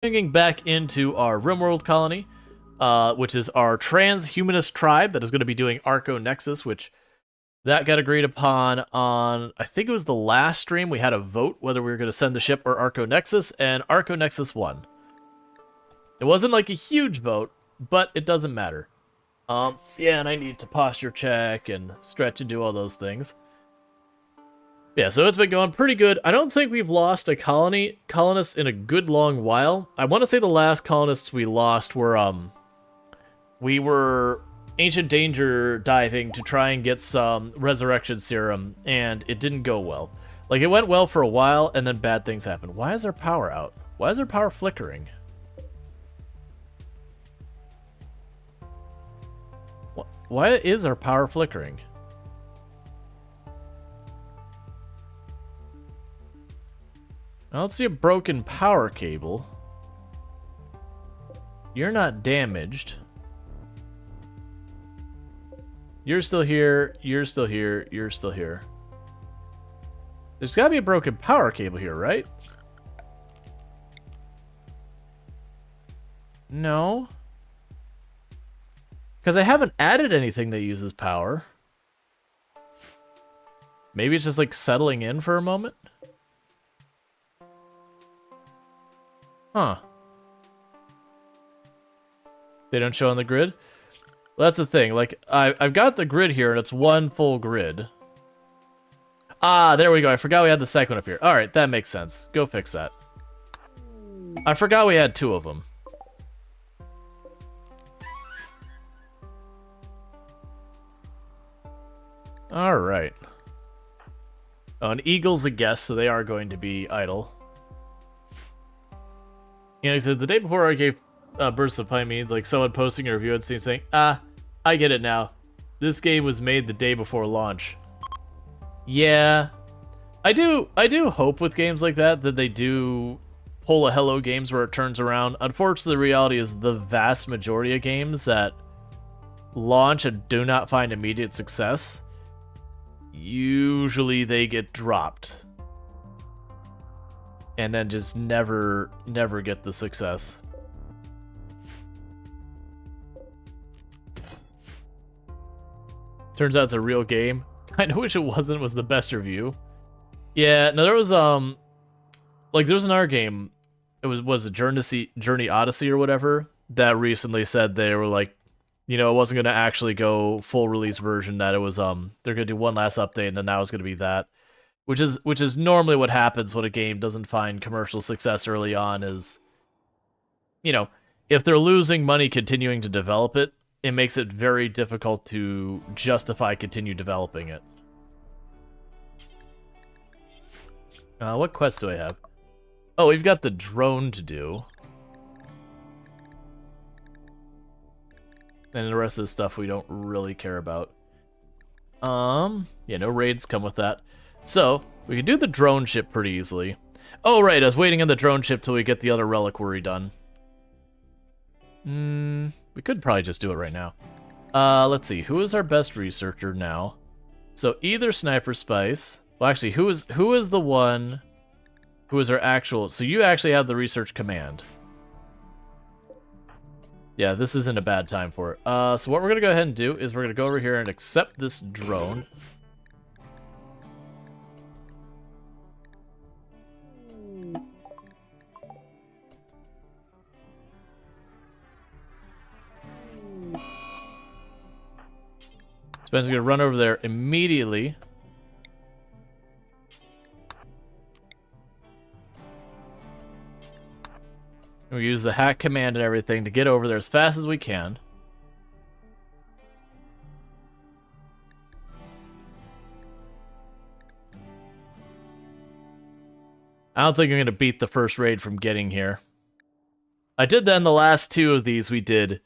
Bringing back into our RimWorld colony, which is our Transhumanist Tribe that is going to be doing Arco Nexus, which that got agreed upon on, I think it was the last stream. We had a vote whether we were going to send the ship or Arco Nexus, and Arco Nexus won. It wasn't like a huge vote, but it doesn't matter. Yeah, and I need to posture check and stretch and do all those things. Yeah, so it's been going pretty good. I don't think we've lost a colonist in a good long while. I want to say the last colonists we lost were, we were Ancient Danger diving to try and get some resurrection serum, and it didn't go well. Like, it went well for a while, and then bad things happened. Why is our power out? Why is our power flickering? Why is our power flickering? I don't see a broken power cable. You're not damaged. You're still here, you're still here, you're still here. There's gotta be a broken power cable here, right? No. Because I haven't added anything that uses power. Maybe it's just like settling in for a moment? Huh. They don't show on the grid? Well, that's the thing. Like, I've got the grid here, and it's one full grid. Ah, there we go. I forgot we had the second one up here. Alright, that makes sense. Go fix that. I forgot we had two of them. Alright. Oh, an eagle's a guest, so they are going to be idle. You know, he said, the day before I gave Bursts of Pine means like someone posting a review on Steam saying, ah, I get it now. This game was made the day before launch. Yeah. I do hope with games like that they do pull a Hello Games where it turns around. Unfortunately, the reality is the vast majority of games that launch and do not find immediate success, usually they get dropped. And then just never get the success. Turns out it's a real game. Kinda wish it wasn't, was the best review. Yeah, no, there was, like, there was another game, it was a Journey Odyssey or whatever, that recently said they were like, you know, it wasn't gonna actually go full release version, that it was, they're gonna do one last update, and then that was gonna be that. Which is normally what happens when a game doesn't find commercial success early on is, you know, if they're losing money continuing to develop it, it makes it very difficult to justify continue developing it. What quest do I have? Oh, we've got the drone to do. And the rest of the stuff we don't really care about. Yeah, no raids come with that. So, we can do the drone ship pretty easily. Oh, right, I was waiting on the drone ship till we get the other reliquary done. We could probably just do it right now. Let's see, who is our best researcher now? So, either Sniper Spice... Well, actually, who is the one who is our actual... So, you actually have the research command. Yeah, this isn't a bad time for it. So what we're going to go ahead and do is we're going to go over here and accept this drone. Spencer's going to run over there immediately. And we use the hack command and everything to get over there as fast as we can. I don't think I'm going to beat the first raid from getting here. I did that in the last two of these we did.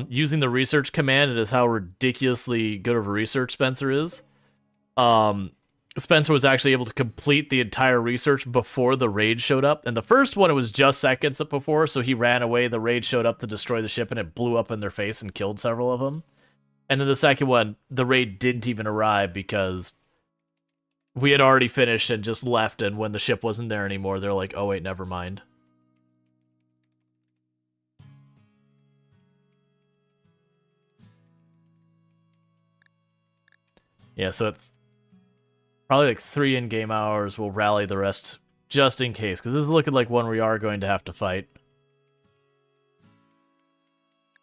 Using the research command, it is how ridiculously good of a research Spencer is. Spencer was actually able to complete the entire research before the raid showed up. And the first one, it was just seconds before, so he ran away. The raid showed up to destroy the ship, and it blew up in their face and killed several of them. And then the second one, the raid didn't even arrive because we had already finished and just left, and when the ship wasn't there anymore, they're like, oh wait, never mind. Yeah, so it's probably like 3 in-game hours. We'll rally the rest just in case, because this is looking like one we are going to have to fight.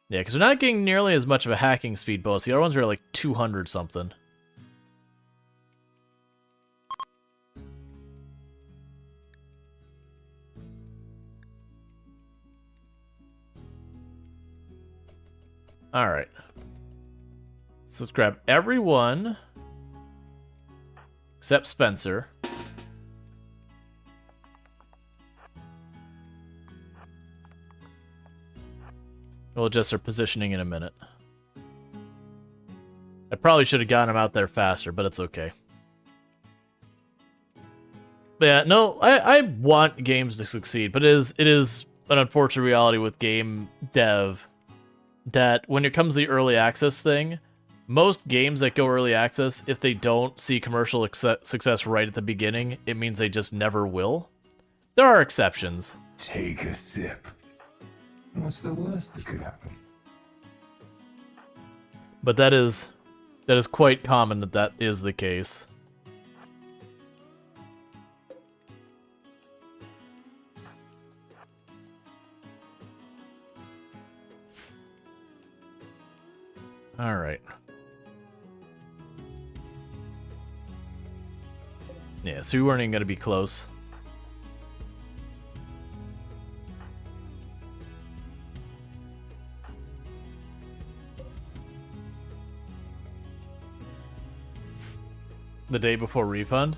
Yeah, because we're not getting nearly as much of a hacking speed bonus. The other ones are like 200 something. Alright. So let's grab everyone except Spencer. We'll adjust our positioning in a minute. I probably should have gotten him out there faster, but it's okay. But yeah, no, I want games to succeed, but it is an unfortunate reality with game dev that when it comes to the early access thing, most games that go early access, if they don't see commercial success right at the beginning, it means they just never will. There are exceptions. Take a sip. What's the worst that could happen? But that is quite common that is the case. All right. Yeah, so we weren't even going to be close. The day before refund?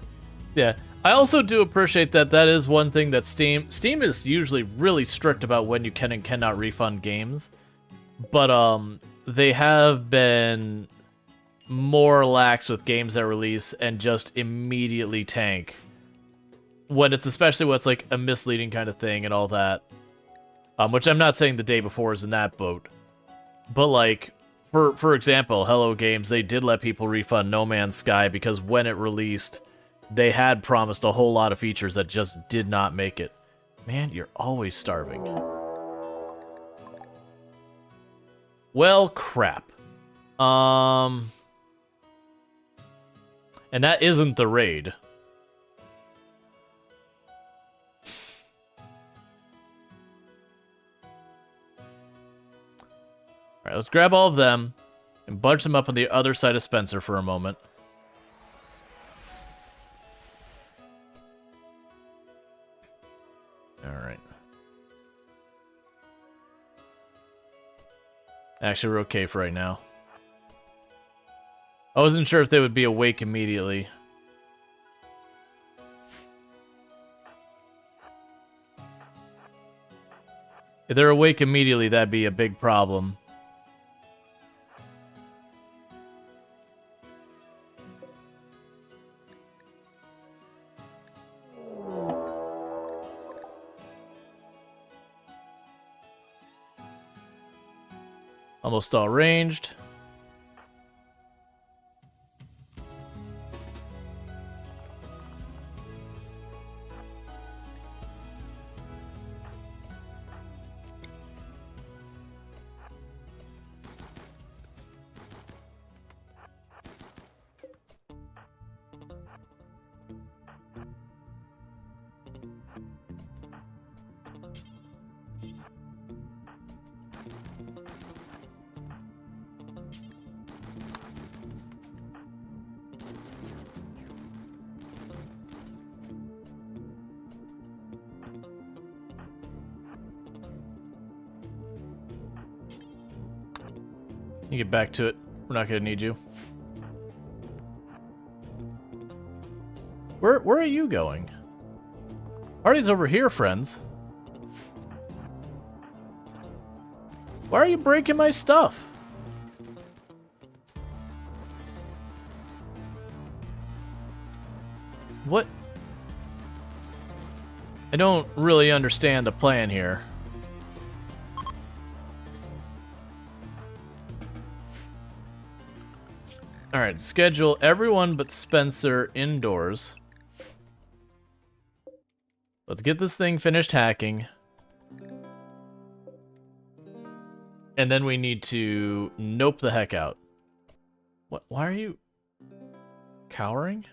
Yeah. I also do appreciate that that is one thing that Steam is usually really strict about when you can and cannot refund games. But they have been more lax with games that release and just immediately tank. When it's especially what's like a misleading kind of thing and all that. Which I'm not saying the day before is in that boat. But like, for example, Hello Games, they did let people refund No Man's Sky because when it released, they had promised a whole lot of features that just did not make it. Man, you're always starving. Well, crap. And that isn't the raid. Alright, let's grab all of them and bunch them up on the other side of Spencer for a moment. Alright. Actually, we're okay for right now. I wasn't sure if they would be awake immediately. If they're awake immediately, that'd be a big problem. Almost all ranged. You get back to it. We're not gonna need you. Where are you going? Party's over here, friends. Why are you breaking my stuff? What? I don't really understand the plan here. Alright, schedule everyone but Spencer indoors. Let's get this thing finished hacking. And then we need to nope the heck out. What? Why are you... Cowering?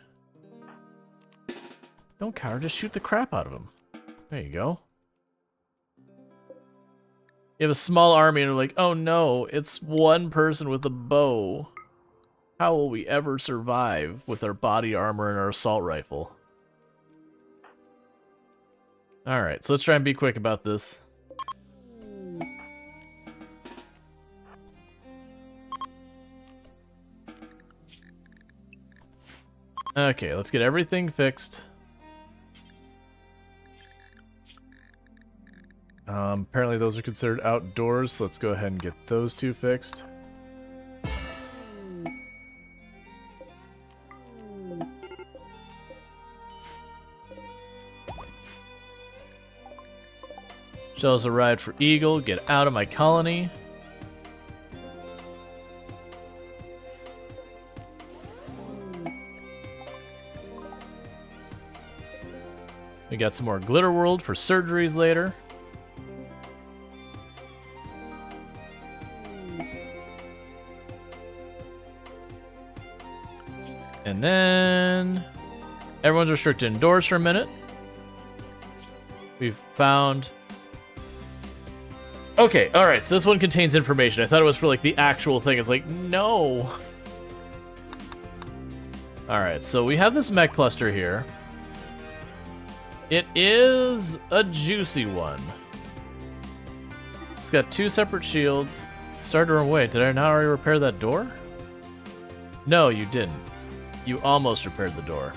Don't cower, just shoot the crap out of him. There you go. You have a small army and you're like, oh no, it's one person with a bow. How will we ever survive with our body armor and our assault rifle? Alright, so let's try and be quick about this. Okay, let's get everything fixed. Apparently those are considered outdoors, so let's go ahead and get those two fixed. Shells arrived for Eagle. Get out of my colony. We got some more Glitter World for surgeries later. And then everyone's restricted indoors for a minute. We've found... Okay, alright, so this one contains information. I thought it was for, like, the actual thing. It's like, no. Alright, so we have this mech cluster here. It is a juicy one. It's got 2 separate shields. Started to run away. Did I not already repair that door? No, you didn't. You almost repaired the door.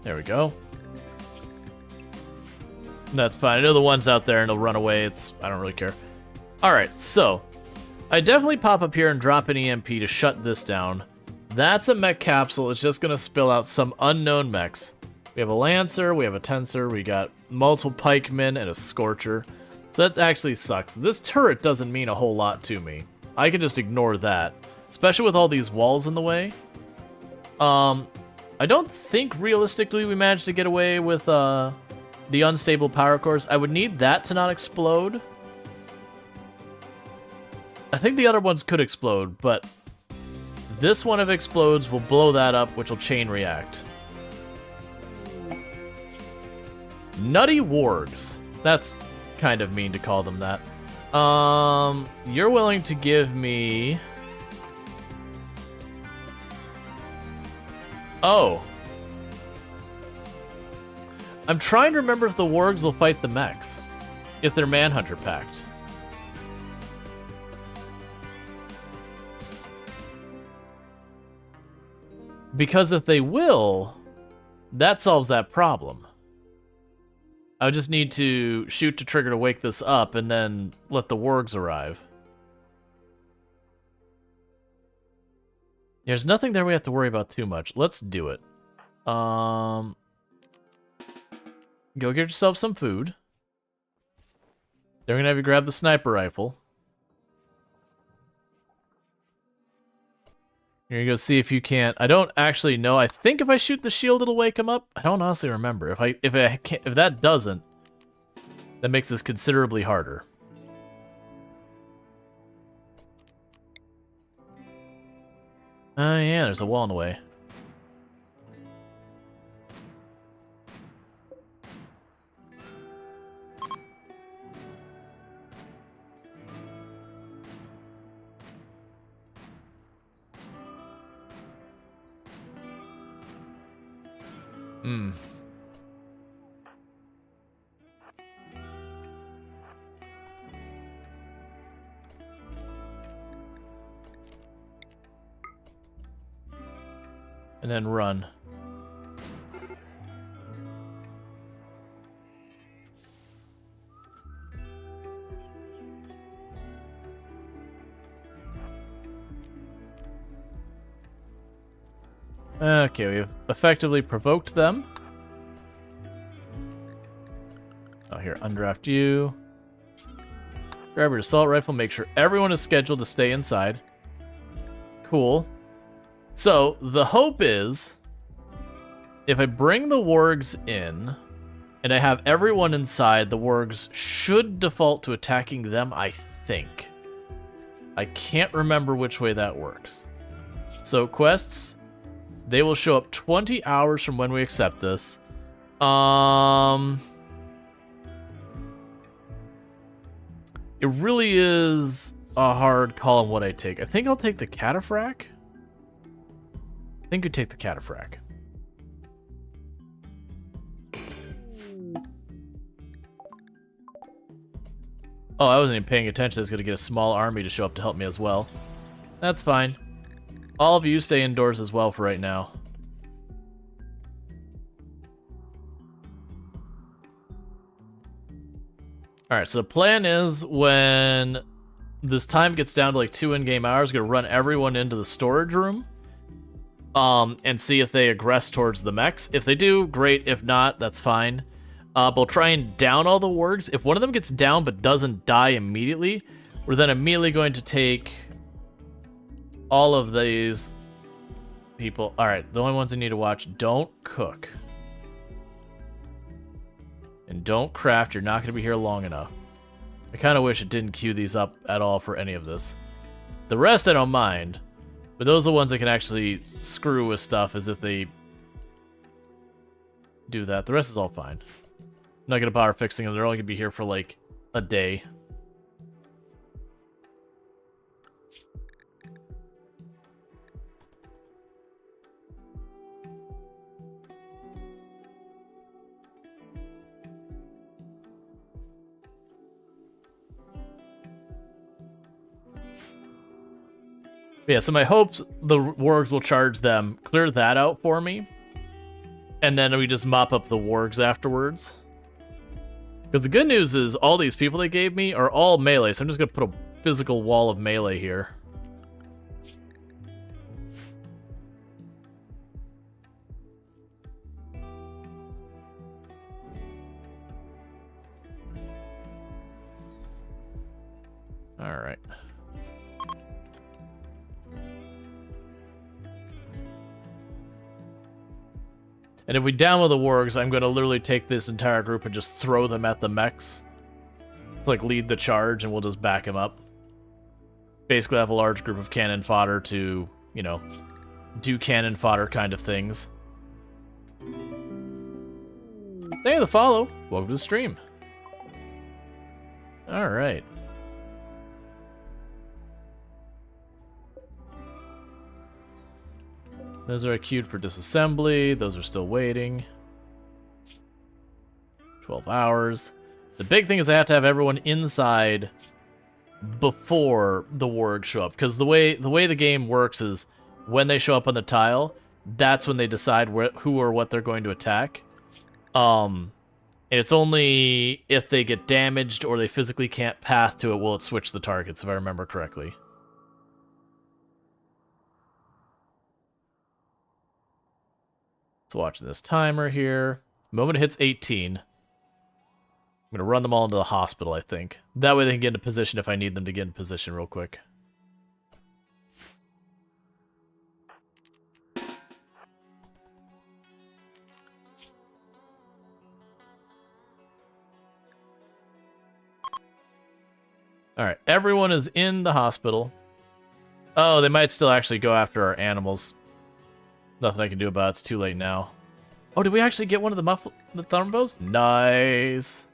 There we go. That's fine. I know the one's out there and it'll run away. I don't really care. Alright, so I definitely pop up here and drop an EMP to shut this down. That's a mech capsule. It's just going to spill out some unknown mechs. We have a Lancer, we have a Tensor, we got multiple Pikemen and a Scorcher. So that actually sucks. This turret doesn't mean a whole lot to me. I can just ignore that, especially with all these walls in the way. I don't think realistically we managed to get away with the unstable power cores. I would need that to not explode. I think the other ones could explode, but this one, if it explodes, will blow that up, which will chain react. Nutty wargs. That's kind of mean to call them that. You're willing to give me... Oh. I'm trying to remember if the wargs will fight the mechs. If they're Manhunter packed. Because if they will, that solves that problem. I just need to shoot to trigger to wake this up and then let the wargs arrive. There's nothing there we have to worry about too much. Let's do it. Go get yourself some food. They're gonna have you grab the sniper rifle. You're gonna go see if you can't. I don't actually know. I think if I shoot the shield, it'll wake him up. I don't honestly remember. If that doesn't, that makes this considerably harder. Yeah, there's a wall in the way. Hmm. And then run. Okay, we've effectively provoked them. Oh, here, undraft you. Grab your assault rifle, make sure everyone is scheduled to stay inside. Cool. So, the hope is, if I bring the wargs in, and I have everyone inside, the wargs should default to attacking them, I think. I can't remember which way that works. So quests, they will show up 20 hours from when we accept this. It really is a hard call on what I take. I think I'll take the cataphract. I think we take the cataphract. Oh, I wasn't even paying attention. I was going to get a small army to show up to help me as well. That's fine. All of you stay indoors as well for right now. Alright, so the plan is when this time gets down to like 2 in-game hours, we're going to run everyone into the storage room and see if they aggress towards the mechs. If they do, great. If not, that's fine. We'll try and down all the wargs. If one of them gets down but doesn't die immediately, we're then immediately going to take all of these people. Alright, the only ones I need to watch, don't cook. And don't craft, you're not going to be here long enough. I kind of wish it didn't queue these up at all for any of this. The rest I don't mind, but those are the ones that can actually screw with stuff as if they do that. The rest is all fine. I'm not going to bother fixing them, they're only going to be here for like a day. Yeah, so my hopes the wargs will charge them, clear that out for me, and then we just mop up the wargs afterwards. Because the good news is all these people they gave me are all melee, so I'm just going to put a physical wall of melee here. Alright. And if we down with the wargs, I'm going to literally take this entire group and just throw them at the mechs. It's like lead the charge and we'll just back them up. Basically have a large group of cannon fodder to, you know, do cannon fodder kind of things. Thank you for the follow. Welcome to the stream. Alright. Those are queued for disassembly. Those are still waiting. 12 hours. The big thing is I have to have everyone inside before the wargs show up. Because the way the game works is when they show up on the tile, that's when they decide who or what they're going to attack. And it's only if they get damaged or they physically can't path to it will it switch the targets, if I remember correctly. So watching this timer here. The moment it hits 18, I'm going to run them all into the hospital, I think. That way they can get into position if I need them to get in position real quick. Alright, everyone is in the hospital. Oh, they might still actually go after our animals. Nothing I can do about it. It's too late now. Oh, did we actually get one of the Thornbows? Nice.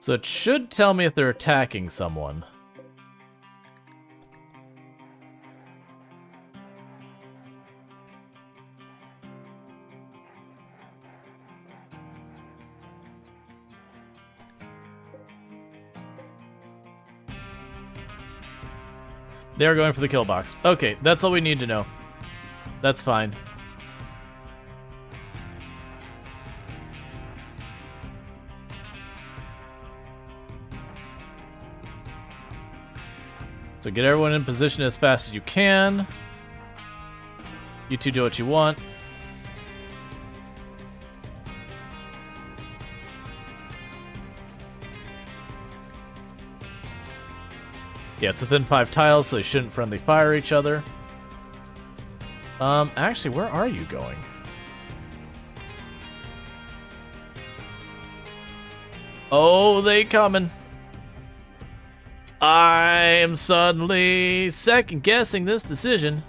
So it should tell me if they're attacking someone. They're going for the kill box. Okay, that's all we need to know. That's fine. So get everyone in position as fast as you can. You two do what you want. Yeah, it's within 5 tiles, so they shouldn't friendly fire each other. Actually, where are you going? Oh, they coming. I am suddenly second-guessing this decision.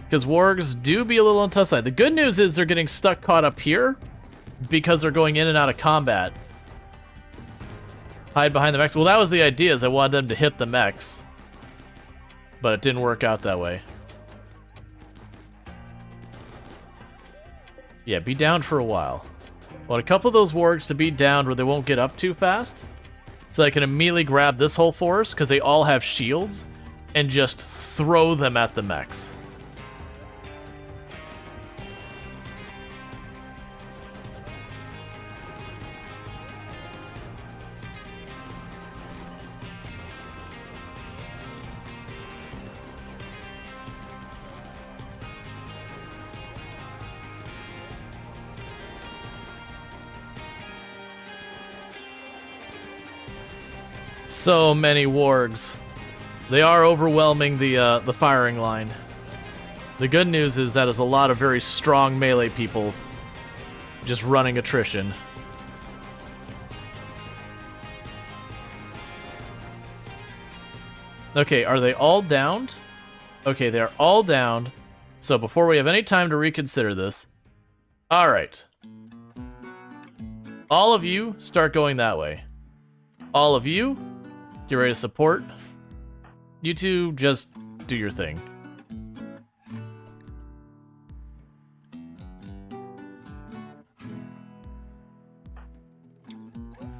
Because wargs do be a little on the tough side. The good news is they're getting stuck caught up here because they're going in and out of combat. Hide behind the mechs. Well, that was the idea, is I wanted them to hit the mechs. But it didn't work out that way. Yeah, be down for a while. I want a couple of those wargs to be down where they won't get up too fast. So I can immediately grab this whole force, because they all have shields, and just throw them at the mechs. So many wargs. They are overwhelming the firing line. The good news is that is a lot of very strong melee people just running attrition. Okay, are they all downed? Okay, they're all downed. So before we have any time to reconsider this, all right. All of you start going that way. All of you, get ready to support. You two, just do your thing.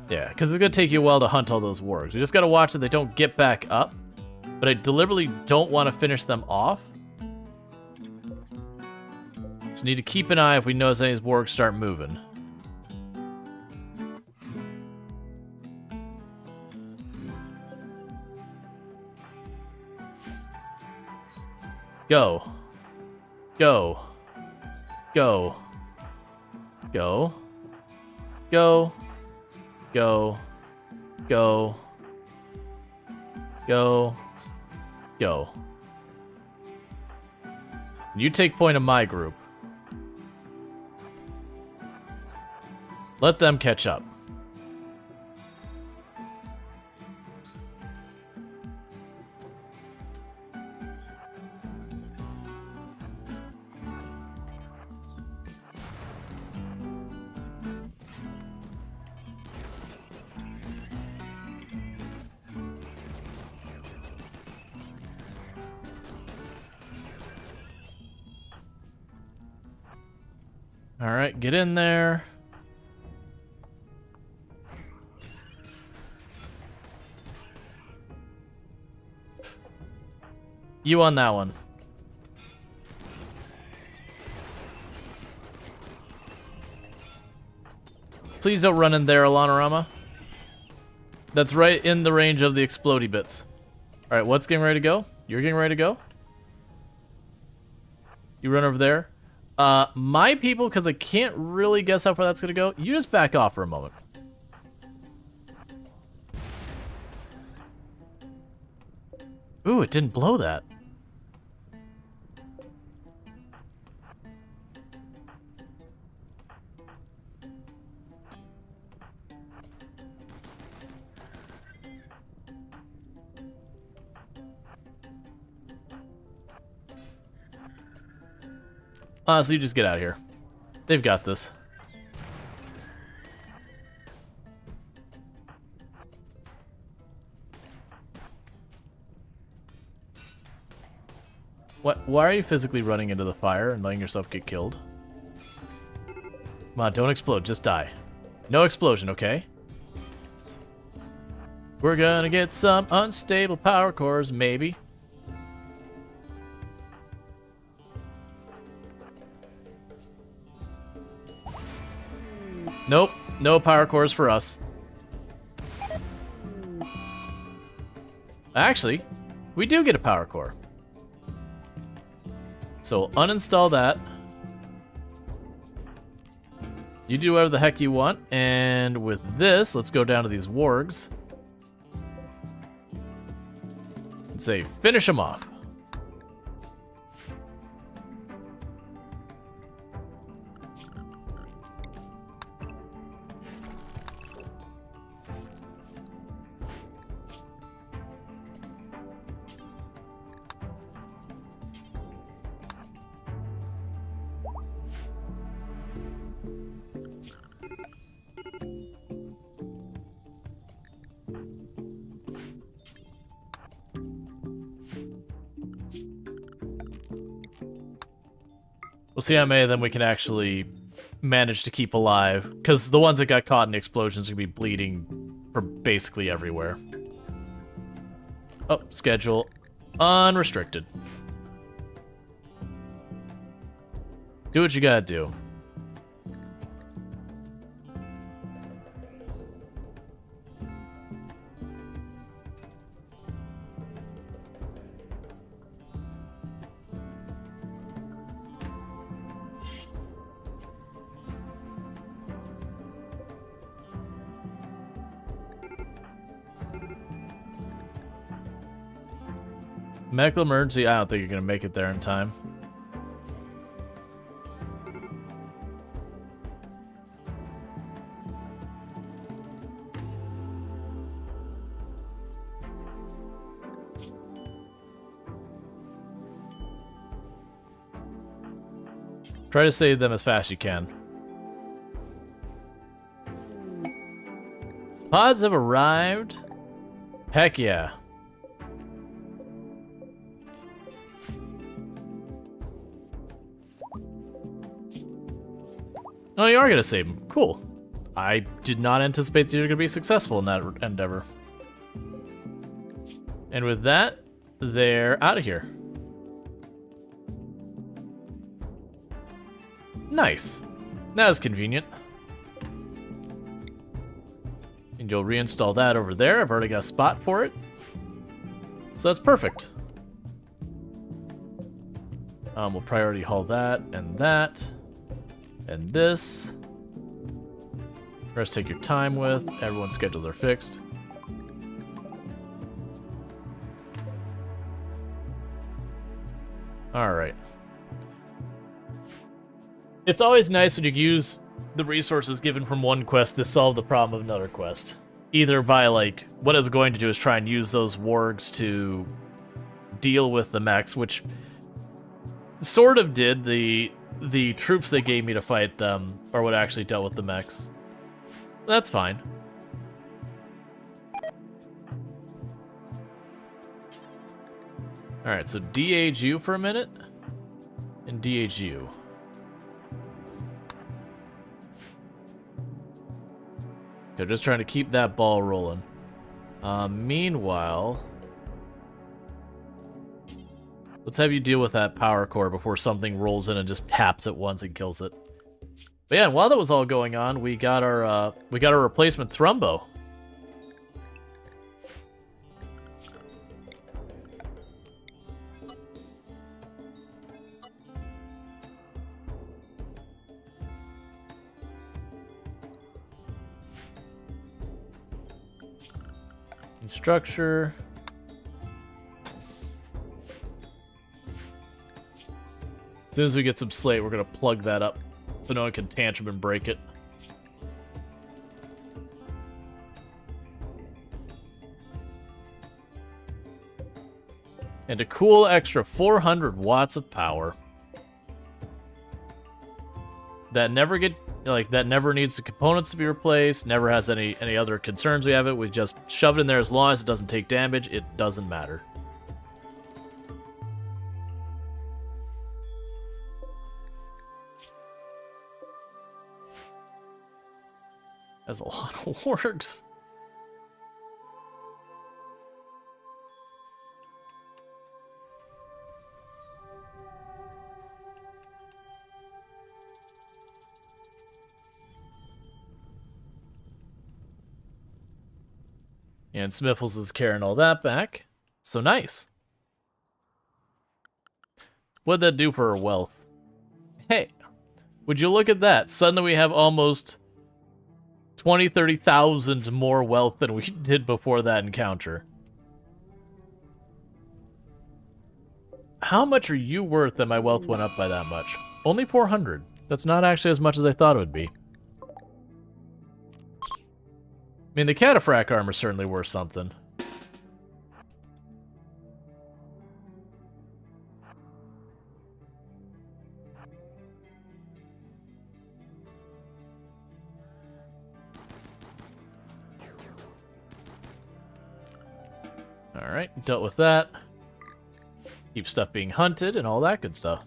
Yeah, because it's going to take you a while to hunt all those wargs. You just got to watch that they don't get back up. But I deliberately don't want to finish them off. So need to keep an eye if we notice any of these wargs start moving. Go. Go. Go. Go. Go. Go. Go. Go. Go. You take point of my group. Let them catch up. All right, get in there. You on that one. Please don't run in there, Alanorama. That's right in the range of the explodey bits. All right, what's getting ready to go? You're getting ready to go? You run over there. My people, because I can't really guess how far that's going to go, you just back off for a moment. Ooh, it didn't blow that. Honestly, just get out of here. They've got this. What? Why are you physically running into the fire and letting yourself get killed? Come on, don't explode, just die. No explosion, okay? We're gonna get some unstable power cores, maybe. Nope, no power cores for us. Actually, we do get a power core. So uninstall that. You do whatever the heck you want, and with this, let's go down to these wargs. And say, finish them off. We'll see how many of them we can actually manage to keep alive, because the ones that got caught in the explosions are going to be bleeding from basically everywhere. Oh, schedule unrestricted. Do what you gotta do. Medical emergency, I don't think you're gonna make it there in time. Try to save them as fast as you can. Pods have arrived. Heck yeah. Oh, you are going to save them. Cool. I did not anticipate that you're going to be successful in that endeavor. And with that, they're out of here. Nice. That was convenient. And you'll reinstall that over there. I've already got a spot for it. So that's perfect. We'll priority haul that and that. And this. Rest take your time with. Everyone's schedules are fixed. Alright. It's always nice when you use the resources given from one quest to solve the problem of another quest. Either by, like, what it's going to do is try and use those wargs to deal with the mechs, which sort of did. The troops they gave me to fight them are what actually dealt with the mechs. That's fine. Alright, so de-age you for a minute, and de-age you. Okay, just trying to keep that ball rolling. Meanwhile, let's have you deal with that power core before something rolls in and just taps it once and kills it. But yeah, and while that was all going on, we got our replacement Thrumbo. Structure. As soon as we get some slate, we're gonna plug that up so no one can tantrum and break it. And a cool extra 400 watts of power. That never needs the components to be replaced, never has any other concerns we have it. We just shove it in there as long as it doesn't take damage, it doesn't matter. That's a lot of wargs. And Smiffles is carrying all that back. So nice. What'd that do for her wealth? Hey, Would you look at that? Suddenly we have almost 20, 30,000 more wealth than we did before that encounter. How much are you worth that my wealth went up by that much? Only 400. That's not actually as much as I thought it would be. I mean, the cataphract armor's certainly worth something. Alright, dealt with that. Keep stuff being hunted and all that good stuff.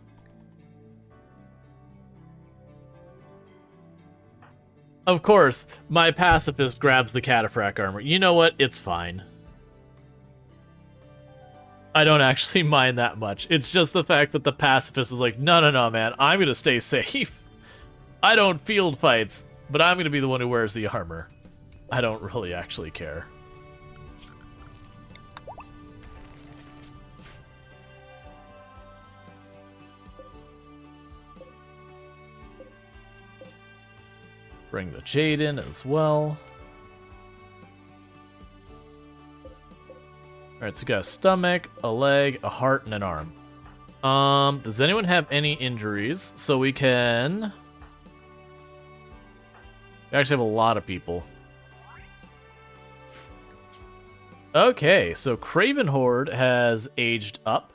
Of course, my pacifist grabs the cataphract armor. You know what? It's fine. I don't actually mind that much. It's just the fact that the pacifist is like, no, no, no, man. I'm going to stay safe. I don't field fights, but I'm going to be the one who wears the armor. I don't really actually care. Bring the jade in as well. Alright, so we got a stomach, a leg, a heart, and an arm. Does anyone have any injuries? So we can... We actually have a lot of people. Okay, so Craven Horde has aged up.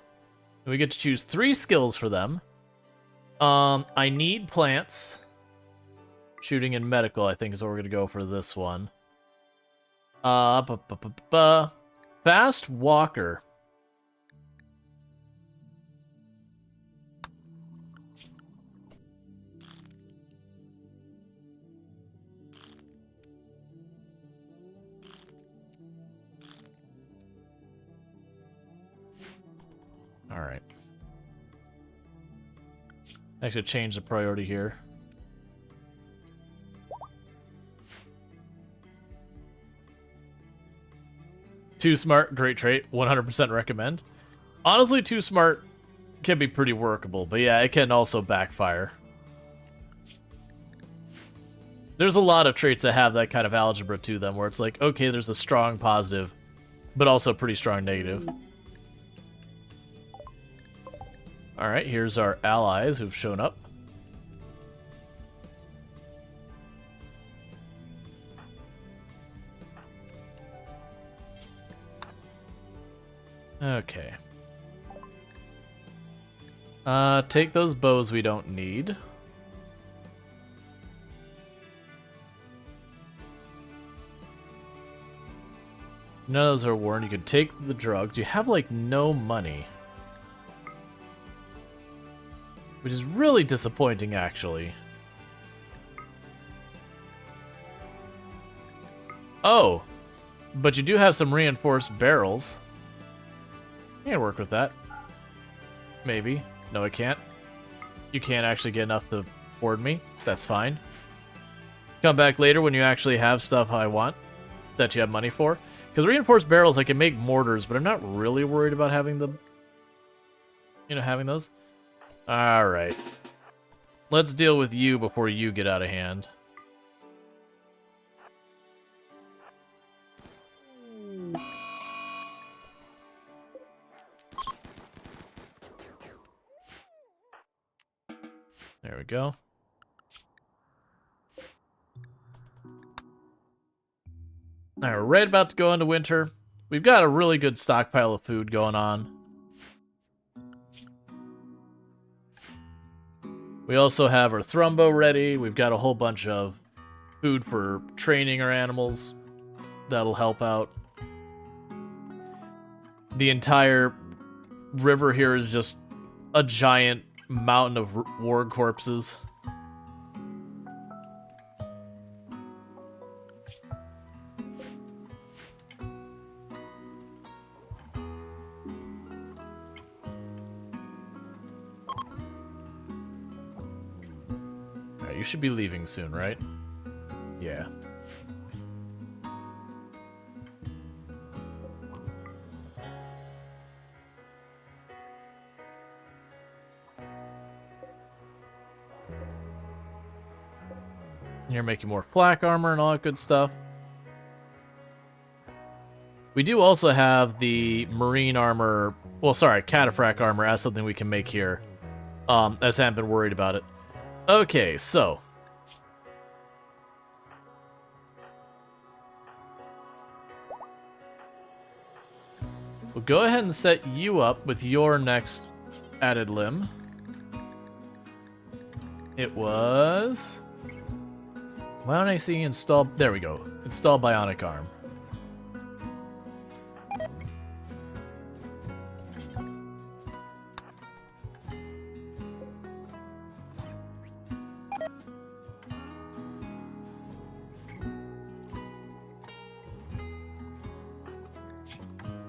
We get to choose 3 skills for them. I need plants. Shooting and medical, I think, is what we're going to go for this one. Fast walker. All right. I should change the priority here. Too smart, great trait, 100% recommend. Honestly, too smart can be pretty workable, but yeah, it can also backfire. There's a lot of traits that have that kind of algebra to them, where it's like, okay, there's a strong positive, but also a pretty strong negative. Alright, here's our allies who've shown up. Okay. Take those bows we don't need. None of those are worn. You can take the drugs. You have, like, no money. Which is really disappointing, actually. Oh! But you do have some reinforced barrels. I can work with that. Maybe. No, I can't. You can't actually get enough to afford me. That's fine. Come back later when you actually have stuff I want that you have money for. Because reinforced barrels, I can make mortars, but I'm not really worried about having them. You know, having those. Alright. Let's deal with you before you get out of hand. There we go. Alright, we're right about to go into winter. We've got a really good stockpile of food going on. We also have our Thrumbo ready. We've got a whole bunch of food for training our animals. That'll help out. The entire river here is just a giant mountain of warg corpses. Alright, you should be leaving soon, right? Yeah. You're making more flak armor and all that good stuff. We do also have the marine armor, well, sorry, cataphract armor as something we can make here. As I haven't been worried about it. Okay, so. We'll go ahead and set you up with your next added limb. It was... Why don't I see install... There we go. Install bionic arm.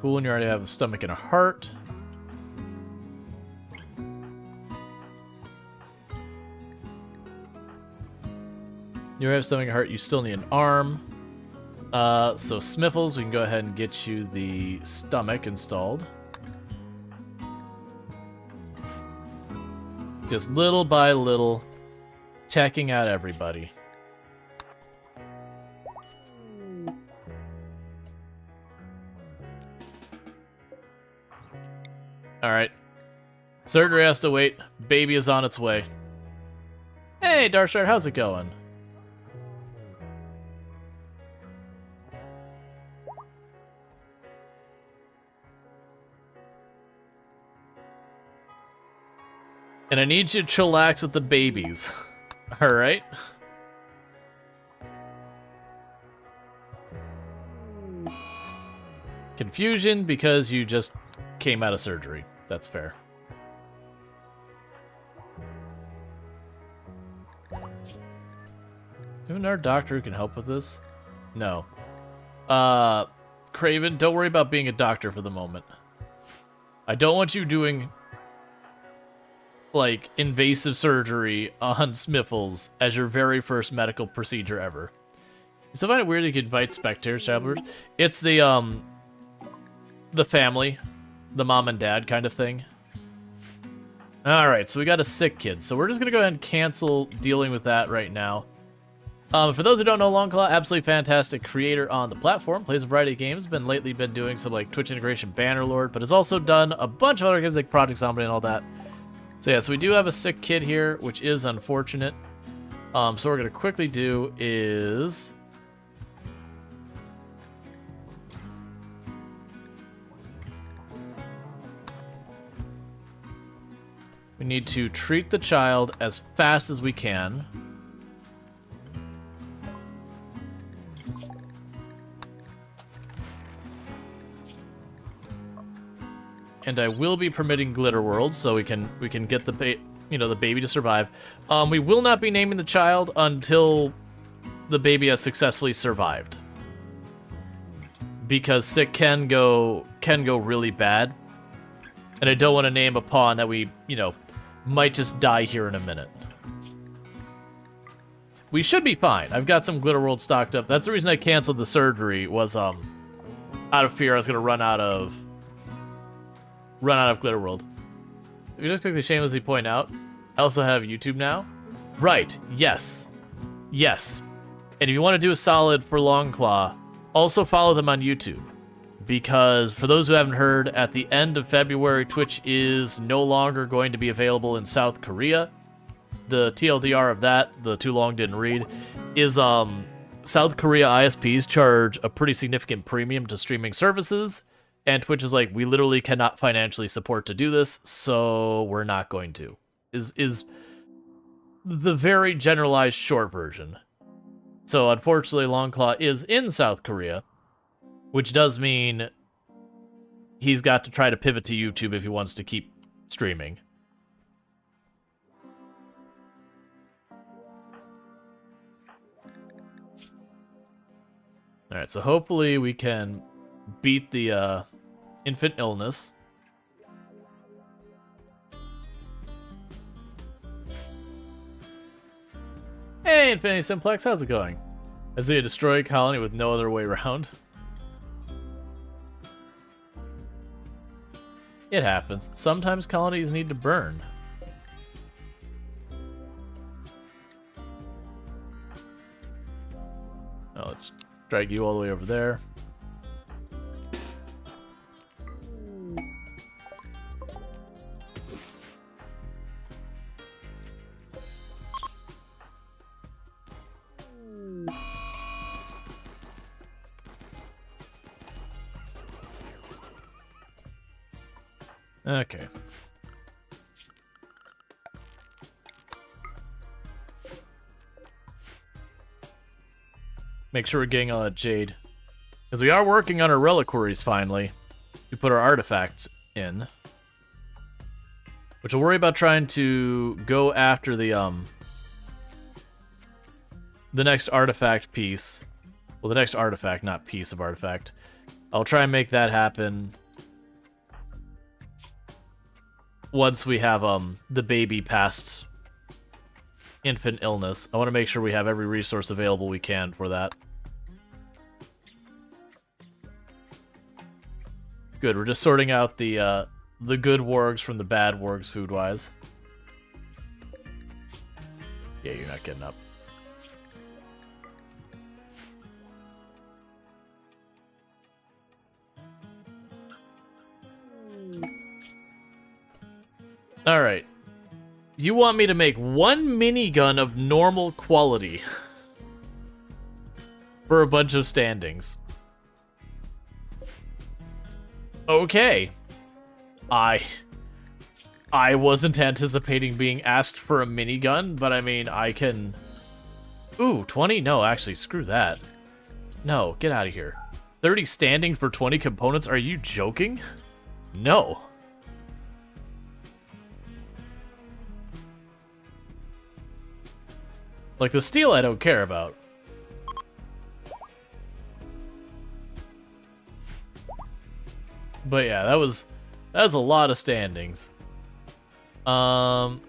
Cool, and you already have a stomach and a heart. You have stomach and heart, you still need an arm. So Smiffles, we can go ahead and get you the stomach installed. Just little by little, checking out everybody. Alright. Surgery has to wait. Baby is on its way. Hey, Darkshard, how's it going? And I need you to chillax with the babies. Alright? Confusion because you just came out of surgery. That's fair. Do you have another doctor who can help with this? No. Craven, don't worry about being a doctor for the moment. I don't want you doing, like, invasive surgery on Smiffles as your very first medical procedure ever. You still find it weird you could invite spectators, travelers? It's the family. The mom and dad kind of thing. Alright, so we got a sick kid. So we're just going to go ahead and cancel dealing with that right now. For those who don't know, Longclaw, absolutely fantastic creator on the platform. Plays a variety of games. Lately been doing some like Twitch integration Bannerlord, but has also done a bunch of other games like Project Zombie and all that. So yeah, so we do have a sick kid here, which is unfortunate. So what we're going to quickly do is... we need to treat the child as fast as we can. And I will be permitting Glitter World, so we can get the the baby to survive. We will not be naming the child until the baby has successfully survived, because sick can go really bad, and I don't want to name a pawn that we might just die here in a minute. We should be fine. I've got some Glitter World stocked up. That's the reason I canceled the surgery, was out of fear I was gonna run out of Glitter World. If you just quickly shamelessly point out, I also have YouTube now. Right, yes. Yes. And if you want to do a solid for Longclaw, also follow them on YouTube. Because, for those who haven't heard, at the end of February, Twitch is no longer going to be available in South Korea. The TLDR of that, the too long didn't read, is South Korea ISPs charge a pretty significant premium to streaming services, and Twitch is like, we literally cannot financially support to do this, so we're not going to. Is the very generalized short version. So, unfortunately, Longclaw is in South Korea, which does mean he's got to try to pivot to YouTube if he wants to keep streaming. Alright, so hopefully we can beat the infant illness. Hey, Infinity Simplex, how's it going? I see a destroyed colony with no other way around. It happens. Sometimes colonies need to burn. Drag you all the way over there. Okay. Make sure we're getting all that jade. Because we are working on our reliquaries finally. We put our artifacts in. Which we'll worry about trying to go after the next artifact piece. Well, the next artifact, not piece of artifact. I'll try and make that happen once we have the baby past infant illness. I want to make sure we have every resource available we can for that. Good, we're just sorting out the good wargs from the bad wargs food-wise. Yeah, you're not getting up. Alright. You want me to make one minigun of normal quality for a bunch of standings. Okay. I wasn't anticipating being asked for a minigun, but I mean, I can... Ooh, 20? No, actually, screw that. No, get out of here. 30 standings for 20 components? Are you joking? No. Like, the steel I don't care about. But yeah, that was a lot of standings. Ambrosia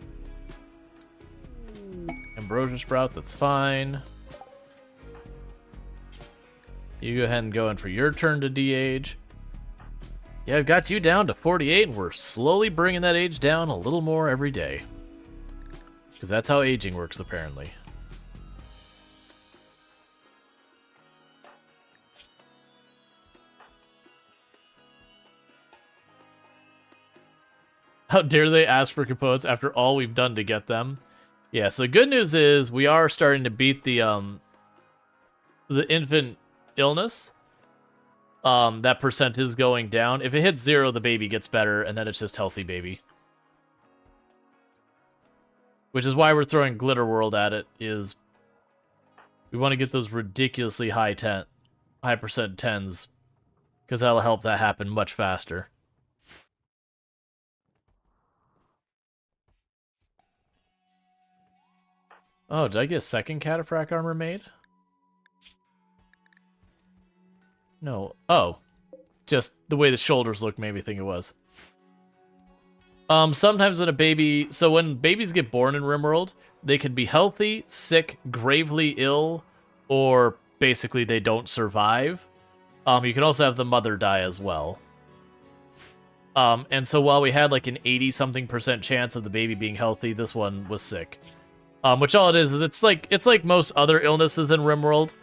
Sprout, that's fine. You go ahead and go in for your turn to de-age. Yeah, I've got you down to 48, and we're slowly bringing that age down a little more every day. Because that's how aging works, apparently. How dare they ask for components after all we've done to get them? Yeah, so the good news is we are starting to beat the infant illness. That percent is going down. If it hits 0, the baby gets better, and then it's just healthy baby. Which is why we're throwing Glitter World at it, is we want to get those ridiculously high percent 10s, because that'll help that happen much faster. Oh, did I get a second cataphract armor made? No. Oh. Just the way the shoulders look made me think it was. Sometimes when a baby... So when babies get born in RimWorld, they can be healthy, sick, gravely ill, or basically they don't survive. You can also have the mother die as well. And so while we had like an 80-something% chance of the baby being healthy, this one was sick. Which all it is it's like most other illnesses in RimWorld.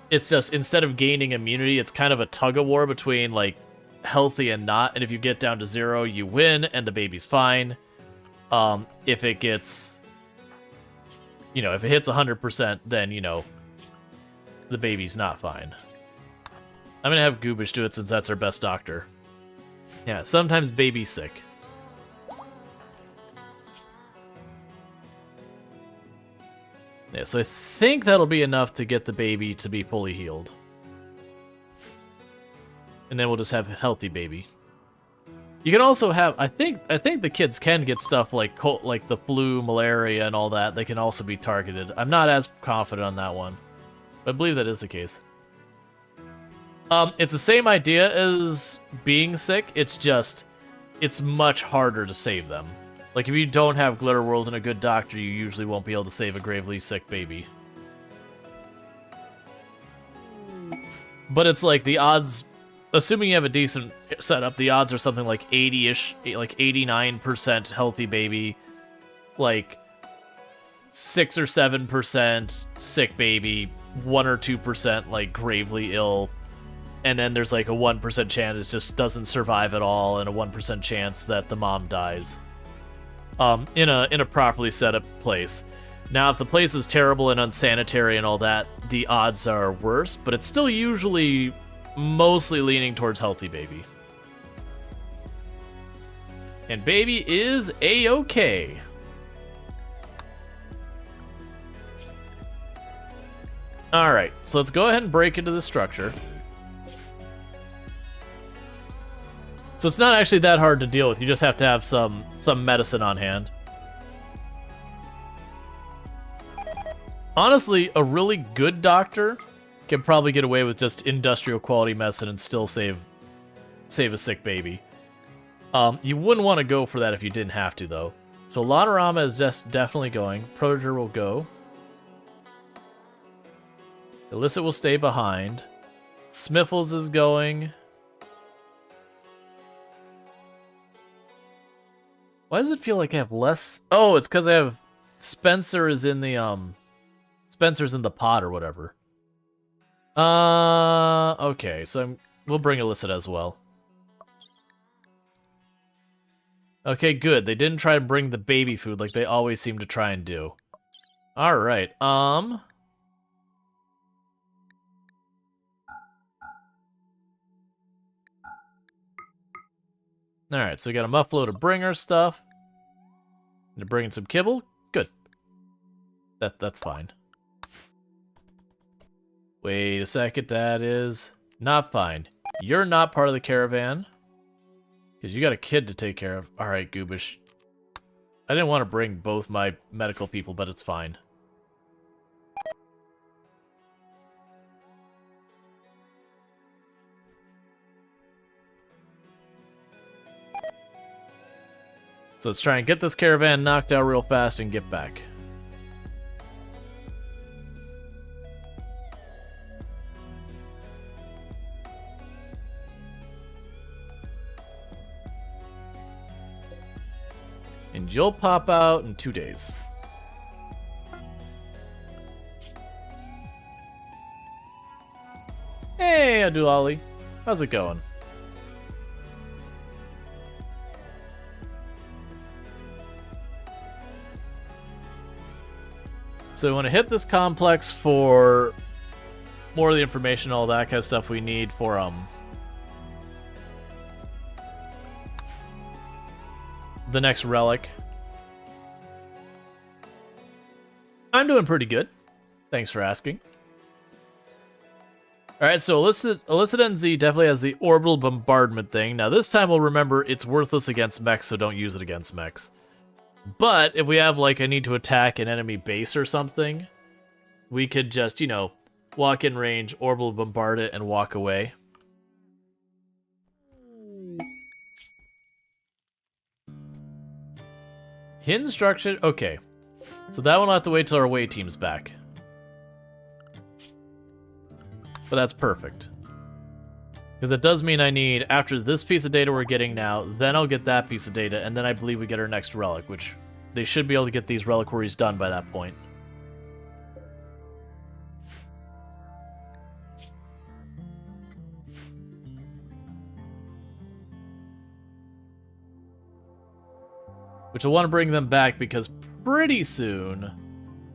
It's just, instead of gaining immunity, it's kind of a tug-of-war between, like, healthy and not, and if you get down to 0, you win, and the baby's fine. If it gets... You know, if it hits 100%, then, you know, the baby's not fine. I'm gonna have Goobish do it since that's our best doctor. Yeah, sometimes baby's sick. Yeah, so I think that'll be enough to get the baby to be fully healed. And then we'll just have a healthy baby. You can also have, I think the kids can get stuff like the flu, malaria, and all that. They can also be targeted. I'm not as confident on that one, but I believe that is the case. It's the same idea as being sick. It's just, it's much harder to save them. Like, if you don't have Glitter World and a good doctor, you usually won't be able to save a gravely sick baby. But it's like the odds, assuming you have a decent setup, the odds are something like 80-ish, like 89% healthy baby, like 6 or 7% sick baby, 1 or 2% like gravely ill, and then there's like a 1% chance it just doesn't survive at all, and a 1% chance that the mom dies. In a properly set up place. Now, if the place is terrible and unsanitary and all that, the odds are worse, but it's still usually mostly leaning towards healthy baby. And baby is A-okay. Alright, so let's go ahead and break into the structure. So it's not actually that hard to deal with, you just have to have some medicine on hand. Honestly, a really good doctor can probably get away with just industrial quality medicine and still save a sick baby. You wouldn't want to go for that if you didn't have to, though. So Lanarama is just definitely going. Protger will go. Illicit will stay behind. Smiffles is going. Why does it feel like I have less? Oh, it's because I have Spencer is in the Spencer's in the pod or whatever. Okay, so we'll bring Illicit as well. Okay, good. They didn't try to bring the baby food like they always seem to try and do. All right. All right, so we got a Muffalo to bring our stuff. And to bring in some kibble. Good. That's fine. Wait a second, that is not fine. You're not part of the caravan. Because you got a kid to take care of. Alright, Goobish. I didn't want to bring both my medical people, but it's fine. So let's try and get this caravan knocked out real fast and get back. And you'll pop out in 2 days. Hey, Adulali. How's it going? So we want to hit this complex for more of the information, all that kind of stuff we need for the next relic. I'm doing pretty good. Thanks for asking. Alright, so Illicit NZ definitely has the orbital bombardment thing. Now this time we'll remember it's worthless against mechs, so don't use it against mechs. But if we have, like, I need to attack an enemy base or something, we could just, you know, walk in range, orbital bombard it, and walk away. Hidden structure? Okay. So that one will have to wait till our away team's back. But that's perfect. Because it does mean I need, after this piece of data we're getting now, then I'll get that piece of data, and then I believe we get our next relic, which they should be able to get these reliquaries done by that point. Which I want to bring them back because pretty soon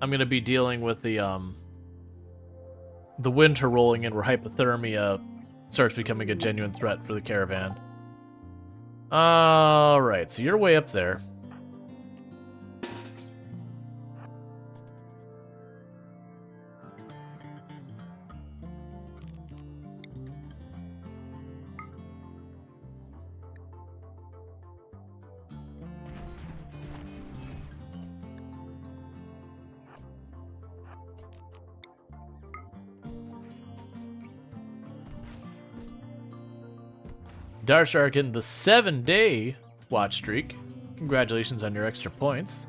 I'm going to be dealing with the winter rolling in where hypothermia starts becoming a genuine threat for the caravan. Alright, so you're way up there. Darshark getting the 7-day watch streak. Congratulations on your extra points.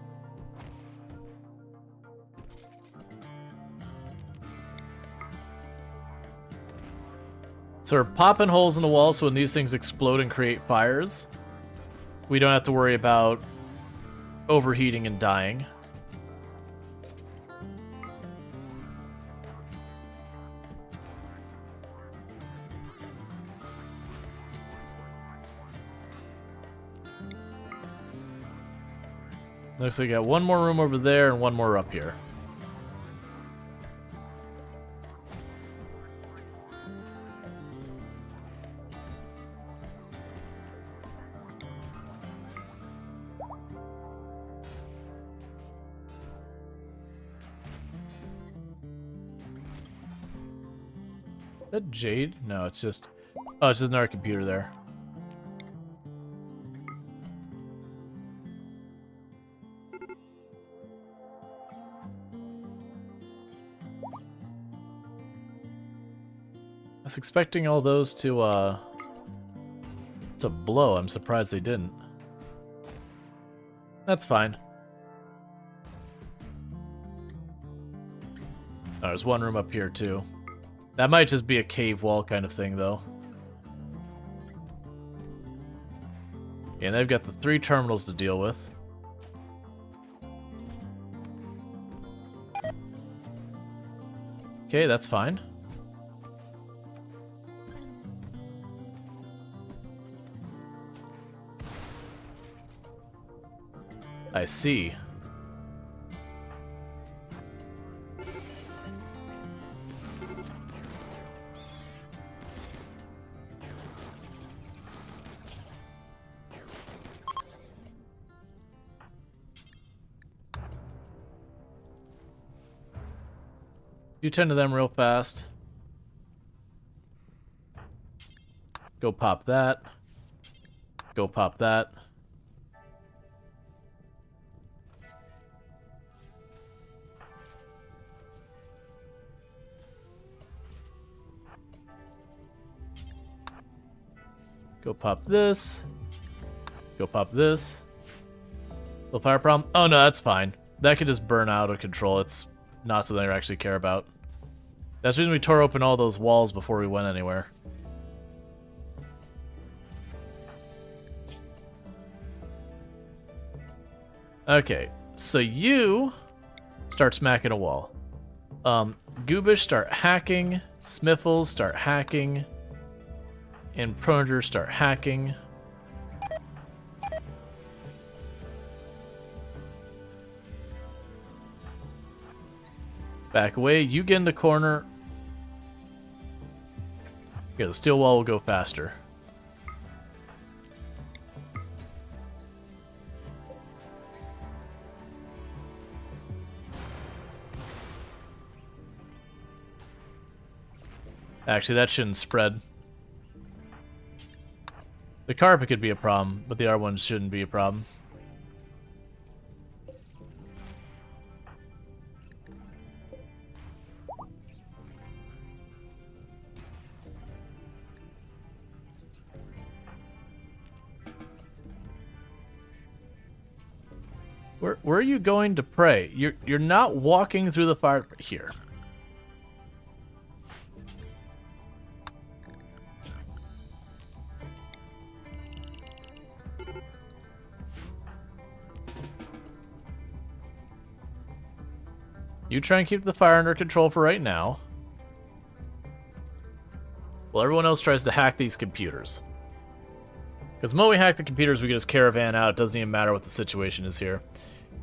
So we're popping holes in the wall so when these things explode and create fires, we don't have to worry about overheating and dying. Looks like I got one more room over there and one more up here. Is that Jade? No, it's just... Oh, it's just another computer there. I was expecting all those to blow. I'm surprised they didn't. That's fine. Oh, there's one room up here, too. That might just be a cave wall kind of thing, though. Yeah, and they've got the 3 terminals to deal with. Okay, that's fine. I see. You tend to them real fast. Go pop that. Go pop that. Go pop this. Go pop this. Little fire problem? Oh no, that's fine. That could just burn out of control. It's not something I actually care about. That's the reason we tore open all those walls before we went anywhere. Okay, so you start smacking a wall. Goobish start hacking. Smiffles start hacking. And Pronger start hacking. Back away. You get in the corner. Yeah, the steel wall will go faster. Actually, that shouldn't spread. The carpet could be a problem, but the other ones shouldn't be a problem. Where are you going to pray? You're not walking through the fire here. You try and keep the fire under control for right now. Well, everyone else tries to hack these computers. Because the moment we hack the computers, we can just caravan out. It doesn't even matter what the situation is here.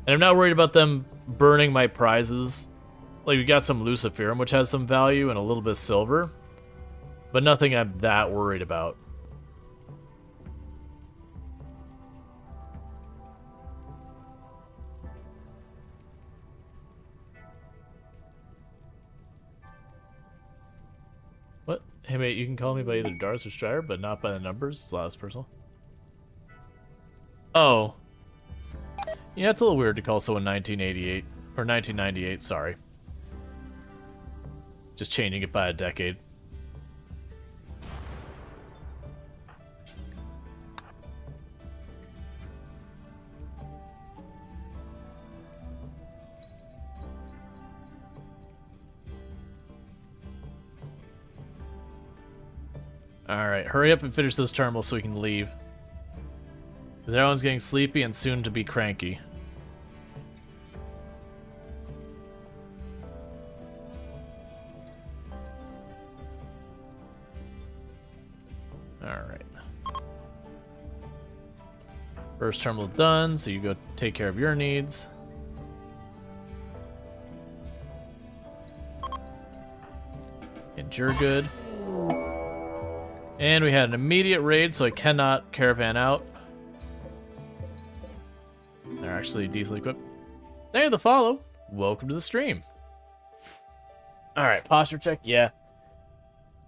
And I'm not worried about them burning my prizes. Like, we got some Luciferum, which has some value, and a little bit of silver. But nothing I'm that worried about. What? Hey mate, you can call me by either Darth or Strider, but not by the numbers. It's less personal. Oh. Yeah, it's a little weird to call someone 1988. Or 1998, sorry. Just changing it by a decade. Alright, hurry up and finish those terminals so we can leave. Because everyone's getting sleepy and soon to be cranky. Alright. First terminal done, so you go take care of your needs. And you're good. And we had an immediate raid, so I cannot caravan out. They're actually decently equipped. Thank you for the follow. Welcome to the stream. Alright, posture check, yeah.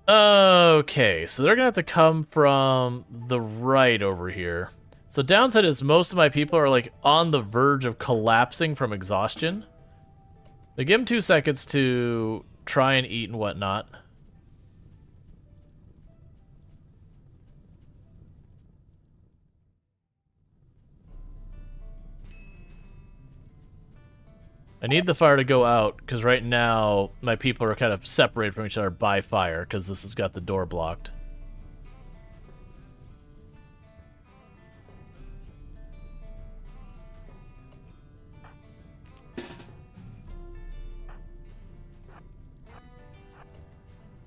Okay, so they're gonna have to come from the right over here. So the downside is most of my people are like on the verge of collapsing from exhaustion. They give them 2 seconds to try and eat and whatnot. I need the fire to go out, because right now my people are kind of separated from each other by fire, because this has got the door blocked.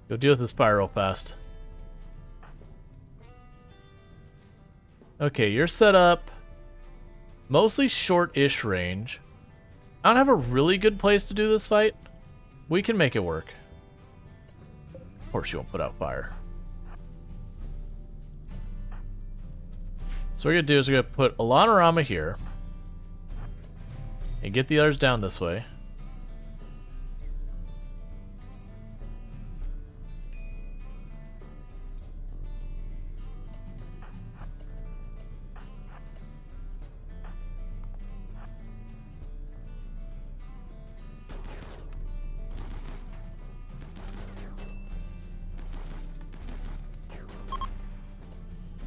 Go deal with this fire real fast. Okay, you're set up mostly short-ish range. I don't have a really good place to do this fight. We can make it work. Of course you won't put out fire. So what we're going to do is we're going to put Alanorama here. And get the others down this way.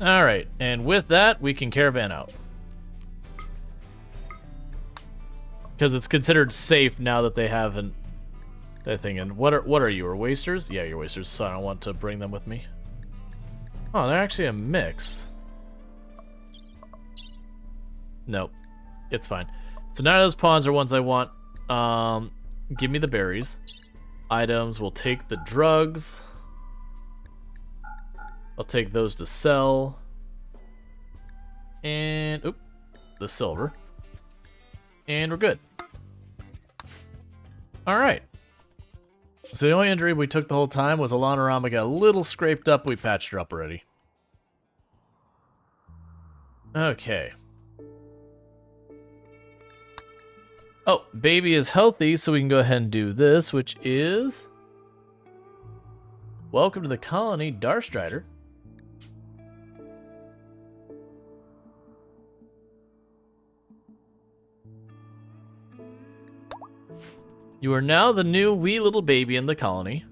Alright, and with that, we can caravan out. Because it's considered safe now that they have that thing. And what are you? Are wasters? Yeah, you're wasters, so I don't want to bring them with me. Oh, they're actually a mix. Nope. It's fine. So none of those pawns are ones I want. Give me the berries. Items, we'll take the drugs. I'll take those to sell. And, oop, the silver. And we're good. Alright. So the only injury we took the whole time was Alanorama got a little scraped up. We patched her up already. Okay. Oh, baby is healthy, so we can go ahead and do this, which is... Welcome to the colony, Darstrider. You are now the new wee little baby in the colony.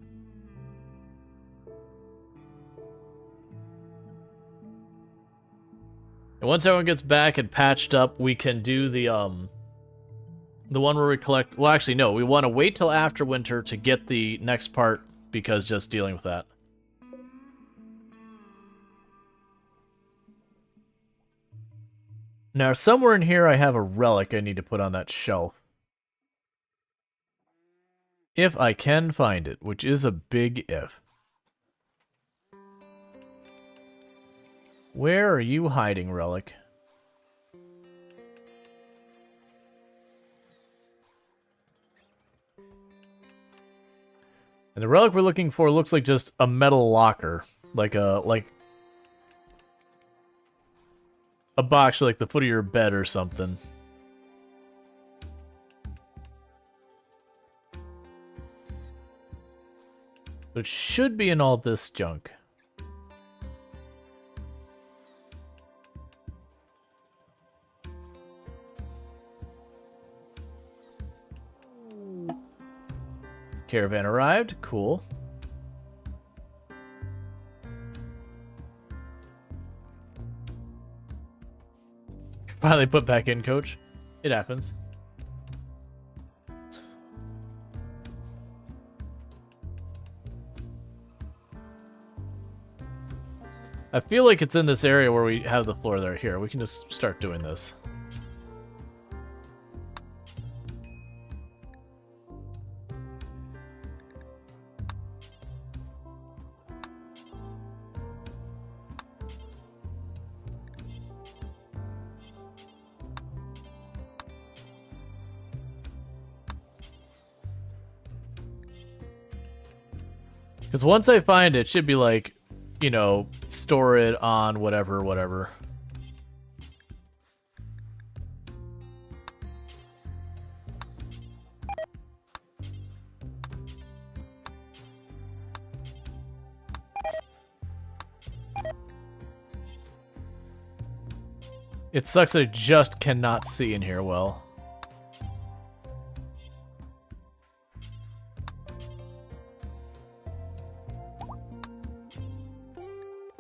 And once everyone gets back and patched up, we can do the one where we collect... Well, actually, no. We want to wait till after winter to get the next part, because just dealing with that. Now, somewhere in here I have a relic I need to put on that shelf. If I can find it, which is a big if. Where are you hiding, relic? And the relic we're looking for looks like just a metal locker. Like a box like the foot of your bed or something. But it should be in all this junk. Caravan arrived. Cool. Finally put back in, coach. It happens. I feel like it's in this area where we have the floor there. Here, we can just start doing this. Because once I find it, should be like, you know, store it on whatever, whatever. It sucks that I just cannot see in here well.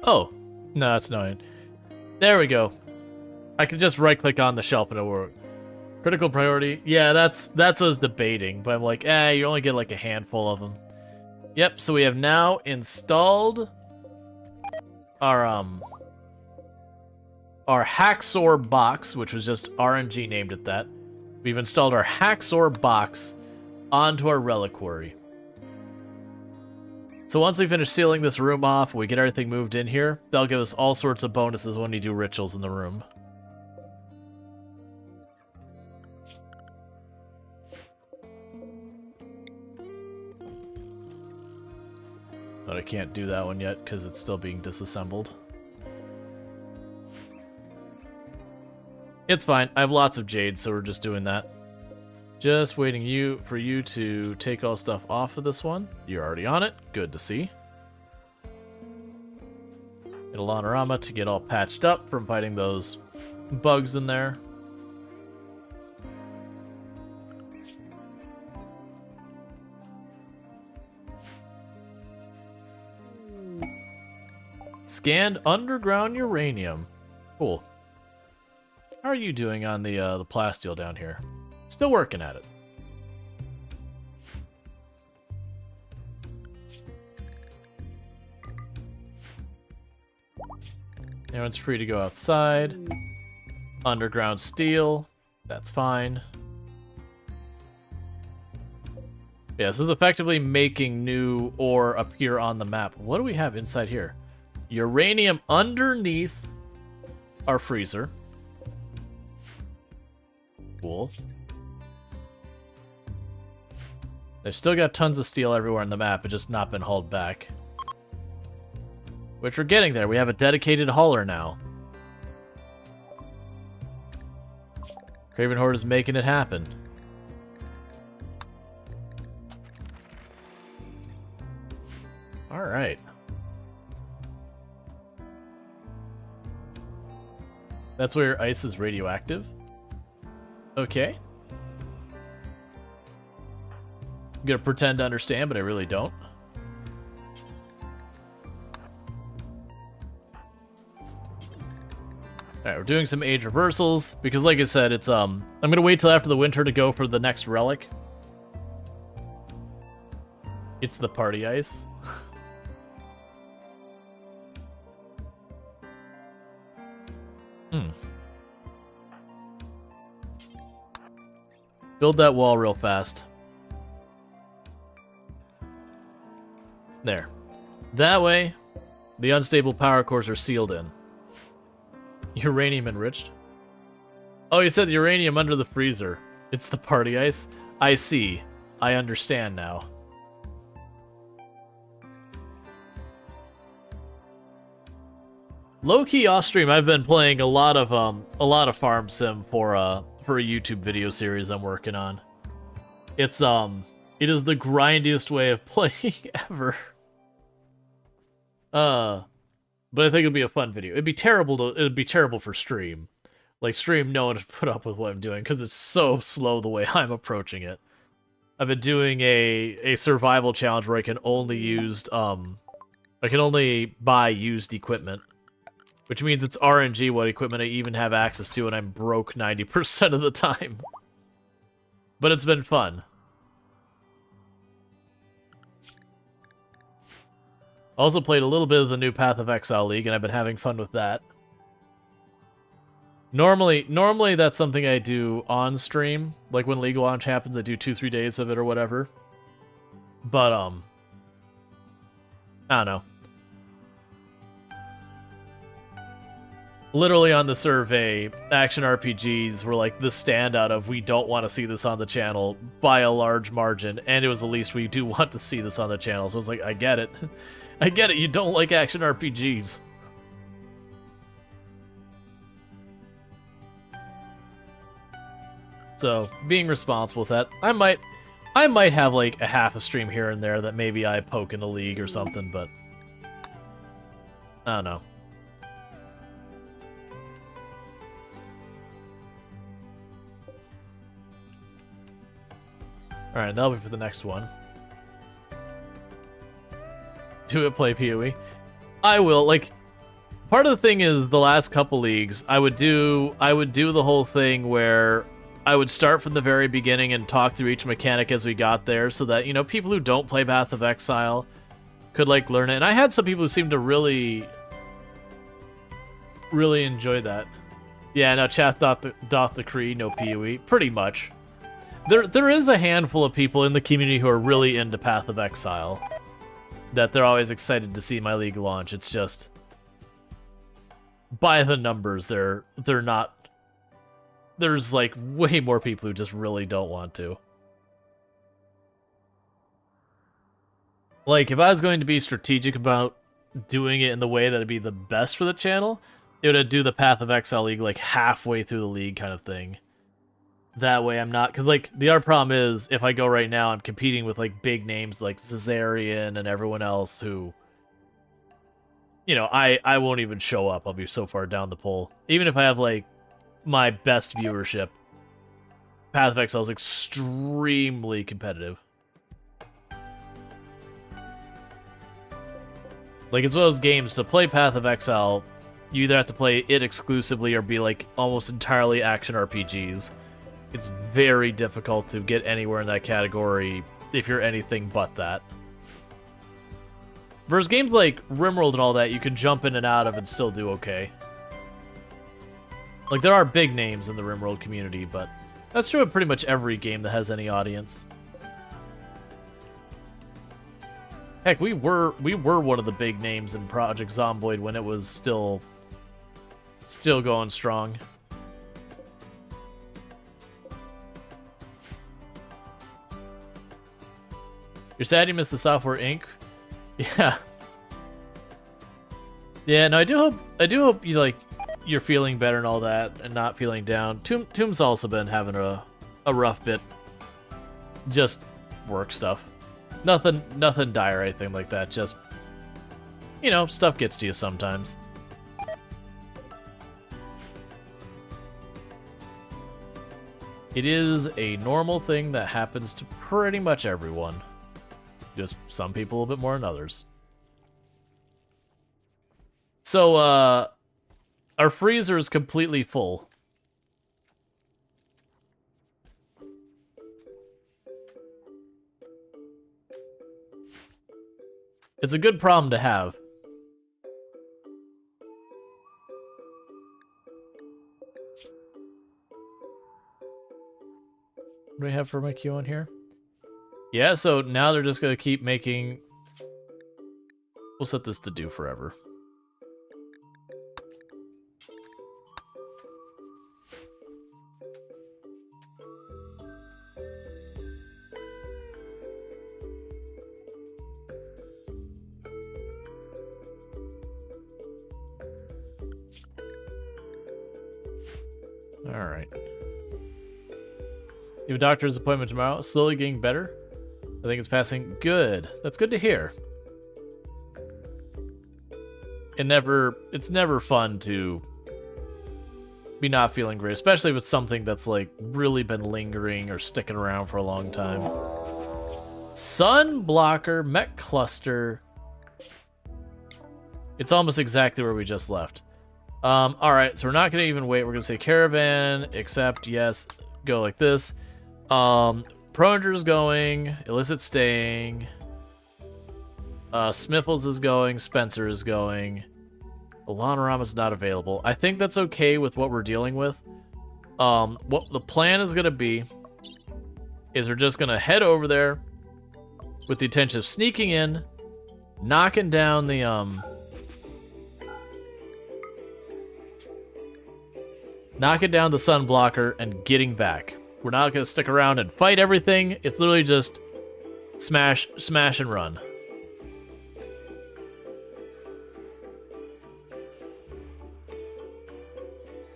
Oh, no, that's annoying. There we go. I can just right-click on the shelf and it'll work. Critical priority. Yeah, that's what I was debating, but I'm like, you only get like a handful of them. Yep, so we have now installed our Hacksaw box, which was just RNG named it that. We've installed our Hacksaw box onto our reliquary. So once we finish sealing this room off, we get everything moved in here, that'll give us all sorts of bonuses when we do rituals in the room. But I can't do that one yet because it's still being disassembled. It's fine. I have lots of jade, so we're just doing that. Just waiting for you to take all stuff off of this one. You're already on it. Good to see. Get a Lanorama to get all patched up from fighting those bugs in there. Scanned underground uranium. Cool. How are you doing on the plasteel down here? Still working at it. Everyone's free to go outside. Underground steel. That's fine. Yeah, this is effectively making new ore appear on the map. What do we have inside here? Uranium underneath our freezer. Cool. They've still got tons of steel everywhere on the map, it's just not been hauled back. Which we're getting there. We have a dedicated hauler now. Craven Horde is making it happen. Alright. That's where your ice is radioactive? Okay. I'm gonna pretend to understand, but I really don't. Alright, we're doing some age reversals, because like I said, it's I'm gonna wait till after the winter to go for the next relic. It's the party ice. Build that wall real fast. There. That way, the unstable power cores are sealed in. Uranium enriched. Oh, you said the uranium under the freezer. It's the party ice? I see. I understand now. Low-key off-stream, I've been playing a lot of farm sim for a YouTube video series I'm working on. It is the grindiest way of playing ever. But I think it'd be a fun video. It'd be terrible for stream. Like stream no one would put up with what I'm doing because it's so slow the way I'm approaching it. I've been doing a survival challenge where I can only buy used equipment. Which means it's RNG what equipment I even have access to, and I'm broke 90% of the time. But it's been fun. Also played a little bit of the new Path of Exile League, and I've been having fun with that. Normally that's something I do on stream. Like when League launch happens, I do 2-3 days of it or whatever. But, I don't know. literally on the survey, action RPGs were like the standout of we don't want to see this on the channel by a large margin, and it was the least we do want to see this on the channel. So it's like, I get it. I get it, you don't like action RPGs. So, being responsible with that, I might have like a half a stream here and there that maybe I poke in the league or something, but I don't know. Alright, that'll be for the next one. Do it, play PoE. I will, like, part of the thing is the last couple leagues, I would do the whole thing where I would start from the very beginning and talk through each mechanic as we got there so that, you know, people who don't play Path of Exile could, like, learn it. And I had some people who seemed to really enjoy that. Yeah, no, chat doth decree, no PoE. Pretty much. There is a handful of people in the community who are really into Path of Exile that they're always excited to see my league launch. It's just, by the numbers, they're not. There's like way more people who just really don't want to. Like, if I was going to be strategic about doing it in the way that'd be the best for the channel, it would do the Path of Exile League like halfway through the league kind of thing. That way I'm not, because like the other problem is if I go right now, I'm competing with like big names like Caesarian and everyone else who, you know, I won't even show up. I'll be so far down the poll. Even if I have like my best viewership, Path of Exile is extremely competitive. Like, it's one of those games, to play Path of Exile, you either have to play it exclusively or be like almost entirely action RPGs. It's very difficult to get anywhere in that category if you're anything but that. Versus games like RimWorld and all that, you can jump in and out of and still do okay. Like, there are big names in the RimWorld community, but that's true of pretty much every game that has any audience. Heck, we were one of the big names in Project Zomboid when it was still going strong. You're sad you missed the Software Inc. Yeah. Yeah, no, I do hope you like you're feeling better and all that and not feeling down. Tomb's also been having a rough bit. Just work stuff. Nothing dire or anything like that. Just, you know, stuff gets to you sometimes. It is a normal thing that happens to pretty much everyone. Just some people a little bit more than others. So, our freezer is completely full. It's a good problem to have. What do I have for my queue on here? Yeah, so now they're just going to keep making... We'll set this to do forever. Alright. You have a doctor's appointment tomorrow. Slowly getting better. I think it's passing. Good. That's good to hear. It's never fun to be not feeling great, especially with something that's like really been lingering or sticking around for a long time. Sun blocker, mech cluster. It's almost exactly where we just left. Alright, so we're not gonna even wait. We're gonna say caravan, accept, yes, go like this. Proner's going, Illicit staying, Smiffles is going, Spencer is going, Alanorama's not available. I think that's okay with what we're dealing with. What the plan is gonna be is we're just gonna head over there with the intention of sneaking in, knocking down the knocking down the sun blocker, and getting back. We're not going to stick around and fight everything. It's literally just smash, smash, and run.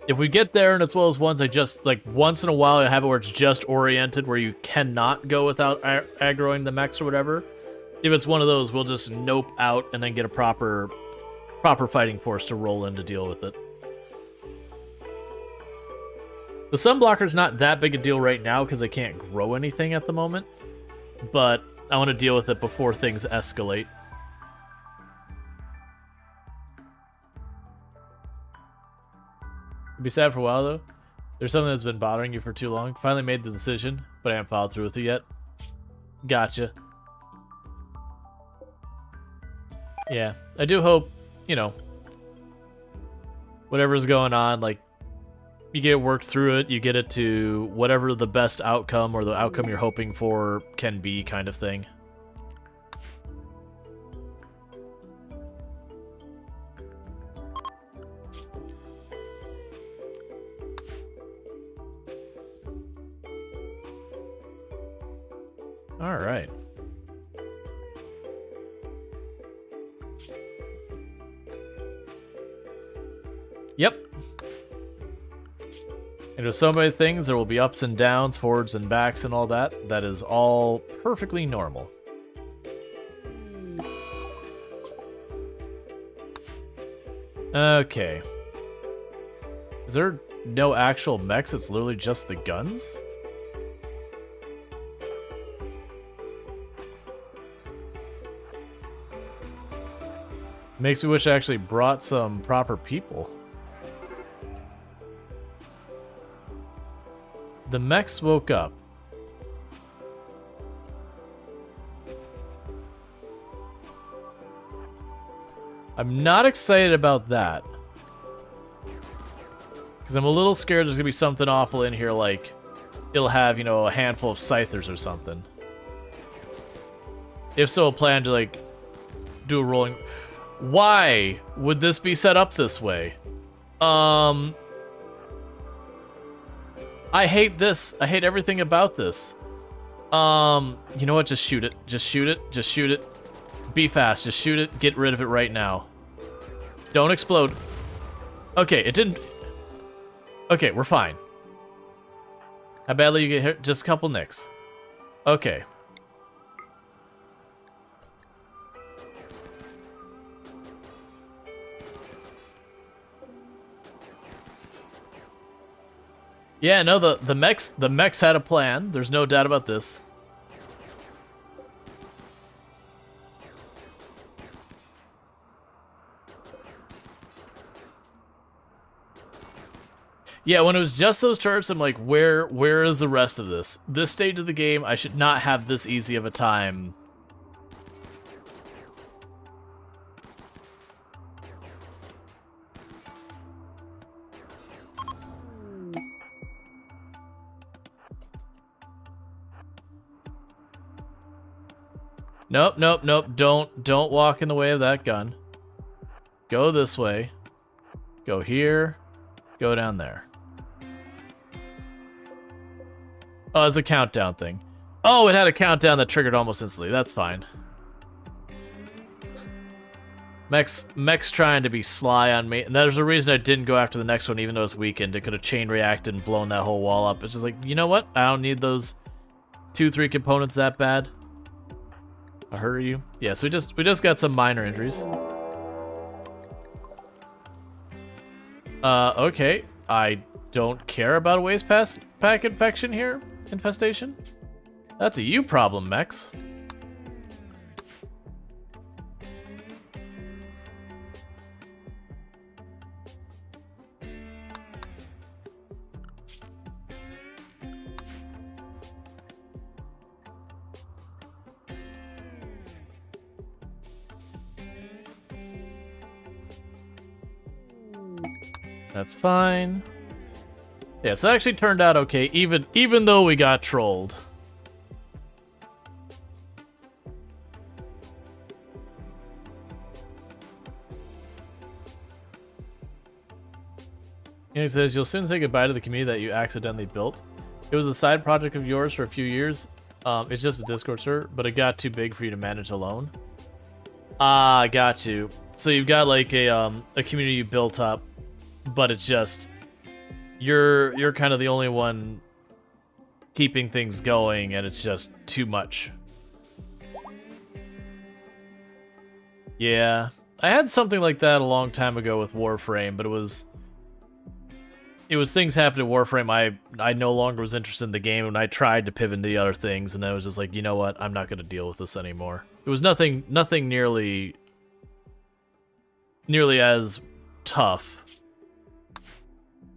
If we get there and it's one of those ones I just, like, once in a while I have it where it's just oriented, where you cannot go without aggroing the mechs or whatever. If it's one of those, we'll just nope out and then get a proper fighting force to roll in to deal with it. The sunblocker's not that big a deal right now because I can't grow anything at the moment, but I want to deal with it before things escalate. It'd be sad for a while though. There's something that's been bothering you for too long. Finally made the decision, but I haven't followed through with it yet. Gotcha. Yeah, I do hope, you know, whatever's going on, like, you get worked through it, you get it to whatever the best outcome or the outcome you're hoping for can be, kind of thing. All right. Yep. And with so many things, there will be ups and downs, forwards and backs and all that. That is all perfectly normal. Okay. Is there no actual mechs? It's literally just the guns? Makes me wish I actually brought some proper people. The mechs woke up. I'm not excited about that. Because I'm a little scared there's going to be something awful in here, like it'll have, you know, a handful of scythers or something. If so, plan to, like, do a rolling... Why would this be set up this way? I hate this. I hate everything about this. You know what? Just shoot it. Just shoot it. Just shoot it. Be fast. Just shoot it. Get rid of it right now. Don't explode. Okay, it didn't... Okay, we're fine. How badly you get hit? Just a couple nicks. Okay. Yeah, no, the mechs had a plan. There's no doubt about this. Yeah, when it was just those turrets, I'm like, where is the rest of this? This stage of the game, I should not have this easy of a time. Nope, nope, nope. Don't walk in the way of that gun. Go this way. Go here. Go down there. Oh, it's a countdown thing. Oh, it had a countdown that triggered almost instantly. That's fine. Mech's trying to be sly on me. And there's a reason I didn't go after the next one, even though it's weakened. It could have chain reacted and blown that whole wall up. It's just like, you know what? I don't need those 2-3 components that bad. I hurt you. Yeah, so we just got some minor injuries. Okay. I don't care about a waste pack infection here. Infestation. That's a you problem, mechs. That's fine. Yeah, so it actually turned out okay, even though we got trolled. And he says, you'll soon say goodbye to the community that you accidentally built. It was a side project of yours for a few years. It's just a Discord server, but it got too big for you to manage alone. Ah, got you. So you've got like a community you built up, but it's just you're kind of the only one keeping things going, and it's just too much. Yeah, I had something like that a long time ago with Warframe, but it was things happened to Warframe. I no longer was interested in the game, and I tried to pivot into the other things, and then I was just like, you know what? I'm not going to deal with this anymore. It was nothing nearly as tough,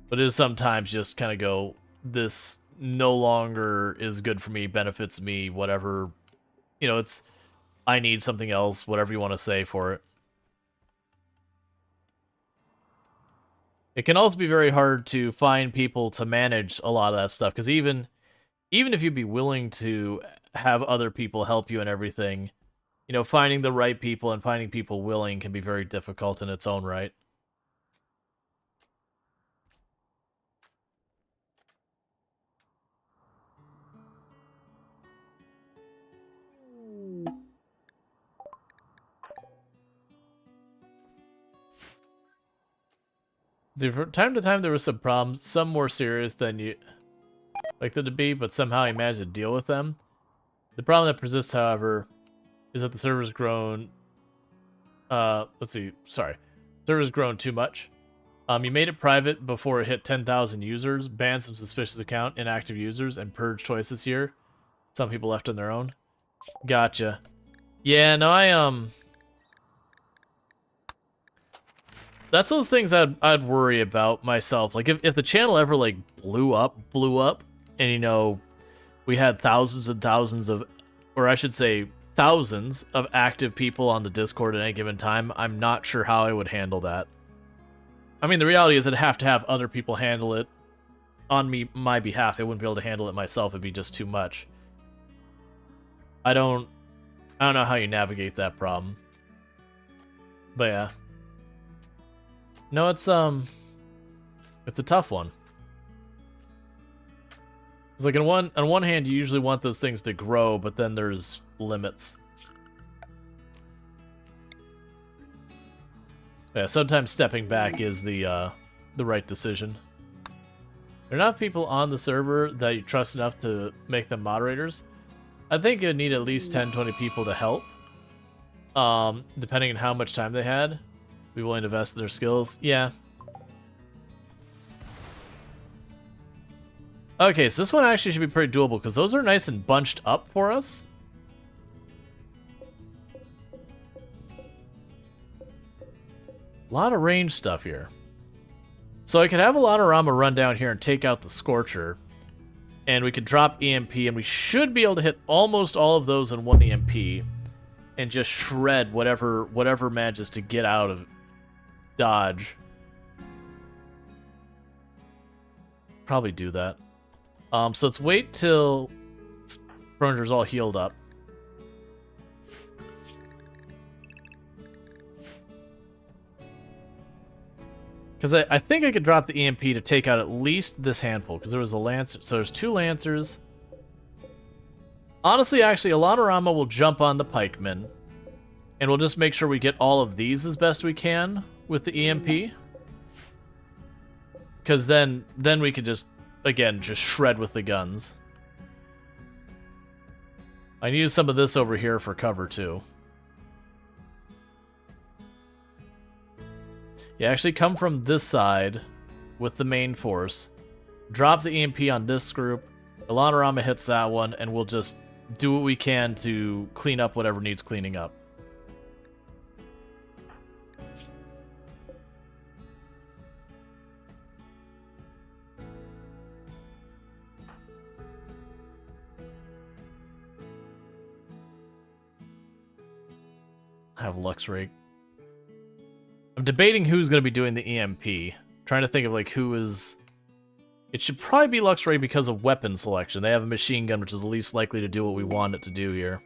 but it is sometimes just kind of go, this no longer is good for me, benefits me, whatever. You know, it's I need something else, whatever you want to say for it. It can also be very hard to find people to manage a lot of that stuff, because even if you'd be willing to have other people help you and everything, you know, finding the right people and finding people willing can be very difficult in its own right. From time to time, there were some problems, some more serious than you like them to be, but somehow I managed to deal with them. The problem that persists, however, is that the server's grown. Let's see. Sorry, server's grown too much. You made it private before it hit 10,000 users, banned some suspicious account, inactive users, and purged twice this year. Some people left on their own. Gotcha. Yeah, no, that's those things I'd worry about myself. Like if the channel ever like blew up, and you know, we had thousands and thousands of, or I should say thousands of active people on the Discord at any given time, I'm not sure how I would handle that. I mean, the reality is I'd have to have other people handle it on my behalf. I wouldn't be able to handle it myself. It'd be just too much. I don't know how you navigate that problem. But yeah. No, it's a tough one. It's like on one hand you usually want those things to grow, but then there's limits. Yeah, sometimes stepping back is the right decision. There are enough people on the server that you trust enough to make them moderators. I think you'd need at least 10-20 people to help. Depending on how much time they had. Be willing to invest in their skills. Yeah. Okay, so this one actually should be pretty doable, because those are nice and bunched up for us. A lot of range stuff here. So I could have a lot of Rama run down here and take out the Scorcher. And we could drop EMP, and we should be able to hit almost all of those in one EMP. And just shred whatever manages to get out of dodge. Probably do that. So let's wait till Spronger's all healed up. Because I think I could drop the EMP to take out at least this handful, because there was a Lancer. So there's 2 Lancers. Honestly, actually, Alanorama will jump on the Pikemen. And we'll just make sure we get all of these as best we can with the EMP. Because then we could just, again, just shred with the guns. I can use some of this over here for cover, too. Yeah, actually come from this side with the main force. Drop the EMP on this group. Alanorama hits that one, and we'll just do what we can to clean up whatever needs cleaning up. I have Luxray. I'm debating who's going to be doing the EMP. Trying to think of like who is... It should probably be Luxray because of weapon selection. They have a machine gun, which is the least likely to do what we want it to do here.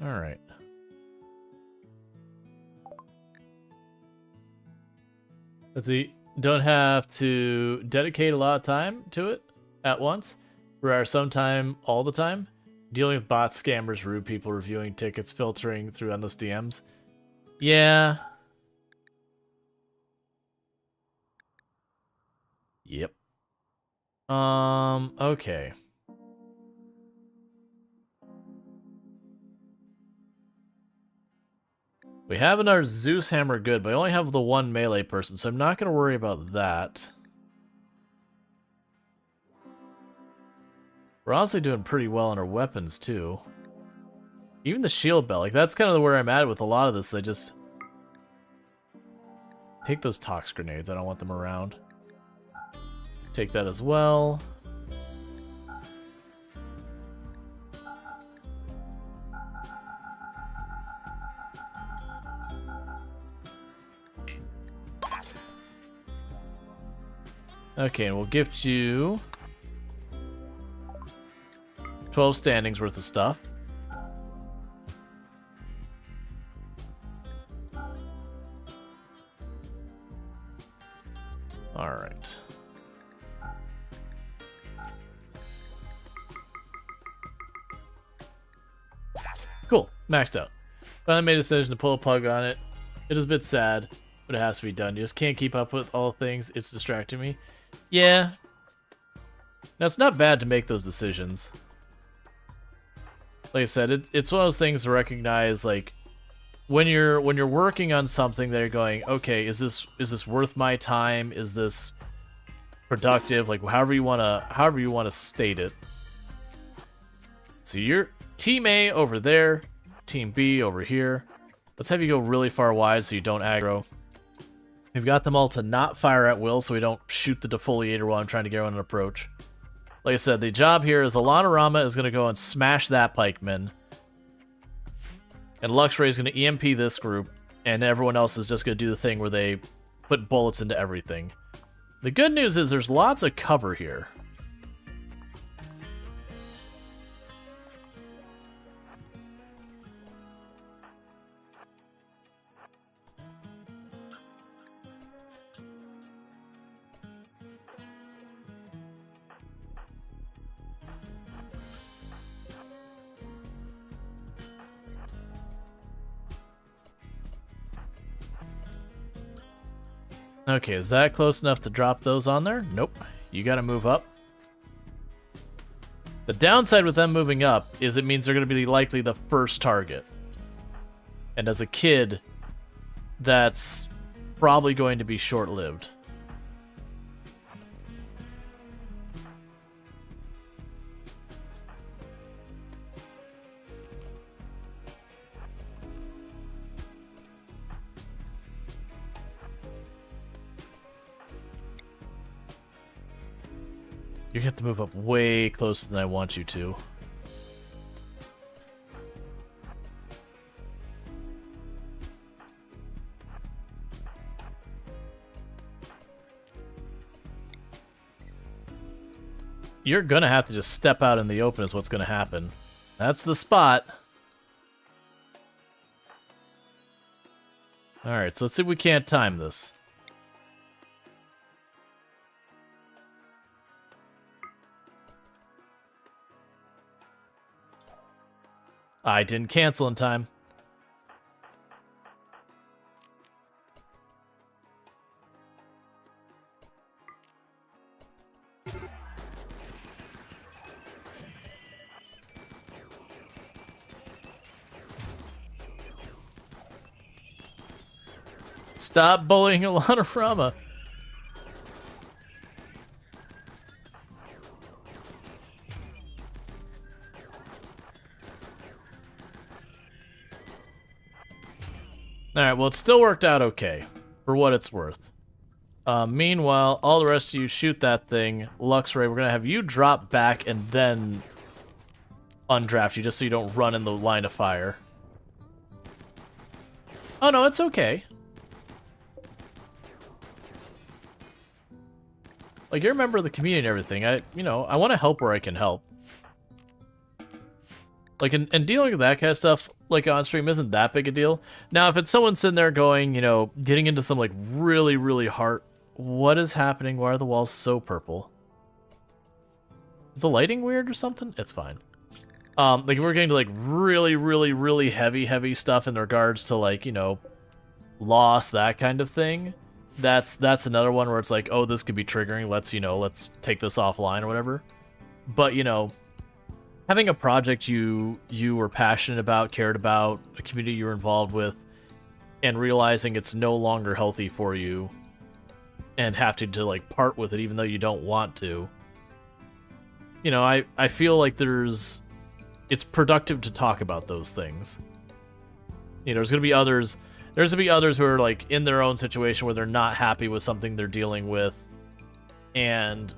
Alright. Let's see. Don't have to dedicate a lot of time to it at once. Rare sometime, all the time. Dealing with bots, scammers, rude people, reviewing tickets, filtering through endless DMs. Yeah. Yep. Okay. We have another Zeus hammer good, but I only have the one melee person, so I'm not going to worry about that. We're honestly doing pretty well on our weapons, too. Even the shield belt, like, that's kind of where I'm at with a lot of this. I just... Take those tox grenades, I don't want them around. Take that as well. Okay, and we'll gift you 12 standings worth of stuff. Alright. Cool, maxed out. Finally made a decision to pull a plug on it. It is a bit sad, but it has to be done. You just can't keep up with all things. It's distracting me. Yeah. Now, it's not bad to make those decisions. Like I said, it's one of those things to recognize, like, when you're working on something that you're going, okay, is this worth my time? Is this productive? Like, however you wanna state it. So you're Team A over there, Team B over here. Let's have you go really far wide so you don't aggro. We've got them all to not fire at will so we don't shoot the defoliator while I'm trying to get on an approach. Like I said, the job here is Alana Rama is going to go and smash that pikeman. And Luxray is going to EMP this group. And everyone else is just going to do the thing where they put bullets into everything. The good news is there's lots of cover here. Okay, is that close enough to drop those on there? Nope. You gotta move up. The downside with them moving up is it means they're gonna be likely the first target. And as a kid, that's probably going to be short-lived. You have to move up way closer than I want you to. You're gonna have to just step out in the open is what's gonna happen. That's the spot. Alright, so let's see if we can't time this. I didn't cancel in time. Stop bullying Alana Rama. Alright, well, it still worked out okay, for what it's worth. Meanwhile, all the rest of you shoot that thing. Luxray, we're gonna have you drop back and then undraft you, just so you don't run in the line of fire. Oh no, it's okay. Like, you're a member of the community and everything. I want to help where I can help. Like, and dealing with that kind of stuff, like, on stream isn't that big a deal. Now, if it's someone sitting there going, you know, getting into some, like, really, really hard... What is happening? Why are the walls so purple? Is the lighting weird or something? It's fine. Like, we're getting to, like, really, really, really heavy stuff in regards to, like, you know, loss, that kind of thing. That's another one where it's like, oh, this could be triggering. Let's take this offline or whatever. But, you know, having a project you were passionate about, cared about, a community you were involved with, and realizing it's no longer healthy for you, and having to like part with it even though you don't want to. You know, I feel like it's productive to talk about those things. You know, there's gonna be others who are like in their own situation where they're not happy with something they're dealing with, and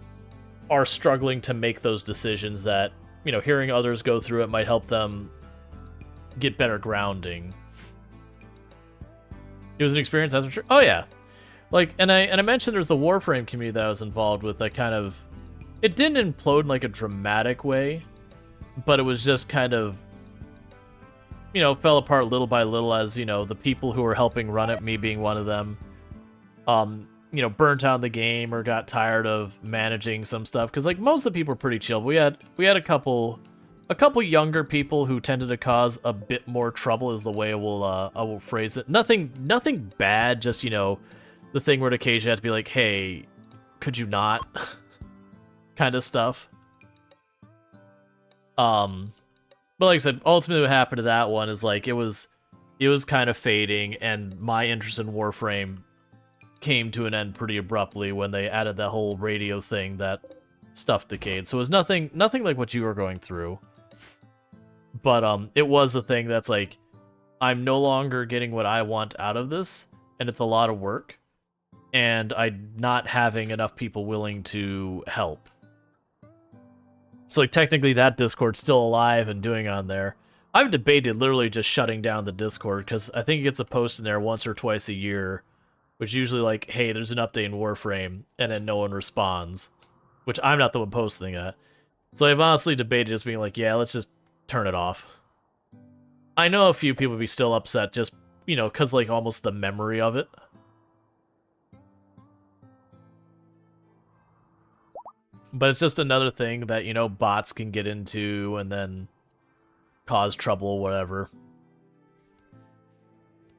are struggling to make those decisions that, you know, hearing others go through it might help them get better grounding. It was an experience, that's for sure. Oh yeah. Like, and I mentioned there's the Warframe community that I was involved with that kind of... It didn't implode in like a dramatic way, but it was just kind of, you know, fell apart little by little as, you know, the people who were helping run it, me being one of them, you know, burnt out the game or got tired of managing some stuff. Because like most of the people were pretty chill. We had a couple younger people who tended to cause a bit more trouble, is the way I will phrase it. Nothing bad, just, you know, the thing where occasionally you have to be like, hey, could you not? Kind of stuff. But like I said, ultimately what happened to that one is like it was kind of fading, and my interest in Warframe came to an end pretty abruptly when they added that whole radio thing that stuff decayed. So it was nothing like what you were going through. But it was a thing that's like, I'm no longer getting what I want out of this, and it's a lot of work, and I'm not having enough people willing to help. So like technically that Discord's still alive and doing on there. I've debated literally just shutting down the Discord, because I think it gets a post in there once or twice a year, which usually like, hey, there's an update in Warframe, and then no one responds, which I'm not the one posting that. So I've honestly debated just being like, yeah, let's just turn it off. I know a few people would be still upset just, you know, because like almost the memory of it. But it's just another thing that, you know, bots can get into and then cause trouble or whatever.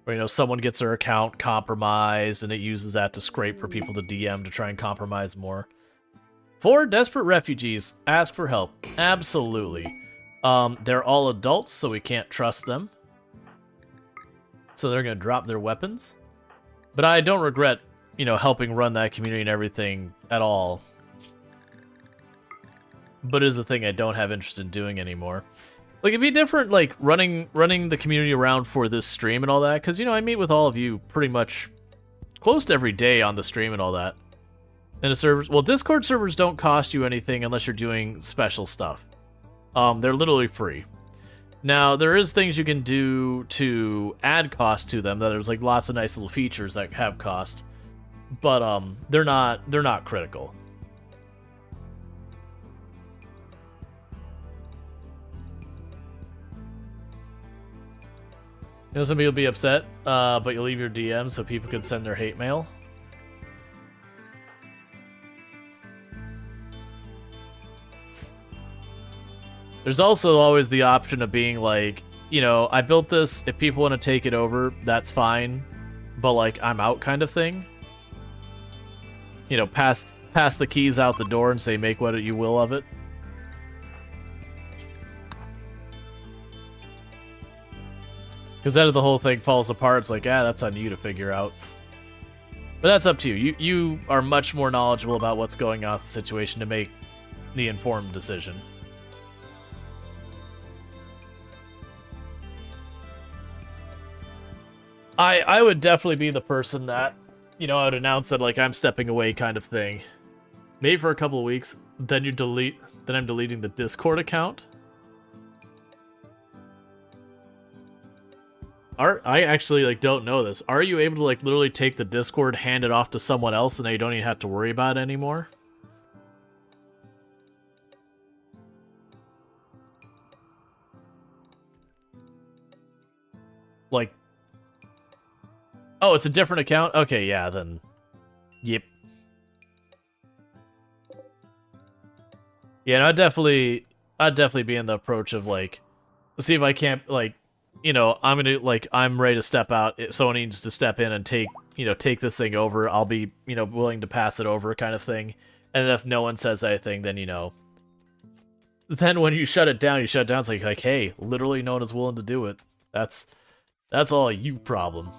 Or, you know, someone gets their account compromised and it uses that to scrape for people to DM to try and compromise more. 4 desperate refugees ask for help. Absolutely. They're all adults, so we can't trust them. So they're going to drop their weapons. But I don't regret, you know, helping run that community and everything at all. But it is a thing I don't have interest in doing anymore. Like, it'd be different, like, running the community around for this stream and all that, because, you know, I meet with all of you pretty much close to every day on the stream and all that. And the servers, well, Discord servers don't cost you anything unless you're doing special stuff. They're literally free. Now, there is things you can do to add cost to them. That there's, like, lots of nice little features that have cost. But, they're not critical. You know, some people will be upset, but you leave your DM so people can send their hate mail. There's also always the option of being like, you know, I built this, if people want to take it over, that's fine, but like, I'm out kind of thing. You know, pass the keys out the door and say, make what you will of it. Because then the whole thing falls apart. It's like, that's on you to figure out. But that's up to you. You are much more knowledgeable about what's going on with the situation to make the informed decision. I would definitely be the person that, you know, I would announce that, like, I'm stepping away kind of thing. Maybe for a couple of weeks, then I'm deleting the Discord account. I actually, like, don't know this. Are you able to, like, literally take the Discord, hand it off to someone else, and then you don't even have to worry about it anymore? Like, oh, it's a different account? Okay, yeah, then, yep. Yeah, and I'd definitely be in the approach of, like, see if I can't, like, you know, I'm ready to step out. If someone needs to step in and take this thing over, I'll be, willing to pass it over kind of thing. And then if no one says anything, then, then when you shut it down, it's like, hey, literally no one is willing to do it. That's all you problem.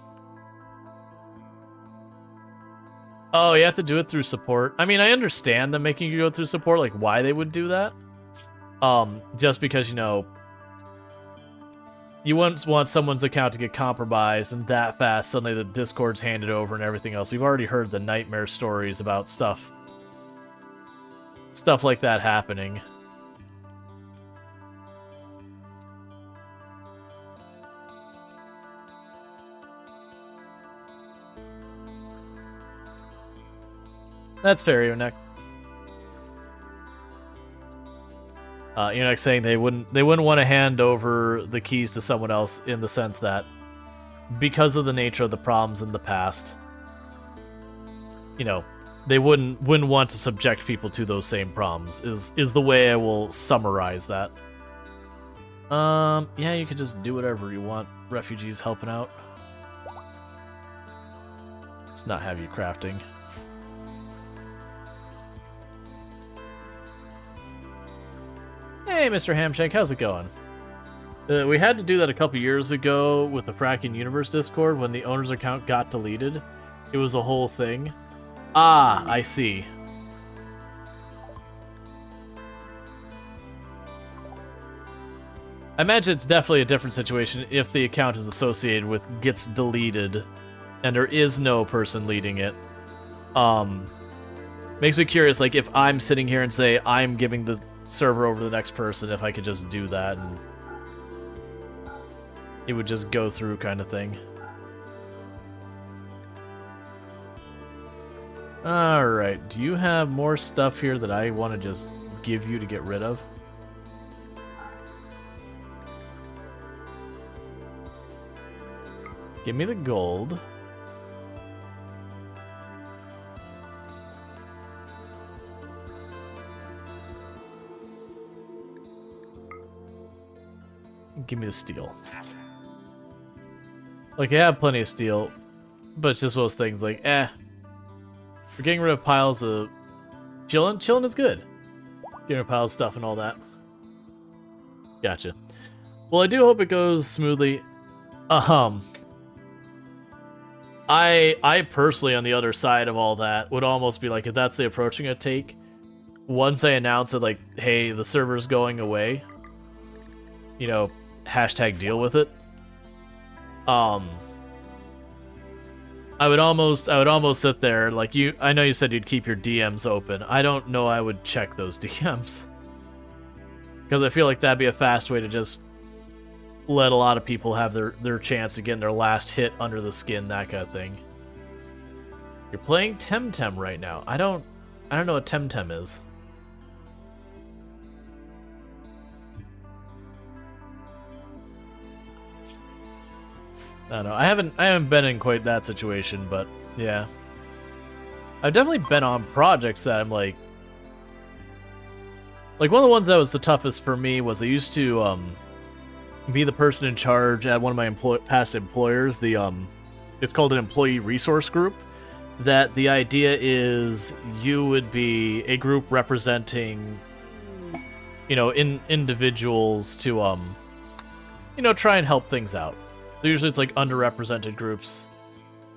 Oh, you have to do it through support. I mean, I understand them making you go through support, like why they would do that. Just because, you wouldn't want someone's account to get compromised and that fast suddenly the Discord's handed over and everything else. We've already heard the nightmare stories about stuff like that happening. That's fair, Yonek. Yonek saying they wouldn't want to hand over the keys to someone else in the sense that because of the nature of the problems in the past, they wouldn't want to subject people to those same problems. Is the way I will summarize that. Yeah, you could just do whatever you want. Refugees helping out. Let's not have you crafting. Hey, Mr. Hamshake, how's it going? We had to do that a couple years ago with the Fracking Universe Discord when the owner's account got deleted. It was a whole thing. Ah, I see. I imagine it's definitely a different situation if the account is associated with gets deleted and there is no person leading it. Makes me curious, like, if I'm sitting here and say I'm giving the server over to the next person, if I could just do that and it would just go through kind of thing. Alright, do you have more stuff here that I want to just give you to get rid of? Give me the gold. Give me the steel. Like, I have plenty of steel, but it's just those things like, we're getting rid of piles of... Chillin'? Chillin' is good. Getting rid of piles of stuff and all that. Gotcha. Well, I do hope it goes smoothly. I personally, on the other side of all that, would almost be like, if that's the approach I'm gonna take, once I announce that, like, hey, the server's going away, hashtag deal with it. I would almost sit there, like, I know you said you'd keep your DMs open. I don't know I would check those DMs. Because I feel like that'd be a fast way to just let a lot of people have their chance to get their last hit under the skin, that kind of thing. You're playing Temtem right now. I don't know what Temtem is. I don't know. I haven't been in quite that situation, but yeah. I've definitely been on projects that I'm like one of the ones that was the toughest for me was I used to be the person in charge at one of my past employers. It's called an employee resource group. That the idea is you would be a group representing, individuals to try and help things out. So usually it's like underrepresented groups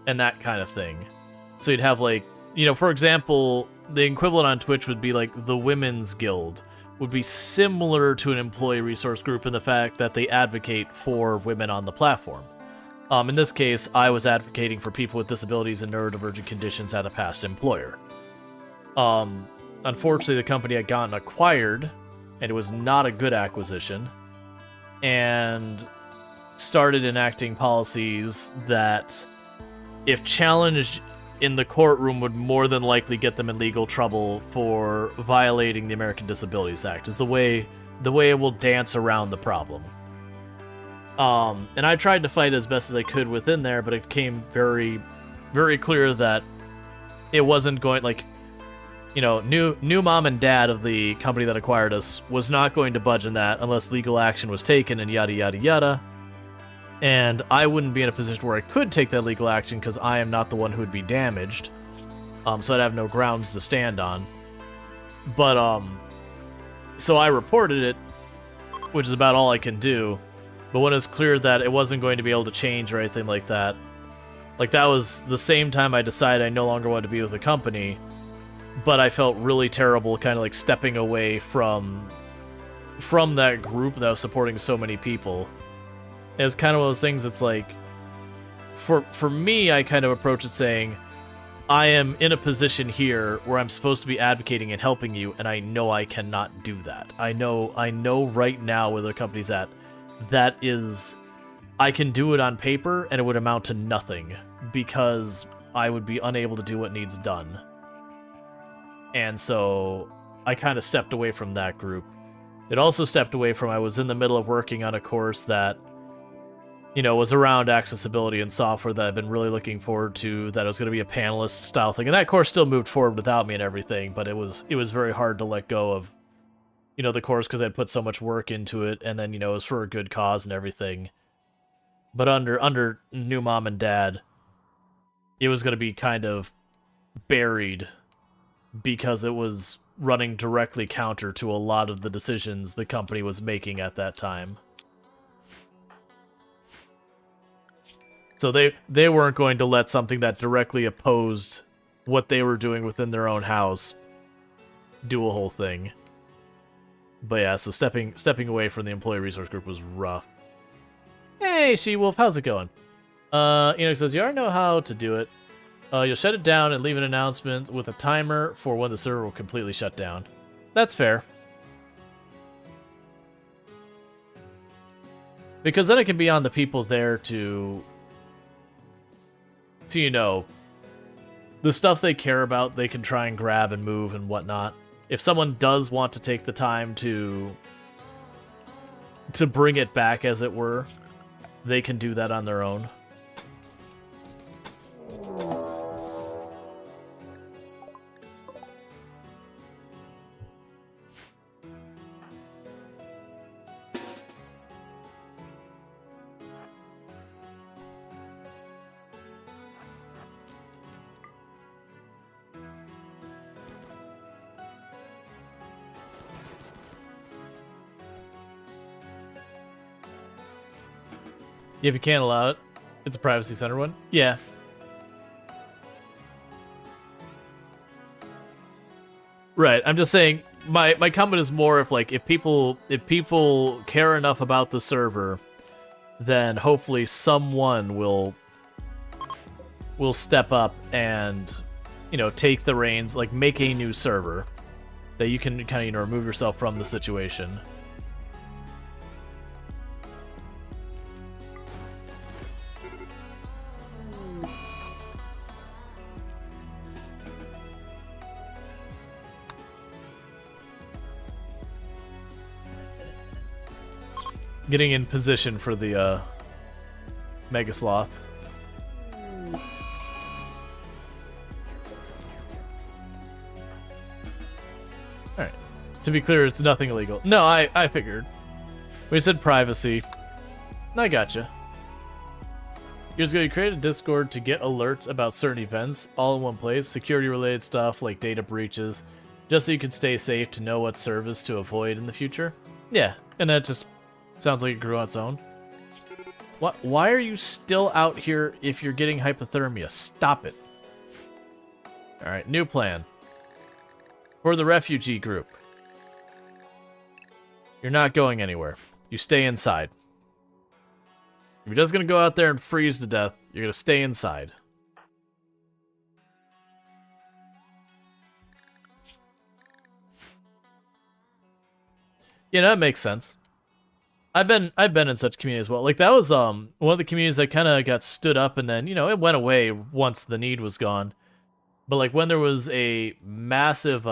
and that kind of thing. So you'd have like, for example, the equivalent on Twitch would be like the Women's Guild would be similar to an employee resource group in the fact that they advocate for women on the platform. In this case, I was advocating for people with disabilities and neurodivergent conditions at a past employer. Unfortunately, the company had gotten acquired, and it was not a good acquisition, and started enacting policies that, if challenged in the courtroom, would more than likely get them in legal trouble for violating the American Disabilities Act. Is the way it will dance around the problem. And I tried to fight as best as I could within there, but it became very, very clear that it wasn't going, like, you know, new mom and dad of the company that acquired us was not going to budge on that unless legal action was taken and yada yada yada. And I wouldn't be in a position where I could take that legal action because I am not the one who would be damaged. So I'd have no grounds to stand on. But so I reported it, which is about all I can do. But when it was clear that it wasn't going to be able to change or anything like that was the same time I decided I no longer wanted to be with the company. But I felt really terrible, kind of like stepping away from that group that was supporting so many people. It's kind of one of those things. It's like, for me, I kind of approach it saying, I am in a position here where I'm supposed to be advocating and helping you, and I know I cannot do that. I know right now where the company's at. That is, I can do it on paper, and it would amount to nothing because I would be unable to do what needs done. And so I kind of stepped away from that group. It also stepped away from, I was in the middle of working on a course that, you know, was around accessibility and software that I've been really looking forward to, that was going to be a panelist style thing. And that course still moved forward without me and everything, but it was very hard to let go of, you know, the course because I'd put so much work into it, and then, you know, it was for a good cause and everything. But under new mom and dad, it was going to be kind of buried because it was running directly counter to a lot of the decisions the company was making at that time. So they weren't going to let something that directly opposed what they were doing within their own house do a whole thing. But yeah, so stepping away from the employee resource group was rough. Hey, She-Wolf, how's it going? Enoch says, you already know how to do it. You'll shut it down and leave an announcement with a timer for when the server will completely shut down. That's fair. Because then it can be on the people there to, you know, the stuff they care about, they can try and grab and move and whatnot. If someone does want to take the time to bring it back, as it were, they can do that on their own. If you can't allow it, it's a privacy center one. Yeah. Right. I'm just saying my comment is more if people care enough about the server, then hopefully someone will step up and, you know, take the reins, like make a new server that you can kind of, you know, remove yourself from the situation. Getting in position for the Mega Sloth. Alright. To be clear, it's nothing illegal. No, I figured. We said privacy. I gotcha. Years ago, you created a Discord to get alerts about certain events, all in one place. Security-related stuff like data breaches, just so you could stay safe to know what service to avoid in the future. Yeah, and that just sounds like it grew on its own. What? Why are you still out here if you're getting hypothermia? Stop it. Alright, new plan. For the refugee group. You're not going anywhere. You stay inside. If you're just gonna go out there and freeze to death, you're gonna stay inside. Yeah, that makes sense. I've been in such communities as well. Like that was one of the communities that kind of got stood up, and then, you know, it went away once the need was gone. But like when there was a massive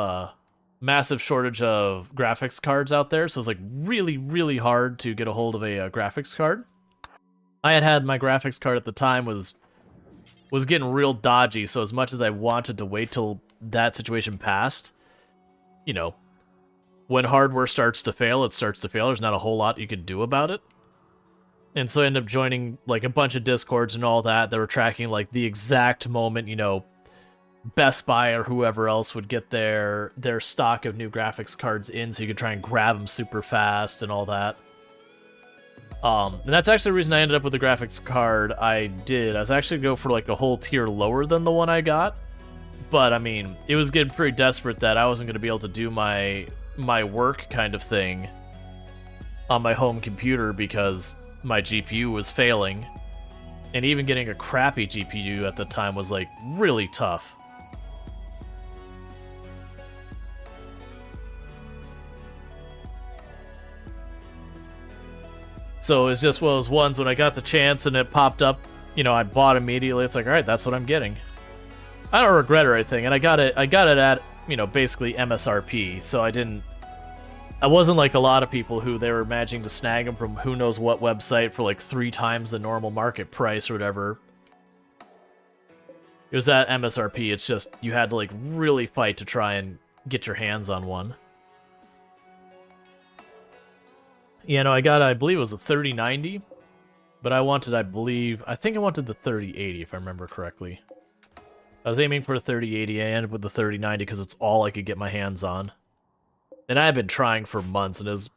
shortage of graphics cards out there, so it was like really hard to get a hold of a graphics card. I had my graphics card at the time was getting real dodgy, so as much as I wanted to wait till that situation passed, you know, when hardware starts to fail, it starts to fail. There's not a whole lot you could do about it. And so I ended up joining like a bunch of Discords and all that were tracking like the exact moment, you know, Best Buy or whoever else would get their stock of new graphics cards in, so you could try and grab them super fast and all that. And that's actually the reason I ended up with the graphics card I did. I was actually go for like a whole tier lower than the one I got, but I mean, it was getting pretty desperate that I wasn't going to be able to do my work kind of thing on my home computer because my GPU was failing, and even getting a crappy GPU at the time was like really tough. So it's just one of those ones when I got the chance and it popped up, you know, I bought immediately. It's like, all right, that's what I'm getting. I don't regret it or anything, and I got it at, you know, basically MSRP. So I wasn't like a lot of people who they were managing to snag them from who knows what website for like 3 times the normal market price or whatever. It was at MSRP. It's just you had to like really fight to try and get your hands on one. Yeah, no, I believe it was a 3090, but I think I wanted the 3080 if I remember correctly. I was aiming for a 3080, I ended up with the 3090 because it's all I could get my hands on. And I had been trying for months, and it was,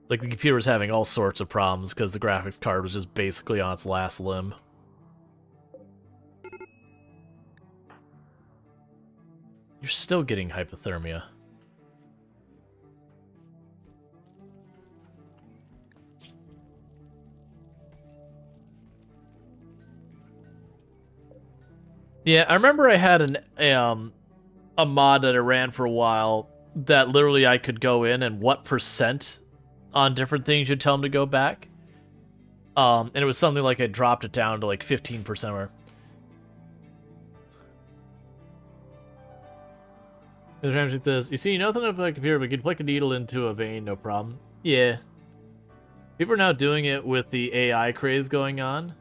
like, the computer was having all sorts of problems because the graphics card was just basically on its last limb. You're still getting hypothermia. Yeah, I remember I had a mod that I ran for a while that literally I could go in and what percent on different things you'd tell them to go back. And it was something like I dropped it down to like 15% or... Mr. Ramsey says, you see nothing about a computer, but you can flick a needle into a vein, no problem. Yeah. People are now doing it with the AI craze going on.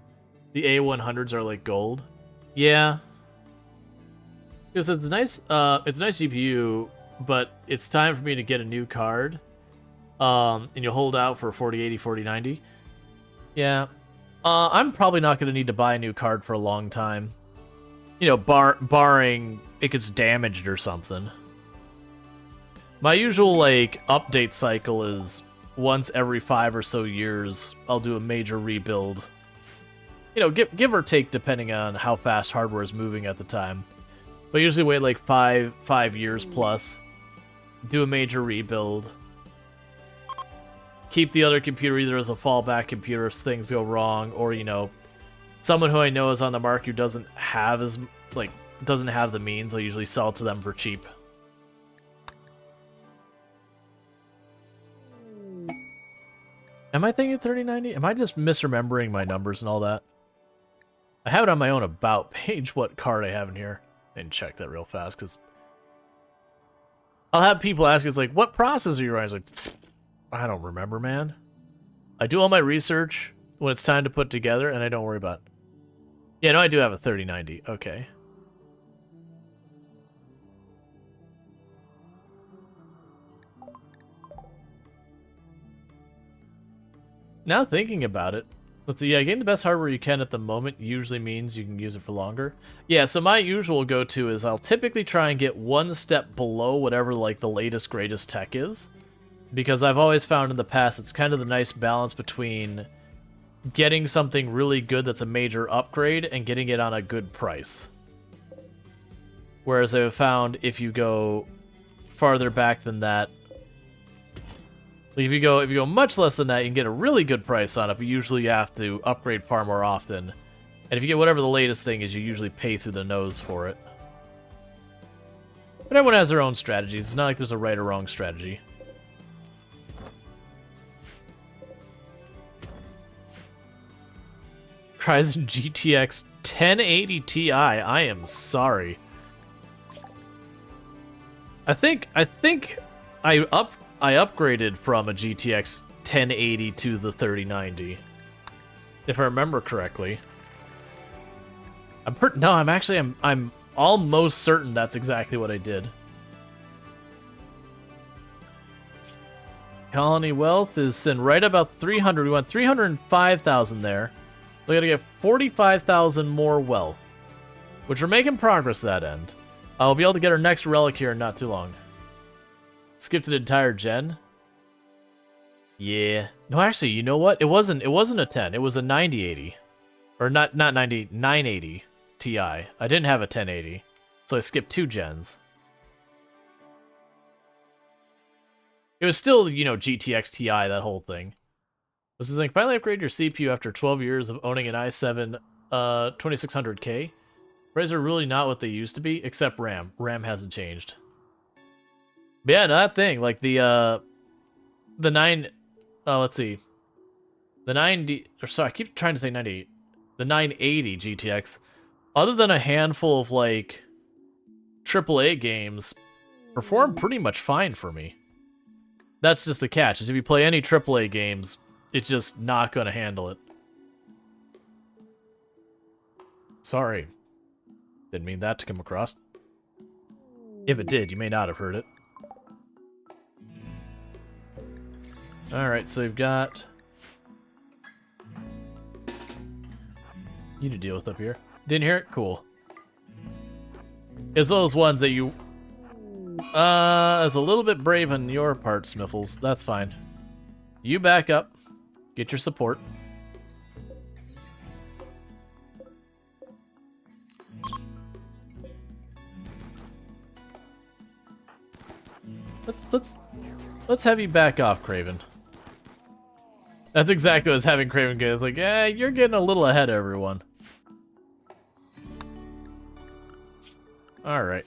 The A100s are like gold. Yeah. Because it's nice a nice GPU, but it's time for me to get a new card. And you'll hold out for 4080, 4090. Yeah. I'm probably not going to need to buy a new card for a long time. You know, barring it gets damaged or something. My usual, like, update cycle is once every 5 or so years, I'll do a major rebuild. You know, give or take depending on how fast hardware is moving at the time. But usually wait like 5 years plus. Do a major rebuild. Keep the other computer either as a fallback computer if things go wrong, or, you know, someone who I know is on the market who doesn't have the means, I'll usually sell it to them for cheap. Am I thinking 3090? Am I just misremembering my numbers and all that? I have it on my own about page what card I have in here. And check that real fast, because I'll have people ask, it's like, what processor are you running? It's like, I don't remember, man. I do all my research when it's time to put together, and I don't worry about it. Yeah, no, I do have a 3090. Okay. Now thinking about it, let's see, yeah, getting the best hardware you can at the moment usually means you can use it for longer. Yeah, so my usual go-to is I'll typically try and get one step below whatever, like, the latest, greatest tech is. Because I've always found in the past it's kind of the nice balance between getting something really good that's a major upgrade and getting it on a good price. Whereas I've found if you go farther back than that, if you go much less than that, you can get a really good price on it, but usually you have to upgrade far more often. And if you get whatever the latest thing is, you usually pay through the nose for it. But everyone has their own strategies. It's not like there's a right or wrong strategy. Ryzen GTX 1080 Ti. I am sorry. I think I upgraded from a GTX 1080 to the 3090. if I remember correctly. I'm almost certain that's exactly what I did. Colony wealth is sitting right about 300. We went 305,000 there. We gotta get 45,000 more wealth, which we're making progress that end. I'll be able to get our next relic here in not too long. Skipped an entire gen. Yeah. No, actually, you know what? It wasn't a 10. It was a 9080. Or not 90, 980 Ti. I didn't have a 1080. So I skipped 2 gens. It was still, you know, GTX Ti, that whole thing. This is like, finally upgrade your CPU after 12 years of owning an i7 2600K. Frames are really not what they used to be, except RAM. RAM hasn't changed. But yeah, no, that thing, like the 9, let's see. The 90, or sorry, I keep trying to say 98. The 980 GTX, other than a handful of, like, AAA games, perform pretty much fine for me. That's just the catch, is if you play any AAA games, it's just not going to handle it. Sorry. Didn't mean that to come across. If it did, you may not have heard it. Alright, so we've got you to deal with up here. Didn't hear it? Cool. As well as ones that you... is a little bit brave on your part, Smiffles. That's fine. You back up. Get your support. Let's have you back off, Craven. That's exactly what I was having Craven get. It's like, yeah, you're getting a little ahead of everyone. Alright.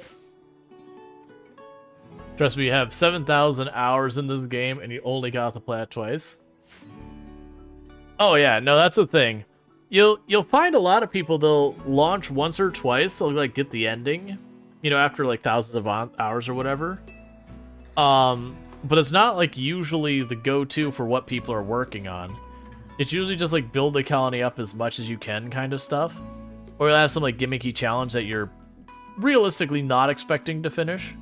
Trust me, you have 7,000 hours in this game, and you only got to play it twice. Oh yeah, no, that's the thing. You'll find a lot of people, they'll launch once or twice, they'll like get the ending, you know, after like thousands of hours or whatever. But it's not like usually the go-to for what people are working on. It's usually just like build the colony up as much as you can kind of stuff. Or you'll have some like gimmicky challenge that you're realistically not expecting to finish,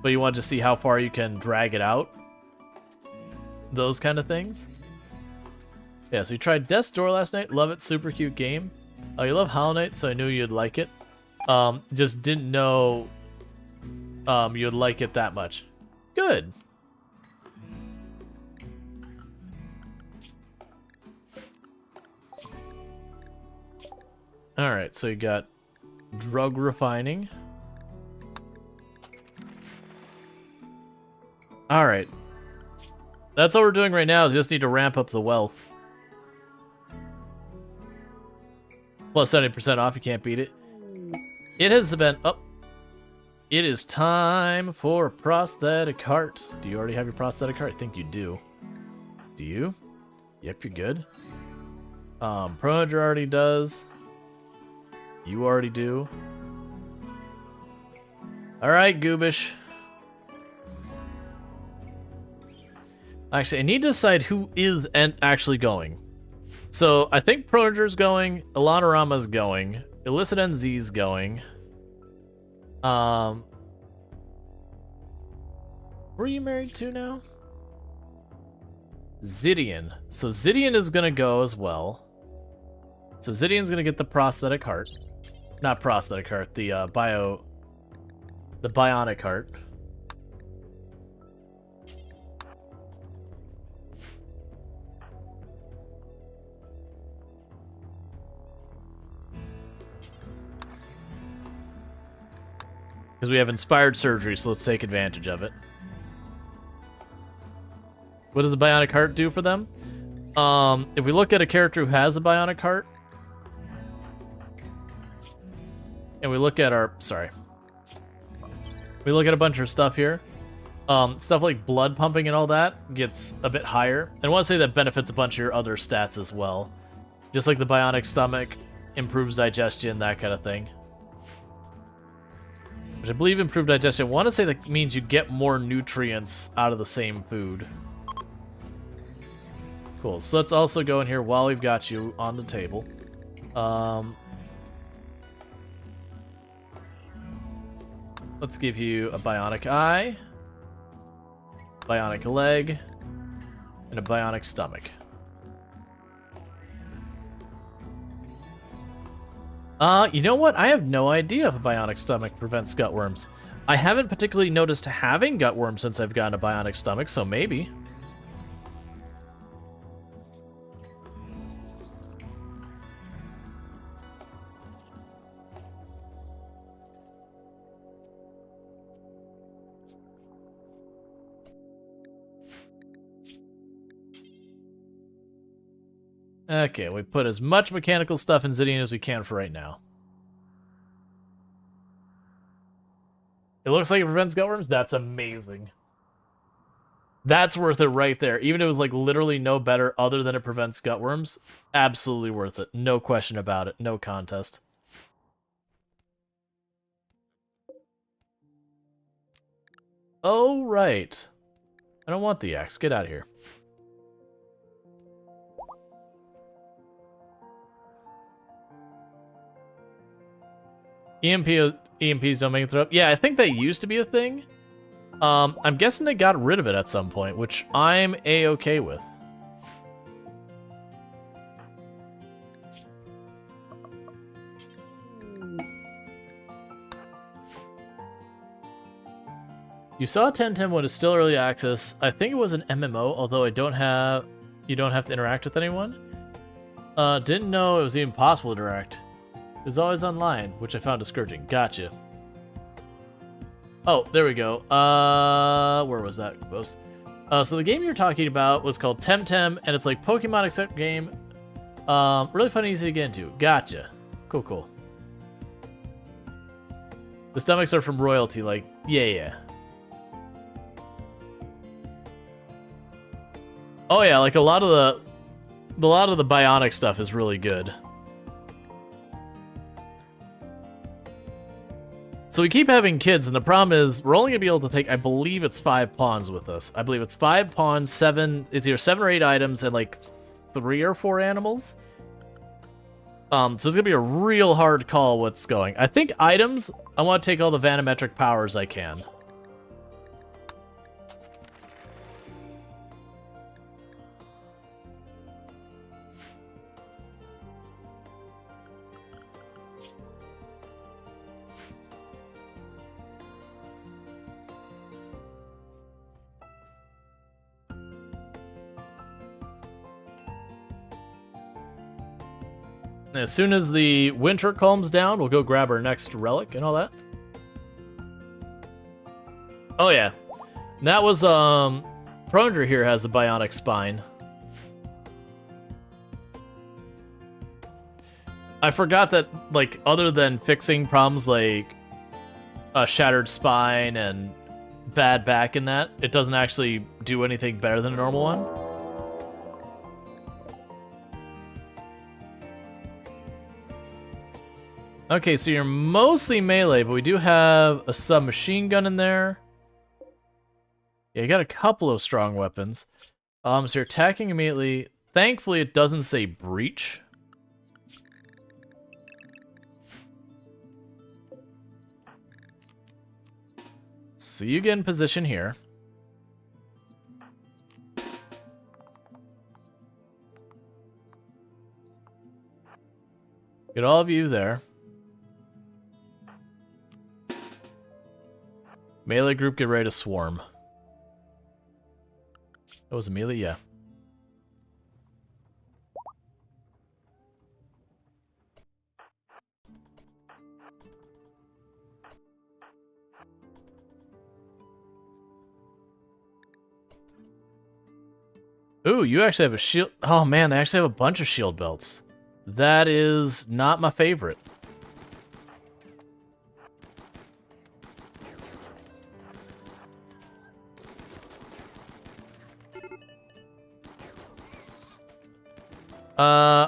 but you want to see how far you can drag it out. Those kind of things. Yeah, so you tried Death's Door last night. Love it. Super cute game. Oh, you love Hollow Knight, so I knew you'd like it. Just didn't know you'd like it that much. Good. Alright, so you got drug refining. Alright. That's all we're doing right now, is just need to ramp up the wealth. Plus 70% off, you can't beat it. It has been up. It is time for a prosthetic heart. Do you already have your prosthetic heart? I think you do. Do you? Yep, you're good. Proger already does. You already do. Alright, Goobish. Actually, I need to decide who is actually going. So, I think Proger's going, Ilanorama's going, Illicit NZ's going. Who are you married to now? Zidian. So Zidian is gonna go as well. So Zidian's gonna get the prosthetic heart. Not prosthetic heart, the bionic heart. Because we have inspired surgery, so let's take advantage of it. What does the bionic heart do for them? If we look at a character who has a bionic heart, and we look at our, we look at a bunch of stuff here. Stuff like blood pumping and all that gets a bit higher. And I want to say that benefits a bunch of your other stats as well. Just like the bionic stomach, improves digestion, that kind of thing. Which I believe improved digestion. I want to say that means you get more nutrients out of the same food. Cool. So let's also go in here while we've got you on the table. Let's give you a bionic eye, bionic leg, and a bionic stomach. You know what? I have no idea if a bionic stomach prevents gutworms. I haven't particularly noticed having gutworms since I've gotten a bionic stomach, so maybe. Okay, we put as much mechanical stuff in Zidian as we can for right now. It looks like it prevents gutworms? That's amazing. That's worth it right there. Even if it was like literally no better other than it prevents gutworms, absolutely worth it. No question about it. No contest. Oh, right. I don't want the axe. Get out of here. EMPs don't make it throw up. Yeah, I think that used to be a thing. I'm guessing they got rid of it at some point, which I'm A-okay with. You saw 1010 when it's still early access. I think it was an MMO, although you don't have to interact with anyone. Didn't know it was even possible to interact. It was always online, which I found discouraging. Gotcha. Oh, there we go. Where was that? So the game you're talking about was called Temtem, and it's like Pokemon except game. Really fun and easy to get into. Gotcha. Cool, cool. The stomachs are from royalty, like, yeah. Oh yeah, like a lot of the bionic stuff is really good. So we keep having kids, and the problem is we're only gonna be able to take, I believe it's 5 pawns with us. I believe it's 5 pawns, 7. It's either 7 or 8 items, and like 3 or 4 animals. So it's gonna be a real hard call what's going. I think items, I want to take all the vanometric powers I can. As soon as the winter calms down, we'll go grab our next relic and all that. Oh yeah. And that was, Prondra here has a bionic spine. I forgot that, like, other than fixing problems like a shattered spine and bad back in that, it doesn't actually do anything better than a normal one. Okay, so you're mostly melee, but we do have a submachine gun in there. Yeah, you got a couple of strong weapons. So you're attacking immediately. Thankfully, it doesn't say breach. So you get in position here. Get all of you there. Melee group, get ready to swarm. That was a melee, yeah. Ooh, you actually have a shield. Oh man, they actually have a bunch of shield belts. That is not my favorite.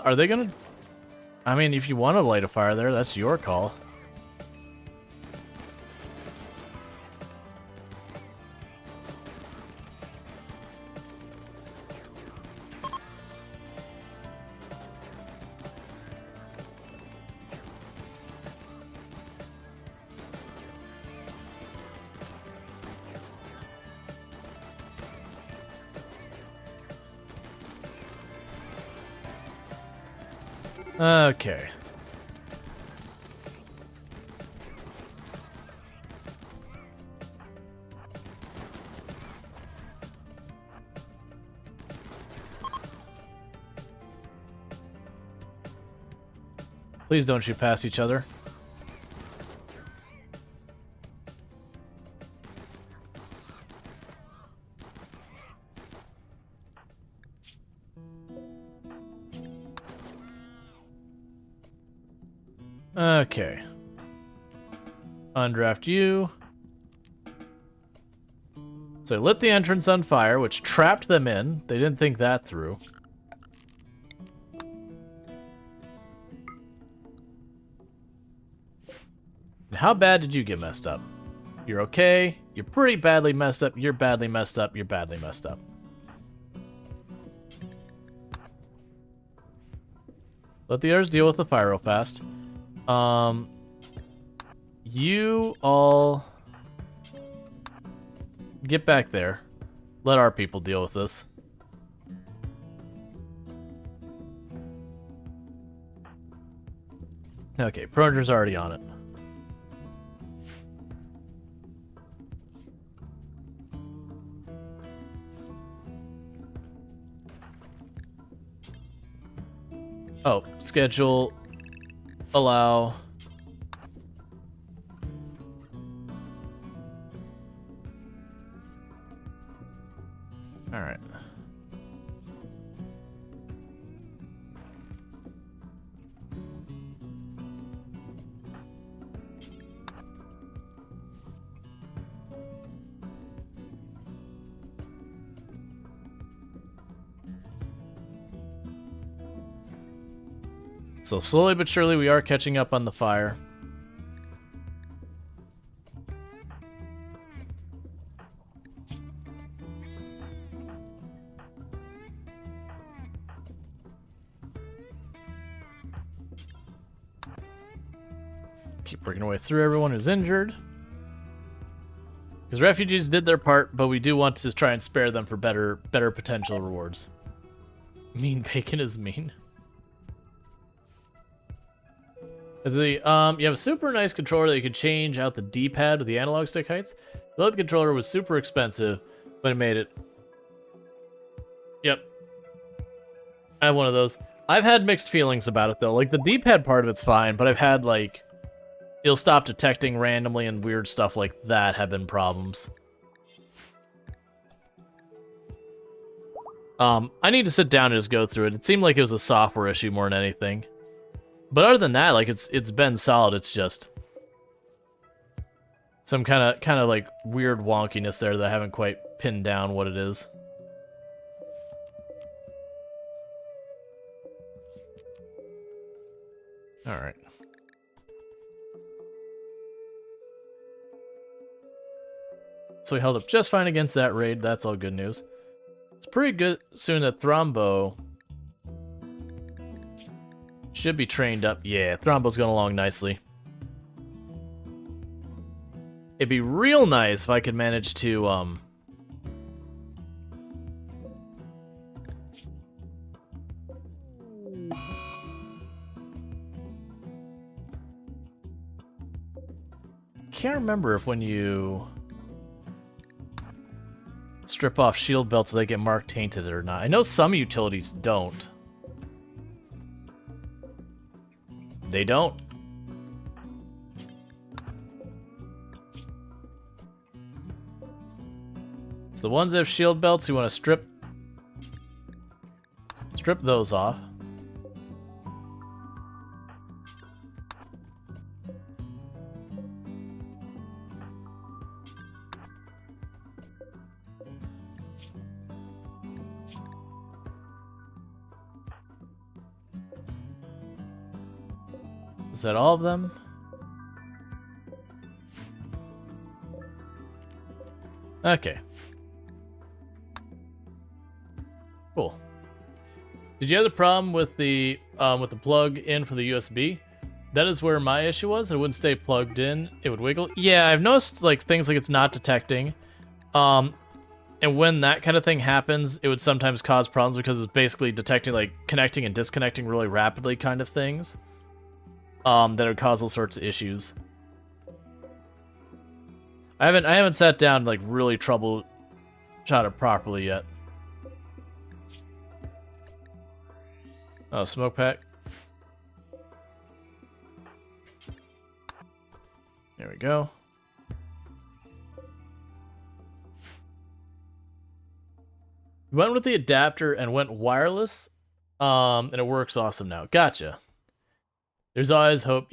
Are they gonna... I mean, if you want to light a fire there, that's your call. Okay. Please don't shoot past each other. Okay. Undraft you. So I lit the entrance on fire, which trapped them in. They didn't think that through. And how bad did you get messed up? You're okay. You're pretty badly messed up. You're badly messed up. You're badly messed up. Let the others deal with the pyro fast. You all get back there. Let our people deal with this. Okay, Proger's already on it. Oh, schedule, allow. All right. So slowly but surely we are catching up on the fire. Keep working our way through everyone who's injured. Because refugees did their part, but we do want to try and spare them for better potential rewards. Mean bacon is mean. You have a super nice controller that you could change out the D-pad with the analog stick heights. The controller was super expensive, but it made it. Yep. I have one of those. I've had mixed feelings about it, though. Like, the D-pad part of it's fine, but I've had, like, it'll stop detecting randomly and weird stuff like that have been problems. I need to sit down and just go through it. It seemed like it was a software issue more than anything. But other than that, like, it's been solid. It's just some kind of like weird wonkiness there that I haven't quite pinned down what it is. All right. So we held up just fine against that raid. That's all good news. It's pretty good soon that Thrombo should be trained up. Yeah, Thrombo's going along nicely. It'd be real nice if I could manage to, can't remember if when you strip off shield belts they get marked tainted or not. I know some utilities don't. They don't. So the ones that have shield belts, you want to strip those off. Is that all of them? Okay. Cool. Did you have the problem with the plug in for the USB? That is where my issue was. It wouldn't stay plugged in. It would wiggle. Yeah, I've noticed like things like it's not detecting. And when that kind of thing happens, it would sometimes cause problems because it's basically detecting, like, connecting and disconnecting really rapidly kind of things. That would cause all sorts of issues. I haven't sat down and, like, really troubleshot it properly yet. Oh, smoke pack. There we go. Went with the adapter and went wireless, and it works awesome now. Gotcha. There's always hope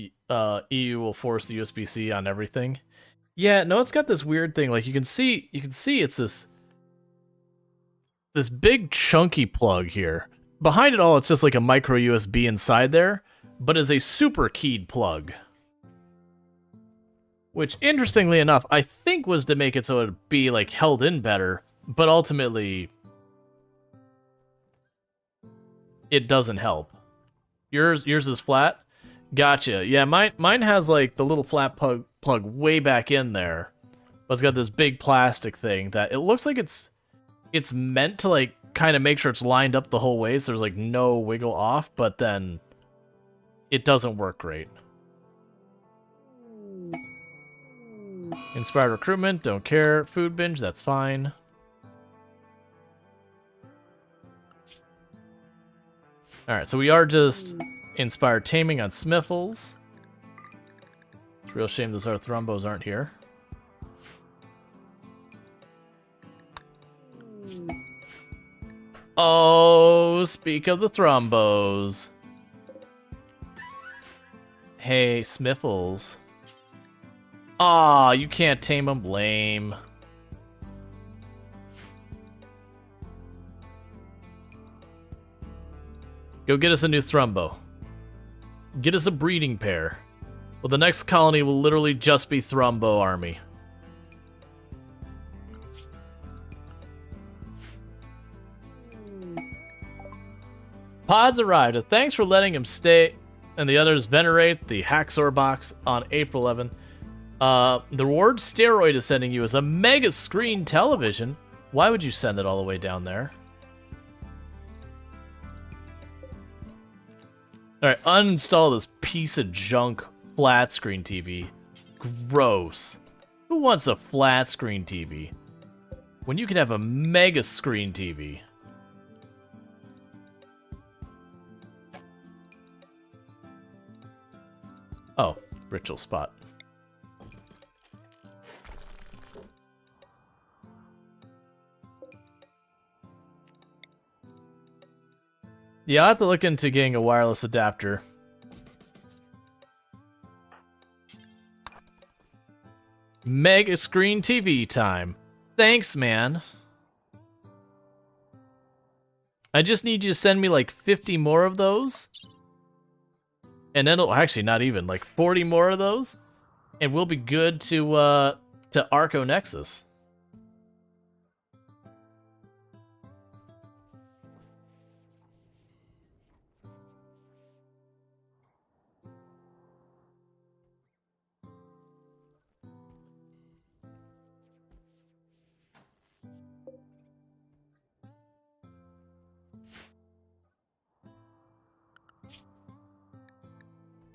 EU will force the USB-C on everything. Yeah, no, it's got this weird thing. Like you can see it's this big chunky plug here. Behind it all, it's just like a micro USB inside there, but is a super keyed plug. Which, interestingly enough, I think was to make it so it'd be like held in better, but ultimately it doesn't help. Yours is flat? Gotcha. Yeah, mine has like the little flat plug way back in there. But it's got this big plastic thing that it looks like it's meant to like kind of make sure it's lined up the whole way so there's like no wiggle off, but then it doesn't work great. Inspired recruitment, don't care. Food binge, that's fine. Alright, so we are just inspired taming on Smiffles. It's a real shame those Thrumbos aren't here. Oh, speak of the Thrumbos. Hey, Smiffles. Aw, you can't tame them, lame. Go get us a new Thrumbo. Get us a breeding pair. Well, the next colony will literally just be Thrumbo army. Pods arrived, and thanks for letting him stay and the others venerate the Haxor box on April 11th. The reward steroid is sending you as a mega screen television. Why would you send it all the way down there? Alright, uninstall this piece of junk flat screen TV. Gross. Who wants a flat screen TV? When you can have a mega screen TV. Oh, ritual spot. Yeah, I'll have to look into getting a wireless adapter. Mega screen TV time. Thanks, man. I just need you to send me like 50 more of those. And then it'll actually not even like 40 more of those. And we'll be good to Arco Nexus.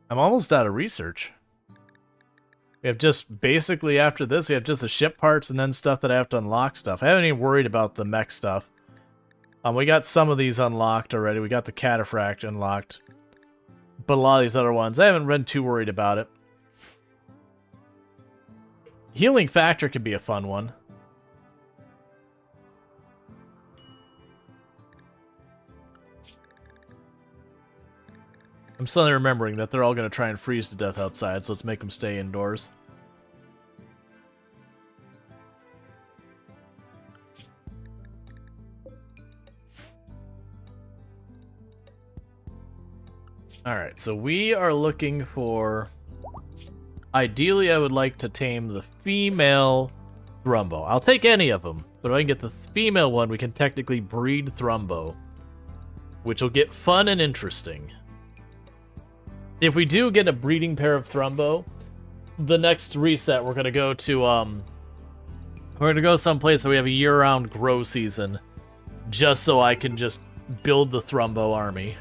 I'm almost out of research. We have just, basically after this, we have just the ship parts and then stuff that I have to unlock stuff. I haven't even worried about the mech stuff. We got some of these unlocked already. We got the cataphract unlocked. But a lot of these other ones, I haven't been too worried about it. Healing Factor could be a fun one. I'm suddenly remembering that they're all going to try and freeze to death outside, so let's make them stay indoors. Alright, so we are looking for... Ideally, I would like to tame the female Thrumbo. I'll take any of them, but if I can get the female one, we can technically breed Thrumbo, which will get fun and interesting. If we do get a breeding pair of Thrumbo, the next reset we're gonna go to We're gonna go someplace where we have a year-round grow season, just so I can just build the Thrumbo army.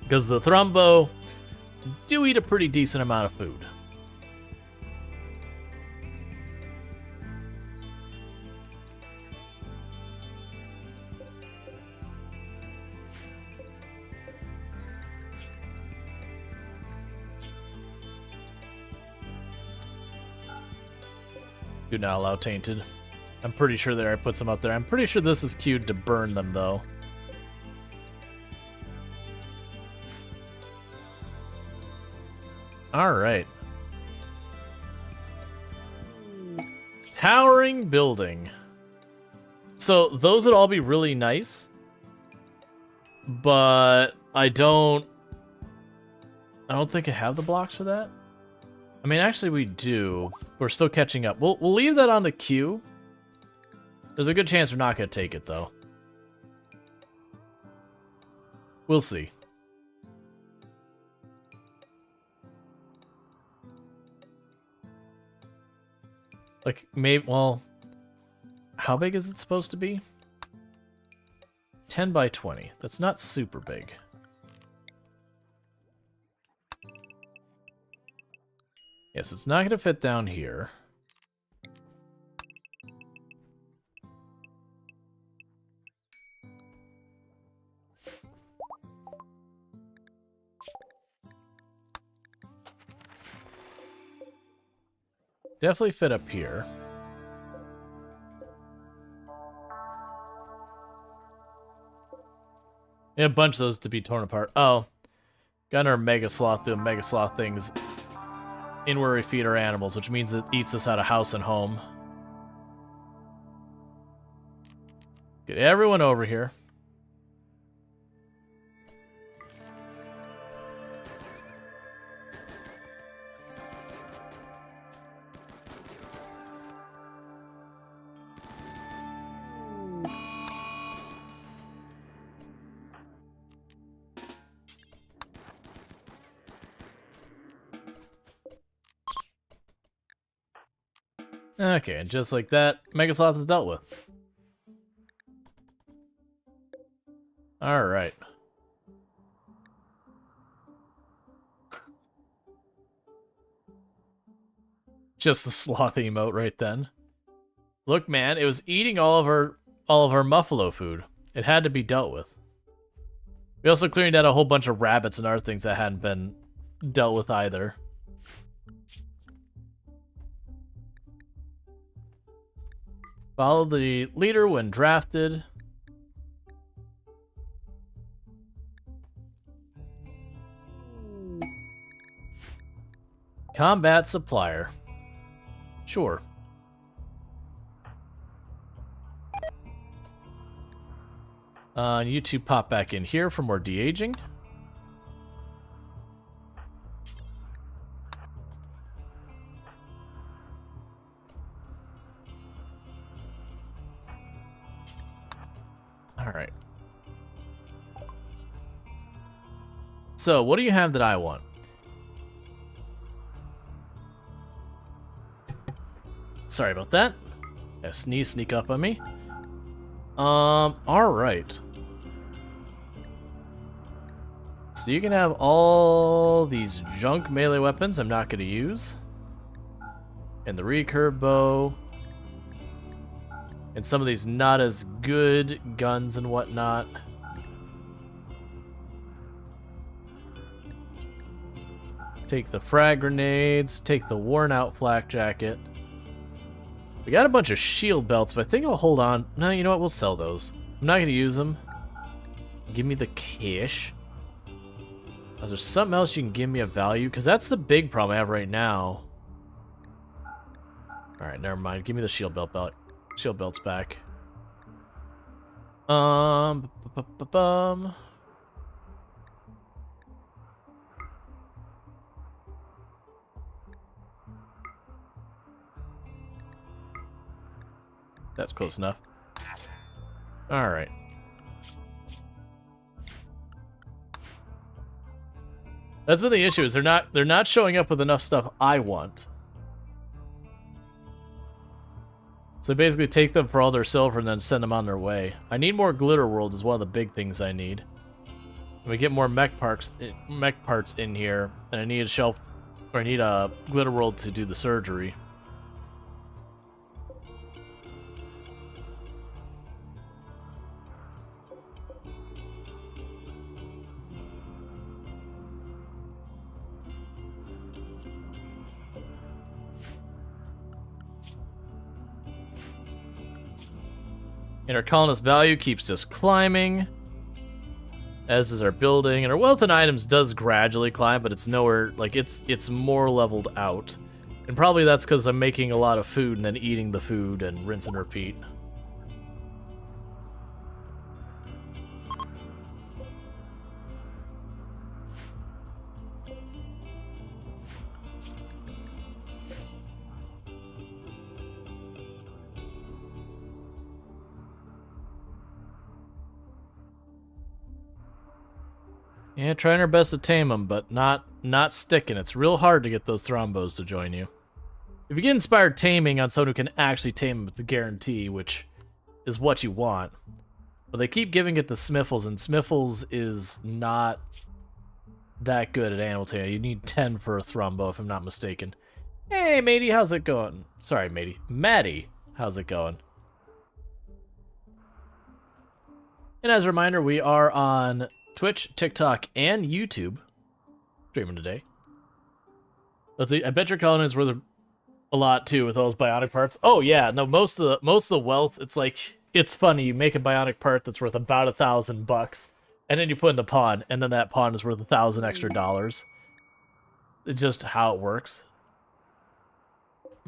Because the Thrumbo do eat a pretty decent amount of food. Do not allow tainted. I'm pretty sure that I put some up there. I'm pretty sure this is queued to burn them, though. Alright. Towering building. So, those would all be really nice. But I don't think I have the blocks for that. I mean, actually we do. We're still catching up. We'll leave that on the queue. There's a good chance we're not going to take it, though. We'll see. Like, maybe, well, how big is it supposed to be? 10 by 20. That's not super big. Yes, it's not going to fit down here. Definitely fit up here. Yeah, a bunch of those to be torn apart. Oh, got our Mega Sloth doing Mega Sloth things in where we feed our animals, which means it eats us out of house and home. Get everyone over here. Okay, and just like that, Mega Sloth is dealt with. Alright. Just the sloth emote right then. Look, man, it was eating all of our Muffalo food. It had to be dealt with. We also cleared out a whole bunch of rabbits and other things that hadn't been dealt with either. Follow the leader when drafted. Combat supplier. Sure. You two pop back in here for more de-aging. Alright. So, what do you have that I want? Sorry about that. A sneeze sneak up on me. Alright. So you can have all these junk melee weapons I'm not gonna use. And the recurve bow. And some of these not as good guns and whatnot. Take the frag grenades, take the worn out flak jacket. We got a bunch of shield belts, but I think I'll hold on. No, you know what? We'll sell those. I'm not going to use them. Give me the cash. Is there something else you can give me of value? Because that's the big problem I have right now. Alright, never mind. Give me the shield belt. Shield belt's back. That's close enough. Alright. That's been the issue, is they're not showing up with enough stuff I want. So basically take them for all their silver and then send them on their way. I need more glitter world is one of the big things I need. We get more mech parts in here, and I need a shelf, or I need a glitter world to do the surgery. And our colonist value keeps just climbing, as is our building, and our wealth and items does gradually climb, but it's nowhere, like, it's more leveled out. And probably that's because I'm making a lot of food and then eating the food and rinse and repeat. Yeah, trying our best to tame them, but not sticking. It's real hard to get those thrombos to join you. If you get inspired taming on someone who can actually tame them, it's a guarantee, which is what you want. But they keep giving it to Smiffles, and Smiffles is not that good at animal taming. You need 10 for a thrombo, if I'm not mistaken. Hey, matey, how's it going? Sorry, matey. Maddie, how's it going? And as a reminder, we are on Twitch, TikTok, and YouTube. Streaming today. Let's see. I bet your colony is worth a lot too with those bionic parts. Oh yeah, no. Most of the wealth. It's like, it's funny. You make a bionic part that's worth about $1,000, and then you put in the pawn, and then that pawn is worth $1,000 extra. It's just how it works.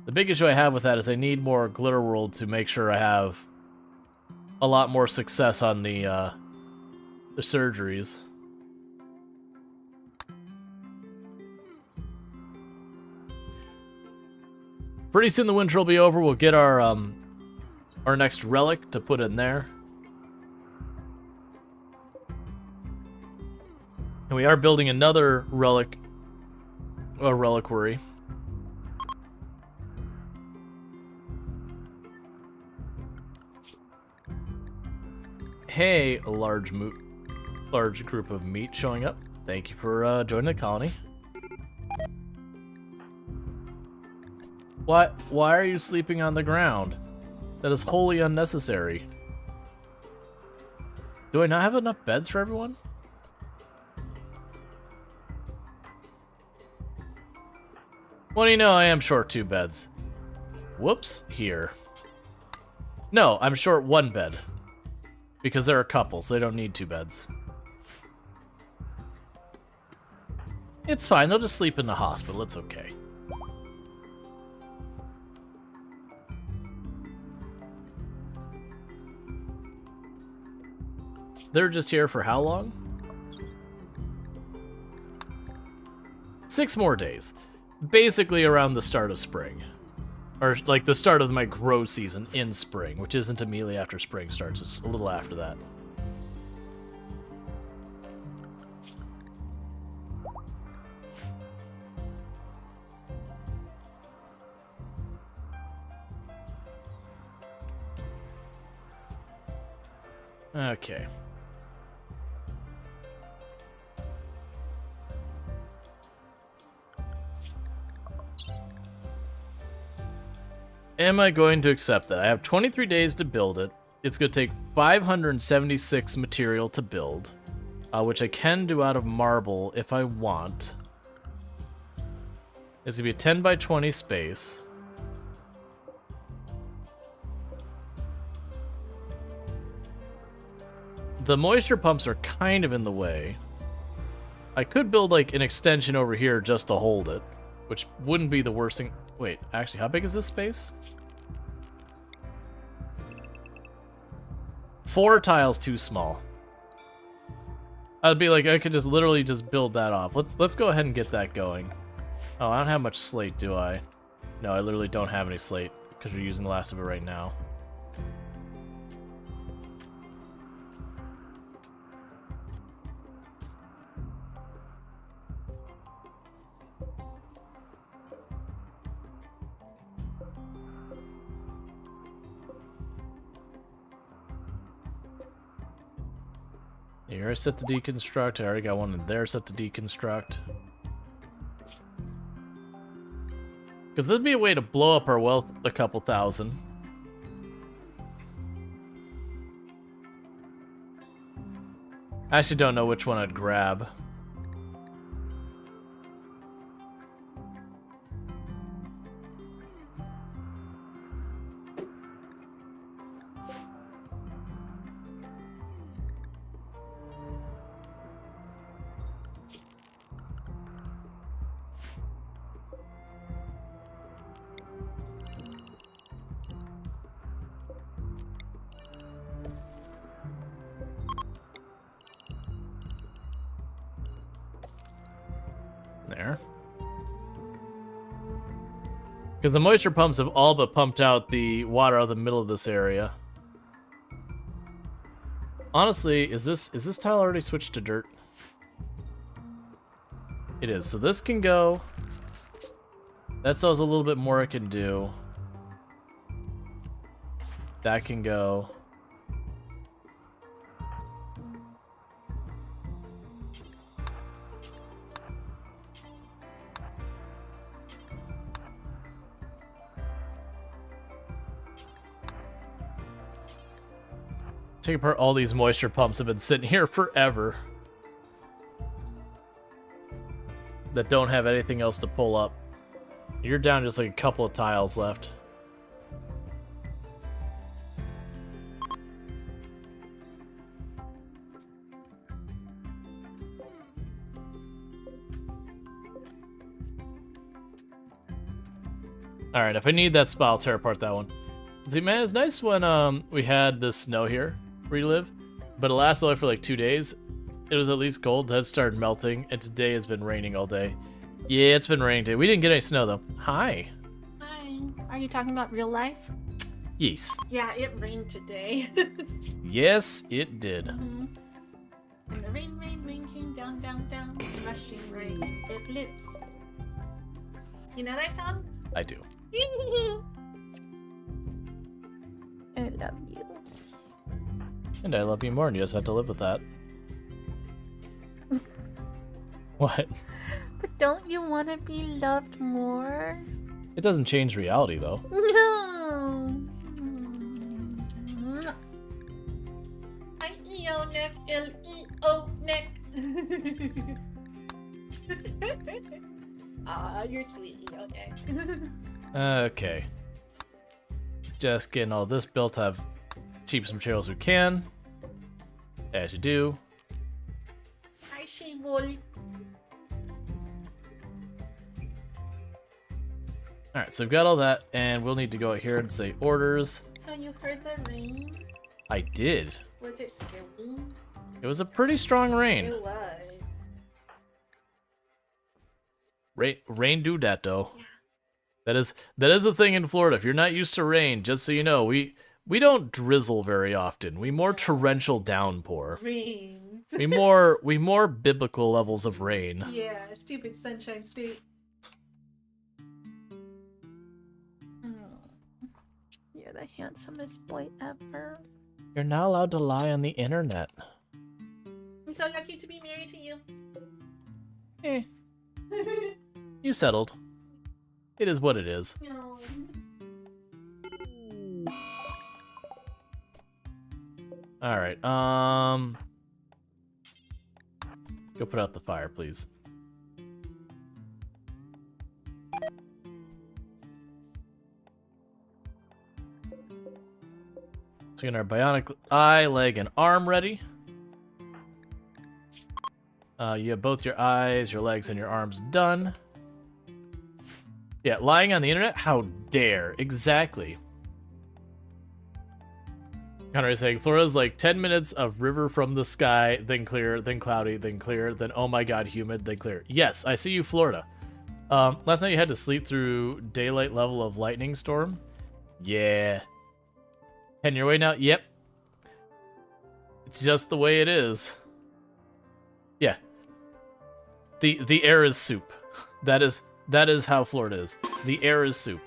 The big issue I have with that is I need more glitter world to make sure I have a lot more success on the surgeries. Pretty soon the winter will be over. We'll get our next relic to put in there. And we are building another relic, a reliquary. Hey, a large group of meat showing up. Thank you for joining the colony. Why are you sleeping on the ground? That is wholly unnecessary. Do I not have enough beds for everyone? What do you know? I am short 2 beds. Whoops, here. No, I'm short 1 bed. Because they're a couple, so they don't need 2 beds. It's fine, they'll just sleep in the hospital, it's okay. They're just here for how long? 6 more days. Basically around the start of spring. Or, like, the start of my grow season in spring, which isn't immediately after spring starts, it's a little after that. Okay. Am I going to accept that? I have 23 days to build it. It's going to take 576 material to build, which I can do out of marble if I want. It's going to be a 10 by 20 space. The moisture pumps are kind of in the way. I could build like an extension over here just to hold it, which wouldn't be the worst thing. Wait, actually, how big is this space? 4 tiles too small. I'd be like, I could just literally just build that off. Let's go ahead and get that going. Oh, I don't have much slate, do I? No, I literally don't have any slate because we're using the last of it right now. You're set to deconstruct. I already got one in there set to deconstruct. Because there'd be a way to blow up our wealth a couple thousand. I actually don't know which one I'd grab. There. Because the moisture pumps have all but pumped out the water out of the middle of this area. Honestly, is this tile already switched to dirt? It is. So this can go. That still has a little bit more it can do. That can go. Take apart all these moisture pumps have been sitting here forever. That don't have anything else to pull up. You're down just like a couple of tiles left. Alright, if I need that spot, I'll tear apart that one. See, man, it's nice when we had the snow here where you live, but it lasted only for like 2 days. It was at least cold, then it started melting, and today it's been raining all day. Yeah, it's been raining today. We didn't get any snow though. Hi. Hi. Are you talking about real life? Yes. Yeah, it rained today. Yes, it did. And the rain came down, rushing, rising riblets. You know that song? I do. I love you. And I love you more, and you just have to live with that. What? But don't you want to be loved more? It doesn't change reality, though. No. I-E-O neck, L-E-O neck. Aw, you're sweet, okay. Okay. Just getting all this built. Have cheapest materials we can. As you do. Hi, she-wolf. Alright, so we've got all that, and we'll need to go out here and say orders. So you heard the rain? I did. Was it scary? It was a pretty strong rain. It was. Rain do that, though. Yeah. That is a thing in Florida. If you're not used to rain, just so you know, we don't drizzle very often. We more torrential downpour. Rains. We more biblical levels of rain. Yeah, stupid Sunshine State. You're the handsomest boy ever. You're not allowed to lie on the internet. I'm so lucky to be married to you. Eh. You settled. It is what it is. No. Alright, go put out the fire, please. So get our bionic eye, leg, and arm ready. You have both your eyes, your legs, and your arms done. Yeah, lying on the internet? How dare. Exactly. Connor is saying, Florida's like 10 minutes of river from the sky, then clear, then cloudy, then clear, then oh my god, humid, then clear. Yes, I see you, Florida. Last night you had to sleep through daylight level of lightning storm? Yeah. Heading your way now? Yep. It's just the way it is. Yeah. The air is soup. That is how Florida is. The air is soup.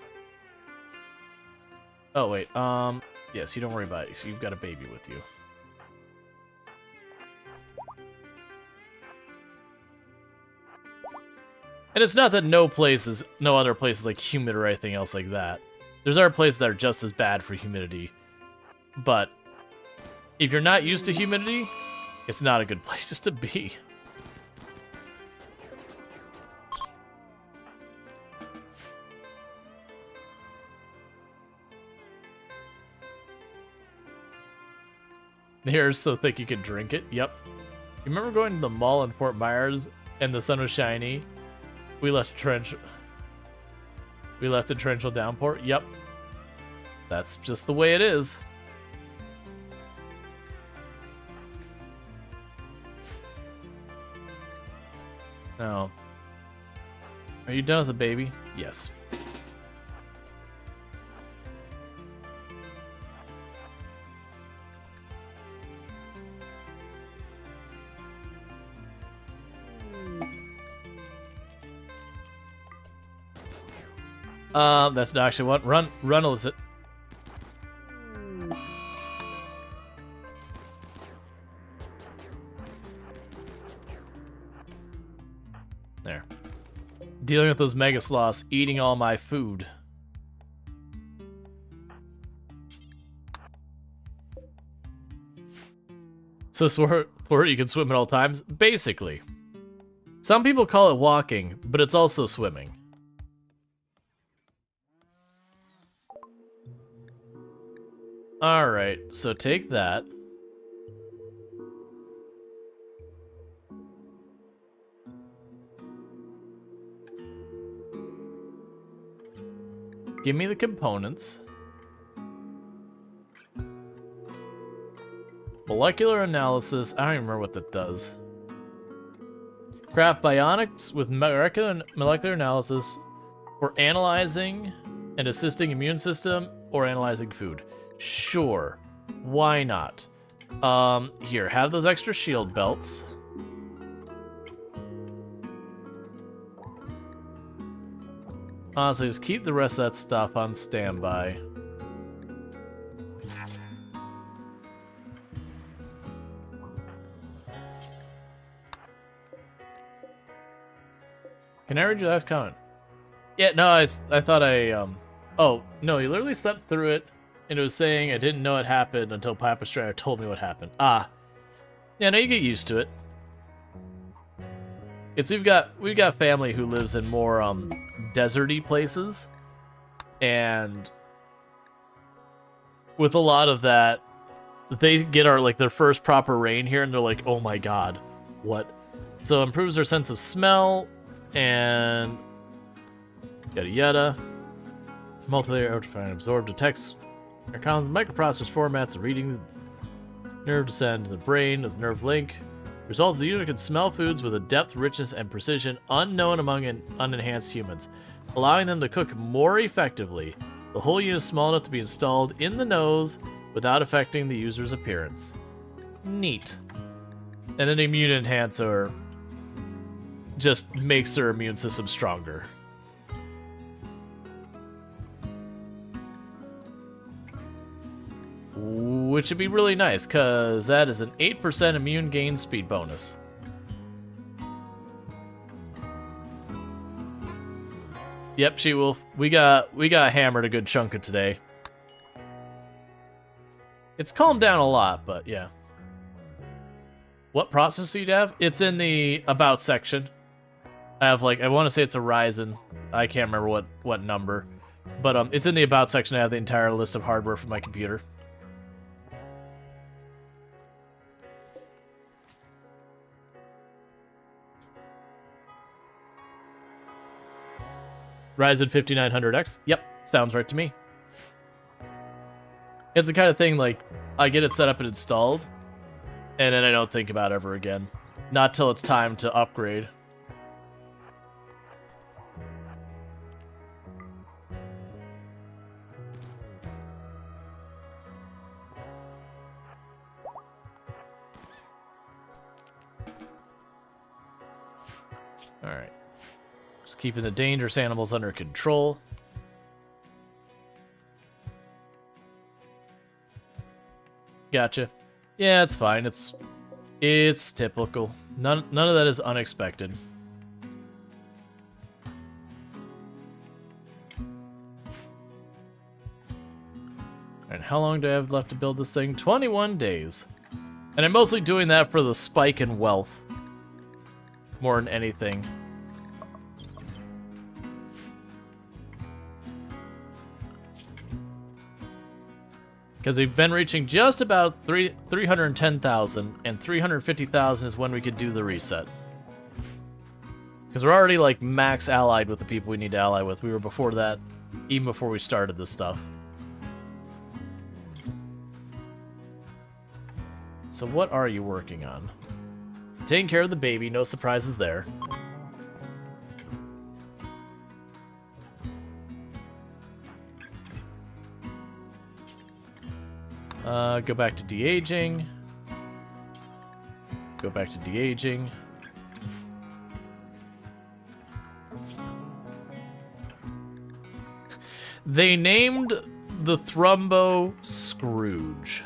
Oh wait, yes, you don't worry about it. You've got a baby with you. And it's not that no other place is like humid or anything else like that. There's other places that are just as bad for humidity. But if you're not used to humidity, it's not a good place to be. The hair is so thick you can drink it. Yep. You remember going to the mall in Fort Myers and the sun was shiny? We left a torrential downpour. Yep. That's just the way it is. Now, are you done with the baby? Yes. That's not actually what Rual is it. There. Dealing with those mega sloths eating all my food. So for it you can swim at all times? Basically. Some people call it walking, but it's also swimming. Alright, so take that. Give me the components. Molecular analysis. I don't even remember what that does. Craft bionics with molecular analysis for analyzing and assisting immune system or analyzing food. Sure. Why not? Here, have those extra shield belts. Honestly, just keep the rest of that stuff on standby. Can I read your last comment? Yeah, no, I thought oh, no, you literally slept through it, and it was saying I didn't know it happened until Papa Strider told me what happened. Ah. Yeah, no, you get used to it. It's we've got family who lives in more deserty places, and with a lot of that, they get their first proper rain here, and they're like, "Oh my god, what?" So it improves their sense of smell, and yada yada. Multilayer ultrafine absorb detects microprocessors formats and readings. Nerve descend to the brain with nerve link. Results: the user can smell foods with a depth, richness, and precision unknown among unenhanced humans, allowing them to cook more effectively. The whole unit is small enough to be installed in the nose without affecting the user's appearance. Neat. And then the immune enhancer just makes their immune system stronger. Which would be really nice, because that is an 8% immune gain speed bonus. Yep, She-Wolf. We got hammered a good chunk of today. It's calmed down a lot, but yeah. What processor do you have? It's in the About section. I have I want to say it's a Ryzen. I can't remember what number. But it's in the About section. I have the entire list of hardware for my computer. Ryzen 5900X. Yep, sounds right to me. It's the kind of thing I get it set up and installed, and then I don't think about it ever again. Not till it's time to upgrade. Alright. Just keeping the dangerous animals under control. Gotcha. Yeah, it's fine. It's typical. None of that is unexpected. And how long do I have left to build this thing? 21 days. And I'm mostly doing that for the spike in wealth. More than anything. Because we've been reaching just about 310,000, and 350,000 is when we could do the reset. Because we're already, like, max allied with the people we need to ally with. We were before that, even before we started this stuff. So what are you working on? Taking care of the baby, no surprises there. Go back to de-aging. Go back to de-aging. They named the Thrumbo Scrooge.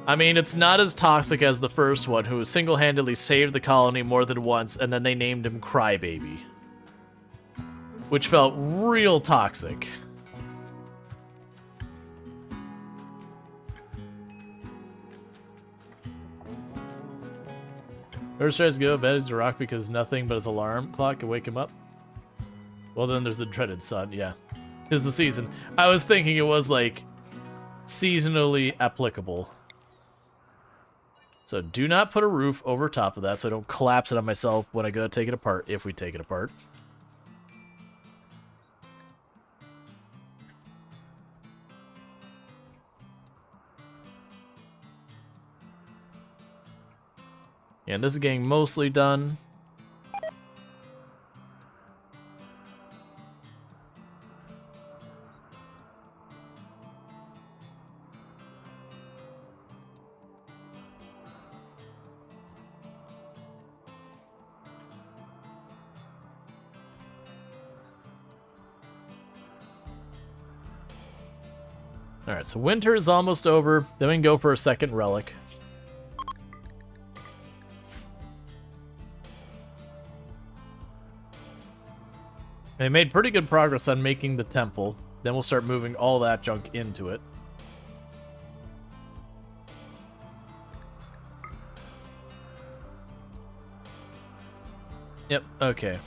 I mean, it's not as toxic as the first one, who single-handedly saved the colony more than once, and then they named him Crybaby. Which felt real toxic. First tries to go to bed is to rock because nothing but his alarm clock can wake him up. Well, then there's the dreaded sun, yeah. 'Tis the season. I was thinking it was, like, seasonally applicable. So do not put a roof over top of that so I don't collapse it on myself when I go to take it apart, if we take it apart. Yeah, and this is getting mostly done. Alright, so winter is almost over. Then we can go for a second relic. They made pretty good progress on making the temple. Then we'll start moving all that junk into it. Yep, okay.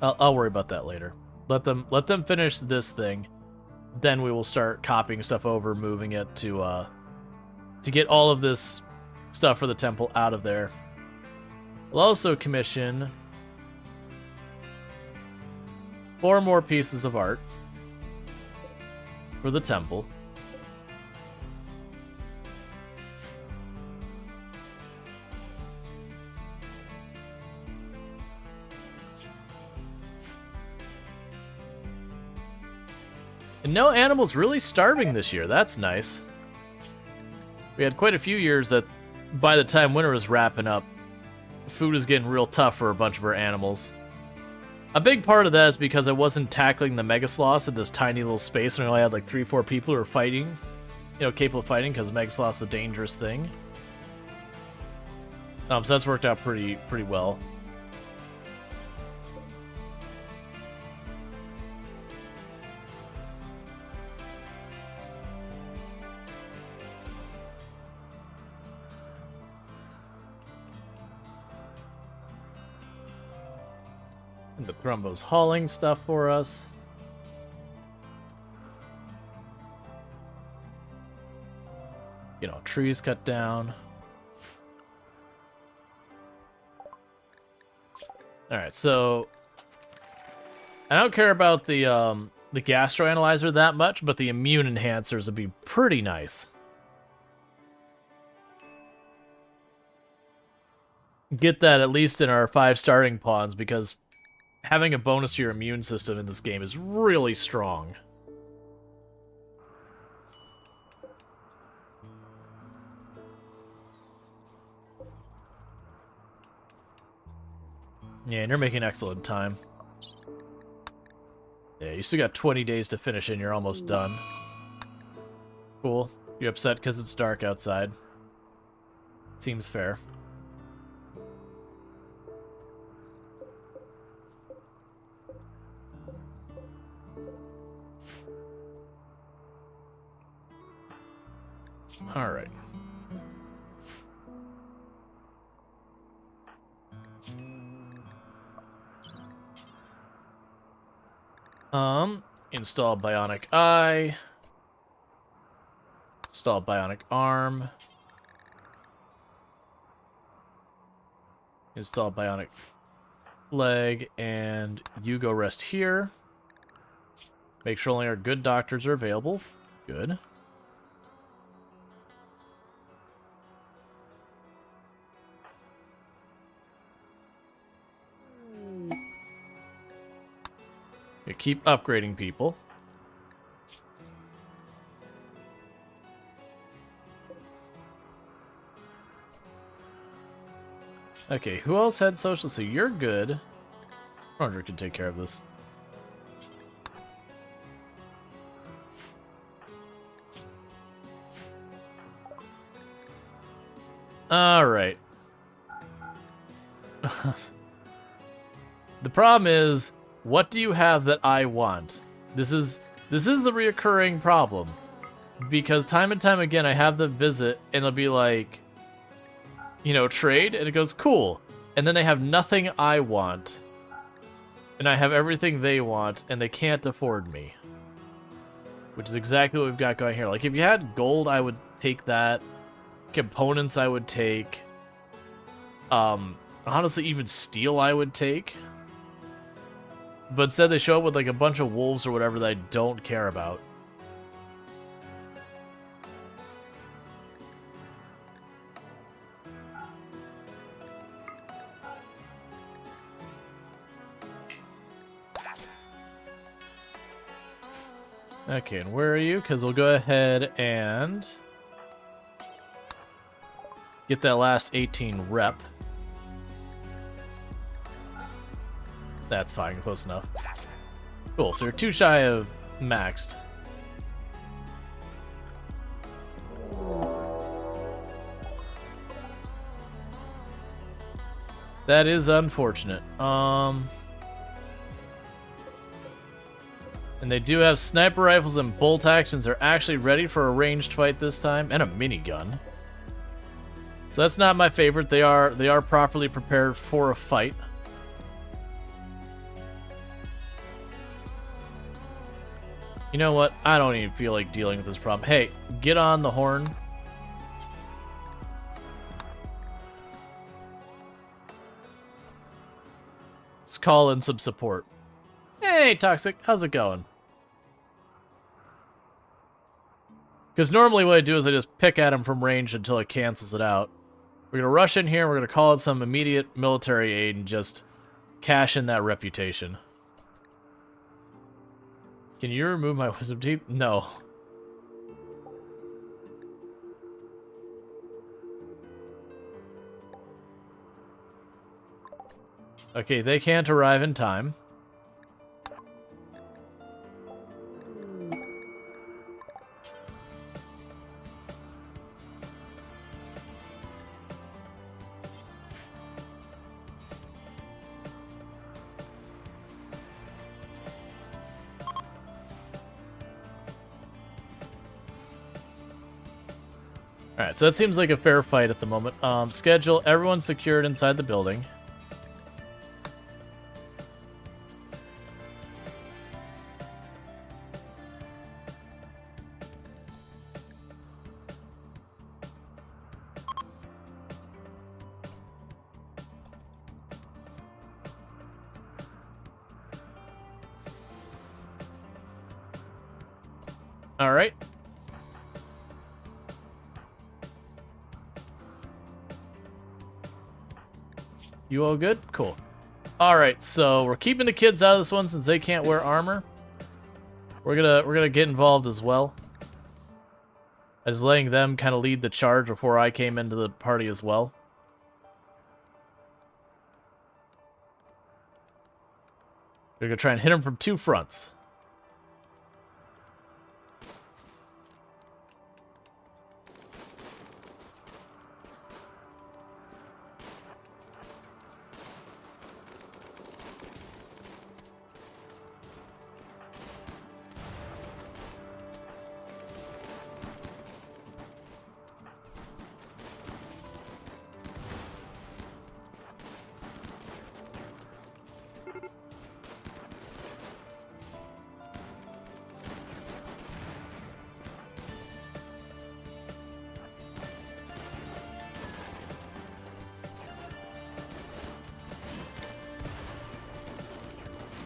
I'll worry about that later. Let them finish this thing. Then we will start copying stuff over, moving it to get all of this stuff for the temple out of there. We'll also commission 4 more pieces of art for the temple. And no animals really starving this year. That's nice. We had quite a few years that by the time winter was wrapping up, food is getting real tough for a bunch of our animals. A big part of that is because I wasn't tackling the mega sloths in this tiny little space and I only had like 3-4 people who were fighting, you know, capable of fighting, because mega sloth's a dangerous thing. So that's worked out pretty well. And the Thrumbo's hauling stuff for us. You know, trees cut down. Alright, so I don't care about the gastroanalyzer that much, but the immune enhancers would be pretty nice. Get that at least in our 5 starting pawns, because having a bonus to your immune system in this game is really strong. Yeah, and you're making excellent time. Yeah, you still got 20 days to finish and you're almost done. Cool. You're upset because it's dark outside. Seems fair. All right. Install bionic eye. Install bionic arm. Install bionic leg, and you go rest here. Make sure only our good doctors are available. Good. You keep upgrading people. Okay, who else had social? So you're good. Roger can take care of this. All right. The problem is, what do you have that I want? This is the reoccurring problem, because time and time again I have them visit and it'll be like, you know, trade, and it goes cool, and then they have nothing I want, and I have everything they want, and they can't afford me, which is exactly what we've got going here. Like, if you had gold, I would take that. Components I would take. Honestly, even steel I would take. But instead they show up with like a bunch of wolves or whatever that I don't care about. Okay, and where are you? Because we'll go ahead and get that last 18 rep. That's fine, close enough. Cool, so you're 2 shy of maxed. That is unfortunate. And they do have sniper rifles and bolt actions. They're actually ready for a ranged fight this time, and a minigun. So that's not my favorite. They are properly prepared for a fight. You know what? I don't even feel like dealing with this problem. Hey, get on the horn. Let's call in some support. Hey, Toxic, how's it going? Because normally what I do is I just pick at him from range until it cancels it out. We're going to rush in here, we're going to call in some immediate military aid and just cash in that reputation. Can you remove my wisdom teeth? No. Okay, they can't arrive in time. Alright, so that seems like a fair fight at the moment. Schedule, everyone's secured inside the building. Alright. You all good? Cool. Alright, so we're keeping the kids out of this one since they can't wear armor. We're gonna get involved as well. I was letting them kind of lead the charge before I came into the party as well. We're gonna try and hit them from 2 fronts.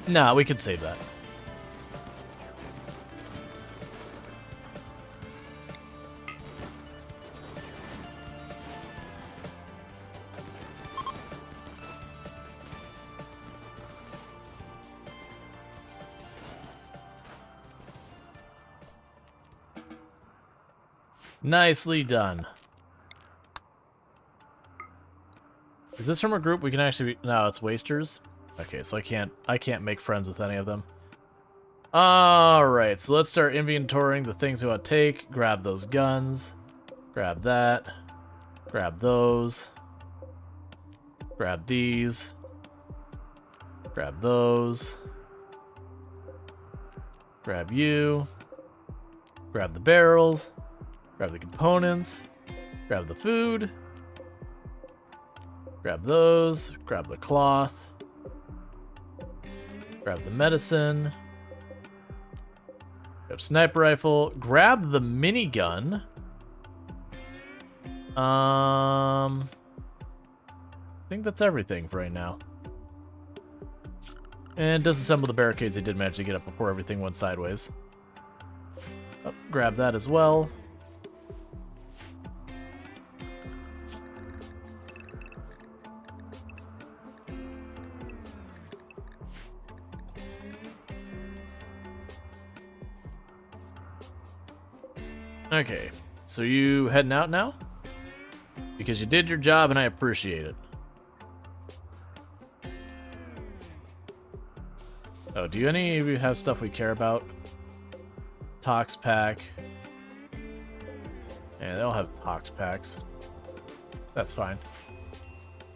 Nah, we could save that. Nicely done. Is this from a group we can actually... No, it's wasters. Okay, so I can't make friends with any of them. Alright, so let's start inventorying the things we want to take. Grab those guns. Grab that. Grab those. Grab these. Grab those. Grab you. Grab the barrels. Grab the components. Grab the food. Grab those. Grab the cloth. Grab the medicine. Grab sniper rifle. Grab the minigun. I think that's everything for right now. And disassemble the barricades they did manage to get up before everything went sideways. Oh, grab that as well. Okay, so you heading out now? Because you did your job and I appreciate it. Oh, do any of you have stuff we care about? Tox pack. Yeah, they don't have tox packs. That's fine.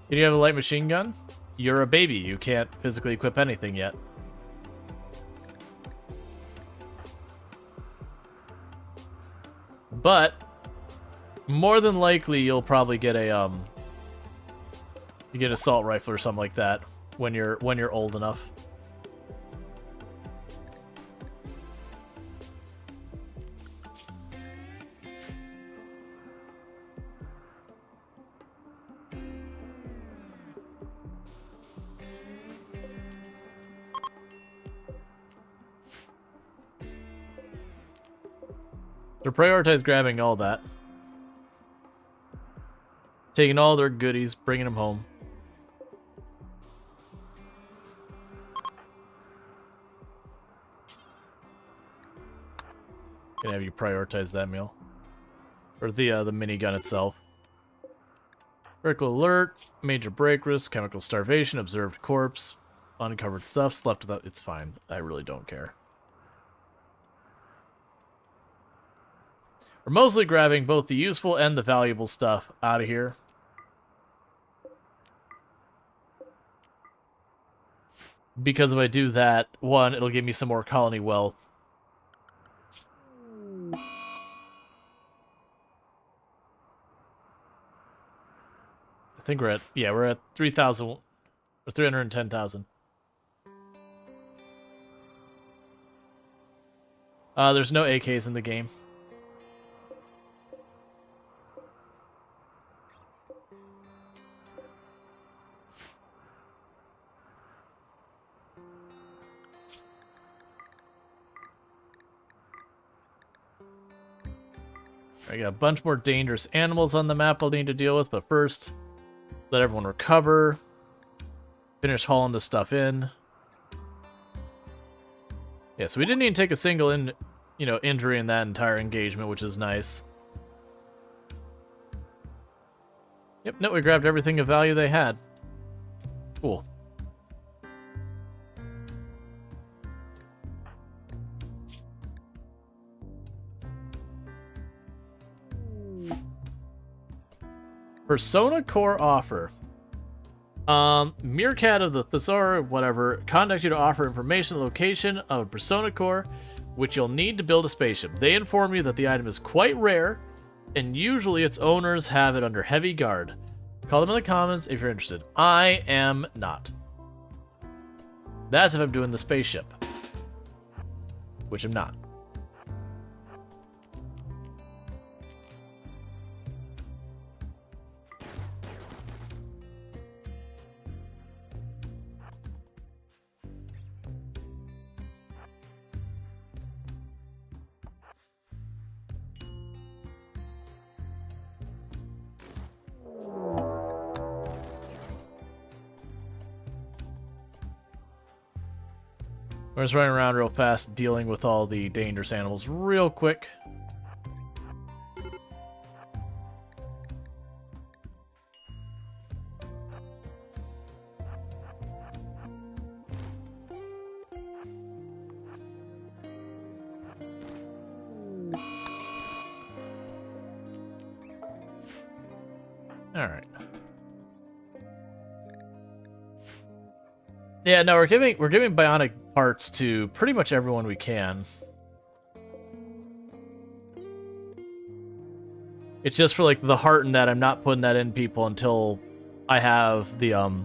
Do you have a light machine gun? You're a baby. You can't physically equip anything yet. But more than likely you'll probably get a you get an assault rifle or something like that when you're old enough. So prioritize grabbing all that. Taking all their goodies, bringing them home. Gonna have you prioritize that meal. Or the minigun itself. Critical alert, major break risk, chemical starvation, observed corpse, uncovered stuff, slept without... It's fine. I really don't care. We're mostly grabbing both the useful and the valuable stuff out of here. Because if I do that, one, it'll give me some more colony wealth. I think we're at, yeah, we're at 3,000, or 310,000. There's no AKs in the game. I got a bunch more dangerous animals on the map I'll need to deal with, but first, let everyone recover. Finish hauling this stuff in. Yeah, so we didn't even take a single injury in that entire engagement, which is nice. Yep, no, we grabbed everything of value they had. Cool. Persona Core offer. Meerkat of the Thesaur, whatever, contact you to offer information on the location of Persona Core, which you'll need to build a spaceship. They inform you that the item is quite rare, and usually its owners have it under heavy guard. Call them in the comments if you're interested. I am not. That's if I'm doing the spaceship. Which I'm not. We're just running around real fast, dealing with all the dangerous animals real quick. All right. Yeah, no, we're giving bionic parts to pretty much everyone we can. It's just for like the heart and that I'm not putting that in people until I have the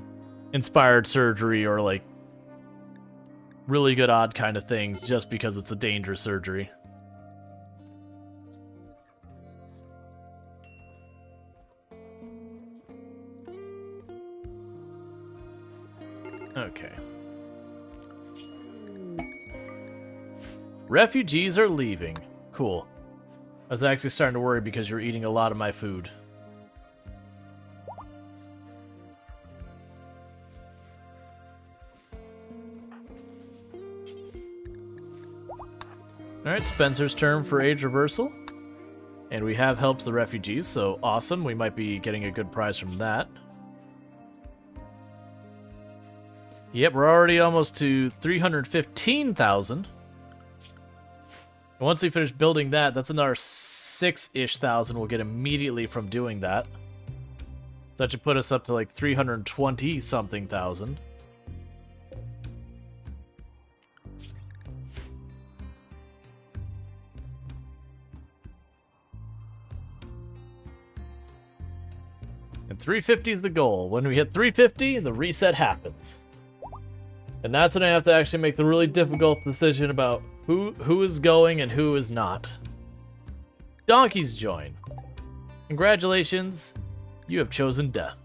inspired surgery or like really good odd kind of things, just because it's a dangerous surgery. Okay. Refugees are leaving. Cool. I was actually starting to worry because you're eating a lot of my food. Alright, Spencer's turn for age reversal. And we have helped the refugees, so awesome. We might be getting a good prize from that. Yep, we're already almost to 315,000. Once we finish building that, that's another 6-ish thousand we'll get immediately from doing that. So that should put us up to like 320-something thousand. And 350 is the goal. When we hit 350, the reset happens. And that's when I have to actually make the really difficult decision about who is going and who is not. Donkeys join. Congratulations, you have chosen death.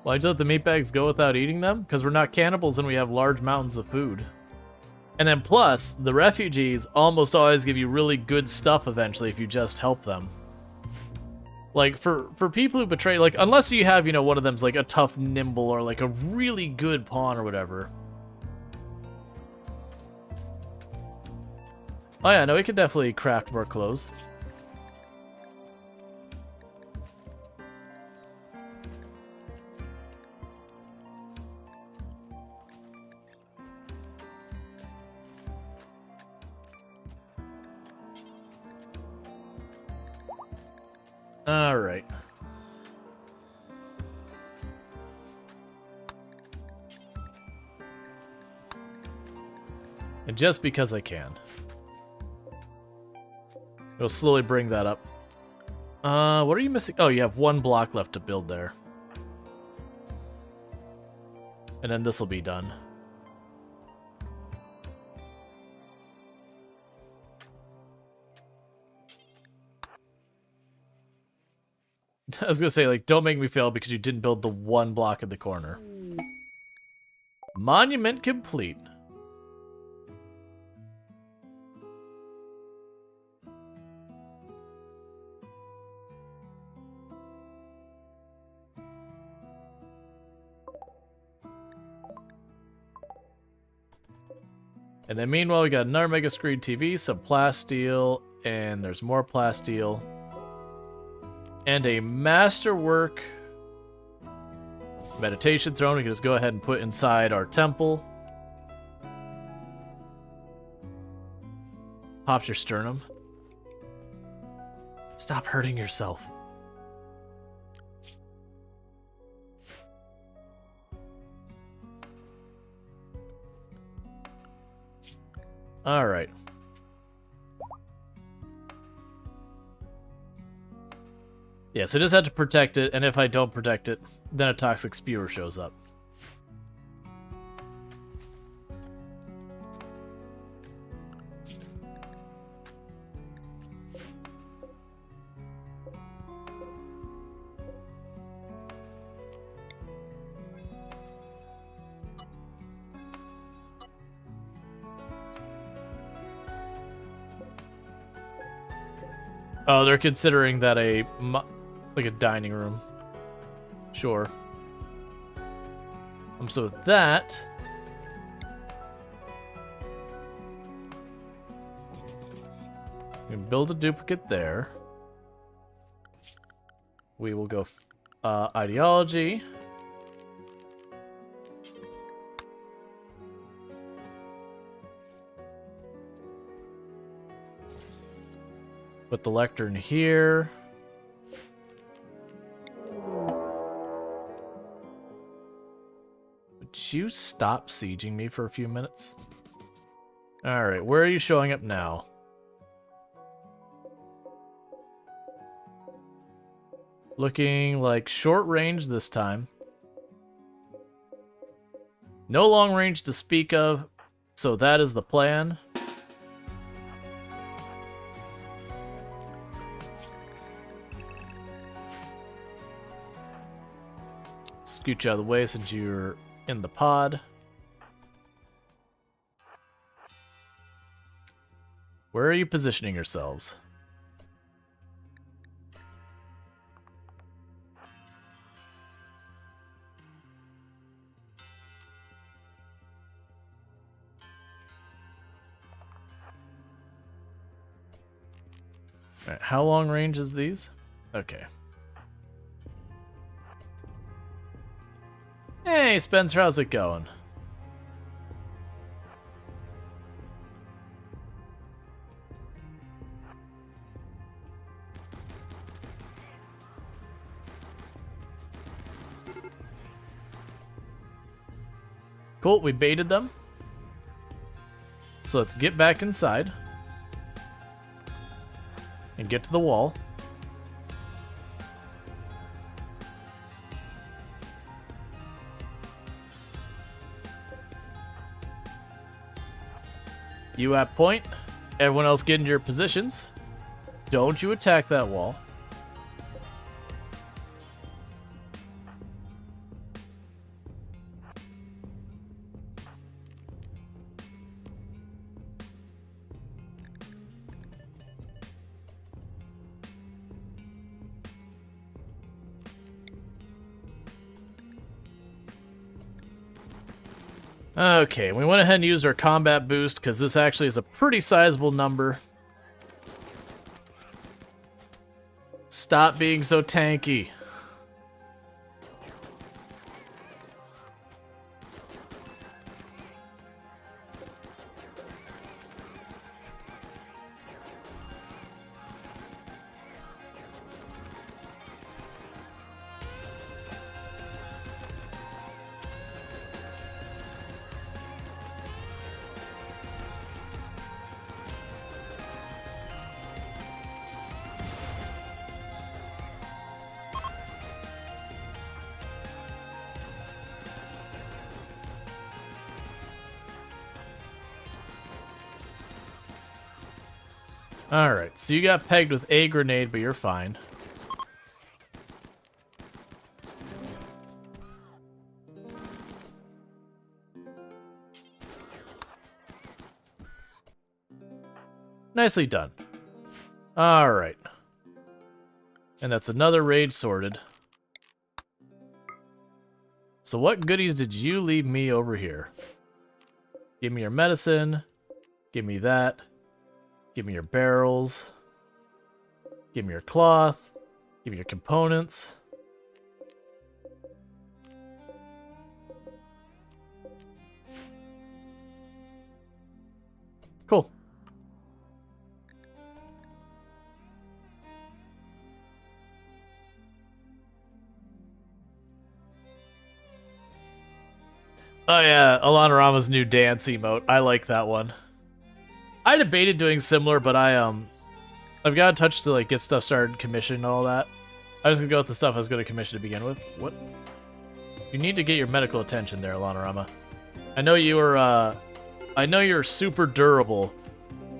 Why don't the meatbags go without eating them? Because we're not cannibals and we have large mountains of food. And then plus, the refugees almost always give you really good stuff eventually if you just help them. Like, for people who betray, like, unless you have, you know, one of them's like a tough nimble or like a really good pawn or whatever. Oh yeah, no, we could definitely craft more clothes. All right. And just because I can. We'll slowly bring that up. What are you missing? Oh, you have one block left to build there. And then this will be done. I was gonna say, like, don't make me fail because you didn't build the one block in the corner. Monument complete. And then meanwhile, we got another Mega Screen TV, some plasteel, and there's more plasteel. And a masterwork meditation throne we can just go ahead and put inside our temple. Pops your sternum. Stop hurting yourself. All right. Yeah, so I just have to protect it, and if I don't protect it, then a toxic spewer shows up. Oh, they're considering that like a dining room. Sure. So with that, we can build a duplicate there. We will go ideology. Put the lectern here. Would you stop sieging me for a few minutes? Alright, where are you showing up now? Looking like short range this time. No long range to speak of, so that is the plan. Scoot you out of the way since you're in the pod. Where are you positioning yourselves? Alright, how long range is these? Okay. Hey, Spencer, how's it going? Cool, we baited them. So let's get back inside. And get to the wall. You at point. Everyone else get into your positions. Don't you attack that wall. Okay, we went ahead and used our combat boost because this actually is a pretty sizable number. Stop being so tanky. Alright, so you got pegged with a grenade, but you're fine. Nicely done. Alright. And that's another raid sorted. So what goodies did you leave me over here? Give me your medicine. Give me that. Give me your barrels. Give me your cloth. Give me your components. Cool. Oh yeah, Alana Rama's new dance emote. I like that one. I debated doing similar, but I've got a touch to like get stuff started, commission and all that. I was gonna go with the stuff I was gonna commission to begin with. What? You need to get your medical attention there, Alana Rama. I know you were I know you're super durable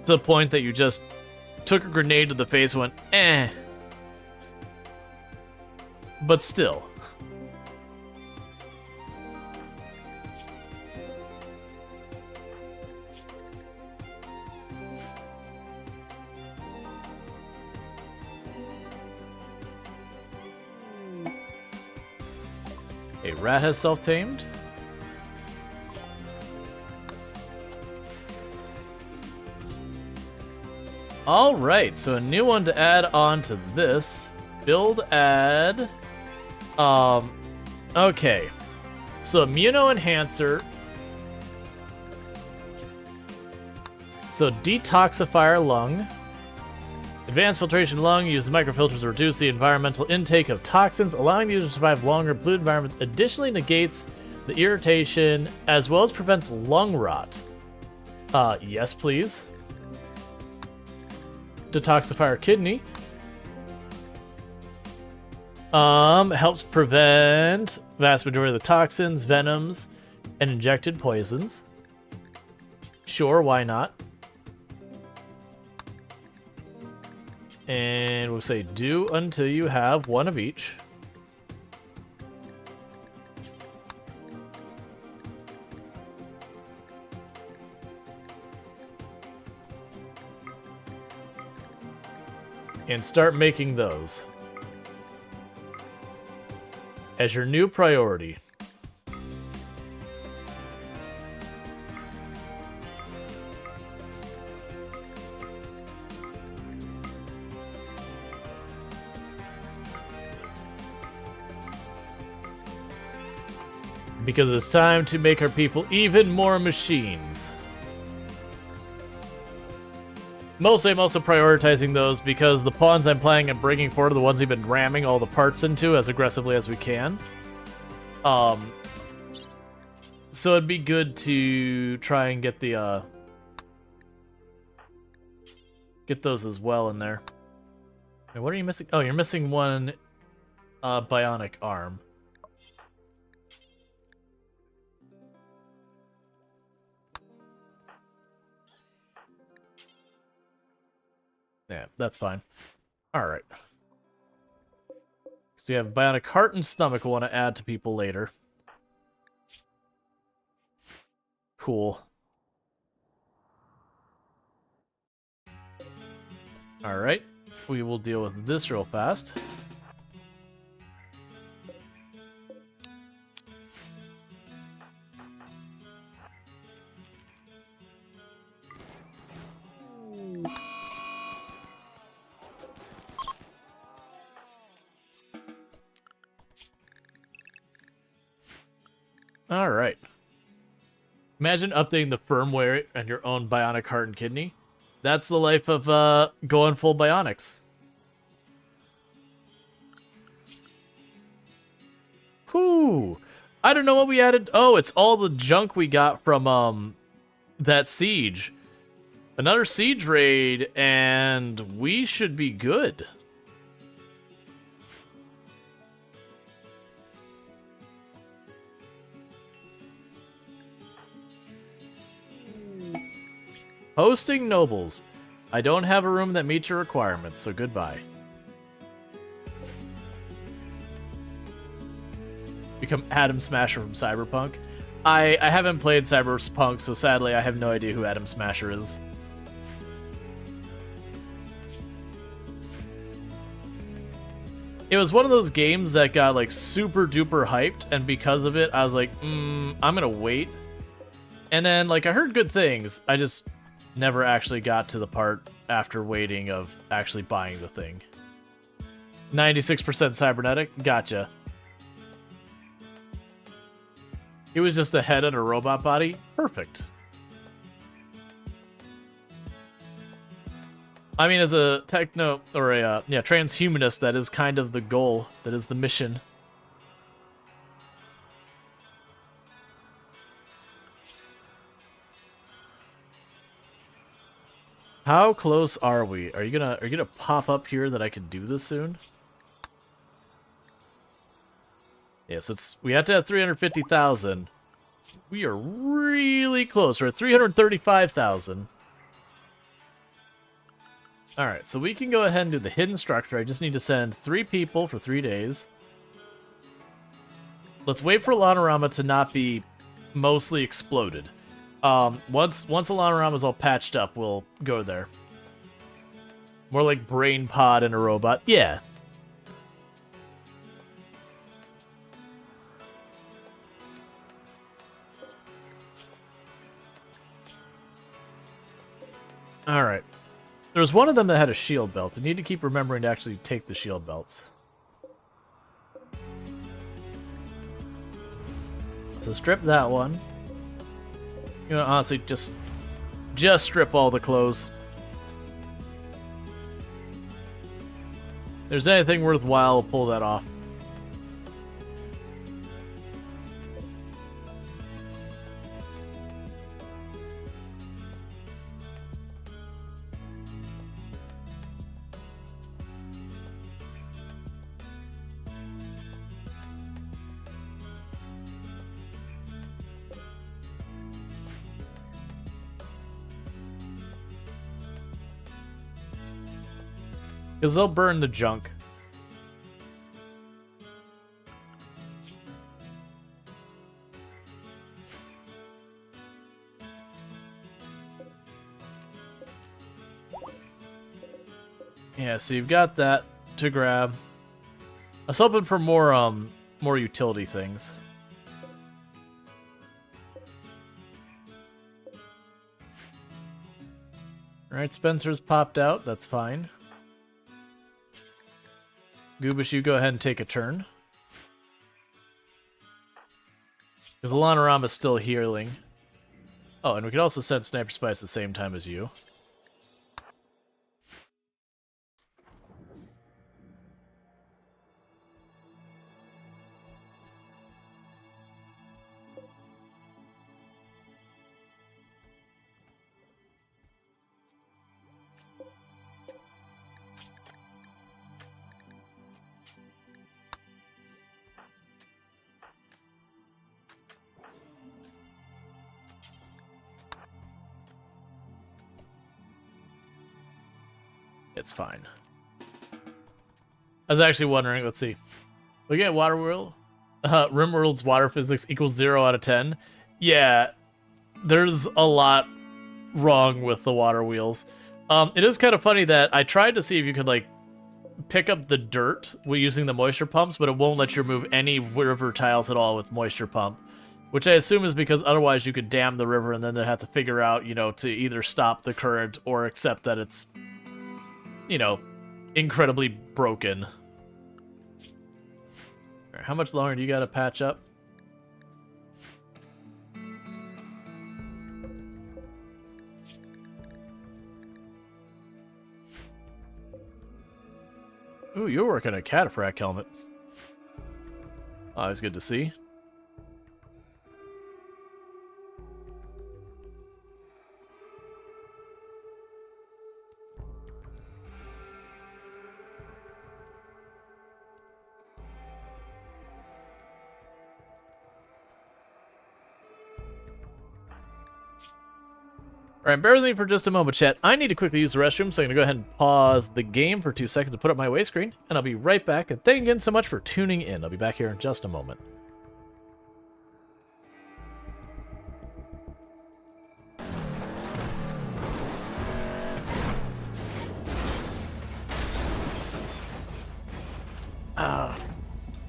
to the point that you just took a grenade to the face and went, eh. But still. A rat has self-tamed. Alright, so a new one to add on to this. Build add. Okay. So immuno-enhancer. So detoxifier lung. Advanced filtration lung uses microfilters to reduce the environmental intake of toxins, allowing the user to survive longer. Blue environment additionally negates the irritation as well as prevents lung rot. Yes, please. Detoxifier kidney. Helps prevent vast majority of the toxins, venoms, and injected poisons. Sure, why not? And we'll say do until you have one of each. And start making those as your new priority. Because it's time to make our people even more machines. Mostly, I'm also prioritizing those because the pawns I'm planning on bringing forward are the ones we've been ramming all the parts into as aggressively as we can. So it'd be good to try and get the get those as well in there. Wait, what are you missing? Oh, you're missing one bionic arm. Yeah, that's fine. Alright. So you have bionic heart and stomach we'll want to add to people later. Cool. Alright. We will deal with this real fast. Alright. Imagine updating the firmware and your own bionic heart and kidney. That's the life of going full bionics. Whew. I don't know what we added. Oh, it's all the junk we got from that siege. Another siege raid, and we should be good. Hosting nobles. I don't have a room that meets your requirements, so goodbye. Become Atom Smasher from Cyberpunk. I haven't played Cyberpunk, so sadly I have no idea who Atom Smasher is. It was one of those games that got like super duper hyped, and because of it, I was like, I'm gonna wait. And then like I heard good things, I just never actually got to the part after waiting of actually buying the thing. 96% cybernetic? Gotcha. It was just a head and a robot body? Perfect. I mean, as a techno, or a, transhumanist, that is kind of the goal. That is the mission. How close are we? Are you gonna pop up here that I can do this soon? Yes, we have to have 350,000. We are really close. We're at 335,000. Alright, so we can go ahead and do the hidden structure. I just need to send 3 people for 3 days. Let's wait for Lanorama to not be mostly exploded. Once Lanorama's all patched up, we'll go there. More like brain pod and a robot. Yeah. Alright. There's one of them that had a shield belt. I need to keep remembering to actually take the shield belts. So strip that one. You know, honestly, just strip all the clothes. If there's anything worthwhile, pull that off. Because they'll burn the junk. Yeah, so you've got that to grab. I was hoping for more utility things. Alright, Spencer's popped out, that's fine. Goobish, you go ahead and take a turn. Because Alanorama's still healing. Oh, and we could also send Sniper Spice at the same time as you. It's fine. I was actually wondering, let's see. Looking at Waterworld, RimWorld's water physics equals 0 out of 10. Yeah, there's a lot wrong with the water wheels. It is kind of funny that I tried to see if you could, like, pick up the dirt using the moisture pumps, but it won't let you remove any river tiles at all with moisture pump. Which I assume is because otherwise you could dam the river and then they'd have to figure out, you know, to either stop the current or accept that it's, you know, incredibly broken. Right, how much longer do you gotta patch up? Ooh, you're working a cataphract helmet. Always good to see. Alright, bear with me for just a moment, chat. I need to quickly use the restroom, so I'm going to go ahead and pause the game for 2 seconds to put up my way screen, and I'll be right back. And thank you again so much for tuning in. I'll be back here in just a moment.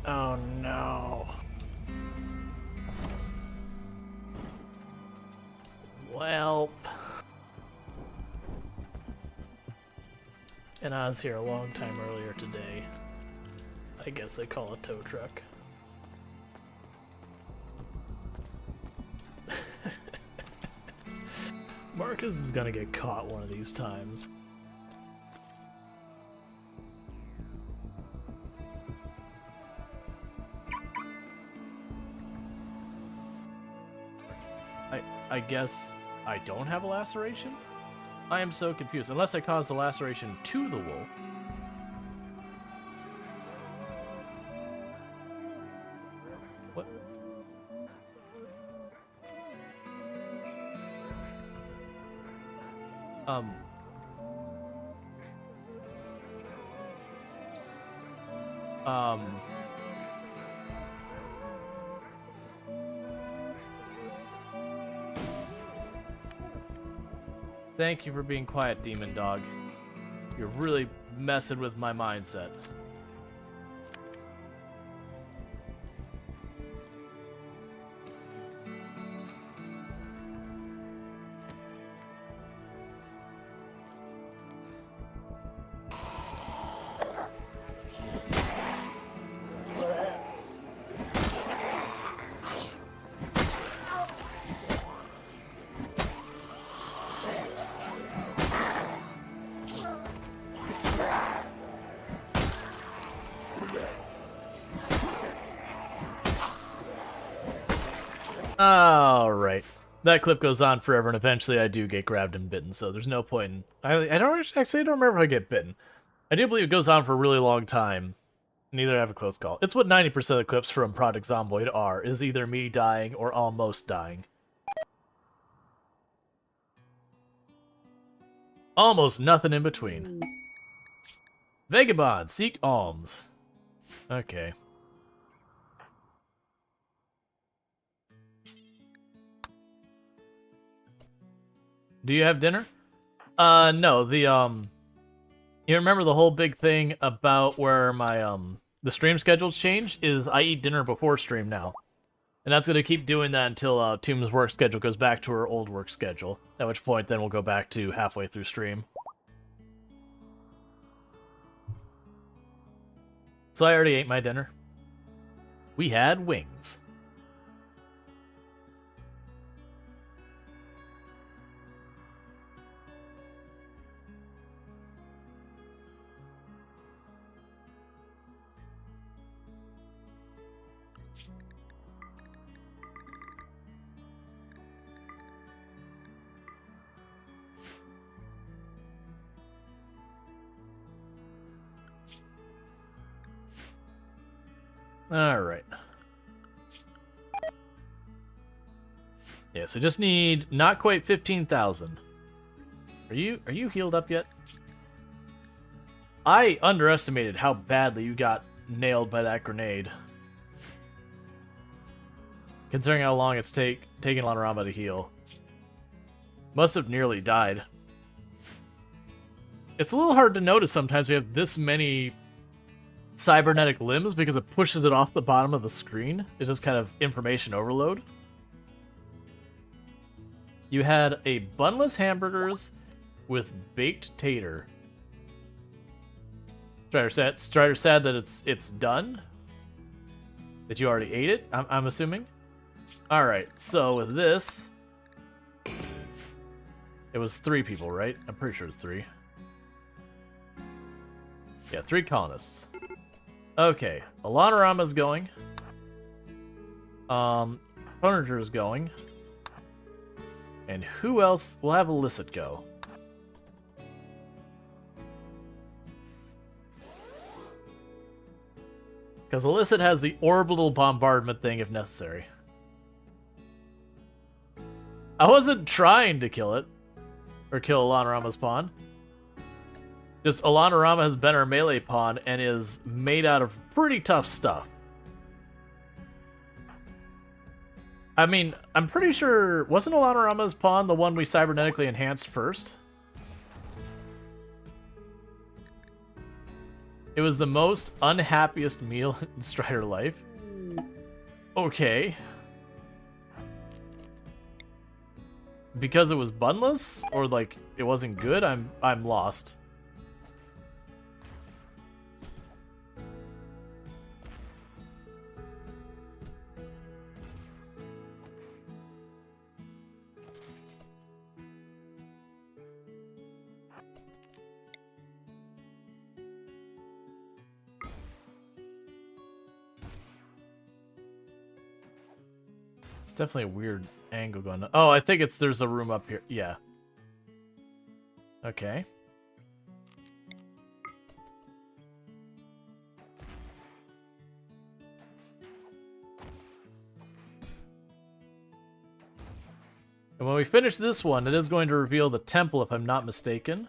Oh no. Welp. And I was here a long time earlier today. I guess they call a tow truck. Marcus is gonna get caught one of these times. I guess I don't have a laceration? I am so confused. Unless I caused a laceration to the wolf. What? Thank you for being quiet, Demon Dog. You're really messing with my mindset. Alright. That clip goes on forever, and eventually I do get grabbed and bitten, so there's no point in... I don't remember if I get bitten. I do believe it goes on for a really long time. Neither have a close call. It's what 90% of the clips from Project Zomboid are, is either me dying or almost dying. Almost nothing in between. Vagabond, seek alms. Okay. Do you have dinner? No, you remember the whole big thing about where my, the stream schedules change? Is I eat dinner before stream now. And that's gonna keep doing that until, Tomb's work schedule goes back to her old work schedule. At which point, then we'll go back to halfway through stream. So I already ate my dinner. We had wings. Alright. Yeah, so just need not quite 15,000. Are you healed up yet? I underestimated how badly you got nailed by that grenade. Considering how long it's taken Lanarama to heal. Must have nearly died. It's a little hard to notice sometimes we have this many cybernetic limbs because it pushes it off the bottom of the screen. It's just kind of information overload. You had a bunless hamburgers with baked tater. Strider sad that it's done. That you already ate it, I'm assuming. Alright, so with this, it was 3 people, right? I'm pretty sure it's 3. Yeah, 3 colonists. Okay, Alanarama's going. Punisher's going. And who else? We'll have Illicit go. Because Illicit has the orbital bombardment thing if necessary. I wasn't trying to kill it. Or kill Alanarama's pawn. Just Alanarama has been our melee pawn and is made out of pretty tough stuff. I mean, I'm pretty sure... Wasn't Alanarama's pawn the one we cybernetically enhanced first? It was the most unhappiest meal in Strider life. Okay. Because it was bunless? Or, like, it wasn't good? I'm lost. It's definitely a weird angle going on. Oh, I think there's a room up here. Yeah. Okay. And when we finish this one, it is going to reveal the temple, if I'm not mistaken.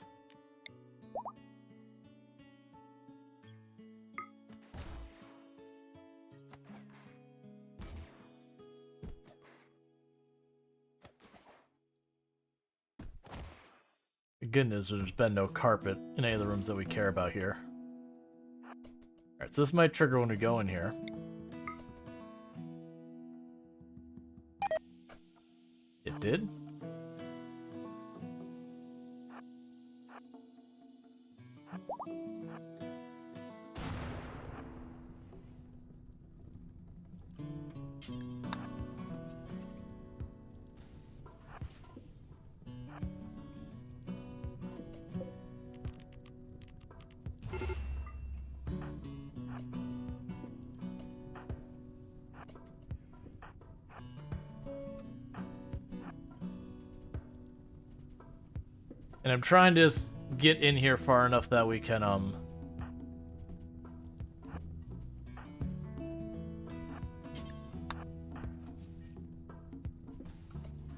Good news, there's been no carpet in any of the rooms that we care about here. Alright, so this might trigger when we go in here. It did? And I'm trying to just get in here far enough that we can,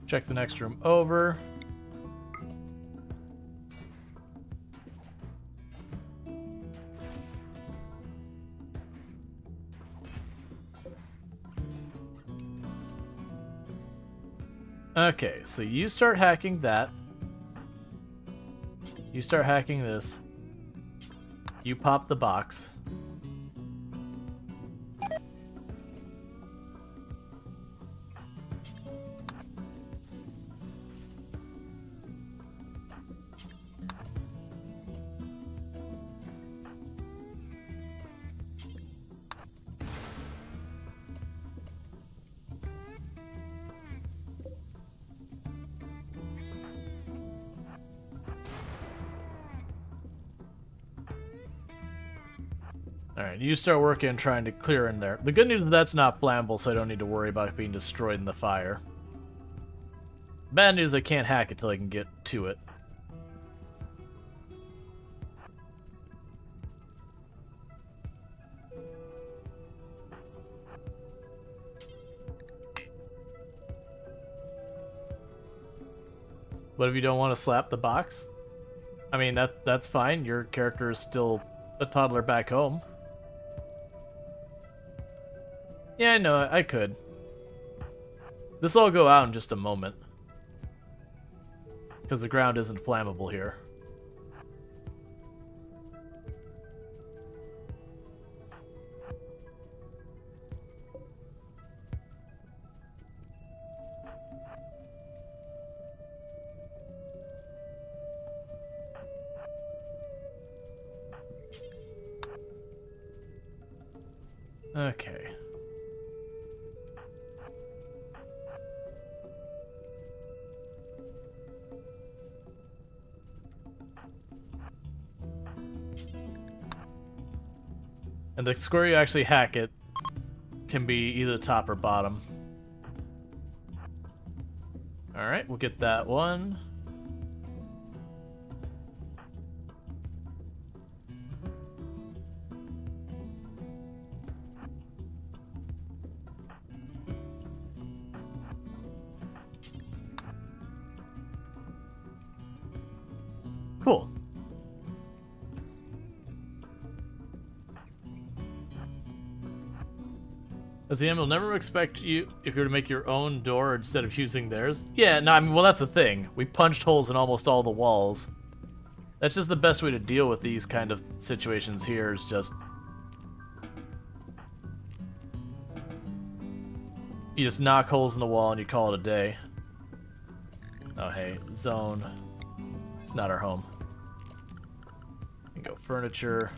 check the next room over. Okay, so you start hacking that. You start hacking this. You pop the box. Alright, you start working trying to clear in there. The good news is that's not flammable, so I don't need to worry about being destroyed in the fire. Bad news, I can't hack it till I can get to it. What if you don't want to slap the box? I mean, that's fine. Your character is still a toddler back home. Yeah, I know, I could. This will all go out in just a moment. Because the ground isn't flammable here. Okay. And the square you actually hack it can be either top or bottom. Alright, we'll get that one. Cool. As the end, will never expect you if you were to make your own door instead of using theirs. Yeah, no, I mean, well, that's the thing. We punched holes in almost all the walls. That's just the best way to deal with these kind of situations here is just... You just knock holes in the wall and you call it a day. Oh, hey, zone. It's not our home. You can go furniture.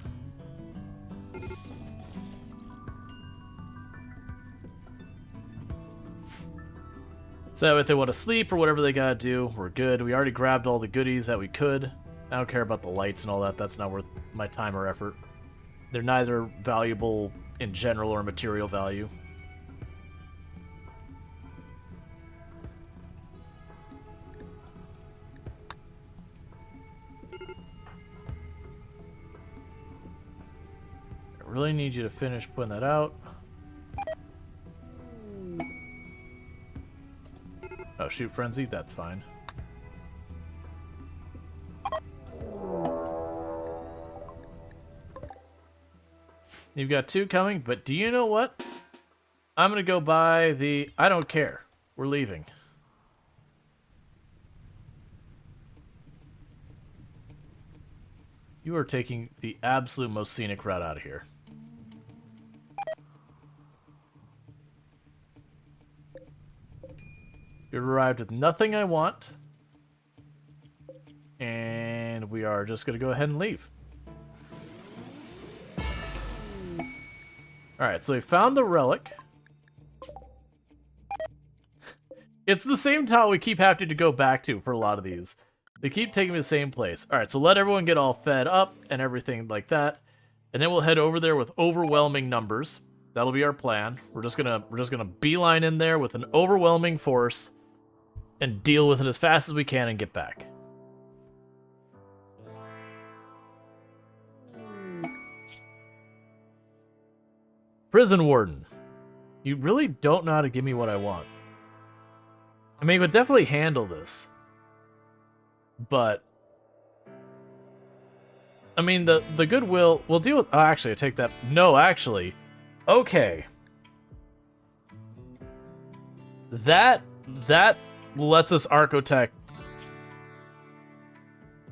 So if they want to sleep or whatever they gotta do, we're good. We already grabbed all the goodies that we could. I don't care about the lights and all that. That's not worth my time or effort. They're neither valuable in general or material value. I really need you to finish putting that out. Oh, shoot frenzy? That's fine. You've got two coming, but do you know what? I'm gonna go buy the... I don't care. We're leaving. You are taking the absolute most scenic route out of here. You've arrived with nothing I want. And we are just going to go ahead and leave. Alright, so we found the relic. It's the same tile we keep having to go back to for a lot of these. They keep taking me to the same place. Alright, so let everyone get all fed up and everything like that. And then we'll head over there with overwhelming numbers. That'll be our plan. We're just gonna beeline in there with an overwhelming force and deal with it as fast as we can and get back. Prison warden. You really don't know how to give me what I want. I mean, you would definitely handle this. But I mean, the goodwill, we'll deal with... Oh, actually, I take that... No, actually. Okay. That lets us Architect...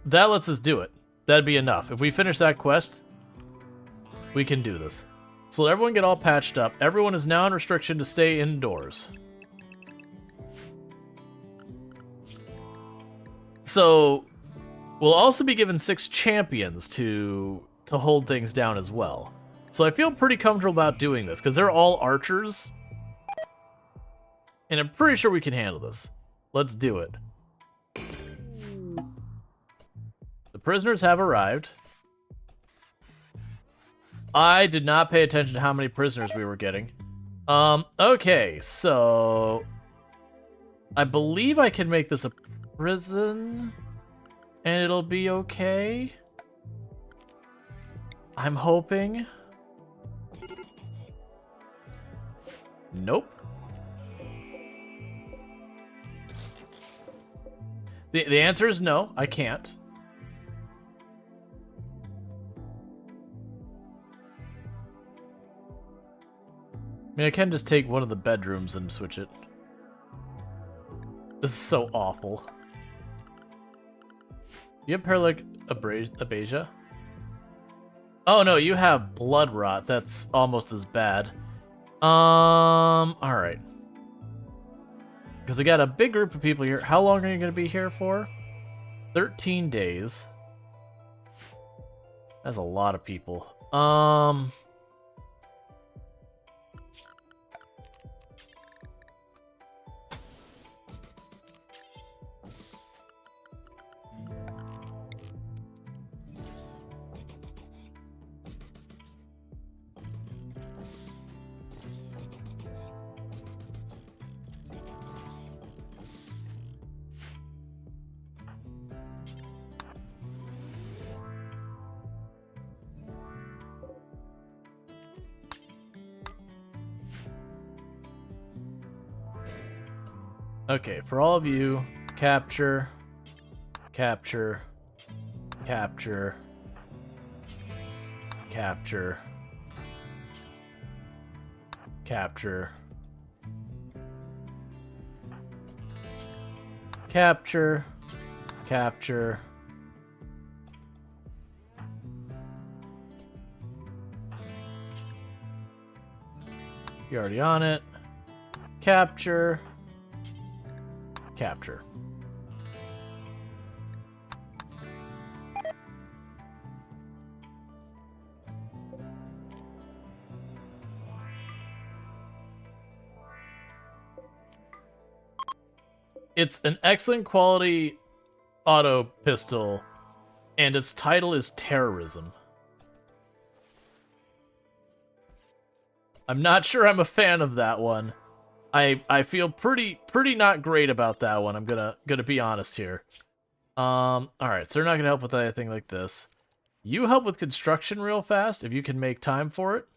That lets us do it. That'd be enough. If we finish that quest, we can do this. So let everyone get all patched up. Everyone is now in restriction to stay indoors. So... We'll also be given 6 champions to hold things down as well. So I feel pretty comfortable about doing this, because they're all archers. And I'm pretty sure we can handle this. Let's do it. The prisoners have arrived. I did not pay attention to how many prisoners we were getting. Okay, so... I believe I can make this a prison... And it'll be okay. I'm hoping. Nope. The answer is no, I can't. I mean, I can just take one of the bedrooms and switch it. This is so awful. You have paralytic abasia? Oh no, you have blood rot. That's almost as bad. Alright. Because I got a big group of people here. How long are you going to be here for? 13 days. That's a lot of people. Okay, for all of you, capture, capture, capture, capture, capture, capture, capture. You're already on it. Capture. Capture. It's an excellent quality auto pistol, and its title is Terrorism. I'm not sure I'm a fan of that one. I feel pretty not great about that one. I'm gonna be honest here. Alright, so they're not gonna help with anything like this. You help with construction real fast if you can make time for it.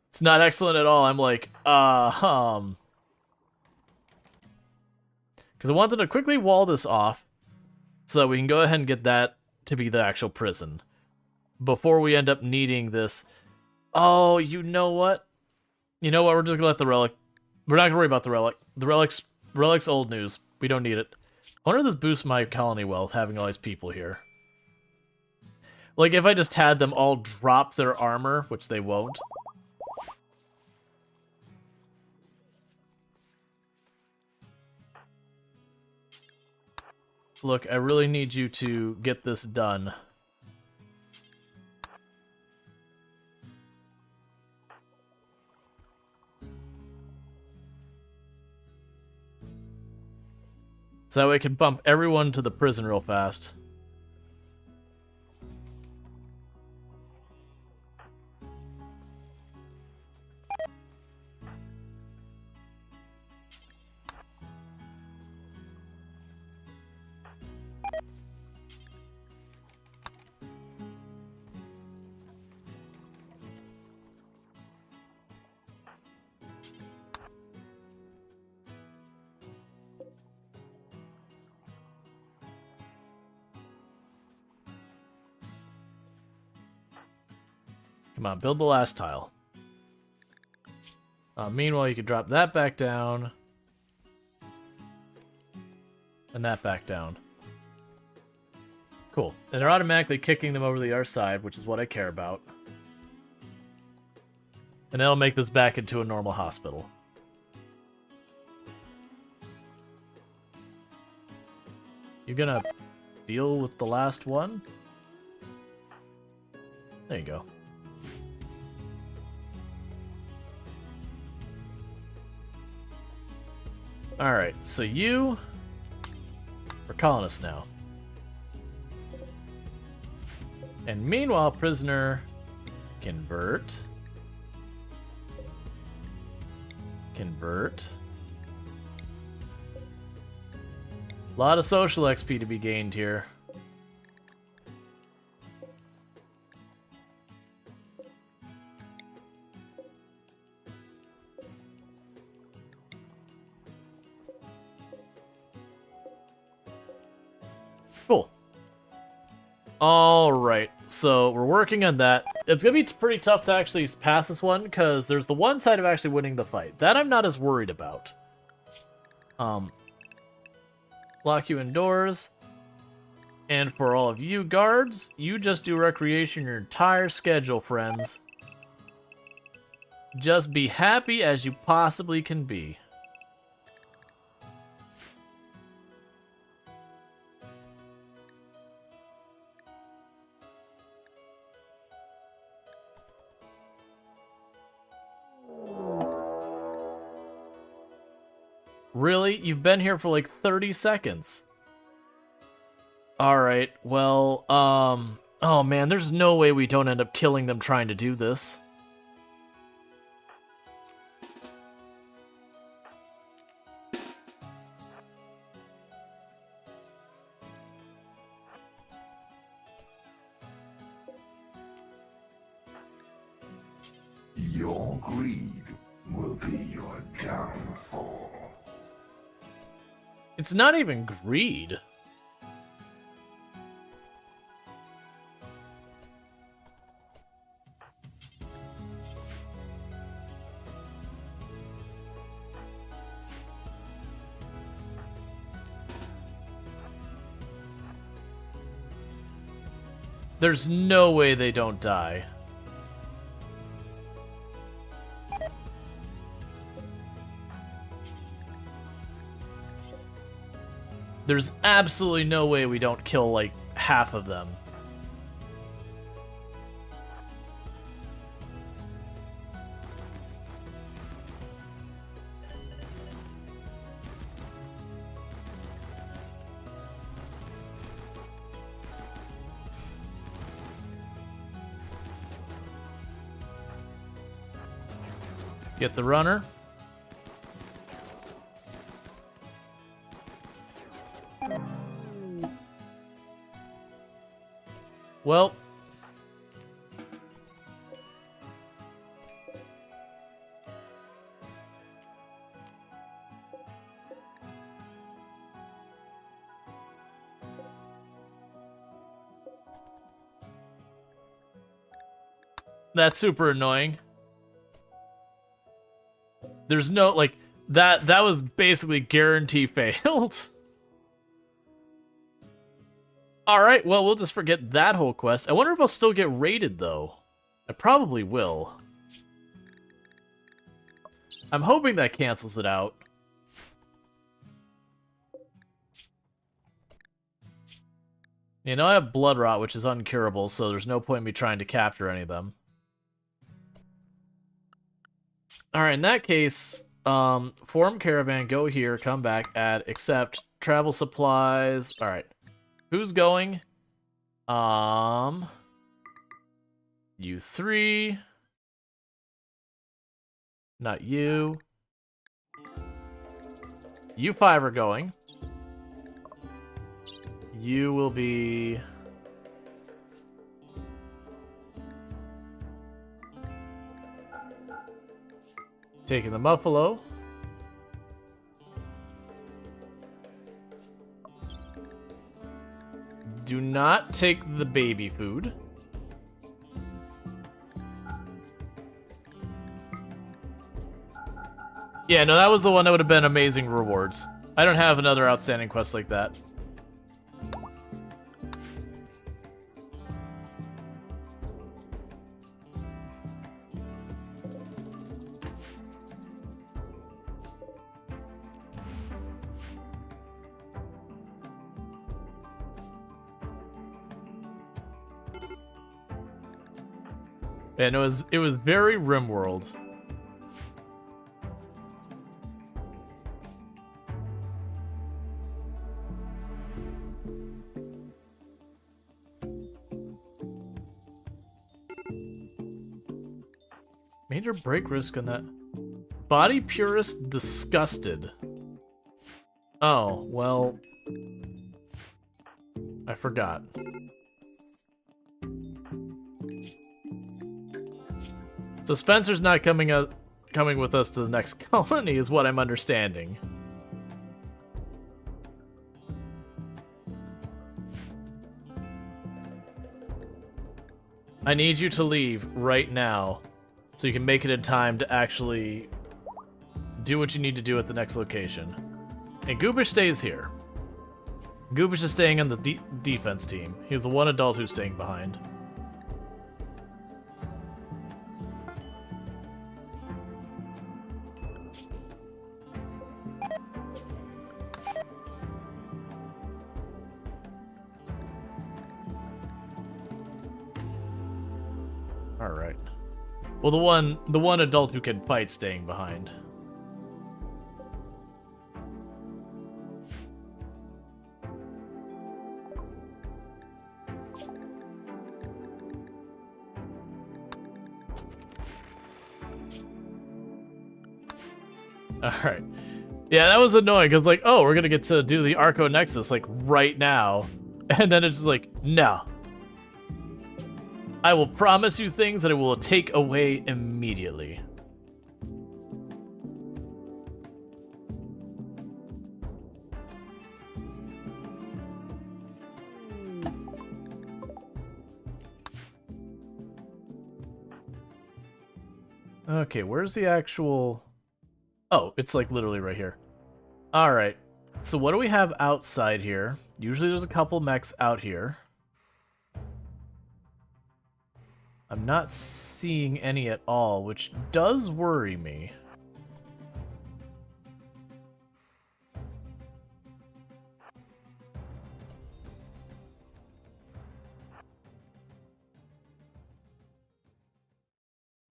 It's not excellent at all. I'm like, because I want them to quickly wall this off so that we can go ahead and get that to be the actual prison before we end up needing this. Oh, you know what? You know what? We're just gonna let the relic. We're not gonna worry about the relic. The relic's old news. We don't need it. I wonder if this boosts my colony wealth having all these people here. Like if I just had them all drop their armor, which they won't. Look, I really need you to get this done. So that way I can bump everyone to the prison real fast. Come on, build the last tile. Meanwhile, you can drop that back down. And that back down. Cool. And they're automatically kicking them over to the other side, which is what I care about. And that'll make this back into a normal hospital. You gonna deal with the last one? There you go. Alright, so you are colonists now. And meanwhile, prisoner, convert. Convert. A lot of social XP to be gained here. Cool. Alright, so we're working on that. It's gonna be pretty tough to actually pass this one, because there's the one side of actually winning the fight. That I'm not as worried about. Lock you indoors. And for all of you guards, you just do recreation your entire schedule, friends. Just be happy as you possibly can be. Really? You've been here for like 30 seconds. Alright, well, oh man, there's no way we don't end up killing them trying to do this. Your greed will be your downfall. It's not even greed. There's no way they don't die. There's absolutely no way we don't kill, like, half of them. Get the runner. Well, that's super annoying. There's no, like, that was basically guarantee failed. Alright, well, we'll just forget that whole quest. I wonder if I'll still get raided, though. I probably will. I'm hoping that cancels it out. You know, I have blood rot, which is uncurable, so there's no point in me trying to capture any of them. Alright, in that case, form caravan, go here, come back, add, accept, travel supplies. Alright. Who's going? You three. Not you. You five are going. You will be... taking the Muffalo. Do not take the baby food. Yeah, no, that was the one that would have been amazing rewards. I don't have another outstanding quest like that. And it was very RimWorld. Major break risk on that. Body purist disgusted. Oh, well. I forgot. So Spencer's not coming with us to the next colony is what I'm understanding. I need you to leave right now so you can make it in time to actually do what you need to do at the next location. And Goobish stays here. Goobish is staying on the defense team. He's the one adult who's staying behind. Alright. Well, the one adult who can fight staying behind. Alright. Yeah, that was annoying, because like, oh, we're gonna get to do the Arco Nexus, like, right now. And then it's just like, no. I will promise you things that I will take away immediately. Okay, where's the actual... Oh, it's like literally right here. Alright, so what do we have outside here? Usually there's a couple mechs out here. I'm not seeing any at all, which does worry me.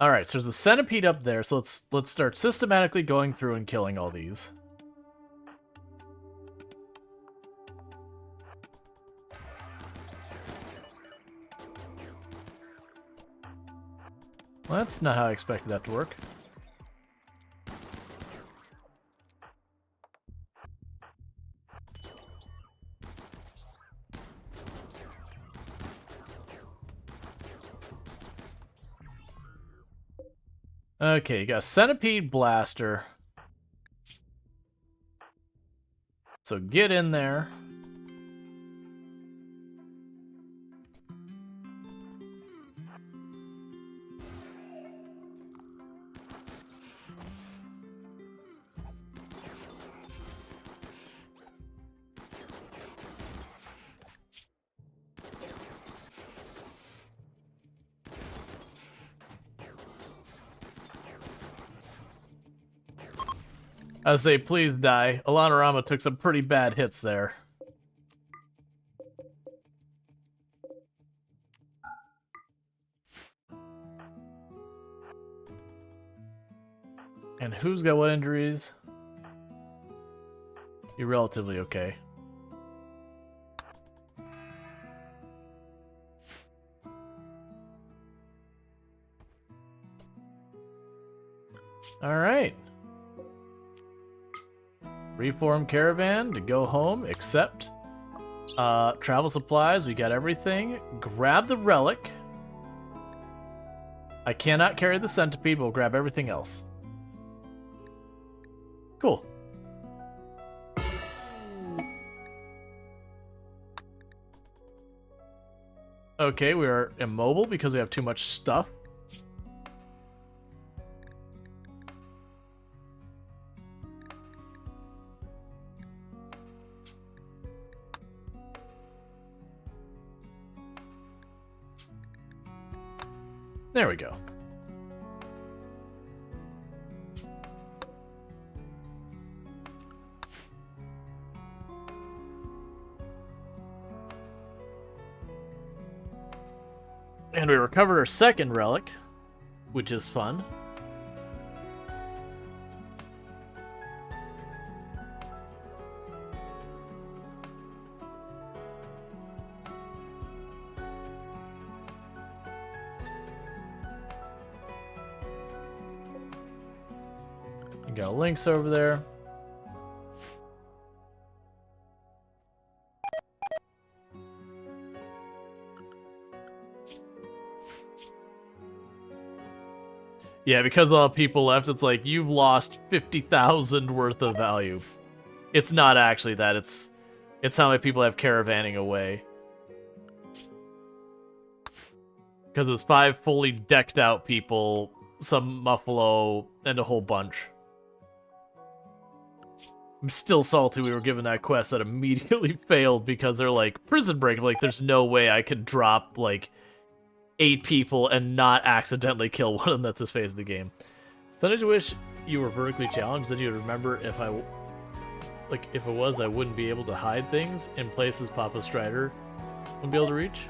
Alright, so there's a centipede up there, so let's start systematically going through and killing all these. Well, that's not how I expected that to work. Okay, you got a centipede blaster. So get in there. I say, please die. Alanorama took some pretty bad hits there. And who's got what injuries? You're relatively okay. All right. Reform caravan to go home, accept travel supplies. We got everything. Grab the relic. I cannot carry the centipede, but we'll grab everything else. Cool. Okay, we are immobile because we have too much stuff. There we go. And we recovered our second relic, which is fun. You got links over there. Yeah, because a lot of people left, it's like, you've lost 50,000 worth of value. It's not actually that, it's how many people have caravanning away. Because it's 5 fully decked out people, some Muffalo, and a whole bunch. I'm still salty we were given that quest that immediately failed because they're like, prison break, like, there's no way I could drop, like, 8 people and not accidentally kill one of them at this phase of the game. So I just wish you were vertically challenged, then you'd remember if I wouldn't be able to hide things in places Papa Strider wouldn't be able to reach.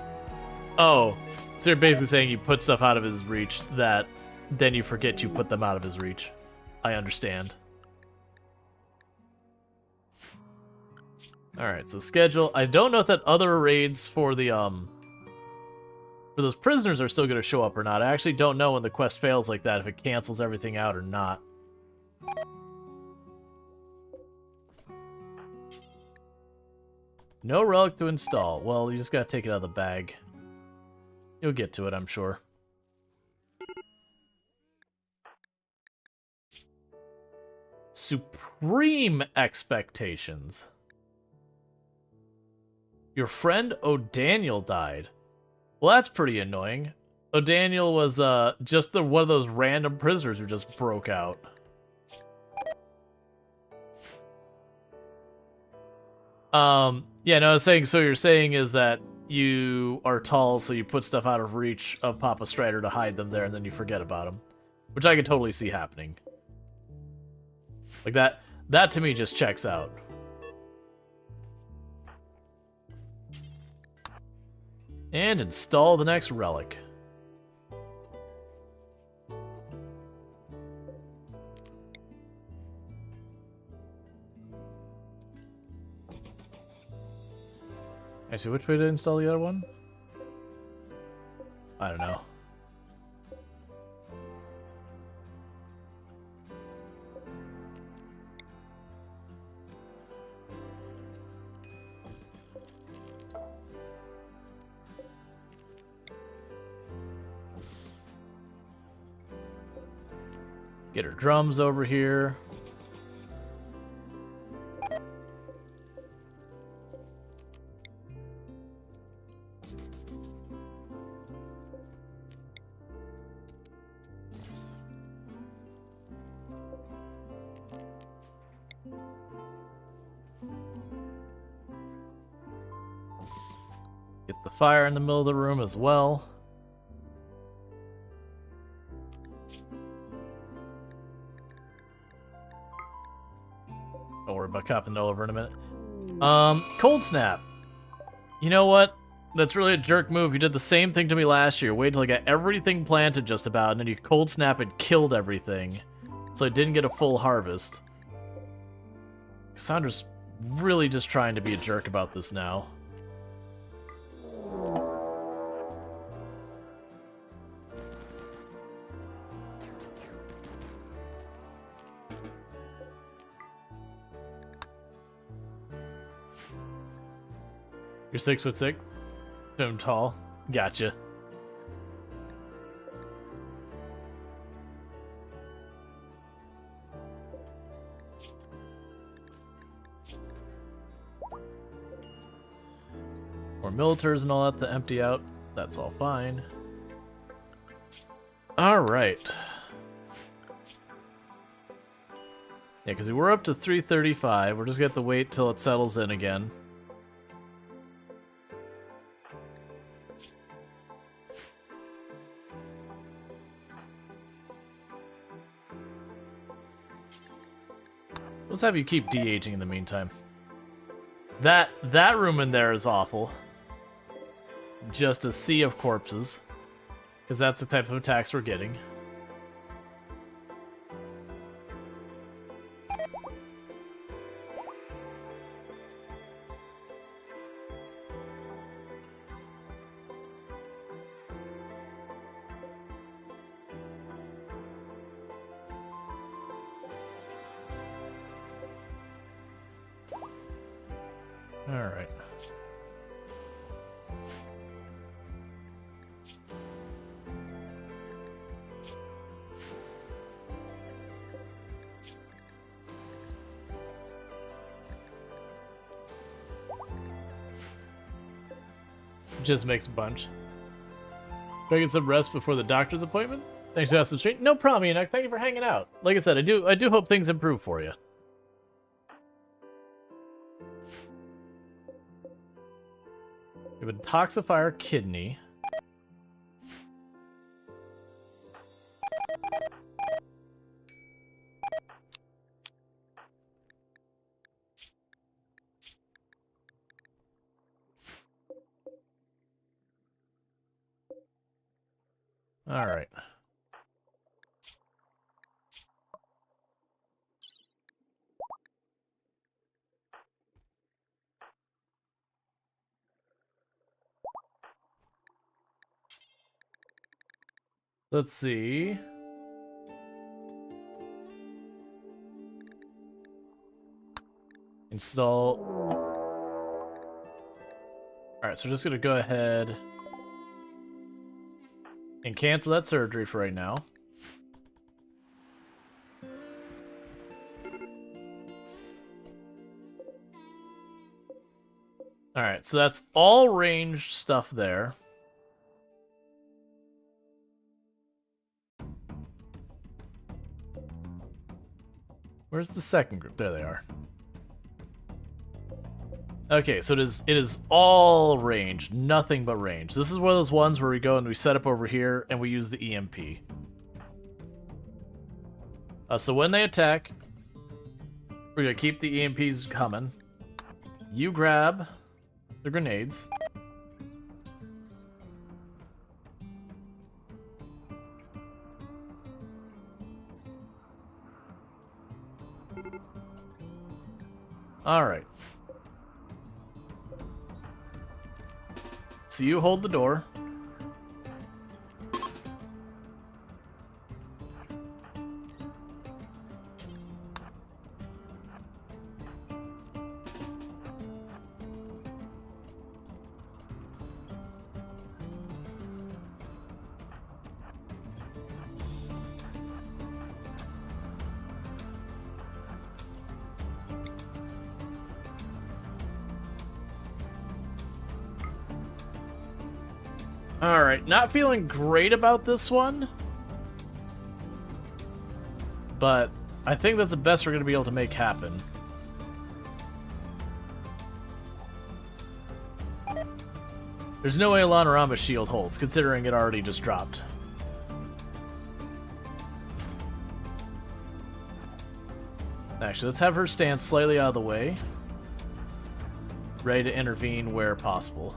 Oh, so you're basically saying you put stuff out of his reach that then you forget you put them out of his reach. I understand. Alright, so schedule. I don't know if that other raids for the, for those prisoners are still going to show up or not. I actually don't know when the quest fails like that, if it cancels everything out or not. No relic to install. Well, you just gotta take it out of the bag. You'll get to it, I'm sure. Supreme expectations. Your friend O'Daniel died. Well, that's pretty annoying. O'Daniel was just one of those random prisoners who just broke out. Yeah, no, I was saying, so you're saying is that you are tall, so you put stuff out of reach of Papa Strider to hide them there, and then you forget about them. Which I could totally see happening. Like, that to me just checks out. And install the next relic. Actually, which way to install the other one? I don't know. Get her drums over here. Get the fire in the middle of the room as well. Don't worry about copping it all over in a minute. Cold Snap. You know what? That's really a jerk move. You did the same thing to me last year. Wait till I got everything planted just about, and then you Cold Snap and killed everything. So I didn't get a full harvest. Cassandra's really just trying to be a jerk about this now. You're 6'6", I'm tall. Gotcha. More militaries and all that to empty out. That's all fine. Alright. Yeah, because we were up to 335. We're just gonna have to wait till it settles in again. Let's have you keep de-aging in the meantime. That room in there is awful. Just a sea of corpses. Because that's the type of attacks we're getting. Alright. Just makes a bunch. Do I get some rest before the doctor's appointment? Thanks for asking straight. No problem, Enoch. Thank you for hanging out. Like I said, I do hope things improve for you. We have a detoxifier kidney. All right. Let's see. Install. All right, so we're just gonna go ahead and cancel that surgery for right now. All right, so that's all ranged stuff there. Where's the second group? There they are. Okay, so it is all range, nothing but range. This is one of those ones where we go and we set up over here and we use the EMP. So when they attack, we're gonna keep the EMPs coming. You grab the grenades. All right. So you hold the door. Alright, not feeling great about this one. But I think that's the best we're going to be able to make happen. There's no way Lanarama's shield holds, considering it already just dropped. Actually, let's have her stand slightly out of the way. Ready to intervene where possible.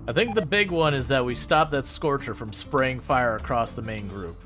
I think the big one is that we stop that Scorcher from spraying fire across the main group.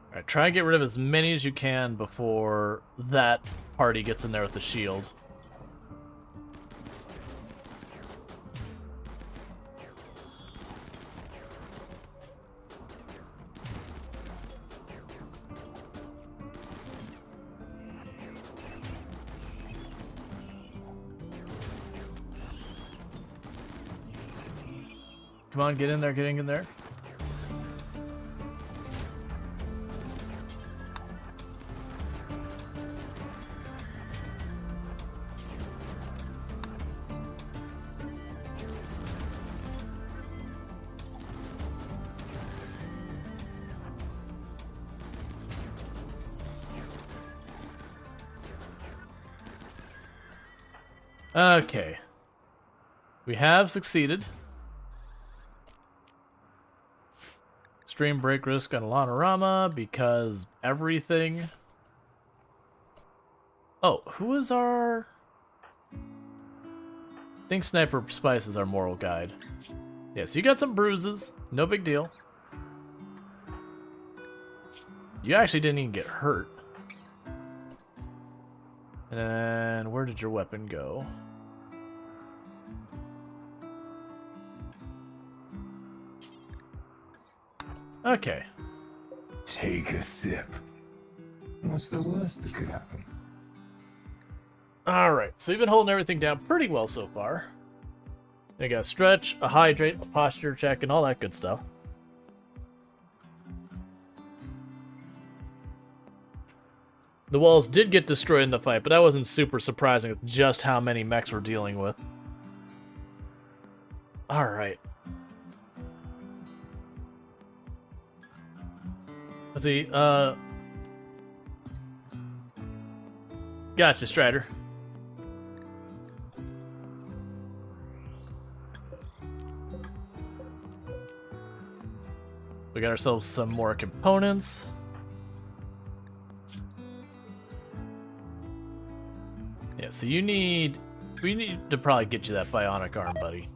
Alright, try and get rid of as many as you can before that party gets in there with the shield. Come on, get in there, getting in there. Okay. We have succeeded. Stream break risk on Lanorama because everything. Oh, who is our... I think Sniper Spice is our moral guide. Yeah, so you got some bruises. No big deal. You actually didn't even get hurt. And where did your weapon go? Okay. Take a sip. What's the worst that could happen? Alright, so you've been holding everything down pretty well so far. You got a stretch, a hydrate, a posture check, and all that good stuff. The walls did get destroyed in the fight, but that wasn't super surprising with just how many mechs we're dealing with. Alright. Let's see, gotcha, Strider. We got ourselves some more components. Yeah, so we need to probably get you that bionic arm, buddy.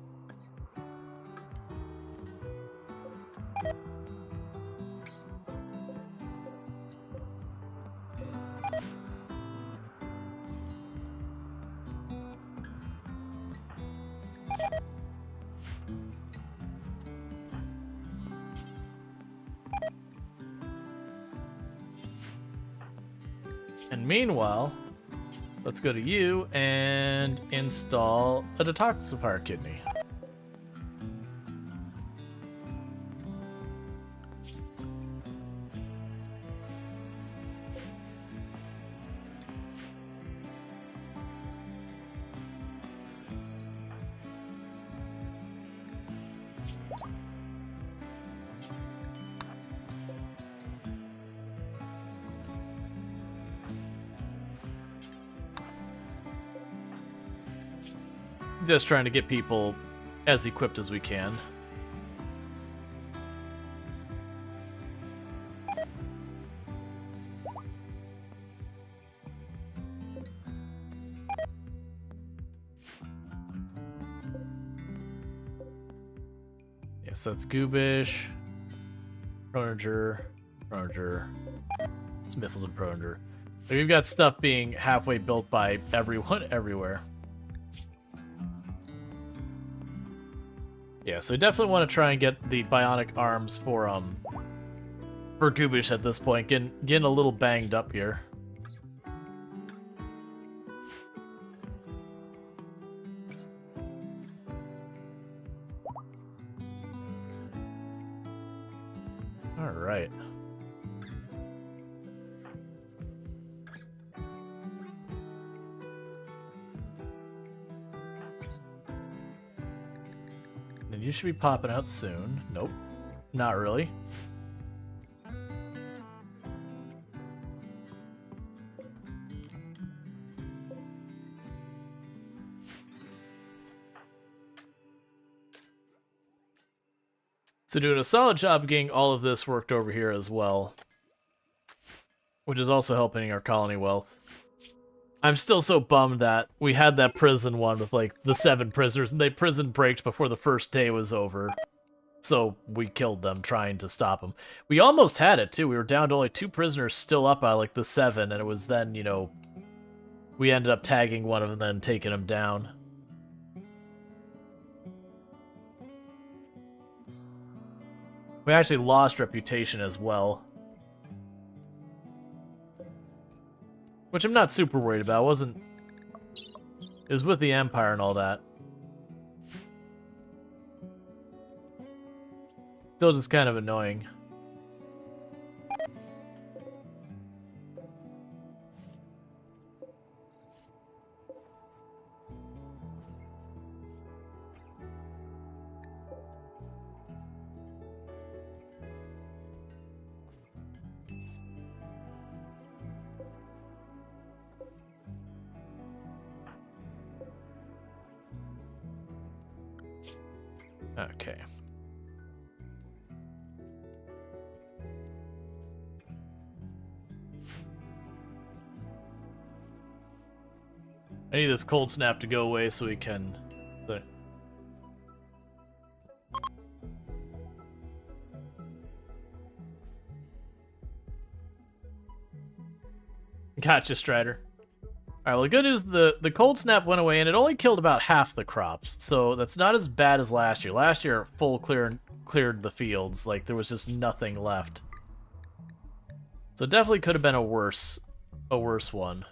And meanwhile, let's go to you and install a detoxifier kidney. Just trying to get people as equipped as we can. Yes, that's Goobish, Proninger, Smiffles, and Proninger. So we've got stuff being halfway built by everyone everywhere. Yeah, so we definitely want to try and get the bionic arms for Goobish at this point. Getting a little banged up here. All right. And you should be popping out soon. Nope, not really. So doing a solid job getting all of this worked over here as well, which is also helping our colony wealth. I'm still so bummed that we had that prison one with like the 7 prisoners and they prison breaked before the first day was over. So we killed them trying to stop them. We almost had it too. We were down to only 2 prisoners still up by like the 7, and it was then, you know, we ended up tagging one of them and then taking him down. We actually lost reputation as well, which I'm not super worried about. It was with the Empire and all that. Still just kind of annoying. Okay. I need this cold snap to go away so we can... Gotcha, Strider. Alright, well the good news, the cold snap went away and it only killed about half the crops, so that's not as bad as last year. Last year, full cleared the fields, like there was just nothing left. So it definitely could have been a worse one.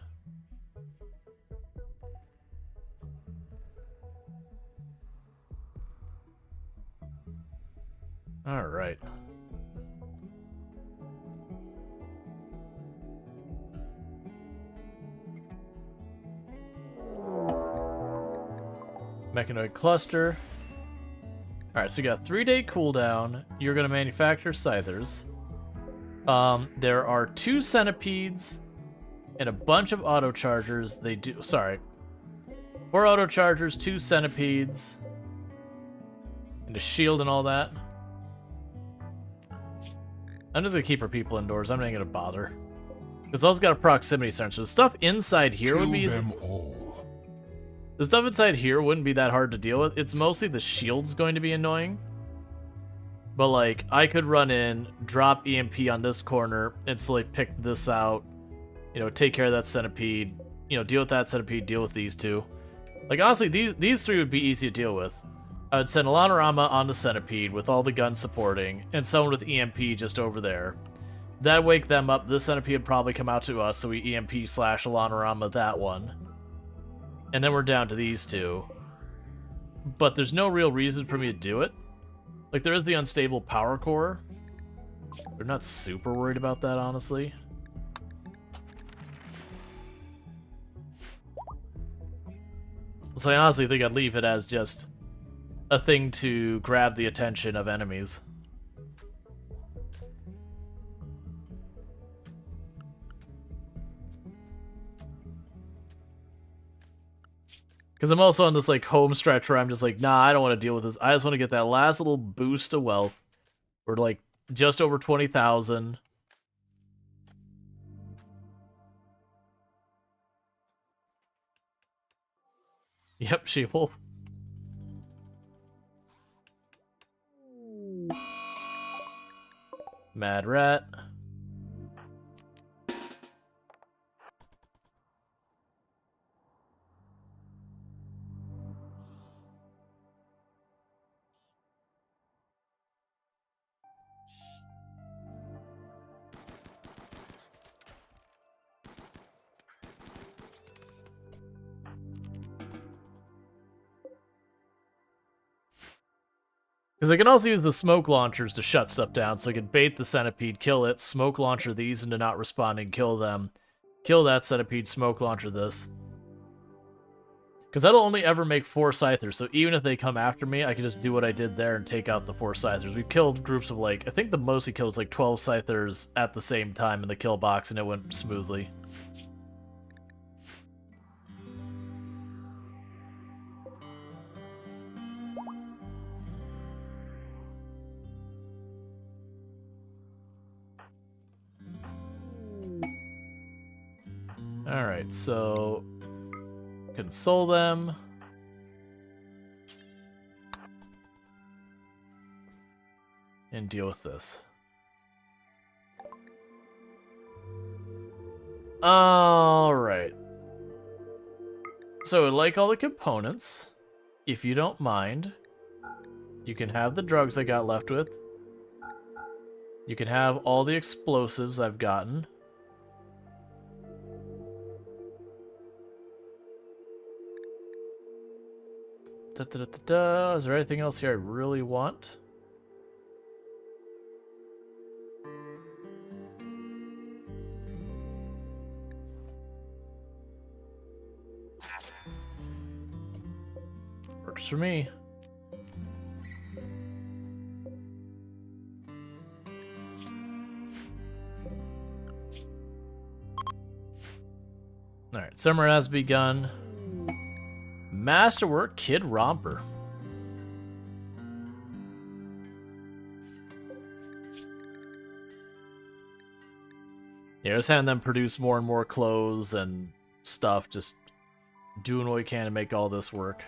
Alright. Mechanoid cluster. Alright, so you got 3-day cooldown. You're going to manufacture scythers. There are 2 centipedes and a bunch of autochargers. They do... Sorry. 4 autochargers, 2 centipedes, and a shield and all that. I'm just going to keep our people indoors. I'm not going to bother. Because also got a proximity sensor. The stuff inside here would be easy. The stuff inside here wouldn't be that hard to deal with. It's mostly the shield's going to be annoying. But, like, I could run in, drop EMP on this corner, instantly pick this out, you know, take care of that centipede, you know, deal with that centipede, deal with these 2. Like, honestly, these 3 would be easy to deal with. I would send Alanorama on the centipede with all the guns supporting, and someone with EMP just over there. That'd wake them up. This centipede would probably come out to us, so we EMP / Alanorama that one. And then we're down to these 2. But there's no real reason for me to do it. Like, there is the unstable power core. They're not super worried about that, honestly. So I honestly think I'd leave it as just a thing to grab the attention of enemies. Because I'm also on this, like, home stretch where I'm just like, nah, I don't want to deal with this. I just want to get that last little boost of wealth. We're, like, just over 20,000. Yep, She-Wolf. Mad Rat. Because I can also use the smoke launchers to shut stuff down, so I can bait the centipede, kill it, smoke launcher these into not responding, kill them, kill that centipede, smoke launcher this. Because that'll only ever make 4 scythers, so even if they come after me, I can just do what I did there and take out the 4 scythers. We've killed groups of, like, I think the most he killed was like 12 scythers at the same time in the kill box, and it went smoothly. Alright, so console them. And deal with this. Alright. So, like all the components, if you don't mind, you can have the drugs I got left with. You can have all the explosives I've gotten. Is there anything else here I really want? Works for me. Alright, summer has begun. Masterwork Kid Romper. Yeah, just having them produce more and more clothes and stuff, just doing what we can to make all this work.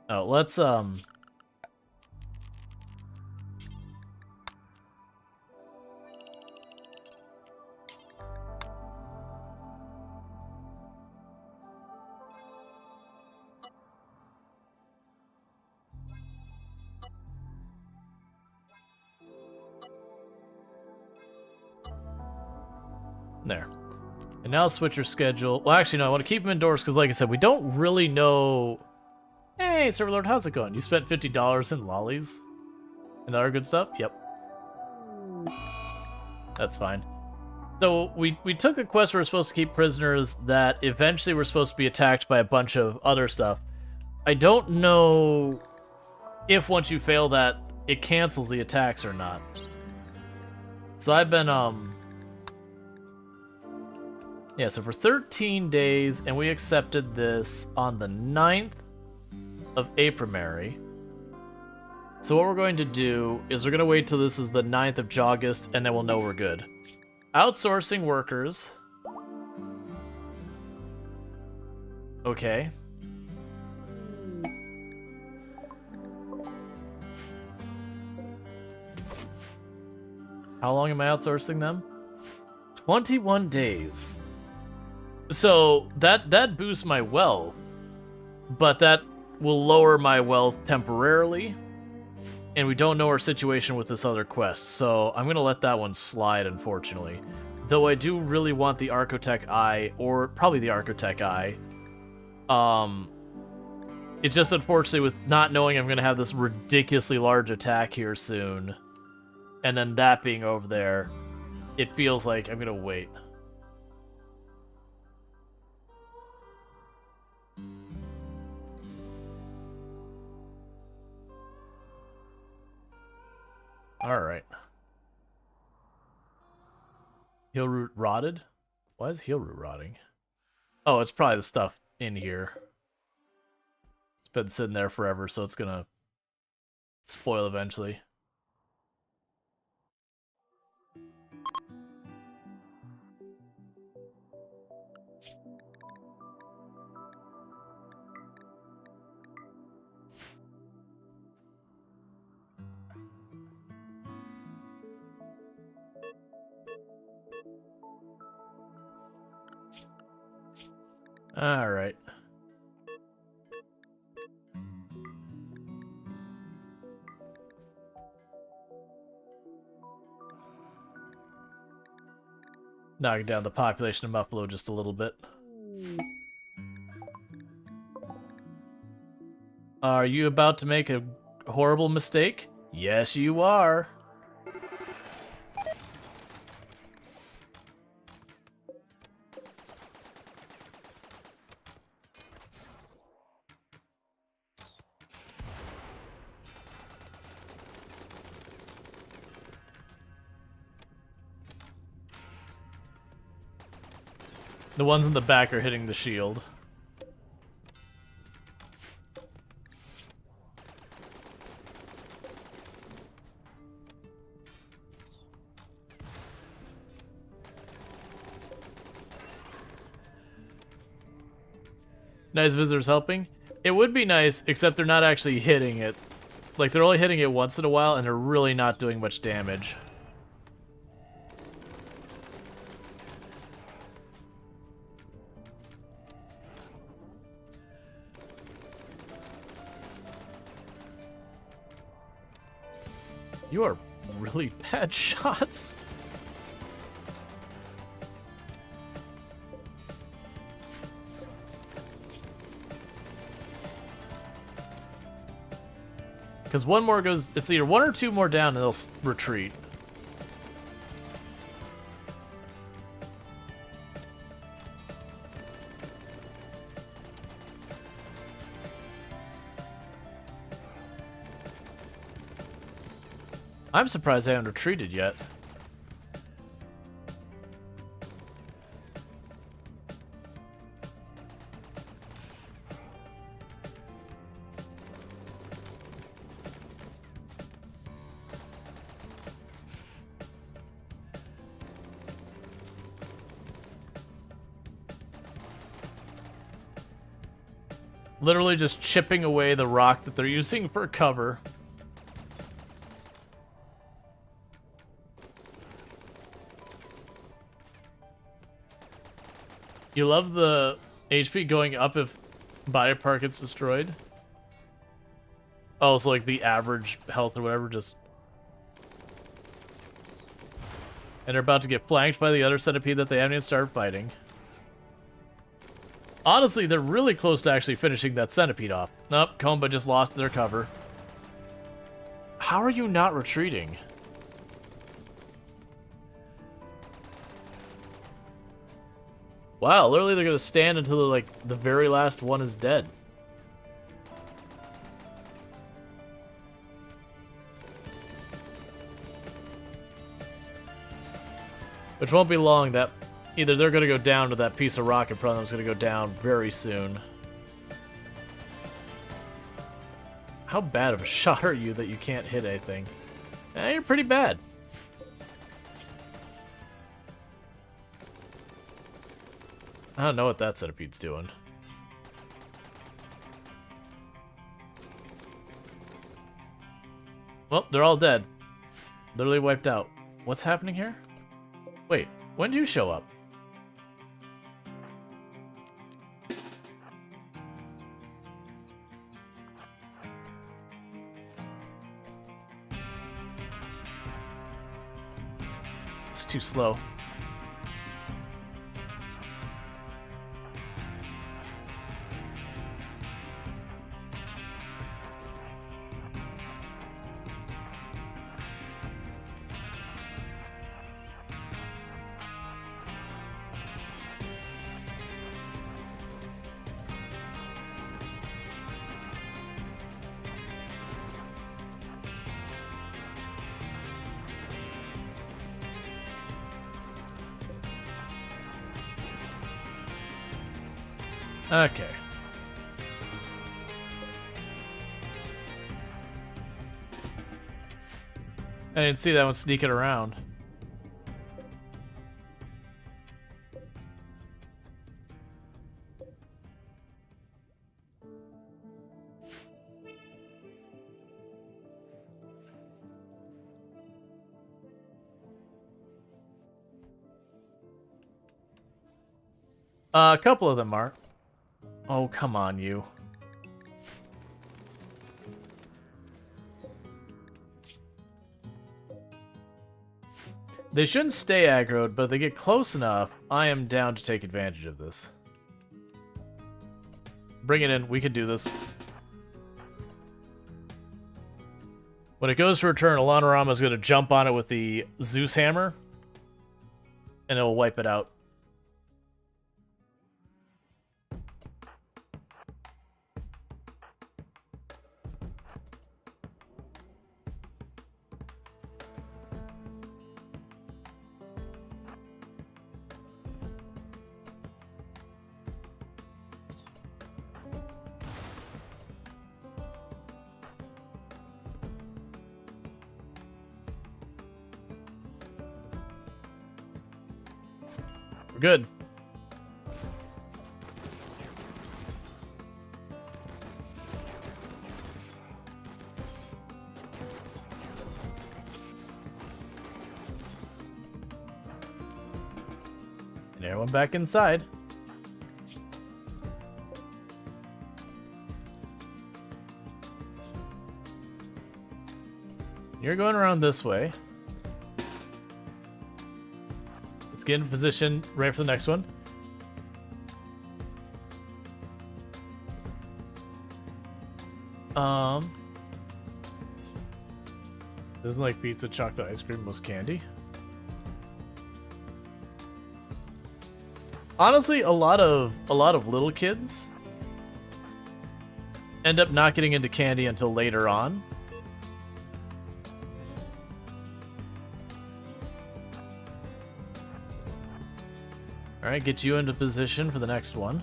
Oh, let's there. And now switch your schedule. Well, actually, no, I want to keep them indoors because, like I said, we don't really know. Hey, Server Lord, how's it going? You spent $50 in lollies and other good stuff? Yep. That's fine. So we took a quest where we're supposed to keep prisoners that eventually were supposed to be attacked by a bunch of other stuff. I don't know if once you fail that, it cancels the attacks or not. So I've been, yeah, so for 13 days, and we accepted this on the 9th of April. So what we're going to do is we're going to wait till this is the 9th of August, and then we'll know we're good. Outsourcing workers. Okay. How long am I outsourcing them? 21 days. So that boosts my wealth, but that will lower my wealth temporarily, and we don't know our situation with this other quest, so I'm gonna let that one slide, unfortunately. Though I do really want the Archotech Eye, or probably the Archotech Eye. It's just unfortunately with not knowing I'm gonna have this ridiculously large attack here soon, and then that being over there, it feels like I'm gonna wait. Alright. Heelroot rotted? Why is heelroot rotting? Oh, it's probably the stuff in here. It's been sitting there forever, so it's gonna spoil eventually. Alright. Knocking down the population of Buffalo just a little bit. Are you about to make a horrible mistake? Yes, you are. The ones in the back are hitting the shield. Nice visitors helping. It would be nice, except they're not actually hitting it. Like, they're only hitting it once in a while, and they're really not doing much damage. You are really bad shots. Because one more goes, it's either one or two more down and they'll retreat. I'm surprised they haven't retreated yet. Literally just chipping away the rock that they're using for cover. You love the HP going up if Biopark gets destroyed? Oh, so like the average health or whatever just... And they're about to get flanked by the other centipede that they haven't even started fighting. Honestly, they're really close to actually finishing that centipede off. Nope, Komba just lost their cover. How are you not retreating? Wow, literally they're gonna stand until like the very last one is dead. Which won't be long. That either they're gonna go down or that piece of rock in front of them is gonna go down very soon. How bad of a shot are you that you can't hit anything? Eh, you're pretty bad. I don't know what that centipede's doing. Well, they're all dead. Literally wiped out. What's happening here? Wait, when did you show up? It's too slow. Okay. I didn't see that one sneaking around. A couple of them are. Oh, come on, you. They shouldn't stay aggroed, but if they get close enough, I am down to take advantage of this. Bring it in. We can do this. When it goes to return, Alanorama is going to jump on it with the Zeus hammer, and it will wipe it out. We're good. And everyone back inside. You're going around this way. Get in position, right for the next one. Doesn't like pizza, chocolate, ice cream, most candy. Honestly, a lot of little kids end up not getting into candy until later on. Alright, get you into position for the next one.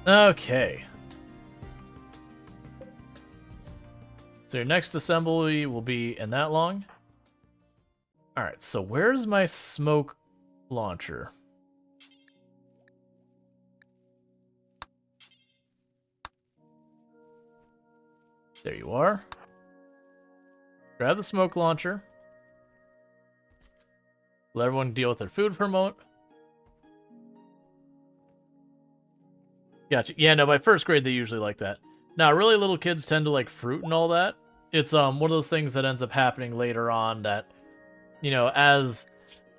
Okay. So your next assembly will be in that long. Alright, so where's my smoke launcher? There you are. Grab the smoke launcher. Let everyone deal with their food for a moment. Gotcha. Yeah, no, by first grade they usually like that. Now, really little kids tend to like fruit and all that. It's one of those things that ends up happening later on that, you know, as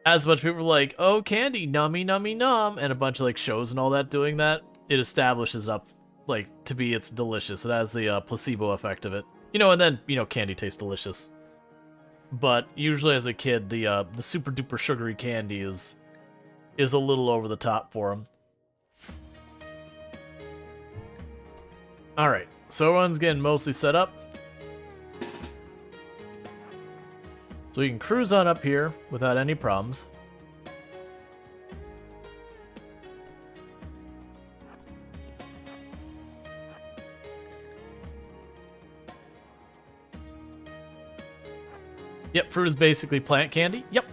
much people are like, oh, candy, nummy, nummy, num, and a bunch of like shows and all that doing that, it establishes up like to be it's delicious. It has the placebo effect of it. You know, and then, you know, candy tastes delicious. But usually as a kid, the super duper sugary candy is a little over the top for them. Alright, so everyone's getting mostly set up. So we can cruise on up here without any problems. Yep, fruit is basically plant candy. Yep.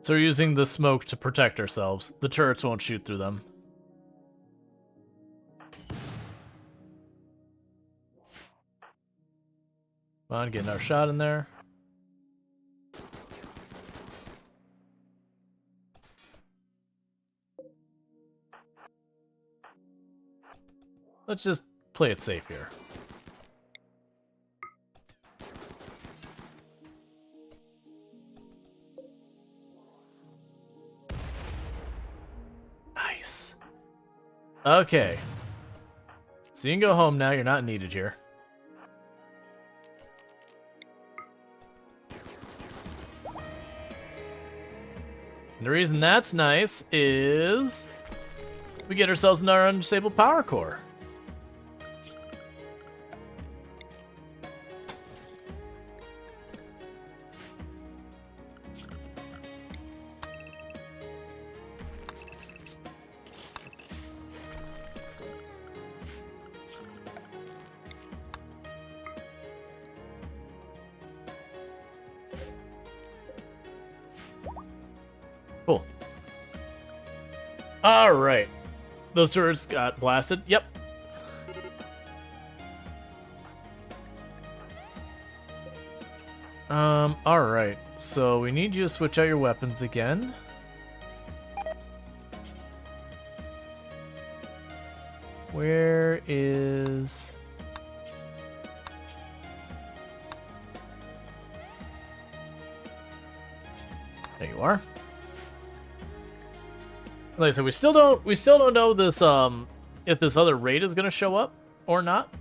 So we're using the smoke to protect ourselves. The turrets won't shoot through them. Come on, getting our shot in there. Let's just play it safe here. Nice. Okay. So you can go home now. You're not needed here. And the reason that's nice is we get ourselves another unstable power core. Cool. All right. Those turrets got blasted. Yep. All right. So we need you to switch out your weapons again. Where is... There you are. Like I said, we still don't know this if this other raid is gonna show up or not.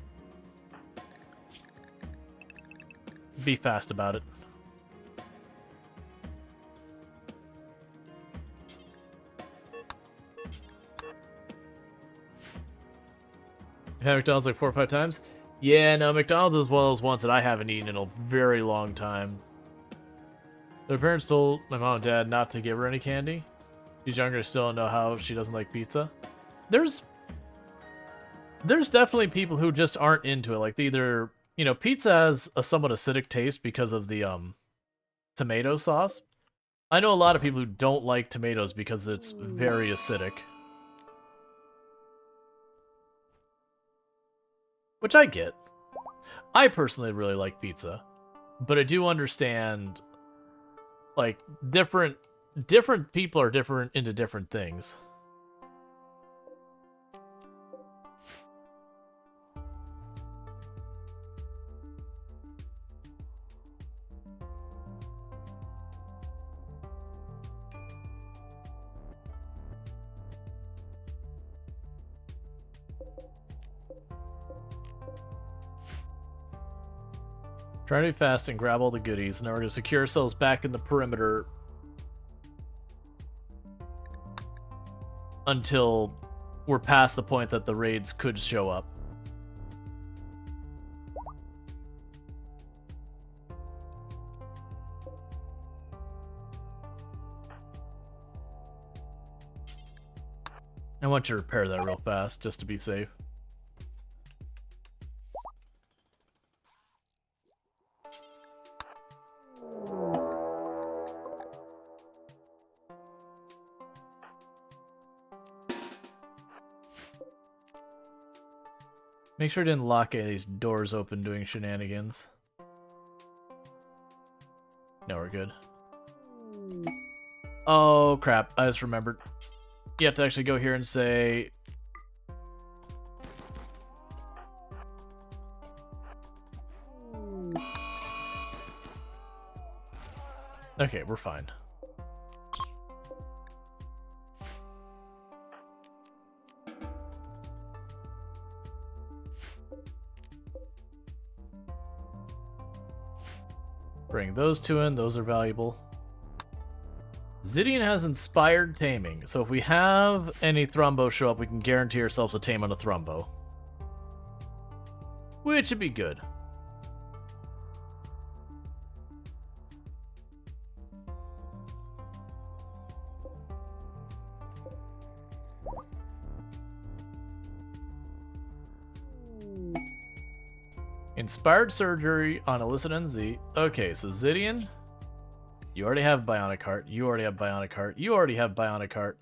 Be fast about it. You've had McDonald's like 4 or 5 times? Yeah, no, McDonald's is one of those ones that I haven't eaten in a very long time. Their parents told my mom and dad not to give her any candy. She's younger, still don't know how she doesn't like pizza. There's definitely people who just aren't into it. Like, they either, you know, pizza has a somewhat acidic taste because of the tomato sauce. I know a lot of people who don't like tomatoes because it's very acidic. Which I get. I personally really like pizza. But I do understand Like, different people are different into different things. Try to be fast and grab all the goodies, and then we're going to secure ourselves back in the perimeter until we're past the point that the raids could show up. I want you to repair that real fast, just to be safe. Make sure I didn't lock any of these doors open doing shenanigans. No, we're good. Oh, crap. I just remembered. You have to actually go here and say... Okay, we're fine. Bring those two in, those are valuable. Zidian has inspired taming, so if we have any Thrumbo show up, we can guarantee ourselves a tame on a Thrumbo. Which would be good. Inspired surgery on illicit NZ. Okay, so Zidian, you already have Bionic Heart. You already have Bionic Heart. You already have Bionic Heart.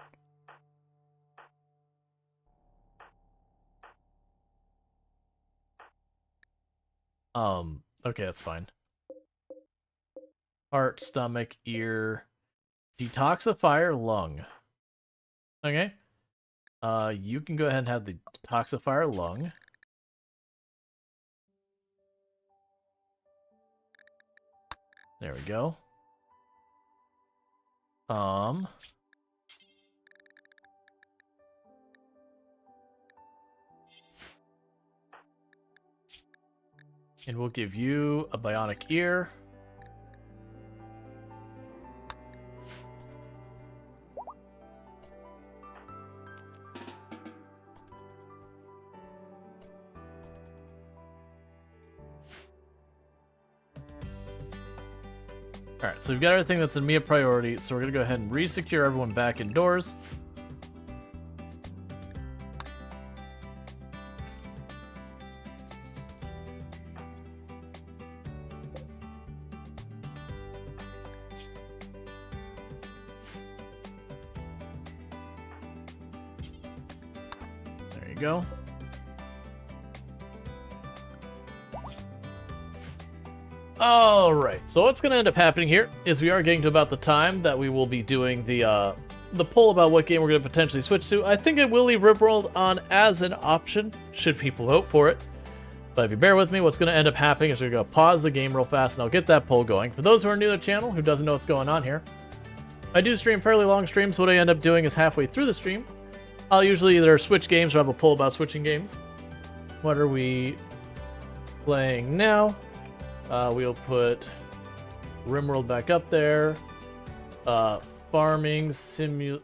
Okay, that's fine. Heart, stomach, ear, detoxifier, lung. Okay. You can go ahead and have the detoxifier lung. There we go. And we'll give you a bionic ear. Alright, so we've got everything that's in me a priority, so we're going to go ahead and re-secure everyone back indoors. There you go. Alright, so what's going to end up happening here is we are getting to about the time that we will be doing the poll about what game we're going to potentially switch to. I think I will leave RimWorld on as an option, should people vote for it. But if you bear with me, what's going to end up happening is we're going to pause the game real fast and I'll get that poll going. For those who are new to the channel, who doesn't know what's going on here, I do stream fairly long streams, so what I end up doing is halfway through the stream, I'll usually either switch games or have a poll about switching games. What are we playing now? We'll put RimWorld back up there. Farming Simulator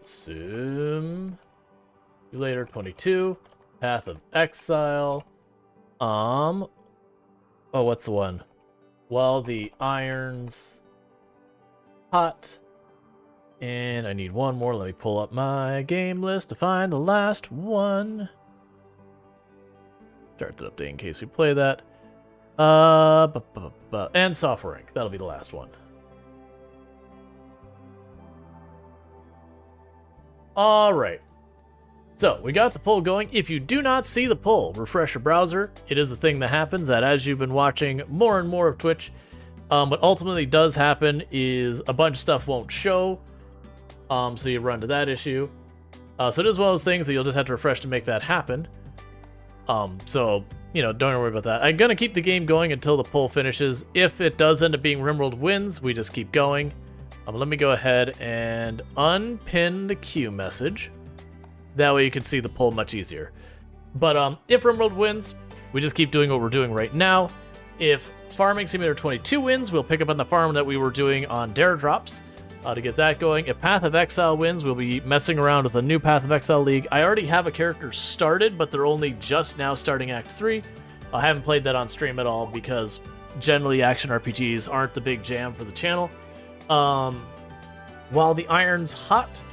22. Path of Exile. Oh, what's the one? Well, the Iron's hot. And I need one more. Let me pull up my game list to find the last one. Start that update in case we play that. And software rank. That'll be the last one. Alright. So, we got the poll going. If you do not see the poll, refresh your browser. It is a thing that happens that as you've been watching more and more of Twitch, What ultimately does happen is a bunch of stuff won't show, so you run into that issue. So it is one of those things that you'll just have to refresh to make that happen. So, you know, don't worry about that. I'm gonna keep the game going until the poll finishes. If it does end up being RimWorld wins, we just keep going. Let me go ahead and unpin the queue message. That way you can see the poll much easier. But if RimWorld wins, we just keep doing what we're doing right now. If Farming Simulator 22 wins, we'll pick up on the farm that we were doing on Dare Drops to get that going. If Path of Exile wins, we'll be messing around with a new Path of Exile League. I already have a character started, but they're only just now starting Act 3. I haven't played that on stream at all because generally action RPGs aren't the big jam for the channel. While the Iron's Hot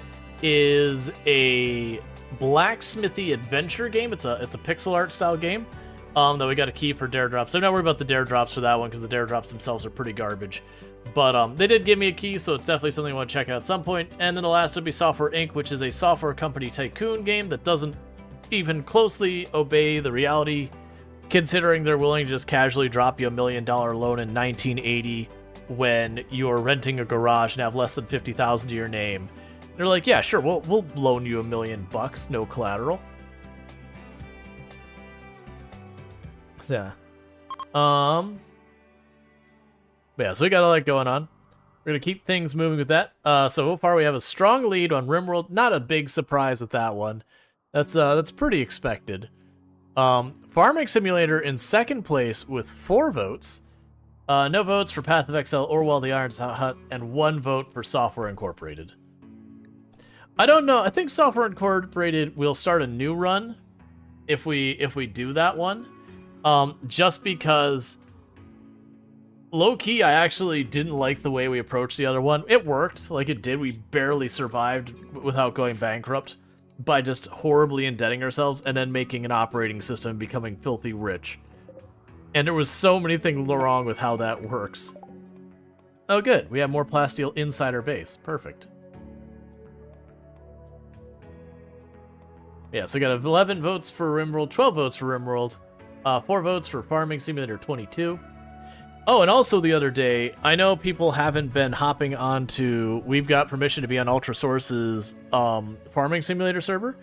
is a blacksmithy adventure game. It's a pixel art style game that we got a key for Dare Drops. I'm not worried about the Dare Drops for that one because the Dare Drops themselves are pretty garbage. But they did give me a key, so it's definitely something I want to check out at some point. And then the last would be Software Inc., which is a software company tycoon game that doesn't even closely obey the reality, considering they're willing to just casually drop you $1 million loan in 1980 when you're renting a garage and have less than 50,000 to your name. They're like, yeah, sure, we'll loan you $1 million, no collateral. Yeah. But yeah, so we got all that going on. We're gonna keep things moving with that. So far we have a strong lead on RimWorld. Not a big surprise with that one. That's pretty expected. Farming Simulator in second place with 4 votes. No votes for Path of Exile or While the Iron's Hot, and 1 vote for Software Incorporated. I don't know. I think Software Incorporated will start a new run if we do that one. Just because low-key, I actually didn't like the way we approached the other one. It worked, like it did. We barely survived without going bankrupt by just horribly indebting ourselves and then making an operating system and becoming filthy rich. And there was so many things wrong with how that works. Oh, good. We have more plasteel inside our base. Perfect. Yeah, so we got 11 votes for RimWorld, 12 votes for RimWorld, 4 votes for Farming Simulator 22. Oh, and also the other day, I know people haven't been hopping onto, we've got permission to be on Ultrasource's Farming Simulator server.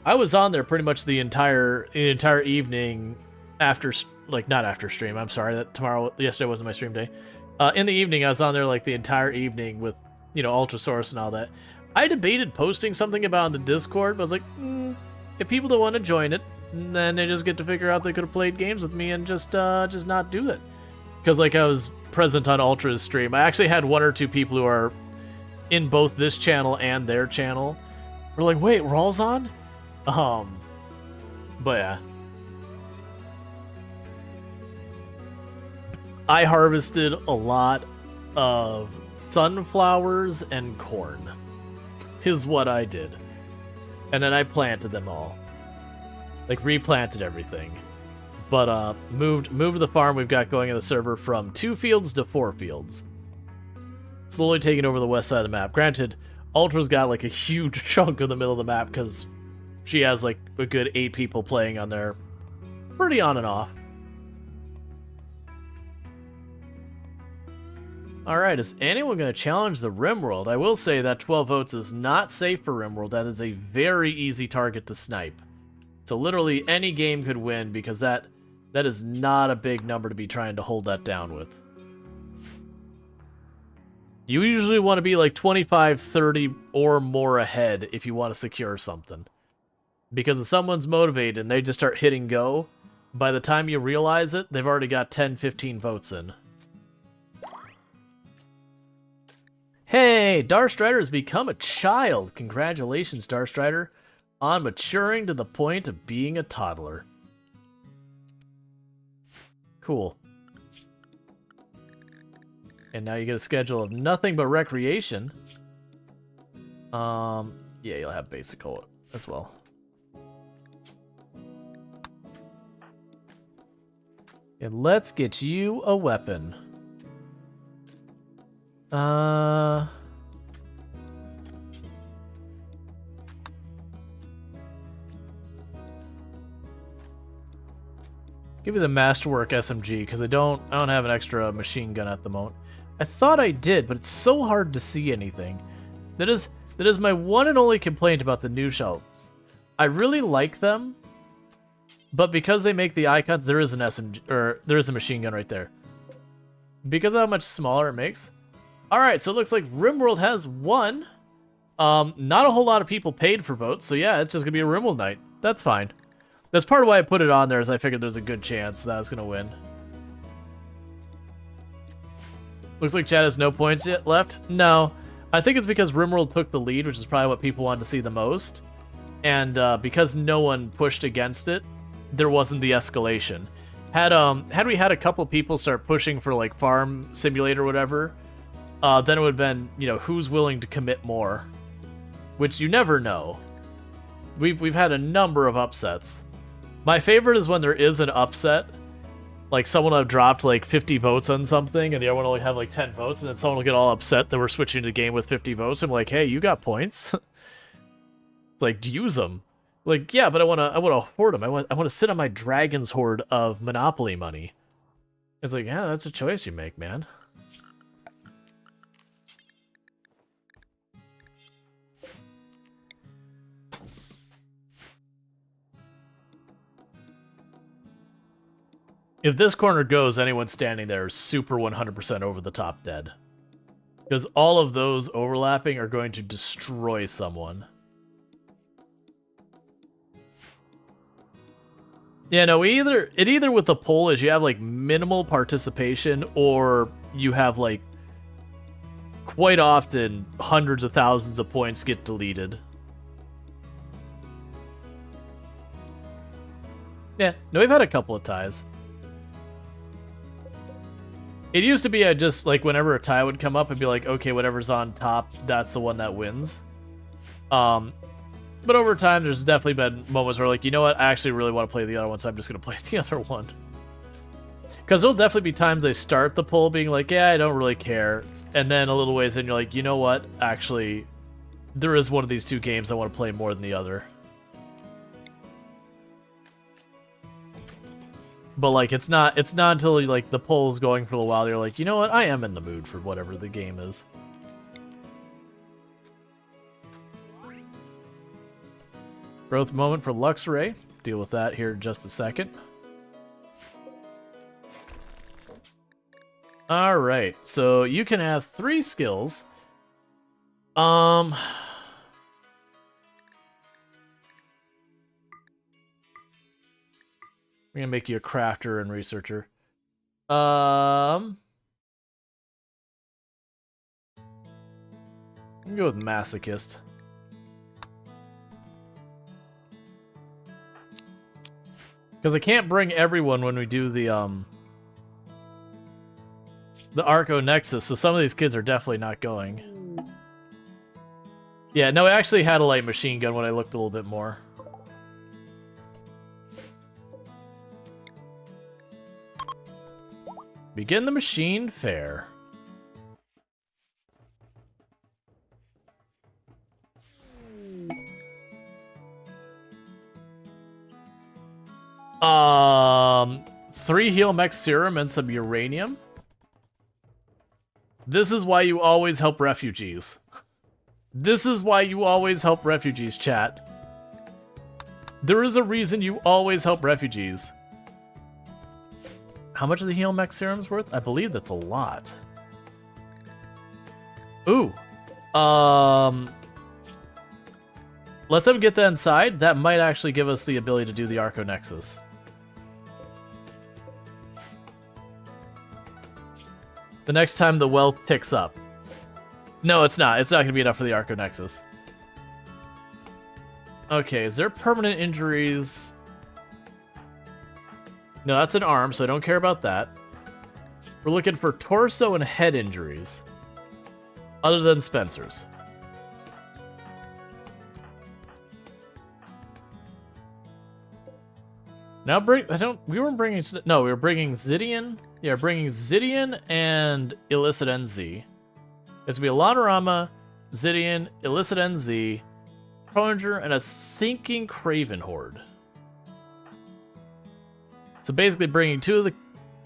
I was on there pretty much the entire evening after, like, not after stream, I'm sorry, yesterday wasn't my stream day. In the evening, I was on there, like, the entire evening with, you know, Ultrasource and all that. I debated posting something about it on the Discord, but I was like, if people don't want to join it, then they just get to figure out they could have played games with me and just not do it. Because, like, I was present on Ultra's stream. I actually had 1 or 2 people who are in both this channel and their channel. We're like, wait, Rual's on? But yeah. I harvested a lot of sunflowers and corn, is what I did. And then I planted them all. Like, replanted everything. But moved the farm we've got going in the server from 2 fields to 4 fields. Slowly taking over the west side of the map. Granted, Ultra's got like a huge chunk in the middle of the map because she has like a good 8 people playing on there. Pretty on and off. Alright, is anyone going to challenge the RimWorld? I will say that 12 votes is not safe for RimWorld. That is a very easy target to snipe. So literally any game could win because that is not a big number to be trying to hold that down with. You usually want to be like 25, 30 or more ahead if you want to secure something. Because if someone's motivated and they just start hitting go, by the time you realize it, they've already got 10, 15 votes in. Hey, Darstrider has become a child. Congratulations, Darstrider, on maturing to the point of being a toddler. Cool. And now you get a schedule of nothing but recreation. Yeah, you'll have basic as well. And let's get you a weapon. Give me the Masterwork SMG, because I don't have an extra machine gun at the moment. I thought I did, but it's so hard to see anything. That is my one and only complaint about the new shelves. I really like them, but because they make the icons, there is an SMG, or there is a machine gun right there. Because of how much smaller it makes. Alright, so it looks like RimWorld has won. Not a whole lot of people paid for votes, so yeah, it's just gonna be a RimWorld night. That's fine. That's part of why I put it on there, is I figured there's a good chance that I was gonna win. Looks like Chad has no points yet left. No, I think it's because RimWorld took the lead, which is probably what people wanted to see the most. And because no one pushed against it, there wasn't the escalation. Had we had a couple people start pushing for like Farm Simulator or whatever, then it would have been, you know, who's willing to commit more, which you never know. We've had a number of upsets. My favorite is when there is an upset, like someone will have dropped like 50 votes on something, and the other one will only have like 10 votes, and then someone will get all upset that we're switching to the game with 50 votes. I'm like, hey, you got points. It's like, use them. Like, yeah, but I wanna hoard them. I want to sit on my dragon's hoard of Monopoly money. It's like, yeah, that's a choice you make, man. If this corner goes, anyone standing there is super 100% over the top dead. Because all of those overlapping are going to destroy someone. Yeah, no, either with the poll is you have like minimal participation, or you have like quite often hundreds of thousands of points get deleted. Yeah, no, we've had a couple of ties. It used to be I just, like, whenever a tie would come up, I'd be like, okay, whatever's on top, that's the one that wins. But over time, there's definitely been moments where, like, you know what, I actually really want to play the other one, so I'm just going to play the other one. Because there'll definitely be times I start the poll being like, yeah, I don't really care. And then a little ways in, you're like, you know what, actually, there is one of these two games I want to play more than the other. But, like, it's not until, like, the poll's going for a while, you're like, you know what, I am in the mood for whatever the game is. Growth moment for Luxray. Deal with that here in just a second. Alright, so you can have 3 skills. We're gonna make you a crafter and researcher. I'm gonna go with masochist. Because I can't bring everyone when we do the Arco Nexus, so some of these kids are definitely not going. Yeah, no, I actually had a light machine gun when I looked a little bit more. Begin the machine fair. Three heal mech serum and some uranium. This is why you always help refugees. This is why you always help refugees, chat. There is a reason you always help refugees. How much are the heal mech serums worth? I believe that's a lot. Ooh. Let them get that inside. That might actually give us the ability to do the Arco Nexus. The next time the wealth ticks up. No, it's not. It's not going to be enough for the Arco Nexus. Okay, is there permanent injuries? No, that's an arm, so I don't care about that. We're looking for torso and head injuries. Other than Spencer's. Now we weren't bringing, no, we were bringing Zidian. Yeah, we're bringing Zidian and Illicit NZ. It's gonna be Alanorama, Zidian, Illicit NZ, Proninger, and a Thinking Craven Horde. So basically bringing two of the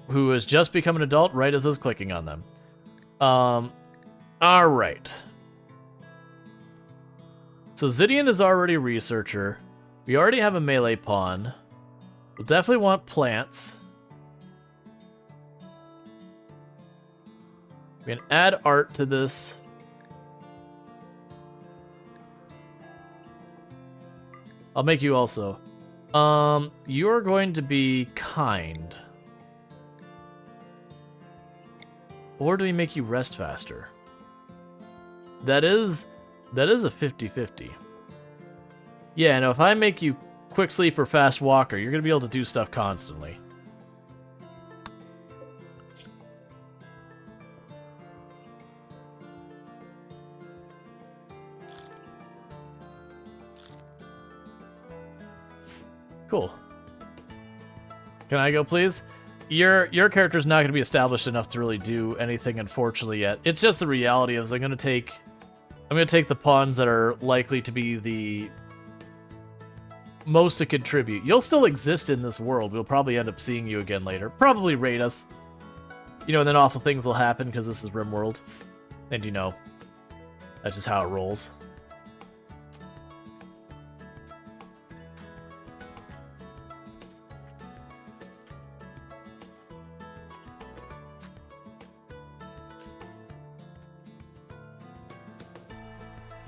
who has just become an adult right as I was clicking on them. Alright. So Zidian is already a researcher. We already have a melee pawn. We'll definitely want plants. We can add art to this. I'll make you also. You're going to be kind. Or do we make you rest faster? That is a 50-50. Yeah, no, if I make you quick sleep or fast walker, you're going to be able to do stuff constantly. Cool. Can I go, please? Your character's not going to be established enough to really do anything, unfortunately, yet. It's just the reality of I'm going to take the pawns that are likely to be the most to contribute. You'll still exist in this world. We'll probably end up seeing you again later. Probably raid us. You know, and then awful things will happen because this is RimWorld. And you know, that's just how it rolls.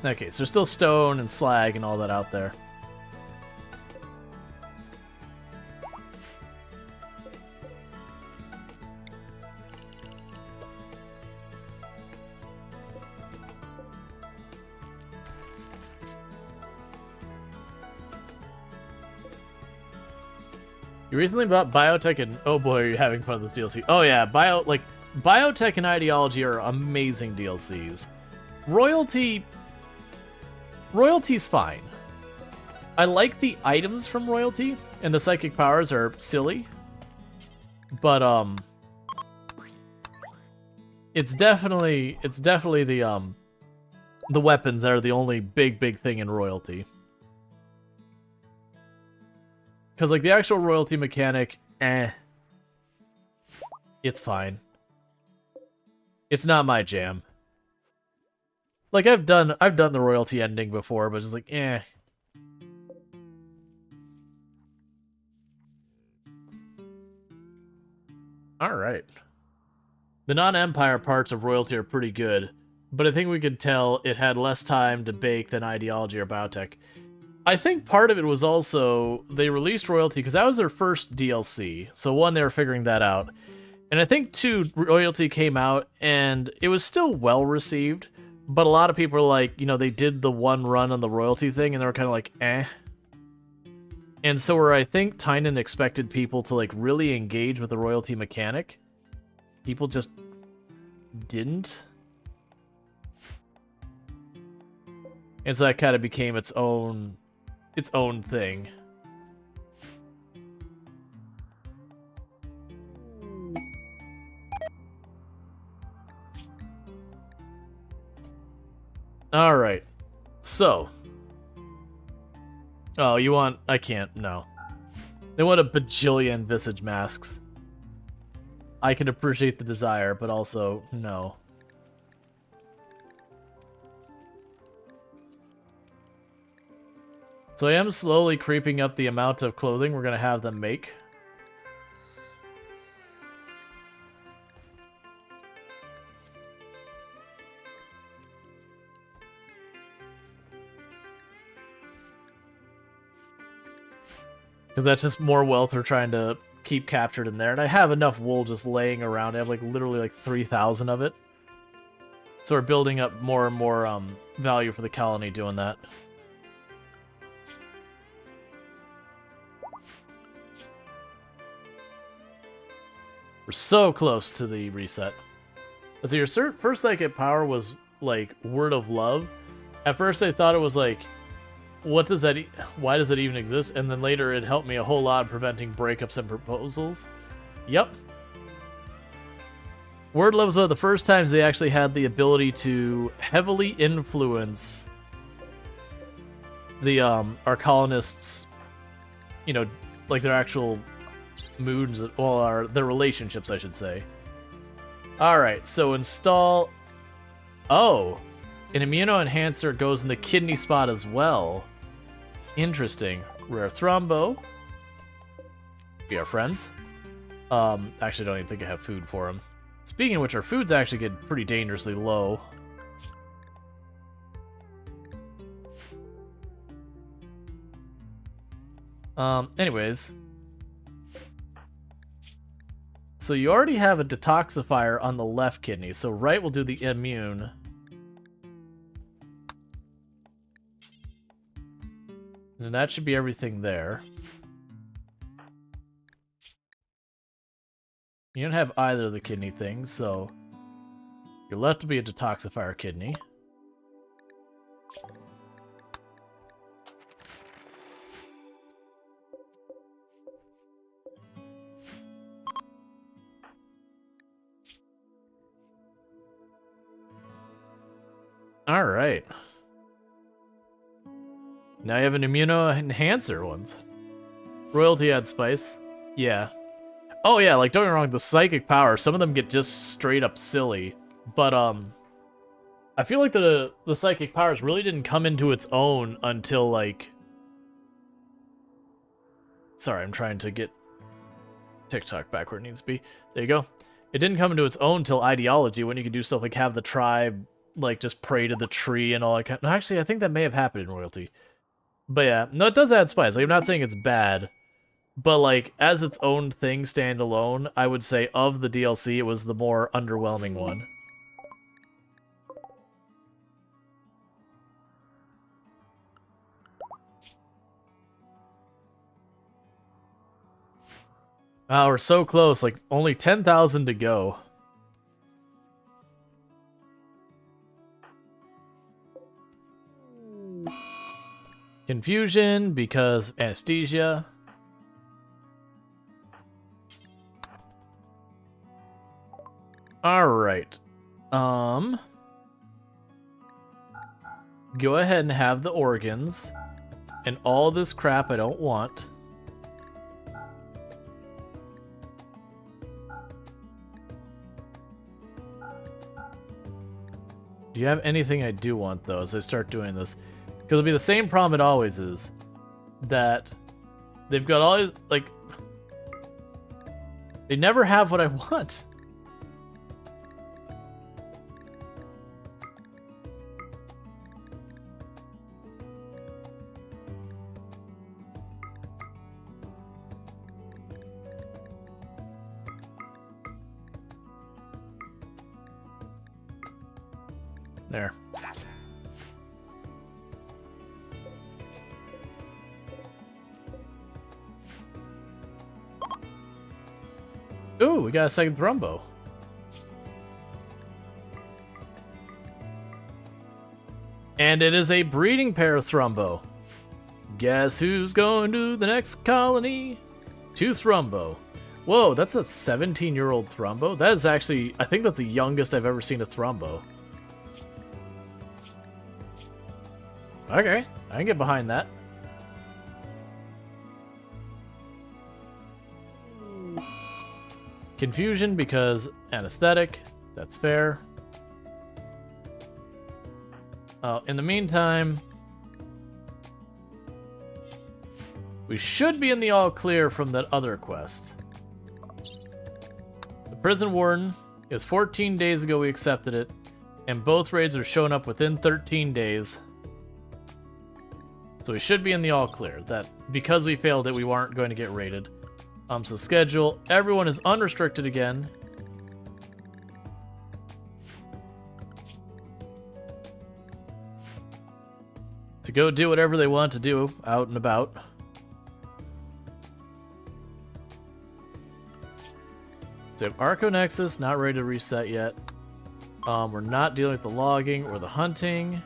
Okay, so there's still stone and slag and all that out there. You recently bought biotech and oh boy, are you having fun with this DLC? Oh yeah, biotech and ideology are amazing DLCs. Royalty's fine. I like the items from Royalty, and the psychic powers are silly. But it's definitely the weapons that are the only big thing in Royalty. Cause like the actual Royalty mechanic, it's fine. It's not my jam. Like I've done the Royalty ending before, but just like, Alright. The non-Empire parts of Royalty are pretty good, but I think we could tell it had less time to bake than Ideology or Biotech. I think part of it was also, they released Royalty because that was their first DLC, so one, they were figuring that out. And I think two, Royalty came out, and it was still well-received, but a lot of people are like, you know, they did the one run on the Royalty thing, and they were kind of like, And so where I think Tynan expected people to, like, really engage with the Royalty mechanic, people just didn't. And so that kind of became its own thing. Alright. So. Oh, you want... I can't. No. They want a bajillion visage masks. I can appreciate the desire, but also, no. So I am slowly creeping up the amount of clothing we're going to have them make. Because that's just more wealth we're trying to keep captured in there. And I have enough wool just laying around. I have like literally like 3,000 of it. So we're building up more and more value for the colony doing that. We're so close to the reset. So your first psychic power was like Word of Love. At first I thought it was like, what does that? Why does it even exist? And then later it helped me a whole lot in preventing breakups and proposals. Yep. Word Love was one of the first times they actually had the ability to heavily influence the our colonists, you know, like their actual moods, well, their relationships, I should say. Alright, so install... Oh! An immuno enhancer goes in the kidney spot as well. Interesting. Rare Thrombo. Be our friends. Actually, I don't even think I have food for him. Speaking of which, our food's actually getting pretty dangerously low. Anyways. So you already have a detoxifier on the left kidney, so right will do the immune. And that should be everything there. You don't have either of the kidney things, so your left will be a detoxifier kidney. All right. Now you have an immuno enhancer ones. Royalty adds spice. Yeah. Oh yeah, like don't get me wrong, the psychic power, some of them get just straight up silly. But I feel like the psychic powers really didn't come into its own until like... Sorry, I'm trying to get TikTok back where it needs to be. There you go. It didn't come into its own till ideology, when you could do stuff like have the tribe like just pray to the tree and all that kind of... Actually, I think that may have happened in Royalty. But yeah, no, it does add spice. Like, I'm not saying it's bad, but like as its own thing standalone, I would say of the DLC, it was the more underwhelming one. Wow, we're so close. Like only 10,000 to go. Confusion because anesthesia. Alright. Go ahead and have the organs. And all this crap I don't want. Do you have anything I do want, though, as I start doing this? Because it'll be the same problem it always is. That they've got all these, like... They never have what I want. There. Ooh, we got a second Thrombo. And it is a breeding pair of Thrombo. Guess who's going to the next colony? 2 Thrombo. Whoa, that's a 17-year-old Thrombo? That is actually, I think that's the youngest I've ever seen a Thrombo. Okay, I can get behind that. Confusion because anesthetic. That's fair. In the meantime, we should be in the all clear from that other quest. The prison warden is 14 days ago we accepted it, and both raids are showing up within 13 days. So we should be in the all clear. That because we failed it, we weren't going to get raided. So schedule. Everyone is unrestricted again. To go do whatever they want to do out and about. So we have Arco Nexus, not ready to reset yet. We're not dealing with the logging or the hunting.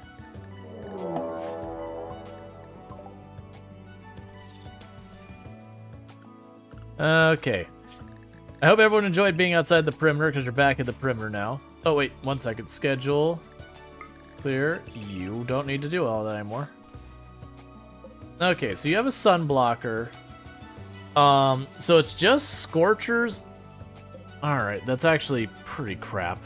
Okay. I hope everyone enjoyed being outside the perimeter, because you're back at the perimeter now. Oh, wait. 1 second. Schedule. Clear. You don't need to do all that anymore. Okay, so you have a sun blocker. So it's just Scorchers. Alright, that's actually pretty crap.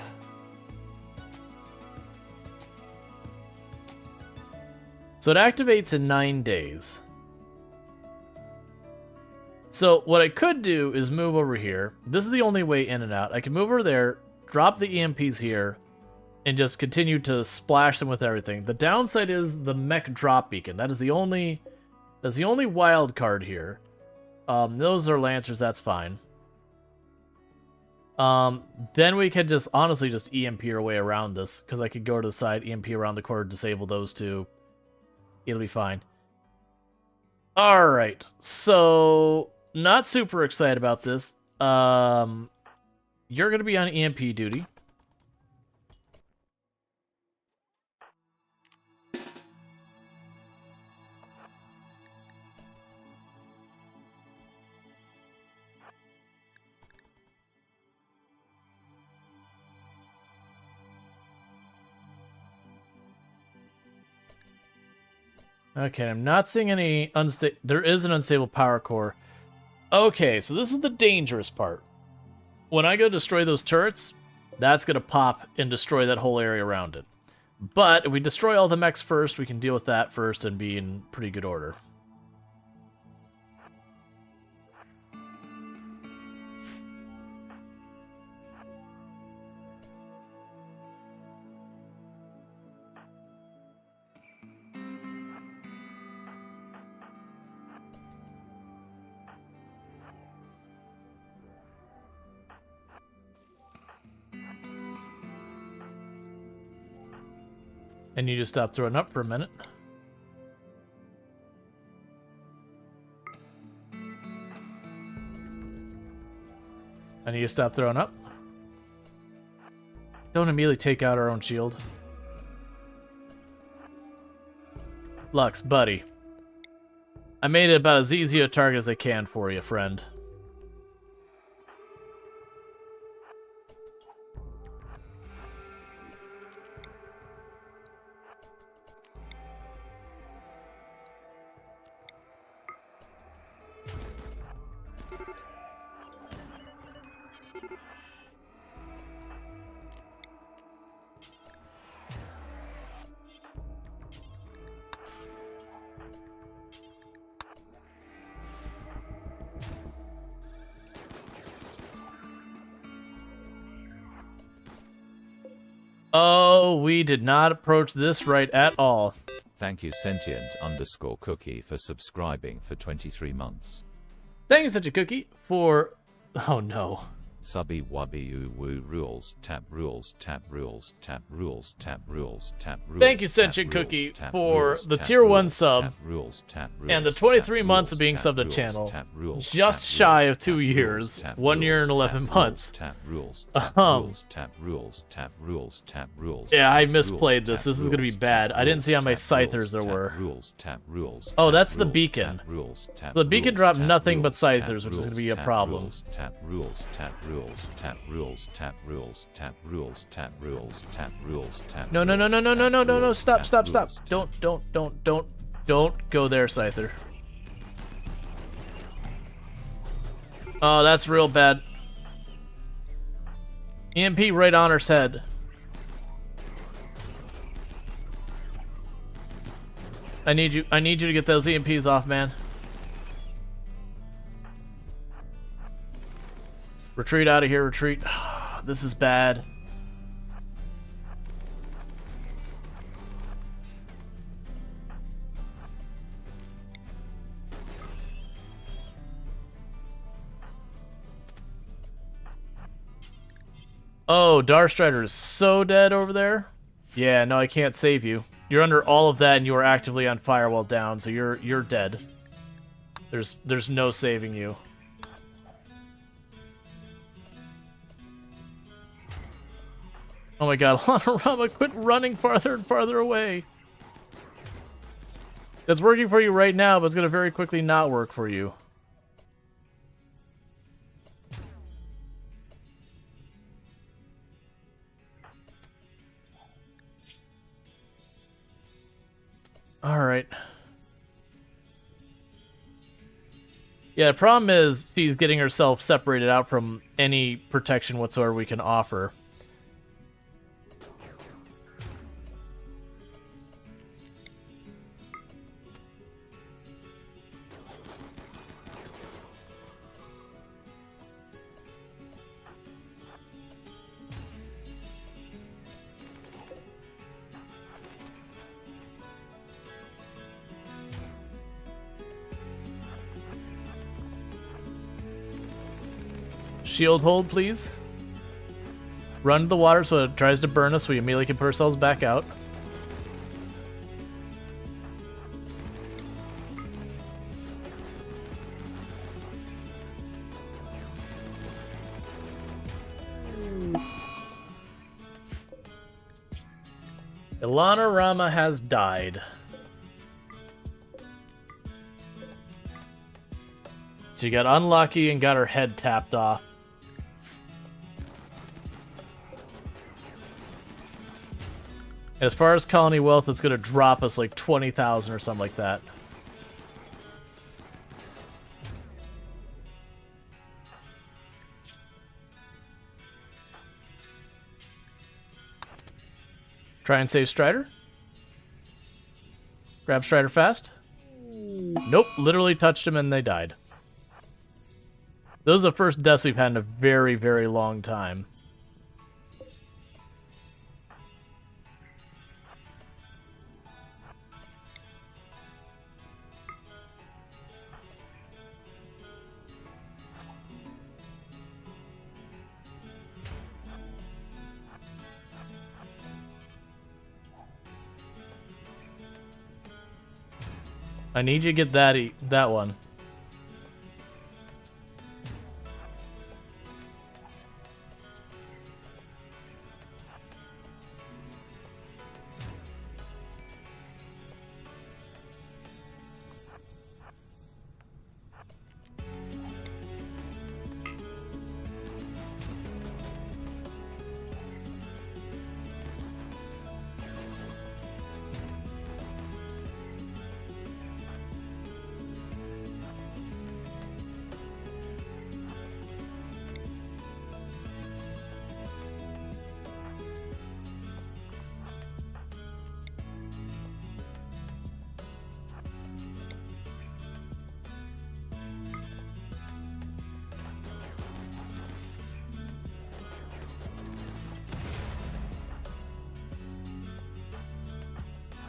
So it activates in 9 days. So what I could do is move over here. This is the only way in and out. I can move over there, drop the EMPs here, and just continue to splash them with everything. The downside is the mech drop beacon. That's the only wild card here. Those are Lancers, that's fine. Then we could just honestly just EMP our way around this, because I could go to the side, EMP around the corner, disable those two. It'll be fine. Alright, so not super excited about this. You're gonna be on EMP duty. Okay, I'm not seeing any unstable... There is an unstable power core. Okay, so this is the dangerous part. When I go destroy those turrets, that's going to pop and destroy that whole area around it. But if we destroy all the mechs first, we can deal with that first and be in pretty good order. And you just stop throwing up for a minute. And you stop throwing up. Don't immediately take out our own shield. Lux, buddy. I made it about as easy a target as I can for you, friend. Oh, we did not approach this right at all. Thank you sentient_cookie for subscribing for 23 months. Thank you, such a cookie, for... Oh no. Subby wubby oo woo rules, tap rules, tap rules, tap rules, tap rules, tap rules. Thank you, Sentient Cookie, for the tier 1 sub and the 23 months of being subbed to channel. Just shy of 2 years. 1 year and 11 months. Yeah, I misplayed this. This is gonna be bad. I didn't see how many Scythers there were. Oh, that's the beacon. The beacon dropped nothing but Scythers, which is gonna be a problem. No, no, no, no, no, no, no, no, no, stop, stop, stop. Don't go there, Scyther. Oh, that's real bad. EMP right on her head. I need you to get those EMPs off, man. Retreat out of here, retreat. This is bad. Oh, Darstrider is so dead over there. Yeah, no, I can't save you. You're under all of that and you are actively on firewall down, so you're dead. There's no saving you. Oh my god, Lanorama, quit running farther and farther away. It's working for you right now, but it's gonna very quickly not work for you. Alright. Yeah, the problem is she's getting herself separated out from any protection whatsoever we can offer. Shield hold, please. Run to the water so it tries to burn us. We immediately can put ourselves back out. Ilana Rama has died. She got unlucky and got her head tapped off. As far as colony wealth, it's going to drop us like 20,000 or something like that. Try and save Strider. Grab Strider fast. Nope, literally touched him and they died. Those are the first deaths we've had in a very, very long time. I need you to get that one.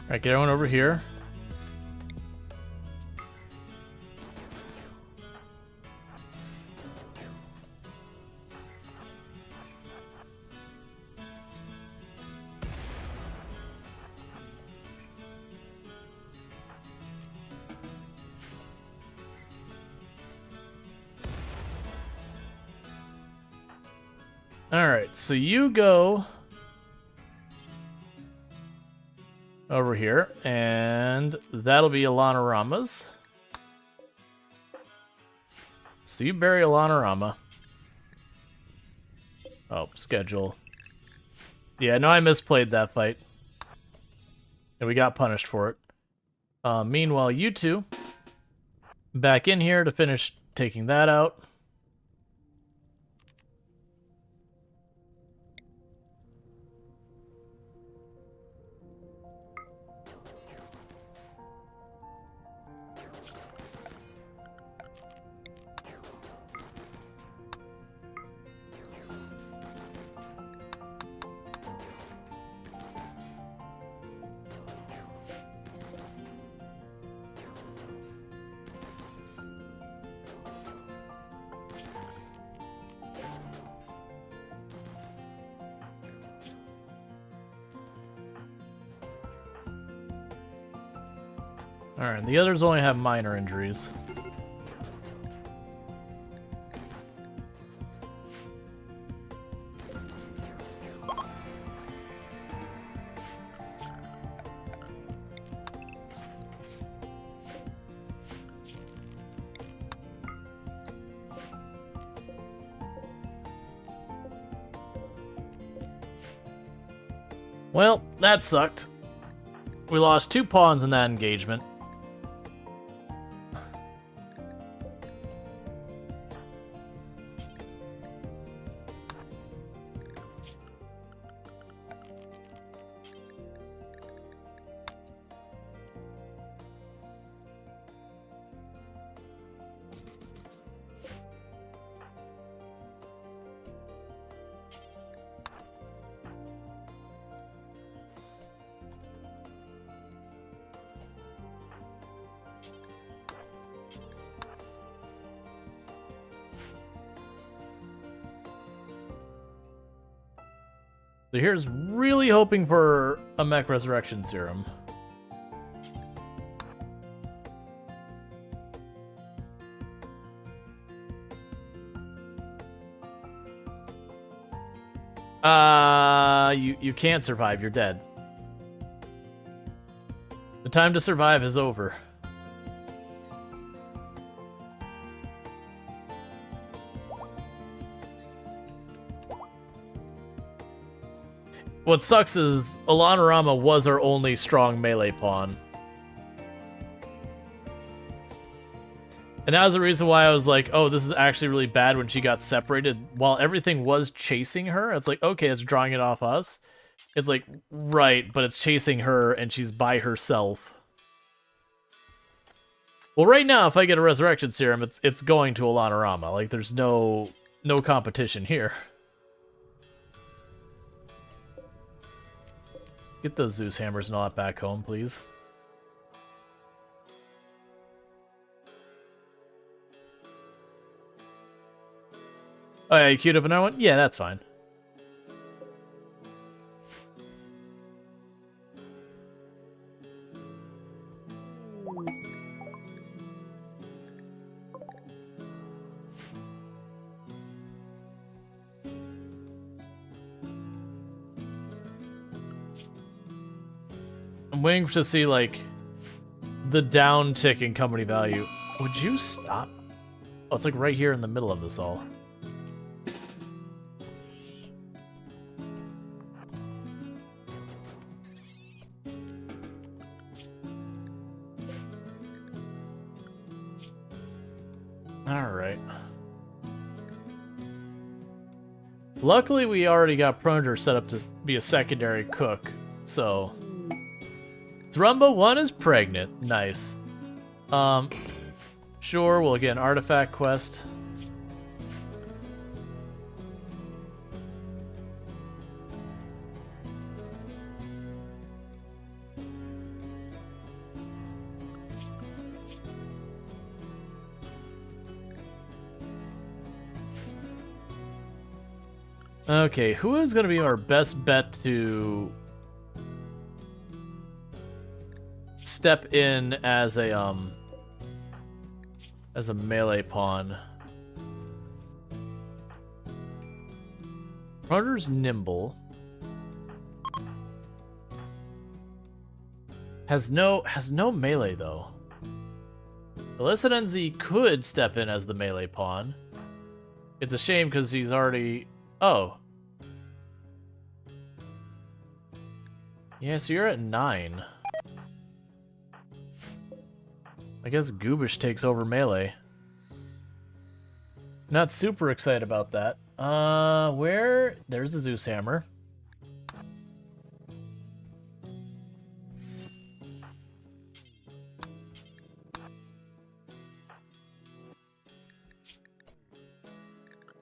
Alright, get everyone over here. Alright, so you go over here, and that'll be Ilana Rama's. So you bury Ilana Rama. Oh, schedule. Yeah, no, I misplayed that fight. And we got punished for it. Meanwhile, you two, back in here to finish taking that out. Alright, the others only have minor injuries. Well, that sucked. We lost 2 pawns in that engagement. So here's really hoping for a mech resurrection serum. You can't survive, you're dead. The time to survive is over. What sucks is Alanarama was our only strong melee pawn. And that was the reason why I was like, oh, this is actually really bad when she got separated. While everything was chasing her, it's like, okay, it's drawing it off us. It's like, right, but it's chasing her and she's by herself. Well, right now, if I get a resurrection serum, it's going to Alanarama. Like, there's no competition here. Get those Zeus hammers and all that back home, please. Oh yeah, you queued up another one? Yeah, that's fine. I'm waiting to see, like, the downtick in company value. Would you stop? Oh, it's like right here in the middle of this all. Alright. Luckily, we already got Pronator set up to be a secondary cook, so... Thrumba 1 is pregnant. Nice. Sure, we'll get an artifact quest. Okay, who is going to be our best bet to step in as a melee pawn? Runner's nimble. Has no melee though. Elicidenzi could step in as the melee pawn. It's a shame because he's already... Oh. Yeah, so you're at 9. I guess Goobish takes over melee. Not super excited about that. Where? There's the Zeus hammer.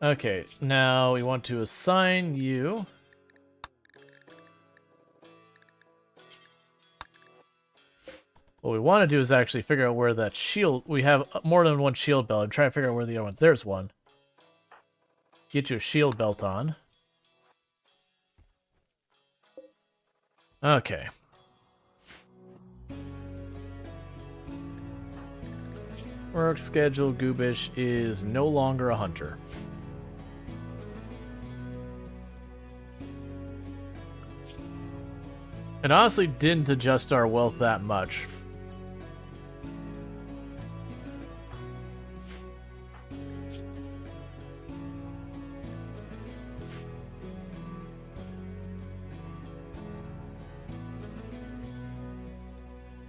Okay, now we want to assign you. What we want to do is actually figure out where that shield... We have more than one shield belt. I'm trying to figure out where the other one's... There's one. Get you a shield belt on. Okay. Work schedule. Goobish is no longer a hunter. And honestly didn't adjust our wealth that much.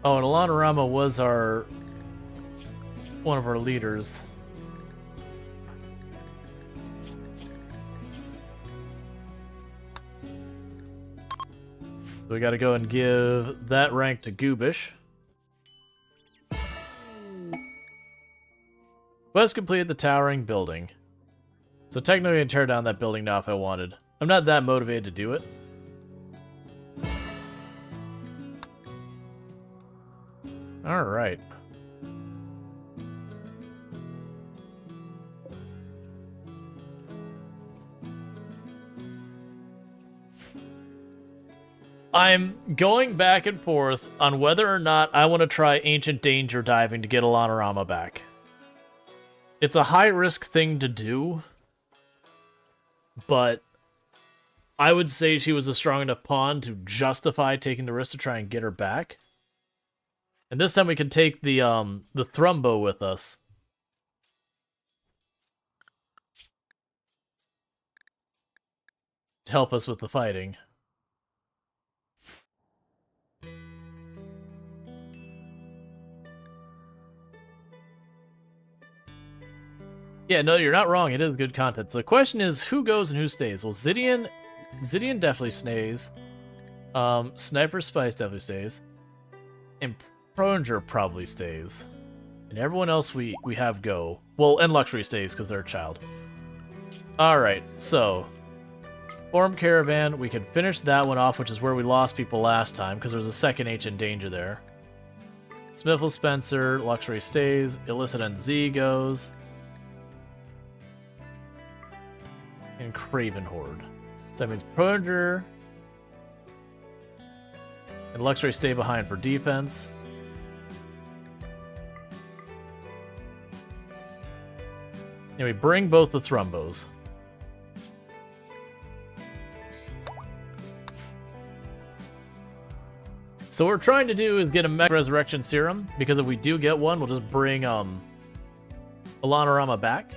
Oh, and Alanarama was one of our leaders. So we gotta go and give that rank to Goobish. Quest completed the towering building. So technically I'd tear down that building now if I wanted. I'm not that motivated to do it. Alright. I'm going back and forth on whether or not I want to try Ancient Danger diving to get Alanorama back. It's a high-risk thing to do, but I would say she was a strong enough pawn to justify taking the risk to try and get her back. And this time we can take the Thrumbo with us. To help us with the fighting. Yeah, no, you're not wrong. It is good content. So the question is, who goes and who stays? Well, Zidian definitely stays. Sniper Spice definitely stays. And Pronger probably stays. And everyone else we have go. Well, and Luxury stays because they're a child. Alright, so Form Caravan, we can finish that one off, which is where we lost people last time, because there was a second Ancient Danger there. Smithville Spencer, Luxury stays. Illicit NZ goes. And Craven Horde. So that means Pronger and Luxury stay behind for defense. And we bring both the Thrumbos. So what we're trying to do is get a Mech Resurrection Serum, because if we do get one, we'll just bring Alanorama back.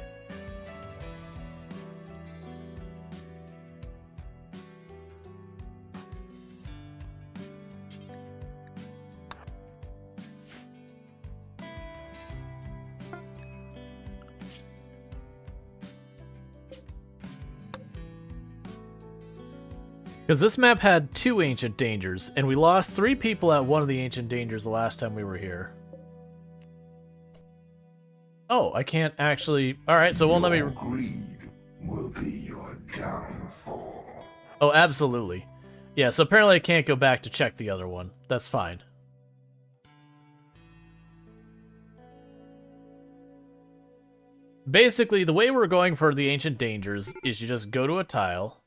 Because this map had 2 Ancient Dangers, and we lost 3 people at one of the Ancient Dangers the last time we were here. Oh, I can't actually... Alright, so won't let me... Your greed will be your downfall. Oh, absolutely. Yeah, so apparently I can't go back to check the other one. That's fine. Basically, the way we're going for the Ancient Dangers is you just go to a tile...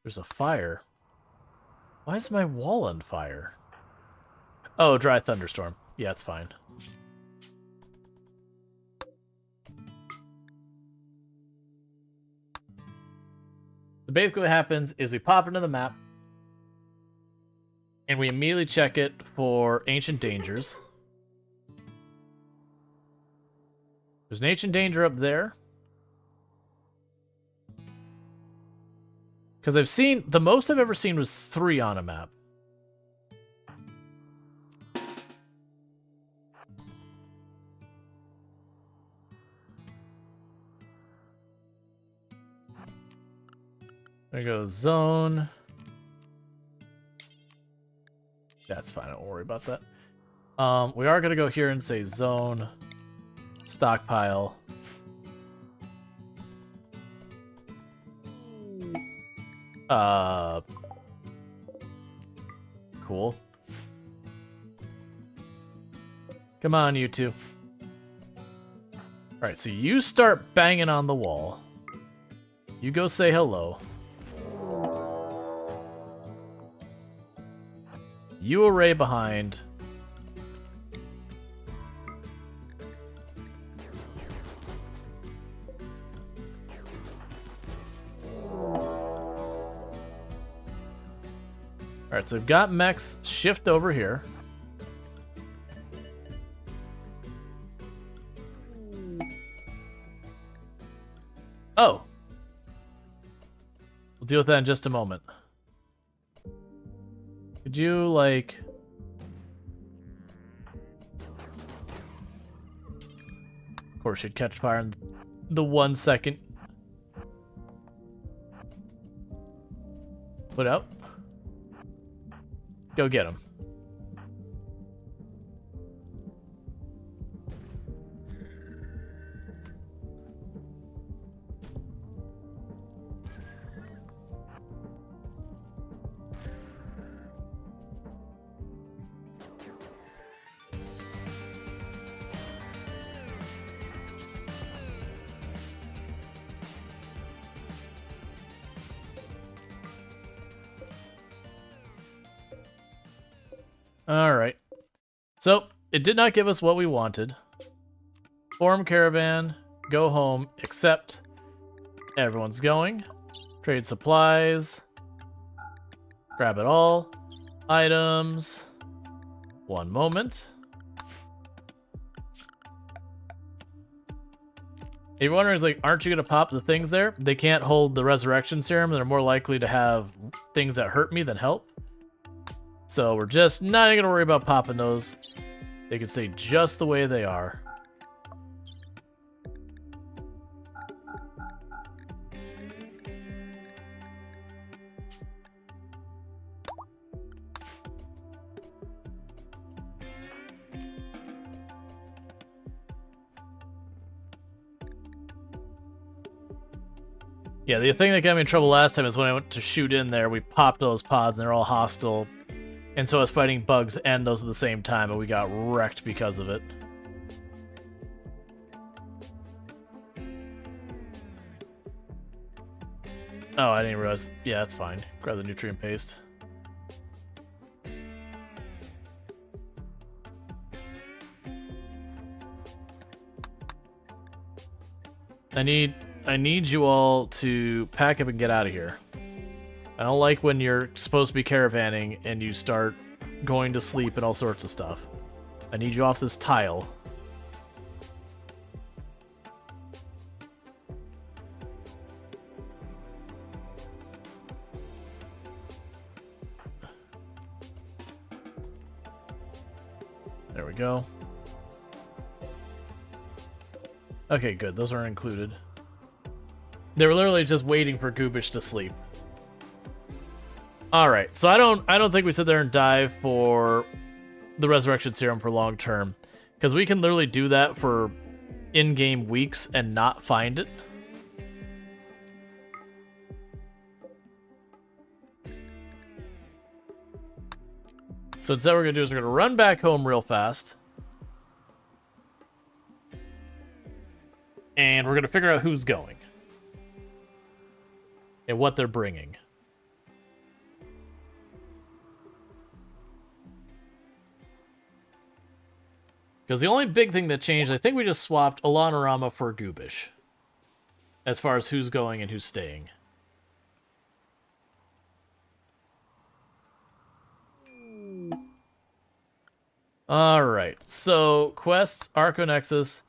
There's a fire. Why is my wall on fire? Oh, dry thunderstorm. Yeah, it's fine. So basically what happens is we pop into the map and we immediately check it for Ancient Dangers. There's an Ancient Danger up there. Because I've seen... The most I've ever seen was 3 on a map. There goes zone. That's fine, don't worry about that. We are going to go here and say zone, stockpile. Cool. Come on, you two. Alright, so you start banging on the wall. You go say hello. You array behind. Alright, so we've got mechs shift over here. Oh! We'll deal with that in just a moment. Could you, like... Of course, you'd catch fire in the 1 second. Put out. Go get him. Alright. So, it did not give us what we wanted. Form caravan, go home, accept. Everyone's going. Trade supplies. Grab it all. Items. One moment. If you're wondering, like, aren't you going to pop the things there? They can't hold the resurrection serum. They're more likely to have things that hurt me than help. So we're just not going to worry about popping those. They can stay just the way they are. Yeah, the thing that got me in trouble last time is when I went to shoot in there, we popped those pods and they're all hostile. And so I was fighting bugs and those at the same time, and we got wrecked because of it. Oh, I didn't realize. Yeah, that's fine. Grab the nutrient paste. I need you all to pack up and get out of here. I don't like when you're supposed to be caravanning and you start going to sleep and all sorts of stuff. I need you off this tile. There we go. Okay, good. Those aren't included. They were literally just waiting for Goobish to sleep. Alright, so I don't think we sit there and dive for the resurrection serum for long term. Because we can literally do that for in-game weeks and not find it. So instead what we're gonna do is we're gonna run back home real fast. And we're gonna figure out who's going. And what they're bringing. Because the only big thing that changed, I think we just swapped Alanorama for Goobish. As far as who's going and who's staying. Alright, so quests, Arco Nexus,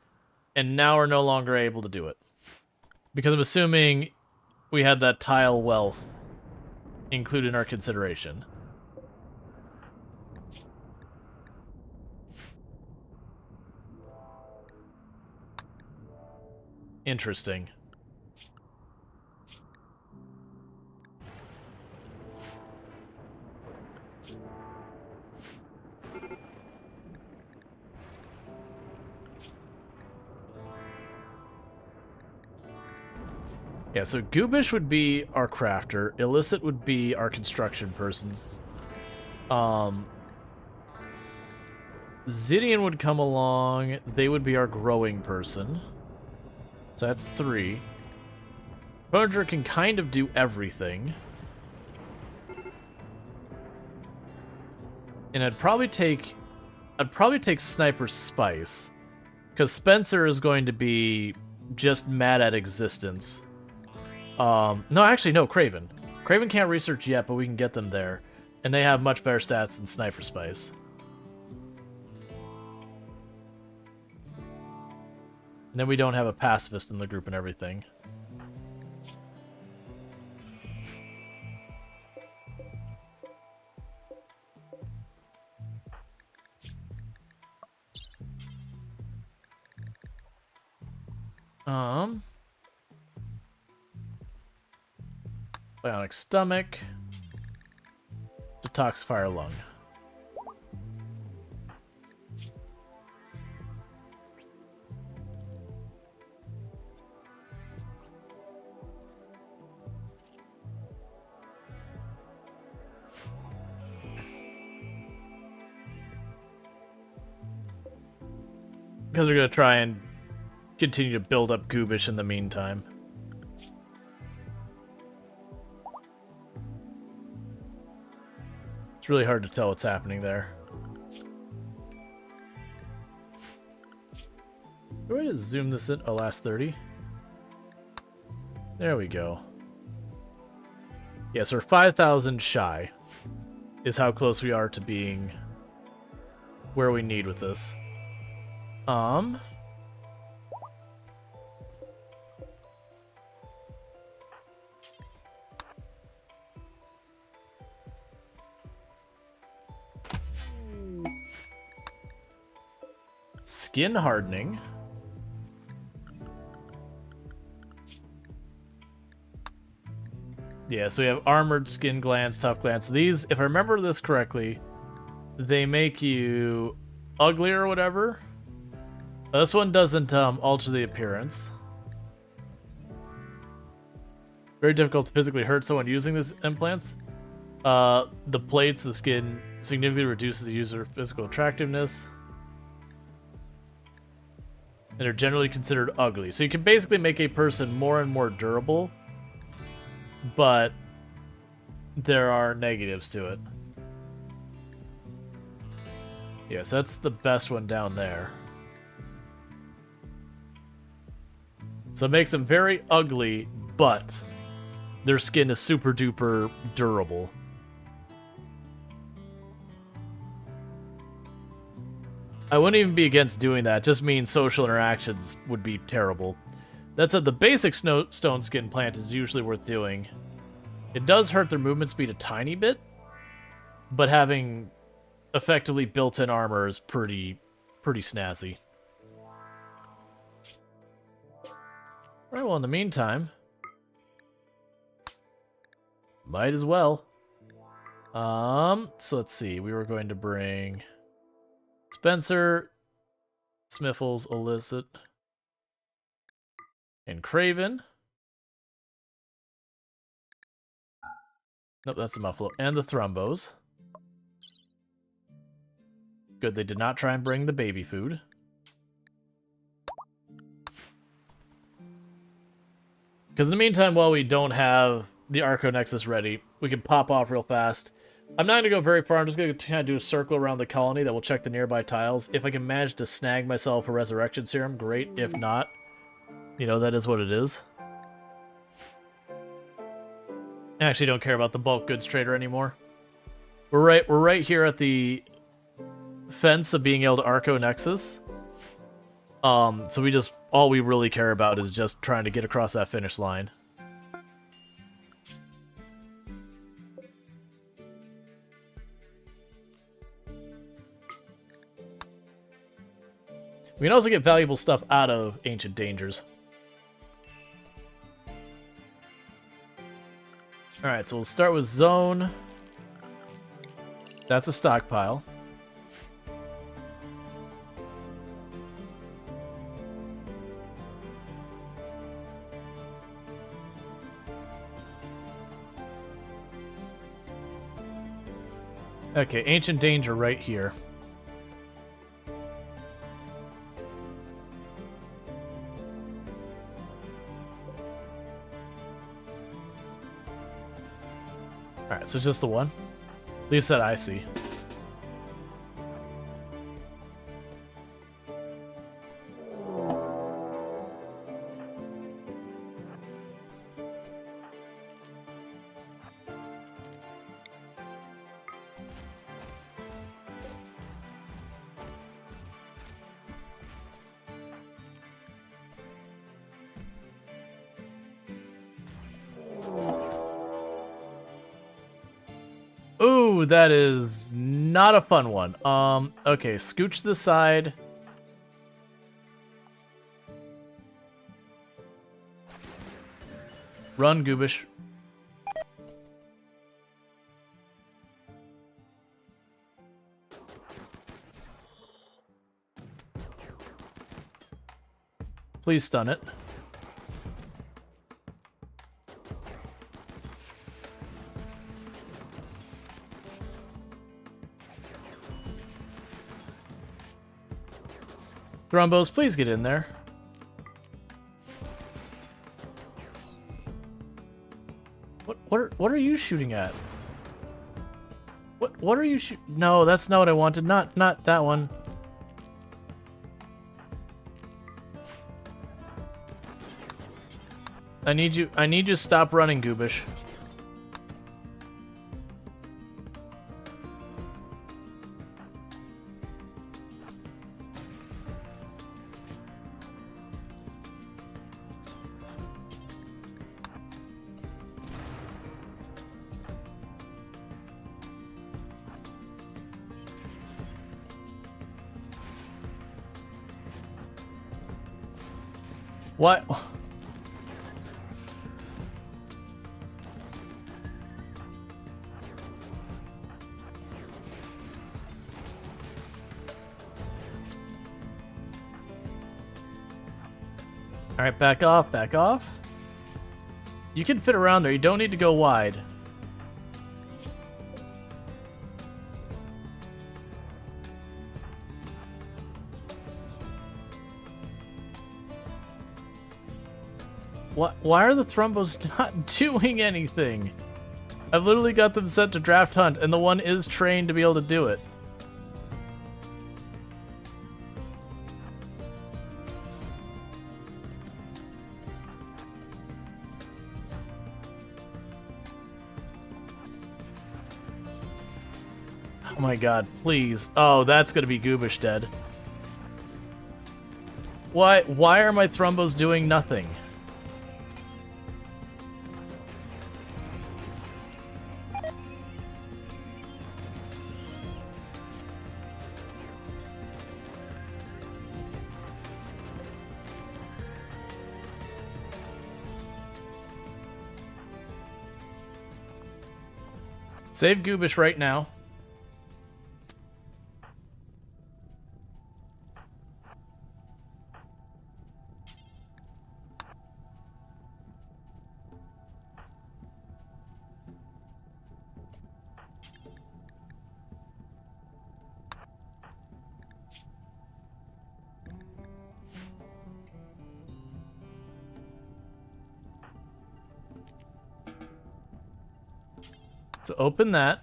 and now we're no longer able to do it. Because I'm assuming we had that tile wealth included in our consideration. Interesting. Yeah, so Goobish would be our crafter, Illicit would be our construction persons. Zidian would come along, they would be our growing person. So that's 3. Roger can kind of do everything. And I'd probably take Sniper Spice. Because Spencer is going to be just mad at existence. No, actually, no, Craven. Craven can't research yet, but we can get them there. And they have much better stats than Sniper Spice. And then we don't have a pacifist in the group and everything. Bionic stomach. Detoxifier lung. Because we're going to try and continue to build up Goobish in the meantime. It's really hard to tell what's happening there. just zoom this in? Oh, last 30. There we go. Yeah, so we're 5,000 shy is how close we are to being where we need with this. Skin hardening. Yeah, so we have armored skin glands, tough glands. These, if I remember this correctly, they make you ugly or whatever. This one doesn't alter the appearance. Very difficult to physically hurt someone using these implants. The plates, the skin significantly reduces the user physical attractiveness. And are generally considered ugly. So you can basically make a person more and more durable, but there are negatives to it. Yes, that's the best one down there. So it makes them very ugly, but their skin is super duper durable. I wouldn't even be against doing that. It just means social interactions would be terrible. That said, the basic stone skin plant is usually worth doing. It does hurt their movement speed a tiny bit, but having effectively built-in armor is pretty snazzy. Alright, well, in the meantime, might as well. So let's see. We were going to bring Spencer, Smiffles, Illicit, and Craven. Nope, that's the Muffalo. And the Thrumbos. Good, they did not try and bring the baby food. Because in the meantime, while we don't have the Arco Nexus ready, we can pop off real fast. I'm not going to go very far. I'm just going to kind of do a circle around the colony that will check the nearby tiles. If I can manage to snag myself a Resurrection Serum, great. If not, you know, that is what it is. I actually don't care about the bulk goods trader anymore. We're right here at the fence of being able to Arco Nexus. So we just, all we really care about is just trying to get across that finish line. We can also get valuable stuff out of Ancient Dangers. Alright, so we'll start with Zone. That's a stockpile. Okay, Ancient Danger right here. Alright, so it's just the one. At least that I see. Ooh, that is not a fun one. Okay, scooch to the side. Run, Goobish. Please stun it. Thrumbos, please get in there. What are you shooting at? What are you shooting? No, that's not what I wanted. Not that one. I need you to stop running, Goobish. What? Alright, back off, back off. You can fit around there, you don't need to go wide. What? Why are the Thrumbos not doing anything? I've literally got them set to draft hunt, and the one is trained to be able to do it. Oh my god, please. Oh, that's gonna be Goobish dead. Why are my Thrumbos doing nothing? Save Goobish right now. So open that.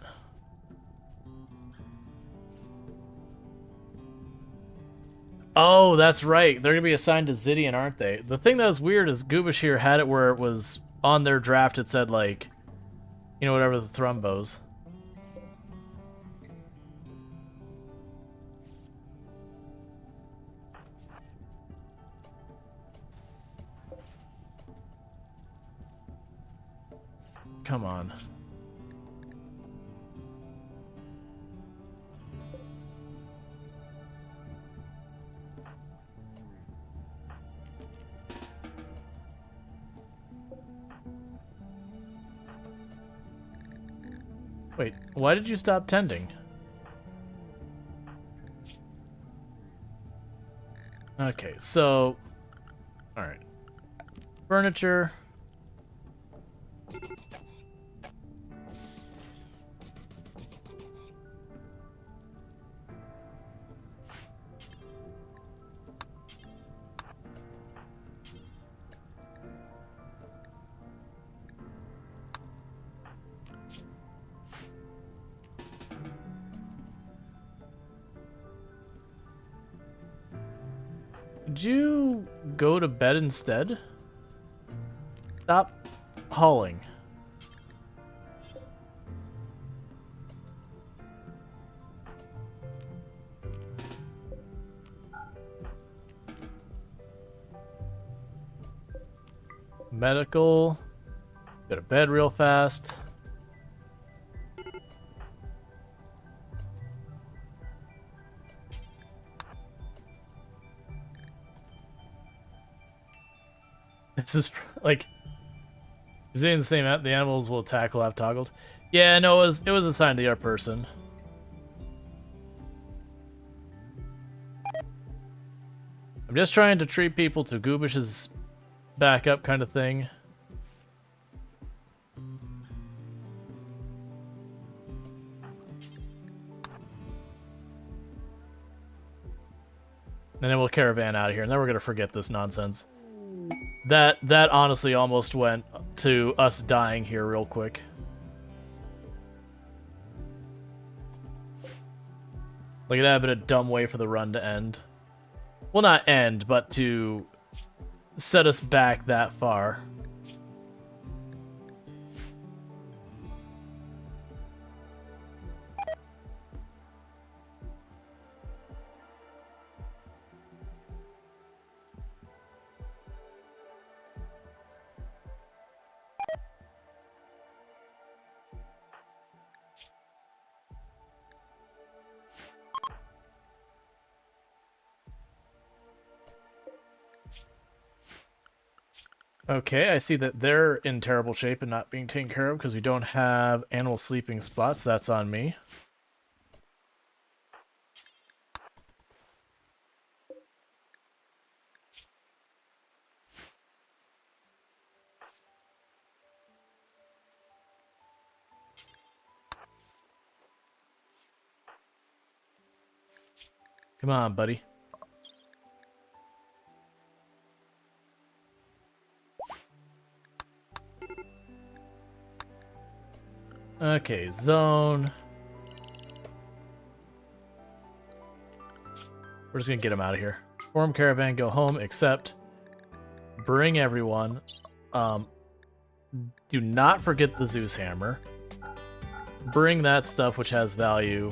Oh, that's right. They're going to be assigned to Zidian, aren't they? The thing that was weird is Goobish here had it where it was on their draft. It said, like, you know, whatever the Thrumbos. Come on. Wait, why did you stop tending? Okay, so... Alright. Furniture. Could you go to bed instead? Stop hauling. Medical. Go to bed real fast. This is like, is it in the same app? The animals will attack will have toggled. Yeah, no, it was assigned to the other person. I'm just trying to treat people to Goobish's backup kind of thing. And then we'll caravan out of here, and then we're gonna forget this nonsense. That honestly almost went to us dying here real quick. Like, that'd have been a dumb way for the run to end. Well, not end, but to set us back that far. Okay, I see that they're in terrible shape and not being taken care of because we don't have animal sleeping spots. That's on me. Come on, buddy. Okay, zone. We're just gonna get him out of here. Form caravan, go home, except bring everyone. Do not forget the Zeus hammer. Bring that stuff which has value.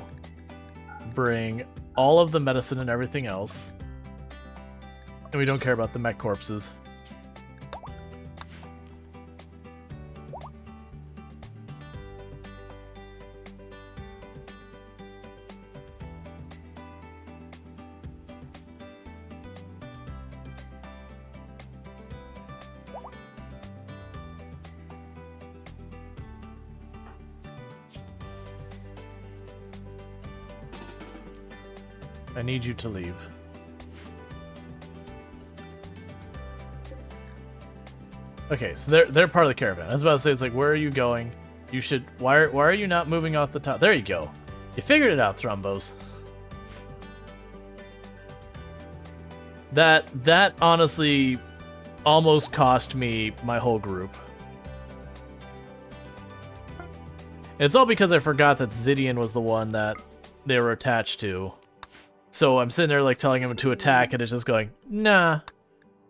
Bring all of the medicine and everything else. And we don't care about the mech corpses. I need you to leave. Okay, so they're part of the caravan. I was about to say, it's like, where are you going? You should. Why are you not moving off the top? There you go. You figured it out, Thrombos. That honestly almost cost me my whole group. It's all because I forgot that Zidian was the one that they were attached to. So I'm sitting there like telling him to attack, and it's just going, nah.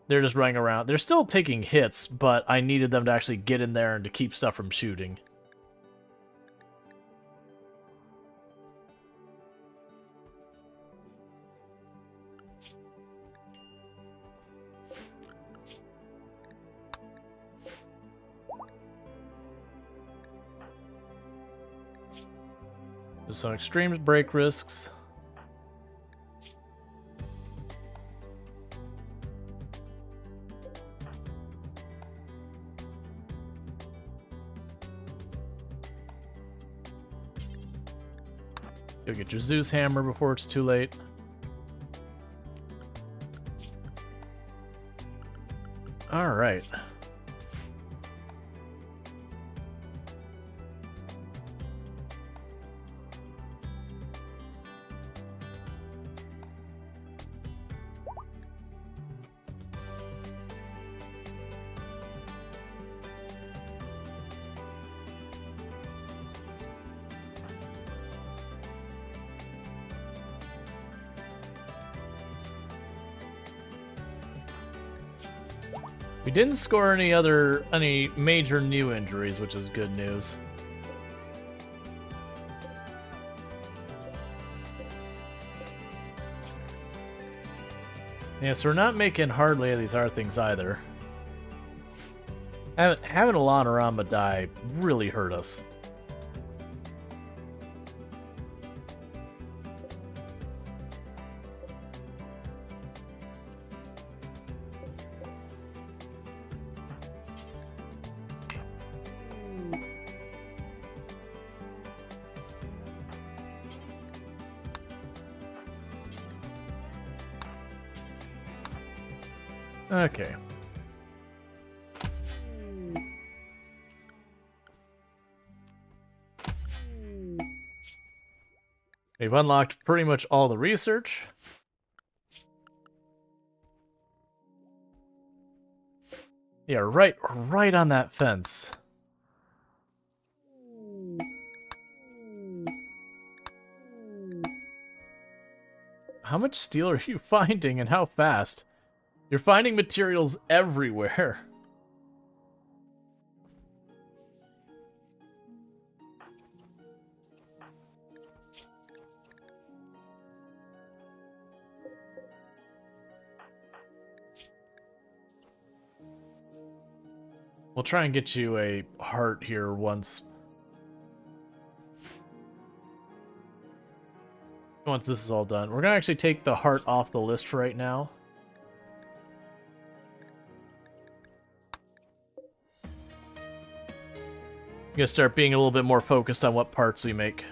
They're just running around. They're still taking hits, but I needed them to actually get in there and to keep stuff from shooting. There's some extreme break risks. Go get your Zeus hammer before it's too late. All right. We didn't score any major new injuries, which is good news. Yeah, so we're not making hardly any of these hard things either. Having Alana Rama die really hurt us. Okay. We've unlocked pretty much all the research. Yeah, right on that fence. How much steel are you finding and how fast? You're finding materials everywhere. We'll try and get you a heart here once this is all done. We're gonna actually take the heart off the list right now. gonna start being a little bit more focused on what parts we make.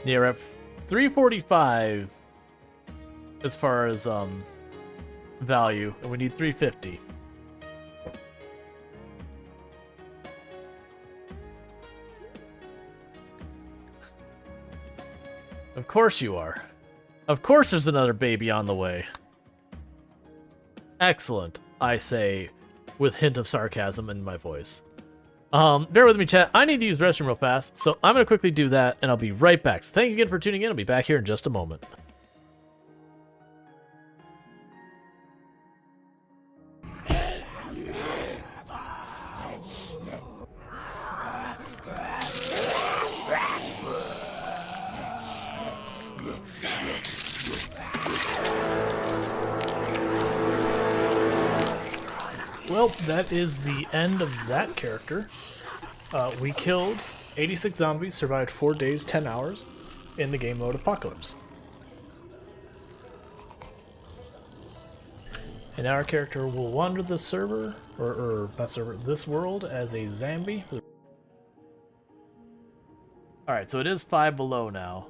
Yeah, we're at 345 as far as value, and we need 350. Of course you are. Of course there's another baby on the way. Excellent, I say, with hint of sarcasm in my voice. Bear with me, chat. I need to use the restroom real fast, so I'm going to quickly do that, and I'll be right back. So thank you again for tuning in. I'll be back here in just a moment. Well, that is the end of that character. We killed 86 zombies, survived 4 days, 10 hours in the game mode Apocalypse. And now our character will wander the server, or not server, this world as a zombie. Alright, so it is 5 below now,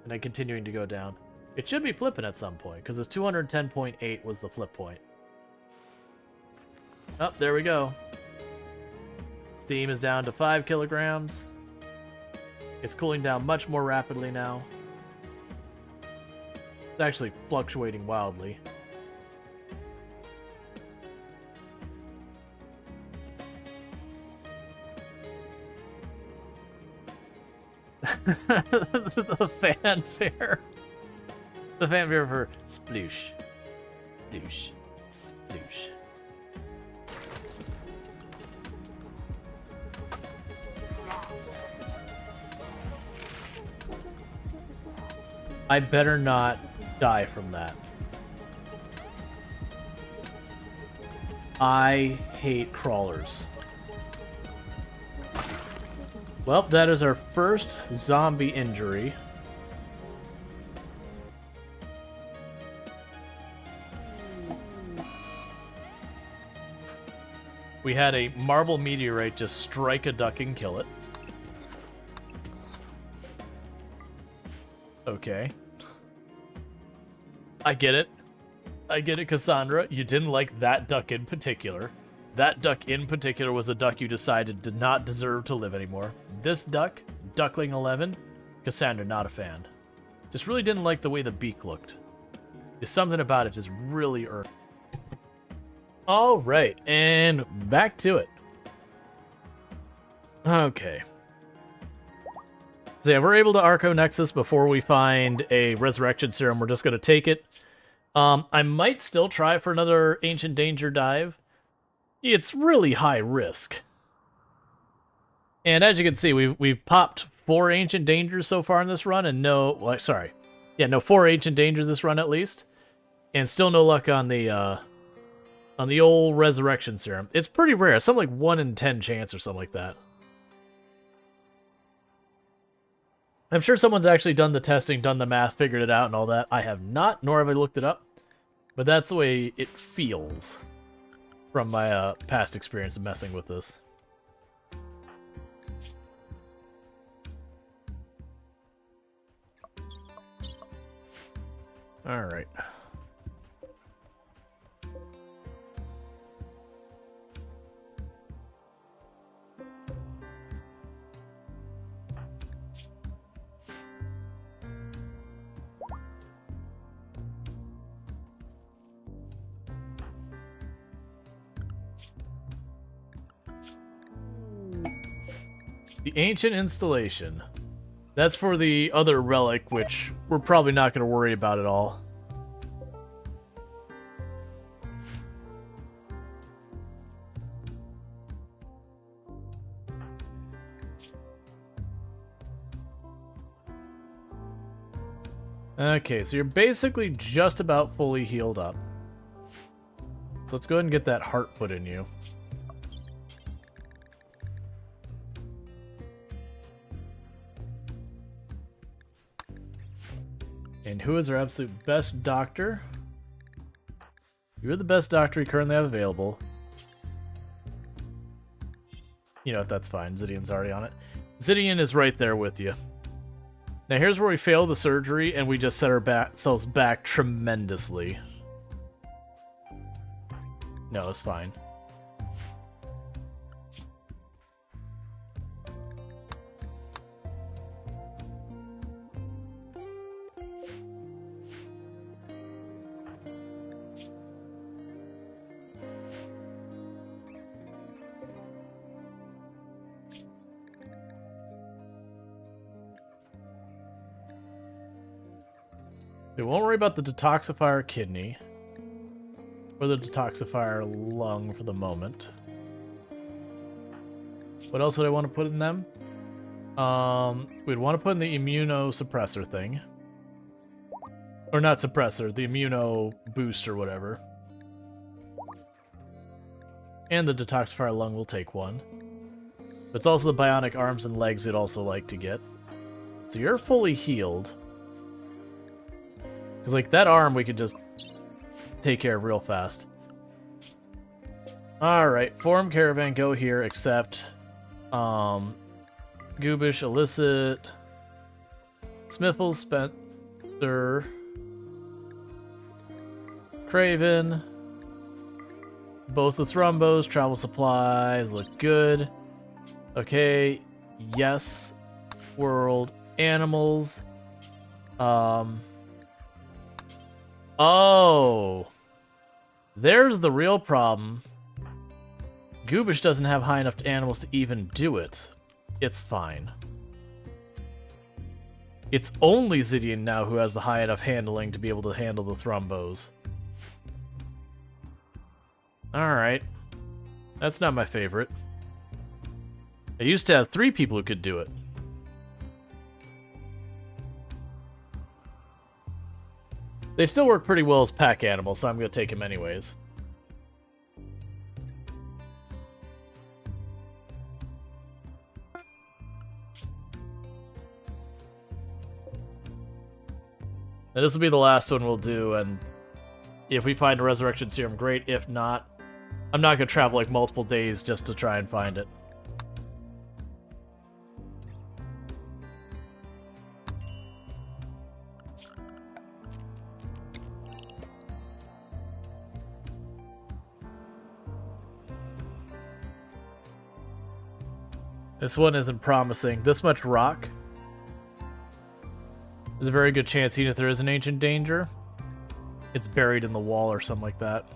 and then continuing to go down. It should be flipping at some point, because it's 210.8 was the flip point. Oh, there we go. Steam is down to 5 kilograms. It's cooling down much more rapidly now. It's actually fluctuating wildly. The fanfare. The fanfare for sploosh. Sploosh. Sploosh. I better not die from that. I hate crawlers. Well, that is our first zombie injury. We had a marble meteorite just strike a duck and kill it. Okay. I get it. I get it, Cassandra. You didn't like that duck in particular. That duck in particular was a duck you decided did not deserve to live anymore. This duck, Duckling 11, Cassandra, not a fan. Just really didn't like the way the beak looked. There's something about it just really irked. Alright, and back to it. Okay. So yeah, we're able to Arco Nexus before we find a Resurrection Serum. We're just going to take it. I might still try for another Ancient Danger dive. It's really high risk. And as you can see, we've popped 4 Ancient Dangers so far in this run, and no 4 Ancient Dangers this run at least, and still no luck on the old Resurrection Serum. It's pretty rare. It's something like 1 in 10 chance or something like that. I'm sure someone's actually done the testing, done the math, figured it out and all that. I have not, nor have I looked it up. But that's the way it feels from my past experience of messing with this. Alright. The Ancient Installation. That's for the other relic, which we're probably not going to worry about at all. Okay, so you're basically just about fully healed up. So let's go ahead and get that heart put in you. And who is our absolute best doctor? You're the best doctor we currently have available. You know what, that's fine. Zidian's already on it. Zidian is right there with you. Now here's where we fail the surgery and we just set ourselves back tremendously. No, it's fine. We won't worry about the detoxifier kidney or the detoxifier lung for the moment. What else would I want to put in them? We'd want to put in the immunosuppressor thing. Or not suppressor, the immuno boost or whatever. And the detoxifier lung will take one. But it's also the bionic arms and legs we'd also like to get. So you're fully healed. Because, like, that arm we could just take care of real fast. Alright, Form Caravan, go here, except... Goobish, Illicit... Smithel, Spencer... Craven... Both the Thrumbos, travel supplies, look good. Okay, yes. World, animals... Oh, there's the real problem. Goobish doesn't have high enough animals to even do it. It's fine. It's only Zidian now who has the high enough handling to be able to handle the Thrumbos. Alright. That's not my favorite. I used to have 3 people who could do it. They still work pretty well as pack animals, so I'm going to take him anyways. Now, this will be the last one we'll do, and if we find a resurrection serum, great. If not, I'm not going to travel like multiple days just to try and find it. This one isn't promising. This much rock. There's a very good chance, even if there is an ancient danger, it's buried in the wall or something like that.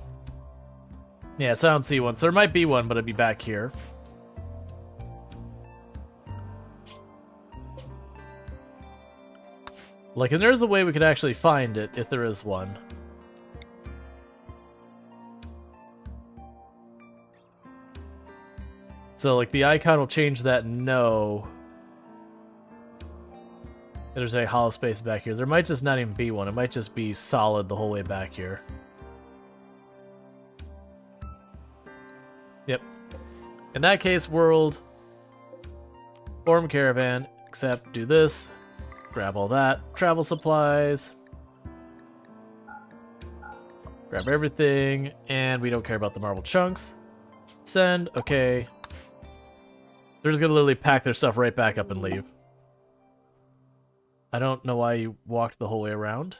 Yeah, so I don't see one. So there might be one, but it'd be back here. Like, and there's a way we could actually find it, if there is one. So, like, the icon will change that no. There's a hollow space back here. There might just not even be one. It might just be solid the whole way back here. Yep. In that case, world, form caravan, except do this, grab all that, travel supplies, grab everything, and we don't care about the marble chunks. Send, okay. They're just gonna literally pack their stuff right back up and leave. I don't know why you walked the whole way around.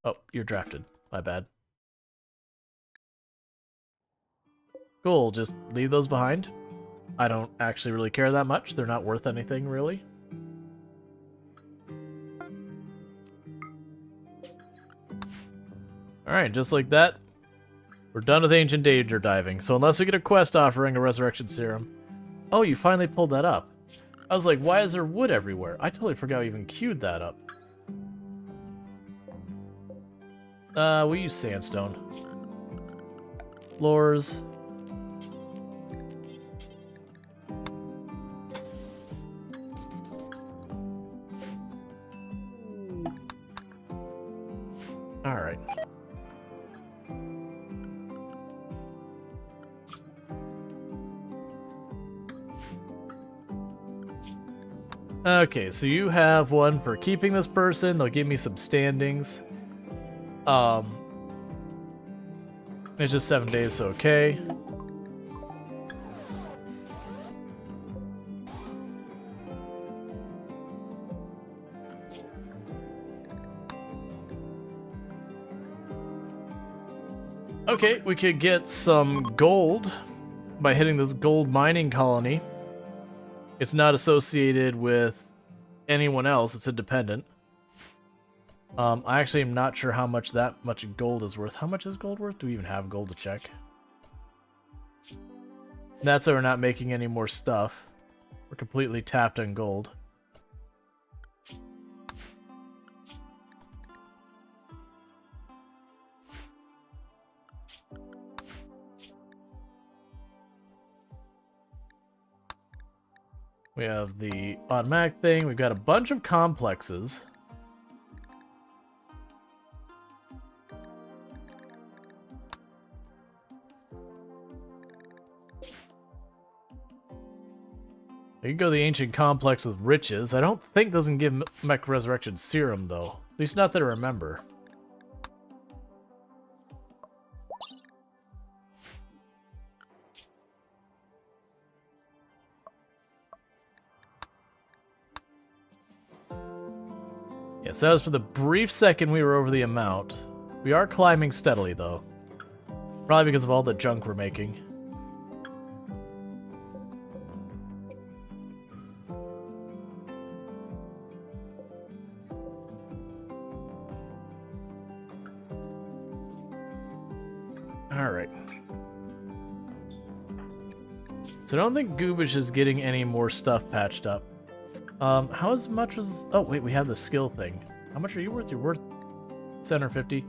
Oh, you're drafted. My bad. Cool, just leave those behind. I don't actually really care that much. They're not worth anything, really. Alright, just like that, we're done with Ancient Danger diving. So unless we get a quest offering a Resurrection Serum... Oh, you finally pulled that up. I was like, why is there wood everywhere? I totally forgot we even queued that up. We use sandstone. Floors. Alright. Okay, so you have one for keeping this person. They'll give me some standings. It's just 7 days, so okay. Okay, we could get some gold by hitting this gold mining colony. It's not associated with anyone else, it's independent. I actually am not sure how much that much gold is worth. How much is gold worth? Do we even have gold to check? That's why we're not making any more stuff. We're completely tapped on gold. We have the automatic thing. We've got a bunch of complexes. You can go the ancient complex with riches. I don't think those can give Mech Resurrection Serum, though. At least not that I remember. Yes, that was for the brief second we were over the amount. We are climbing steadily, though. Probably because of all the junk we're making. Alright. So I don't think Goobish is getting any more stuff patched up. How much was... Oh, wait, we have the skill thing. How much are you worth? You're worth 750.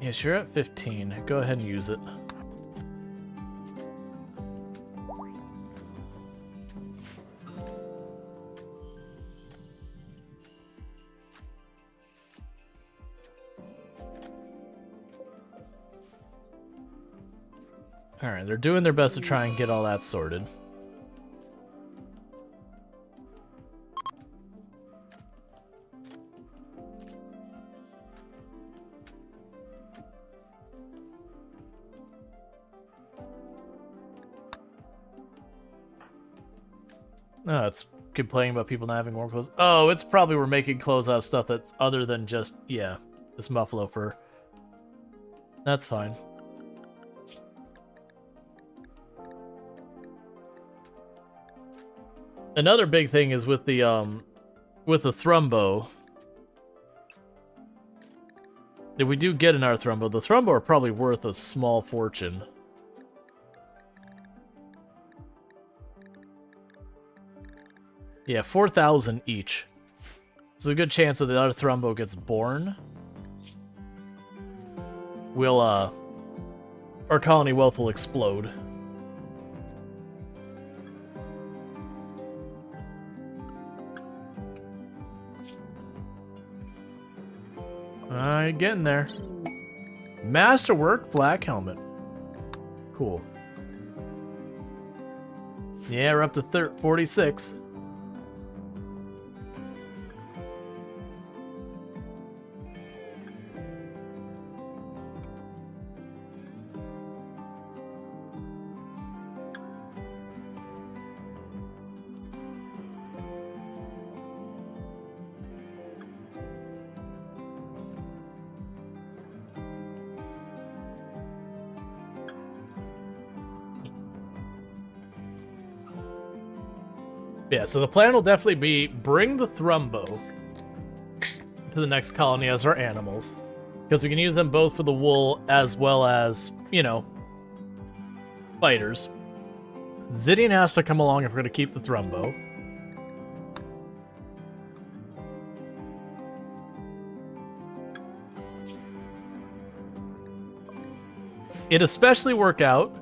Yeah, sure, at 15. Go ahead and use it. Alright, they're doing their best to try and get all that sorted. No, it's complaining about people not having warm clothes. Oh, it's probably we're making clothes out of stuff that's other than just, yeah, this buffalo fur. That's fine. Another big thing is with the Thrumbo. If we do get another Thrumbo, the Thrumbo are probably worth a small fortune. Yeah, 4,000 each. There's a good chance that the other Thrumbo gets born. We'll, our colony wealth will explode. Alright, getting there. Masterwork, black helmet. Cool. Yeah, we're up to 46. Yeah, so the plan will definitely be bring the Thrumbo to the next colony as our animals. Because we can use them both for the wool as well as, you know, fighters. Zidian has to come along if we're going to keep the Thrumbo. It'd especially work out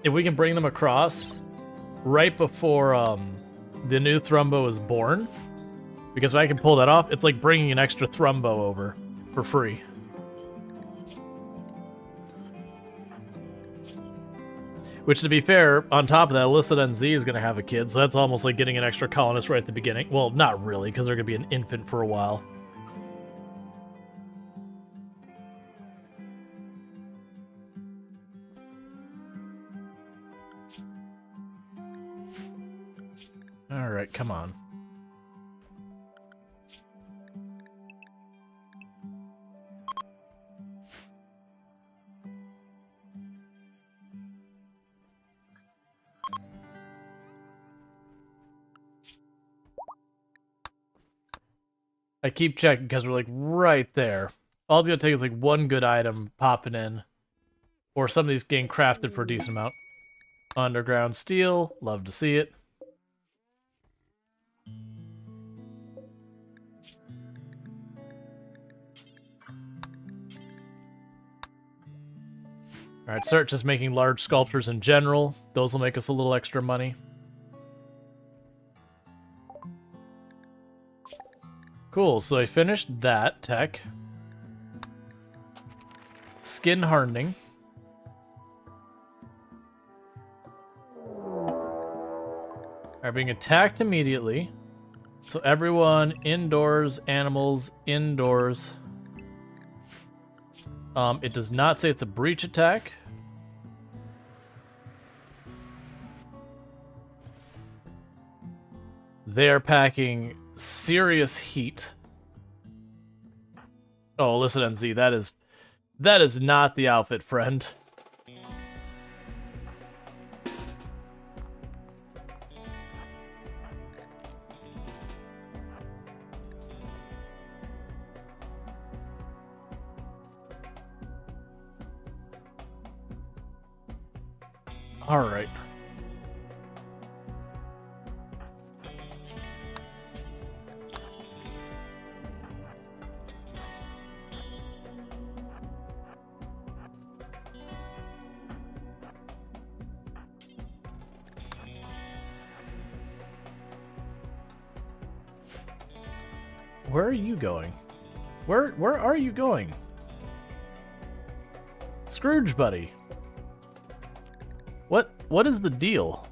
if we can bring them across right before the new Thrumbo is born, because if I can pull that off, it's like bringing an extra Thrumbo over for free. Which, to be fair, on top of that, Illicit NZ is going to have a kid, so that's almost like getting an extra colonist right at the beginning. Well, not really, because they're going to be an infant for a while. Alright, come on. I keep checking because we're like right there. All it's gonna take is like one good item popping in. Or some of these getting crafted for a decent amount. Underground steel, love to see it. Alright, start just making large sculptures in general. Those will make us a little extra money. Cool, so I finished that tech. Skin hardening. Are being attacked immediately. So everyone indoors, animals indoors. It does not say it's a breach attack. They are packing serious heat. Oh, listen, NZ, that is not the outfit, friend. All right. Where are you going? Where are you going? Scrooge buddy. What is the deal?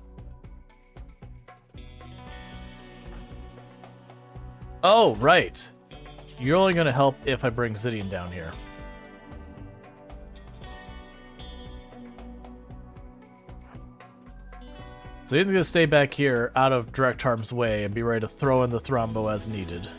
Oh, right. You're only going to help if I bring Zidian down here. So he's going to stay back here out of direct harm's way and be ready to throw in the Thrombo as needed.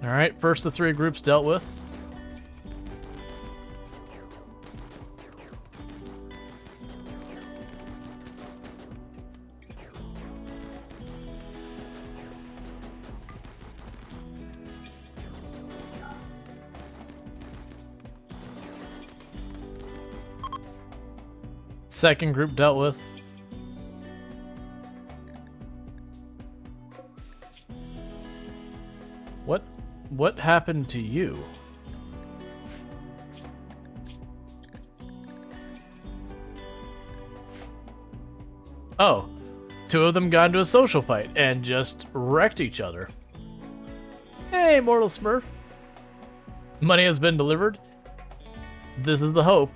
Alright, first of 3 groups dealt with. Second group dealt with. What happened to you? Oh, 2 of them got into a social fight and just wrecked each other. Hey, Mortal Smurf. Money has been delivered. This is the hope.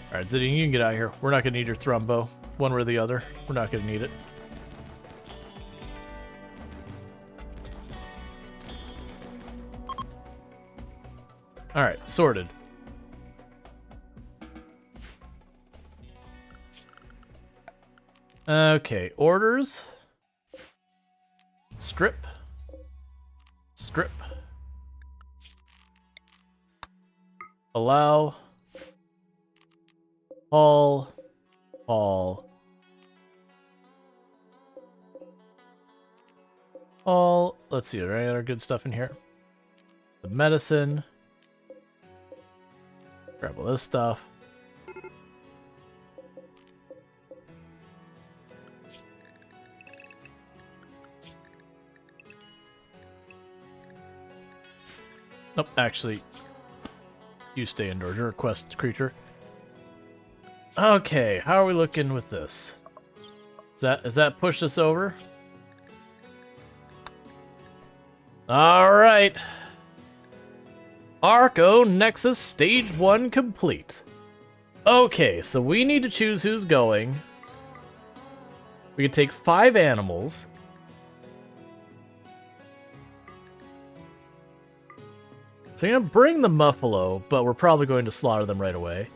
Alright, Zidian, you can get out of here. We're not going to need your Thrombo. One way or the other. We're not going to need it. Alright, sorted. Okay, orders. Strip. Strip. Allow. Haul. Haul. Haul. Let's see, are there any other good stuff in here? The medicine. Grab all this stuff. actually, you stay indoors. You're a quest creature. Okay, how are we looking with this? Has that pushed us over? All right. Arco Nexus Stage 1 complete. Okay, so we need to choose who's going. We can take 5 animals. So I'm going to bring the Muffalo, but we're probably going to slaughter them right away.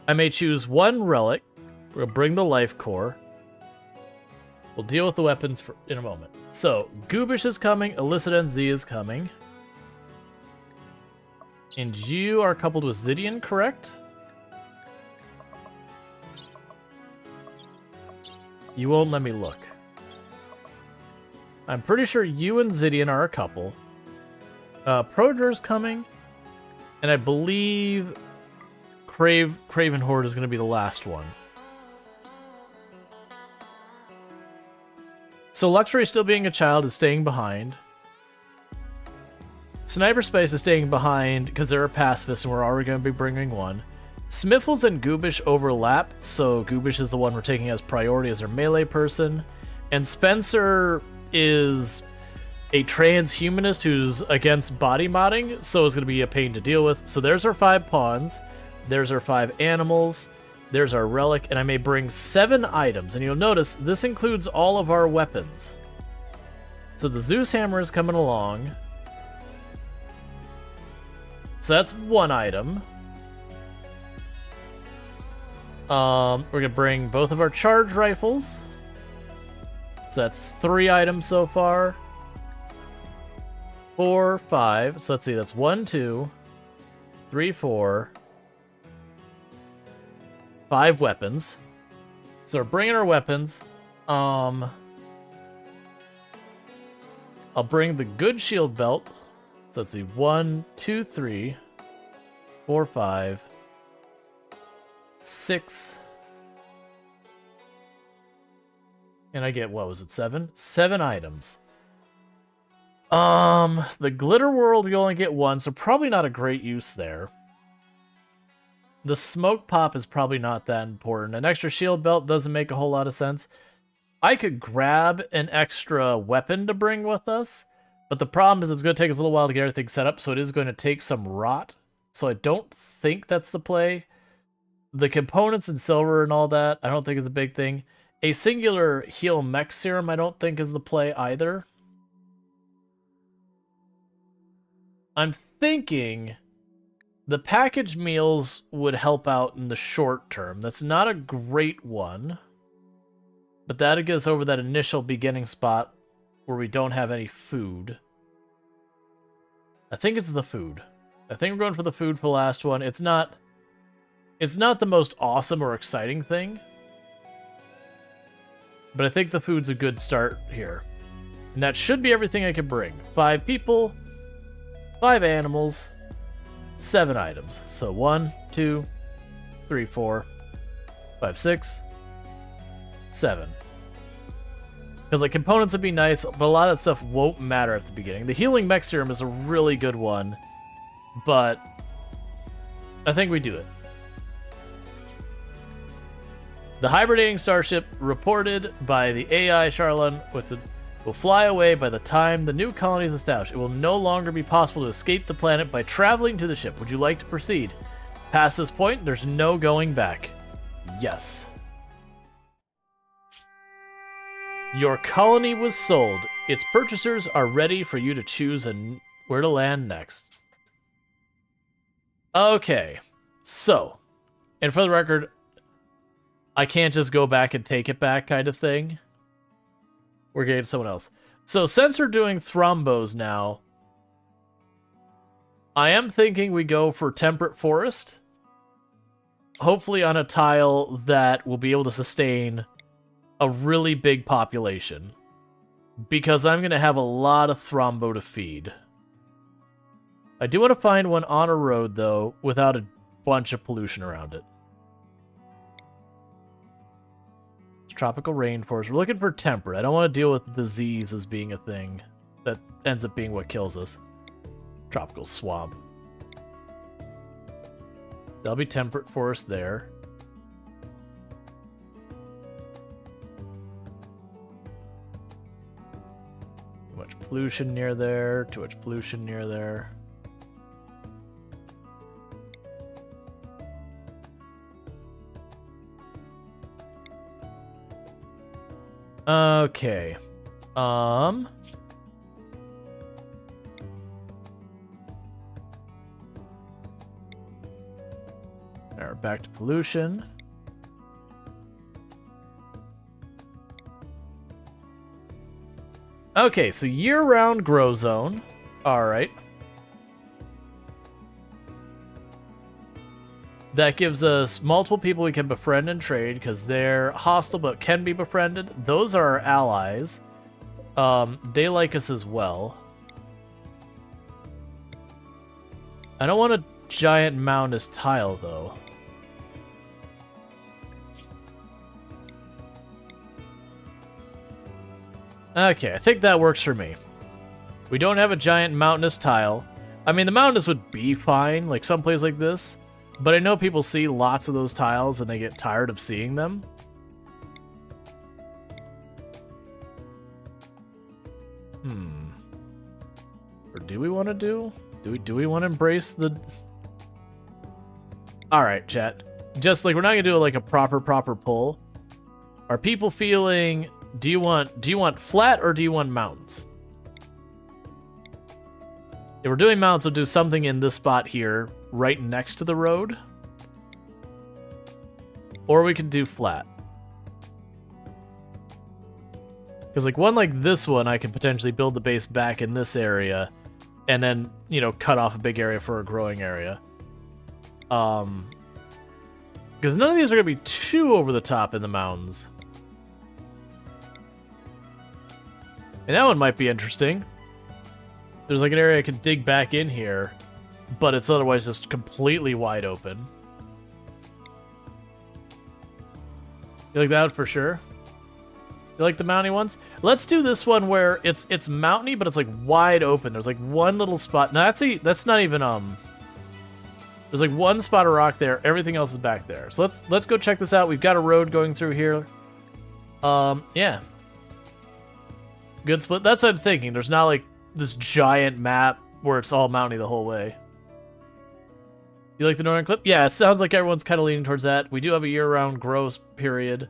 I may choose 1 relic. We're going to bring the life core. We'll deal with the weapons in a moment. So, Goobish is coming, Illicit NZ is coming. And you are coupled with Zidian, correct? You won't let me look. I'm pretty sure you and Zidian are a couple. Prodger's coming. And I believe Craven Horde is going to be the last one. So Luxury, still being a child, is staying behind. Sniper Space is staying behind because they're a pacifist and we're already going to be bringing one. Smiffles and Goobish overlap, so Goobish is the one we're taking as priority as our melee person. And Spencer is a transhumanist who's against body modding, so it's going to be a pain to deal with. So there's our 5 pawns. There's our 5 animals. There's our relic, and I may bring 7 items. And you'll notice this includes all of our weapons. So the Zeus Hammer is coming along. So that's 1 item. We're going to bring both of our charge rifles. So that's 3 items so far. 4, 5. So let's see, that's 1, 2, 3, 4. 5 weapons. So we're bringing our weapons. I'll bring the good shield belt. So let's see, 1, 2, 3, 4, 5, 6. And I get, what was it, 7? 7 items. The Glitter World, we only get 1, so probably not a great use there. The Smoke Pop is probably not that important. An extra shield belt doesn't make a whole lot of sense. I could grab an extra weapon to bring with us, but the problem is it's going to take us a little while to get everything set up, so it is going to take some rot. So I don't think that's the play. The components in silver and all that, I don't think is a big thing. A singular heal mech serum, I don't think is the play either. I'm thinking the packaged meals would help out in the short term. That's not a great one, but that'll get us over that initial beginning spot where we don't have any food. I think it's the food. I think we're going for the food for the last one. It's not the most awesome or exciting thing, but I think the food's a good start here. And that should be everything I can bring. 5 people, 5 animals, 7 items. So 1, 2, 3, 4, 5, 6, 7. Because like components would be nice, but a lot of that stuff won't matter at the beginning. The healing mech serum is a really good one, but I think we do it. The hibernating starship reported by the AI Charlon will fly away by the time the new colony is established. It will no longer be possible to escape the planet by traveling to the ship. Would you like to proceed? Past this point, there's no going back. Yes. Your colony was sold. Its purchasers are ready for you to choose where to land next. Okay, so, and for the record, I can't just go back and take it back kind of thing. We're getting someone else. So since we're doing Thrombos now, I am thinking we go for Temperate Forest. Hopefully on a tile that will be able to sustain a really big population. Because I'm going to have a lot of Thrombo to feed. I do want to find one on a road, though, without a bunch of pollution around it. Tropical rainforest. We're looking for temperate. I don't want to deal with disease as being a thing that ends up being what kills us. Tropical swamp. There'll be temperate forest there. Too much pollution near there. Too much pollution near there. Okay. Alright, back to pollution. Okay, so year-round grow zone. Alright. That gives us multiple people we can befriend and trade because they're hostile but can be befriended. Those are our allies. They like us as well. I don't want a giant mountainous tile, though. Okay, I think that works for me. We don't have a giant mountainous tile. I mean, the mountainous would be fine, like someplace like this. But I know people see lots of those tiles and they get tired of seeing them. Or do we want to do we want to embrace the... Alright, chat. Just like, we're not going to do like a proper pull. Are people feeling... Do you want flat or do you want mountains? If we're doing mountains, we'll do something in this spot here, right next to the road. Or we could do flat. Because like one like this one, I could potentially build the base back in this area, and then, you know, cut off a big area for a growing area. Because none of these are going to be too over the top in the mountains. And that one might be interesting. There's like an area I could dig back in here, but it's otherwise just completely wide open. You like that for sure? You like the mounty ones? Let's do this one where it's mountainy, but it's like wide open. There's like one little spot. No, that's not even There's like one spot of rock there. Everything else is back there. So let's go check this out. We've got a road going through here. Yeah. Good split. That's what I'm thinking. There's not like this giant map where it's all mountainy the whole way. You like the northern clip? Yeah, it sounds like everyone's kind of leaning towards that. We do have a year-round growth period.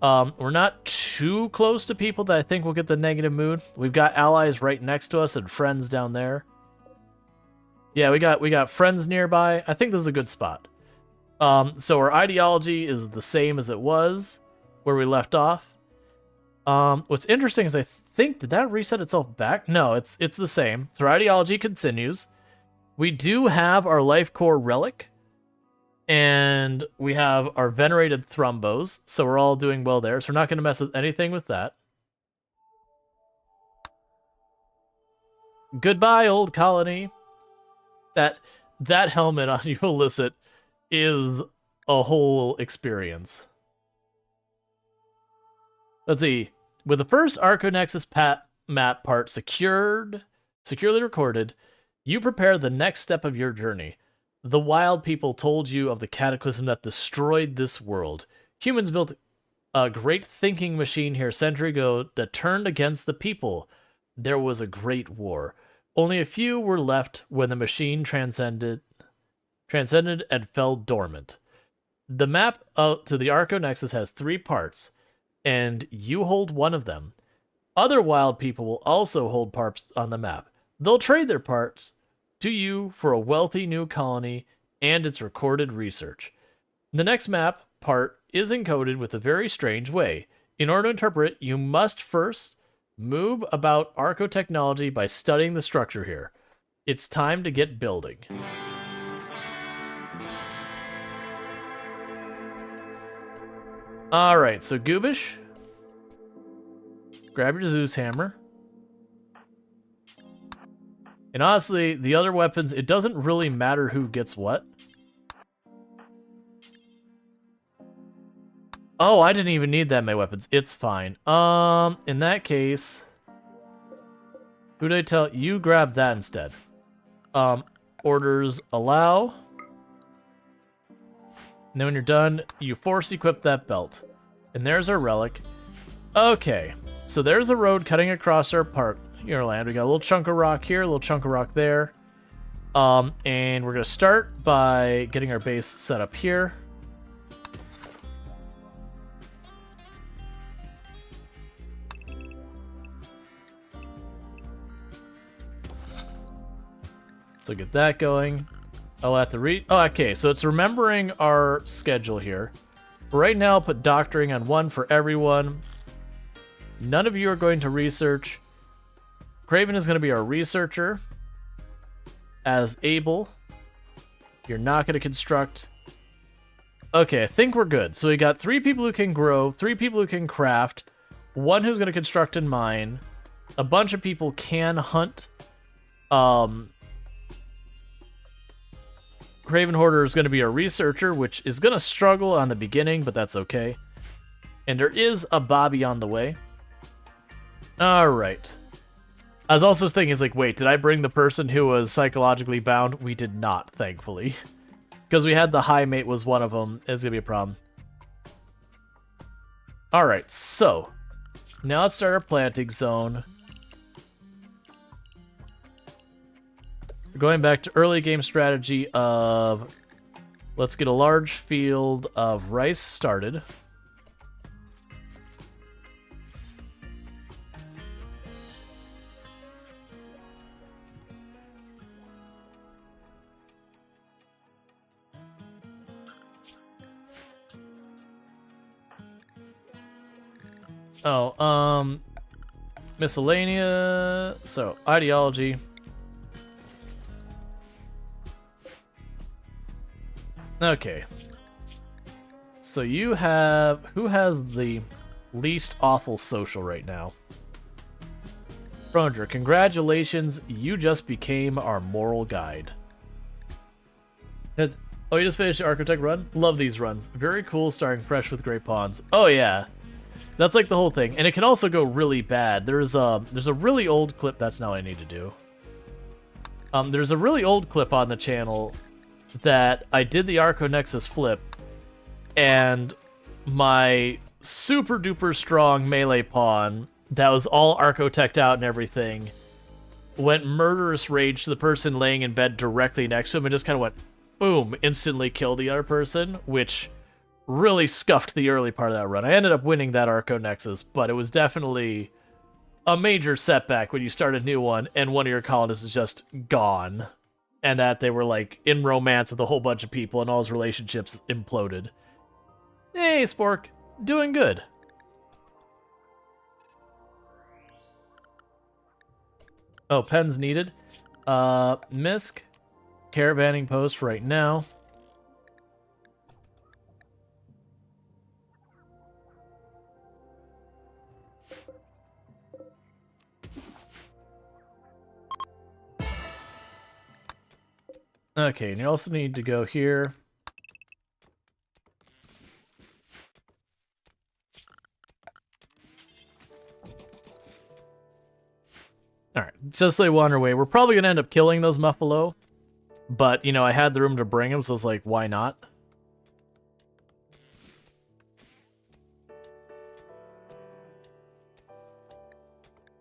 We're not too close to people that I think will get the negative mood. We've got allies right next to us and friends down there. Yeah, we got friends nearby. I think this is a good spot. So our ideology is the same as it was where we left off. What's interesting is I think, did that reset itself back? No, it's the same. So our ideology continues. We do have our life core relic, and we have our venerated thrombos, so we're all doing well there. So we're not going to mess with anything with that. Goodbye, old colony. That helmet on you, Illicit, is a whole experience. Let's see. With the first Arconexus map part securely recorded, you prepare the next step of your journey. The wild people told you of the cataclysm that destroyed this world. Humans built a great thinking machine here a century ago that turned against the people. There was a great war. Only a few were left when the machine transcended and fell dormant. The map to the Arconexus has 3 parts, and you hold one of them. Other wild people will also hold parts on the map. They'll trade their parts to you for a wealthy new colony and its recorded research. The next map part is encoded with a very strange way. In order to interpret it, you must first move about Arco technology by studying the structure here. It's time to get building. Alright, so Goobish, grab your Zeus hammer. And honestly, the other weapons, it doesn't really matter who gets what. Oh, I didn't even need that many weapons. It's fine. In that case, who did I tell? You grab that instead. Orders allow. And then when you're done, you force equip that belt. And there's our relic. Okay, so there's a road cutting across our land. We got a little chunk of rock here, a little chunk of rock there. And we're gonna start by getting our base set up here. So get that going. I'll have to read. Oh, okay. So it's remembering our schedule here. Right now, put doctoring on 1 for everyone. None of you are going to research. Craven is going to be our researcher. As Abel, you're not going to construct. Okay, I think we're good. So we got 3 people who can grow, 3 people who can craft, 1 who's going to construct and mine. A bunch of people can hunt. Craven Hoarder is going to be a researcher, which is going to struggle on the beginning, but that's okay. And there is a Bobby on the way. Alright. I was also thinking, it's like, wait, did I bring the person who was psychologically bound? We did not, thankfully. Because we had the high mate was one of them. It's going to be a problem. Alright, so. Now let's start our planting zone. We're going back to early game strategy of let's get a large field of rice started. Oh, miscellanea. So, ideology. Okay. So you have... Who has the least awful social right now? Roger, congratulations. You just became our moral guide. Oh, you just finished the Architect run? Love these runs. Very cool, starting fresh with Great Pawns. Oh, yeah. That's like the whole thing. And it can also go really bad. There's a really old clip. That's not what I need to do. There's a really old clip on the channel that I did the Arco Nexus flip, and my super duper strong melee pawn that was all Arco-teched out and everything went murderous rage to the person laying in bed directly next to him and just kind of went boom, instantly killed the other person, which really scuffed the early part of that run. I ended up winning that Arco Nexus, but it was definitely a major setback when you start a new one and one of your colonists is just gone. And that they were, like, in romance with a whole bunch of people and all his relationships imploded. Hey, Spork. Doing good. Oh, pens needed. Misk. Caravanning post right now. Okay, and you also need to go here. Alright, just like wander away. We're probably going to end up killing those Muffalo. But, you know, I had the room to bring them, so I was like, why not?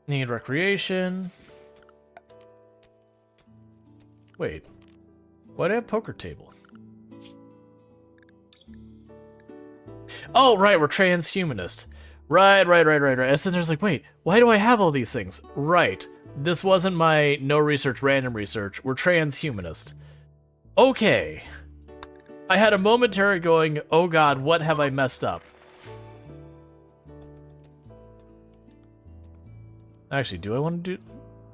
Need recreation. Wait. Why do I have poker table? Oh, right, we're transhumanist. Right. And so there's like, wait, why do I have all these things? Right. This wasn't my no research, random research. We're transhumanist. Okay. I had a momentary going, oh god, what have I messed up? Actually, do I want to do...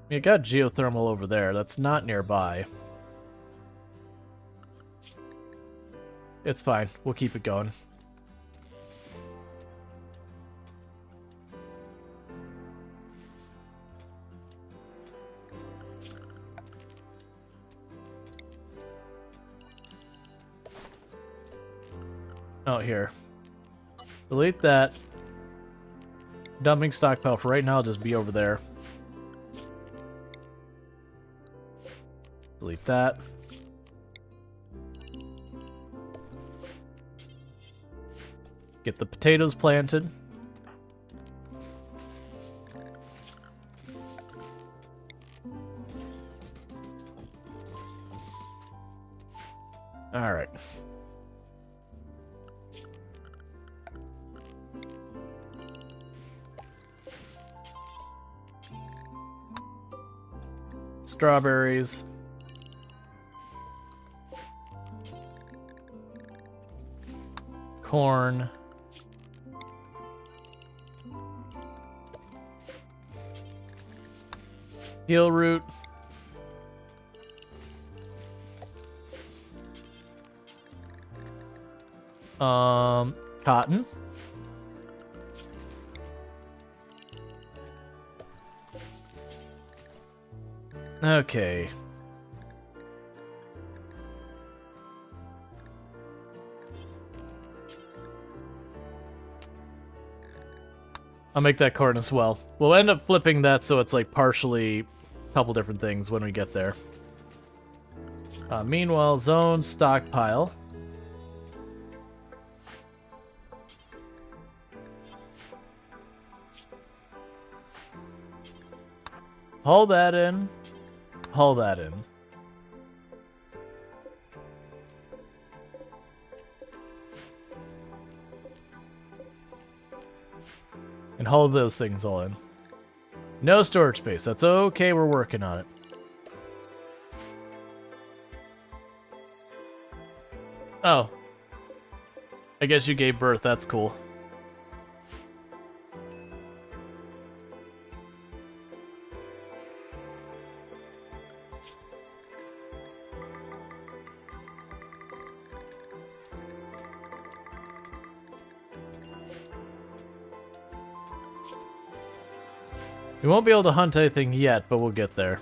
I got geothermal over there. That's not nearby. It's fine. We'll keep it going. Oh, here. Delete that. Dumping stockpile for right now will just be over there. Delete that. Get the potatoes planted. All right. Strawberries. Corn. Heel root. Cotton. Okay. I'll make that corn as well. We'll end up flipping that so it's like partially a couple different things when we get there. Meanwhile, zone stockpile. Haul that in. Haul that in. And haul those things all in. No storage space. That's okay. We're working on it. Oh. I guess you gave birth. That's cool. We won't be able to hunt anything yet, but we'll get there.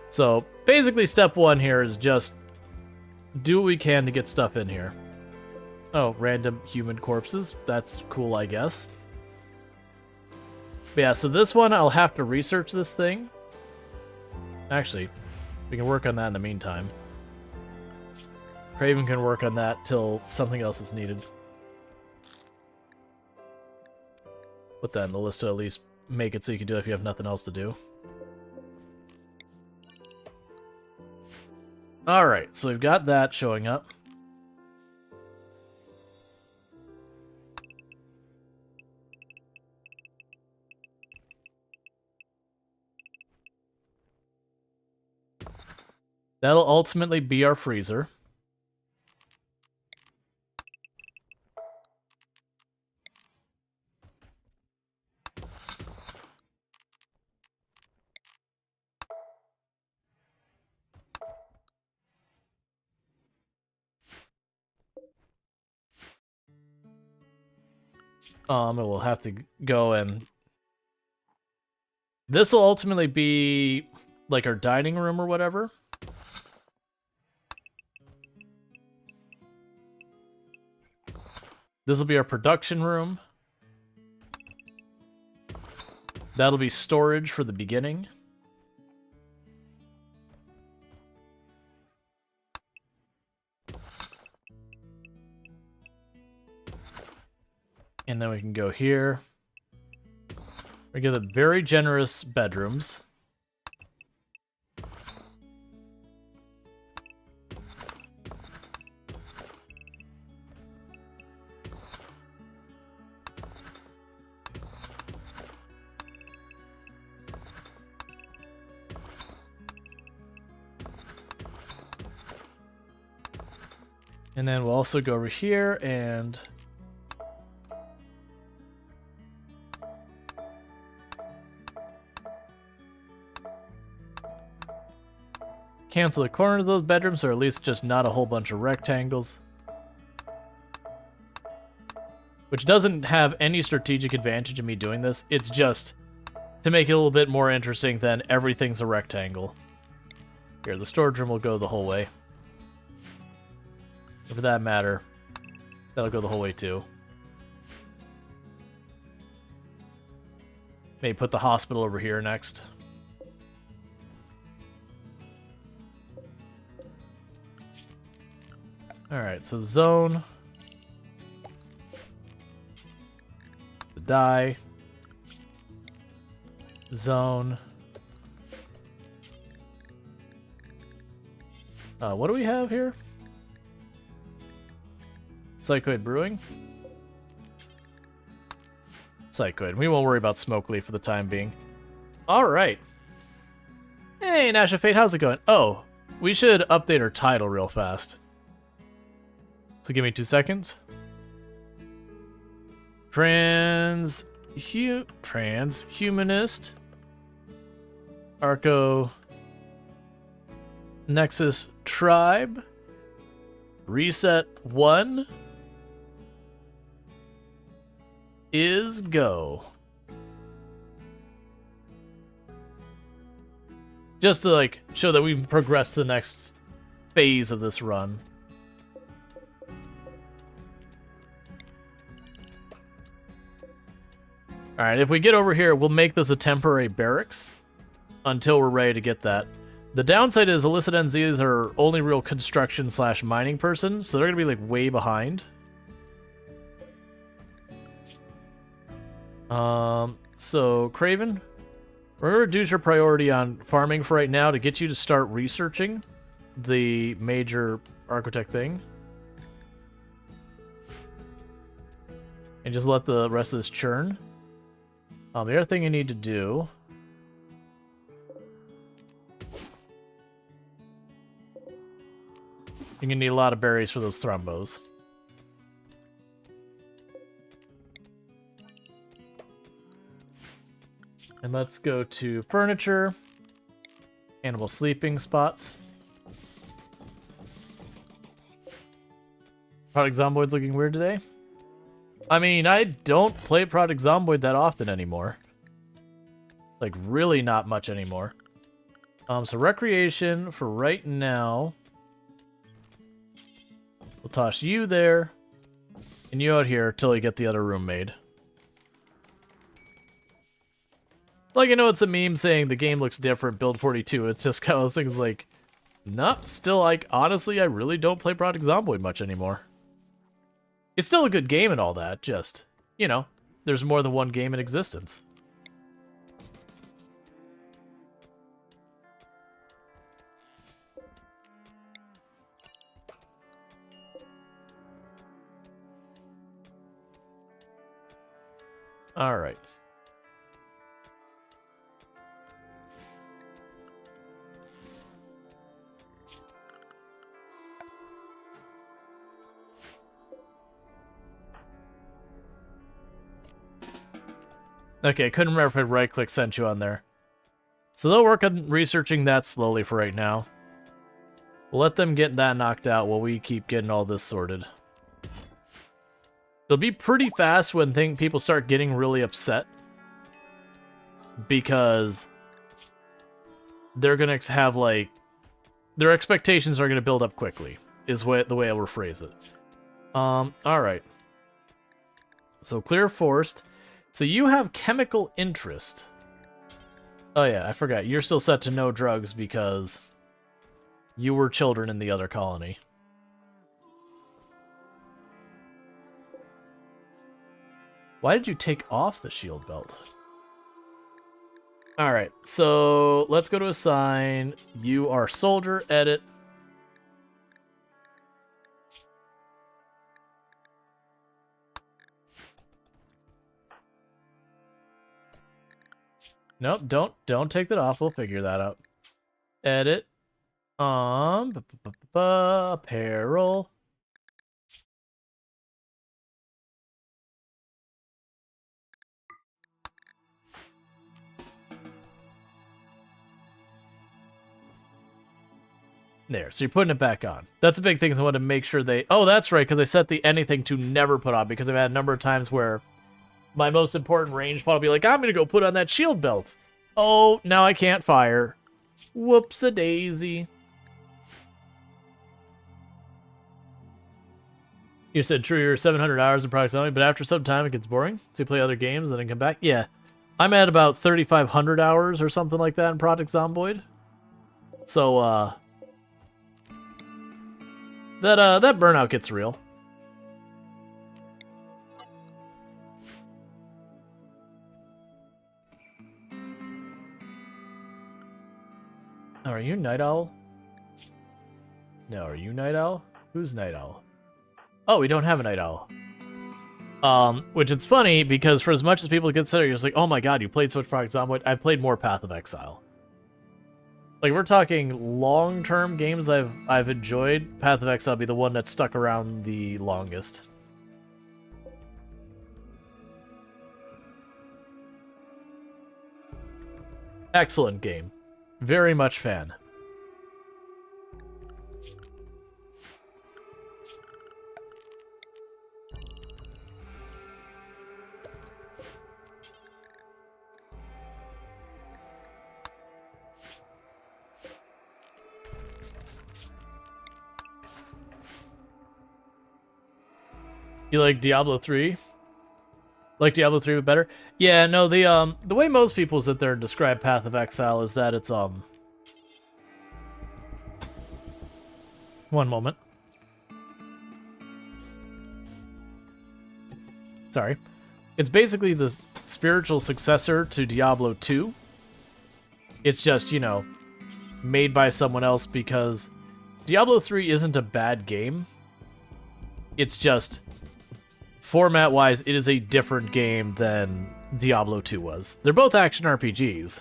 So, basically step one here is just do what we can to get stuff in here. Oh, random human corpses. That's cool, I guess. But yeah, so this one, I'll have to research this thing. Actually, we can work on that in the meantime. Craven can work on that till something else is needed. Put that in the list to at least make it so you can do it if you have nothing else to do. Alright, so we've got that showing up. That'll ultimately be our freezer. And we'll have to go and... This will ultimately be like our dining room or whatever. This will be our production room. That'll be storage for the beginning. And then we can go here. We get the very generous bedrooms. And then we'll also go over here and cancel the corners of those bedrooms, or at least just not a whole bunch of rectangles. Which doesn't have any strategic advantage in me doing this. It's just to make it a little bit more interesting than everything's a rectangle. Here, the storage room will go the whole way. For that matter, that'll go the whole way too. Maybe put the hospital over here next. Alright, so zone. die. Zone. What do we have here? Psychoid Brewing. Psychoid. We won't worry about Smoke Leaf for the time being. Alright. Hey, Nash of Fate, how's it going? Oh, we should update our title real fast. So give me 2 seconds. Transhumanist Arco Nexus Tribe Reset 1 is go. Just to like show that we've progressed to the next phase of this run. Alright, if we get over here, we'll make this a temporary barracks until we're ready to get that. The downside is Illicit NZ is our only real construction / mining person, so they're going to be like way behind. So Craven, we're going to reduce your priority on farming for right now to get you to start researching the major architect thing. And just let the rest of this churn. The other thing you need to do... You're going to need a lot of berries for those thrombos. And let's go to furniture. Animal sleeping spots. Product Zomboid's looking weird today. I mean, I don't play Product Zomboid that often anymore. Like, really not much anymore. So recreation for right now. We'll toss you there. And you out here till you get the other room made. Like, I know it's a meme saying the game looks different, build 42. It's just kind of things like, nope, still like, honestly, I really don't play Product Zomboid much anymore. It's still a good game and all that, just, you know, there's more than one game in existence. All right. Okay, couldn't remember if I right-click sent you on there. So they'll work on researching that slowly for right now. We'll let them get that knocked out while we keep getting all this sorted. It'll be pretty fast when people start getting really upset. Because they're going to have, like... Their expectations are going to build up quickly, is the way I'll rephrase it. Alright. So clear forest. So you have chemical interest. Oh yeah, I forgot. You're still set to no drugs because you were children in the other colony. Why did you take off the shield belt? Alright, so let's go to assign. You are soldier, edit. Nope, don't take that off. We'll figure that out. Edit. Apparel. There, so you're putting it back on. That's a big thing, so I want to make sure they... Oh, that's right, because I set the anything to never put on, because I've had a number of times where my most important range pod will be like, I'm going to go put on that shield belt. Oh, now I can't fire. Whoops-a-daisy. You said, true, you're 700 hours in Product Zomboid, but after some time it gets boring, so you play other games and then come back? Yeah. I'm at about 3,500 hours or something like that in Product Zomboid. So, that burnout gets real. Oh, are you Night Owl? No, are you Night Owl? Who's Night Owl? Oh, we don't have a Night Owl. Which it's funny because for as much as people consider, you're just like, oh my god, you played so much Project Zomboid. I played more Path of Exile. Like, we're talking long-term games I've enjoyed. Path of Exile be the one that stuck around the longest. Excellent game. Very much fan. You like Diablo 3? Like Diablo 3 but better? Yeah, no, the way most people sit there and describe Path of Exile is that it's one moment. Sorry. It's basically the spiritual successor to Diablo 2. It's just, you know, made by someone else because Diablo 3 isn't a bad game. It's just format-wise, it is a different game than Diablo 2 was. They're both action RPGs,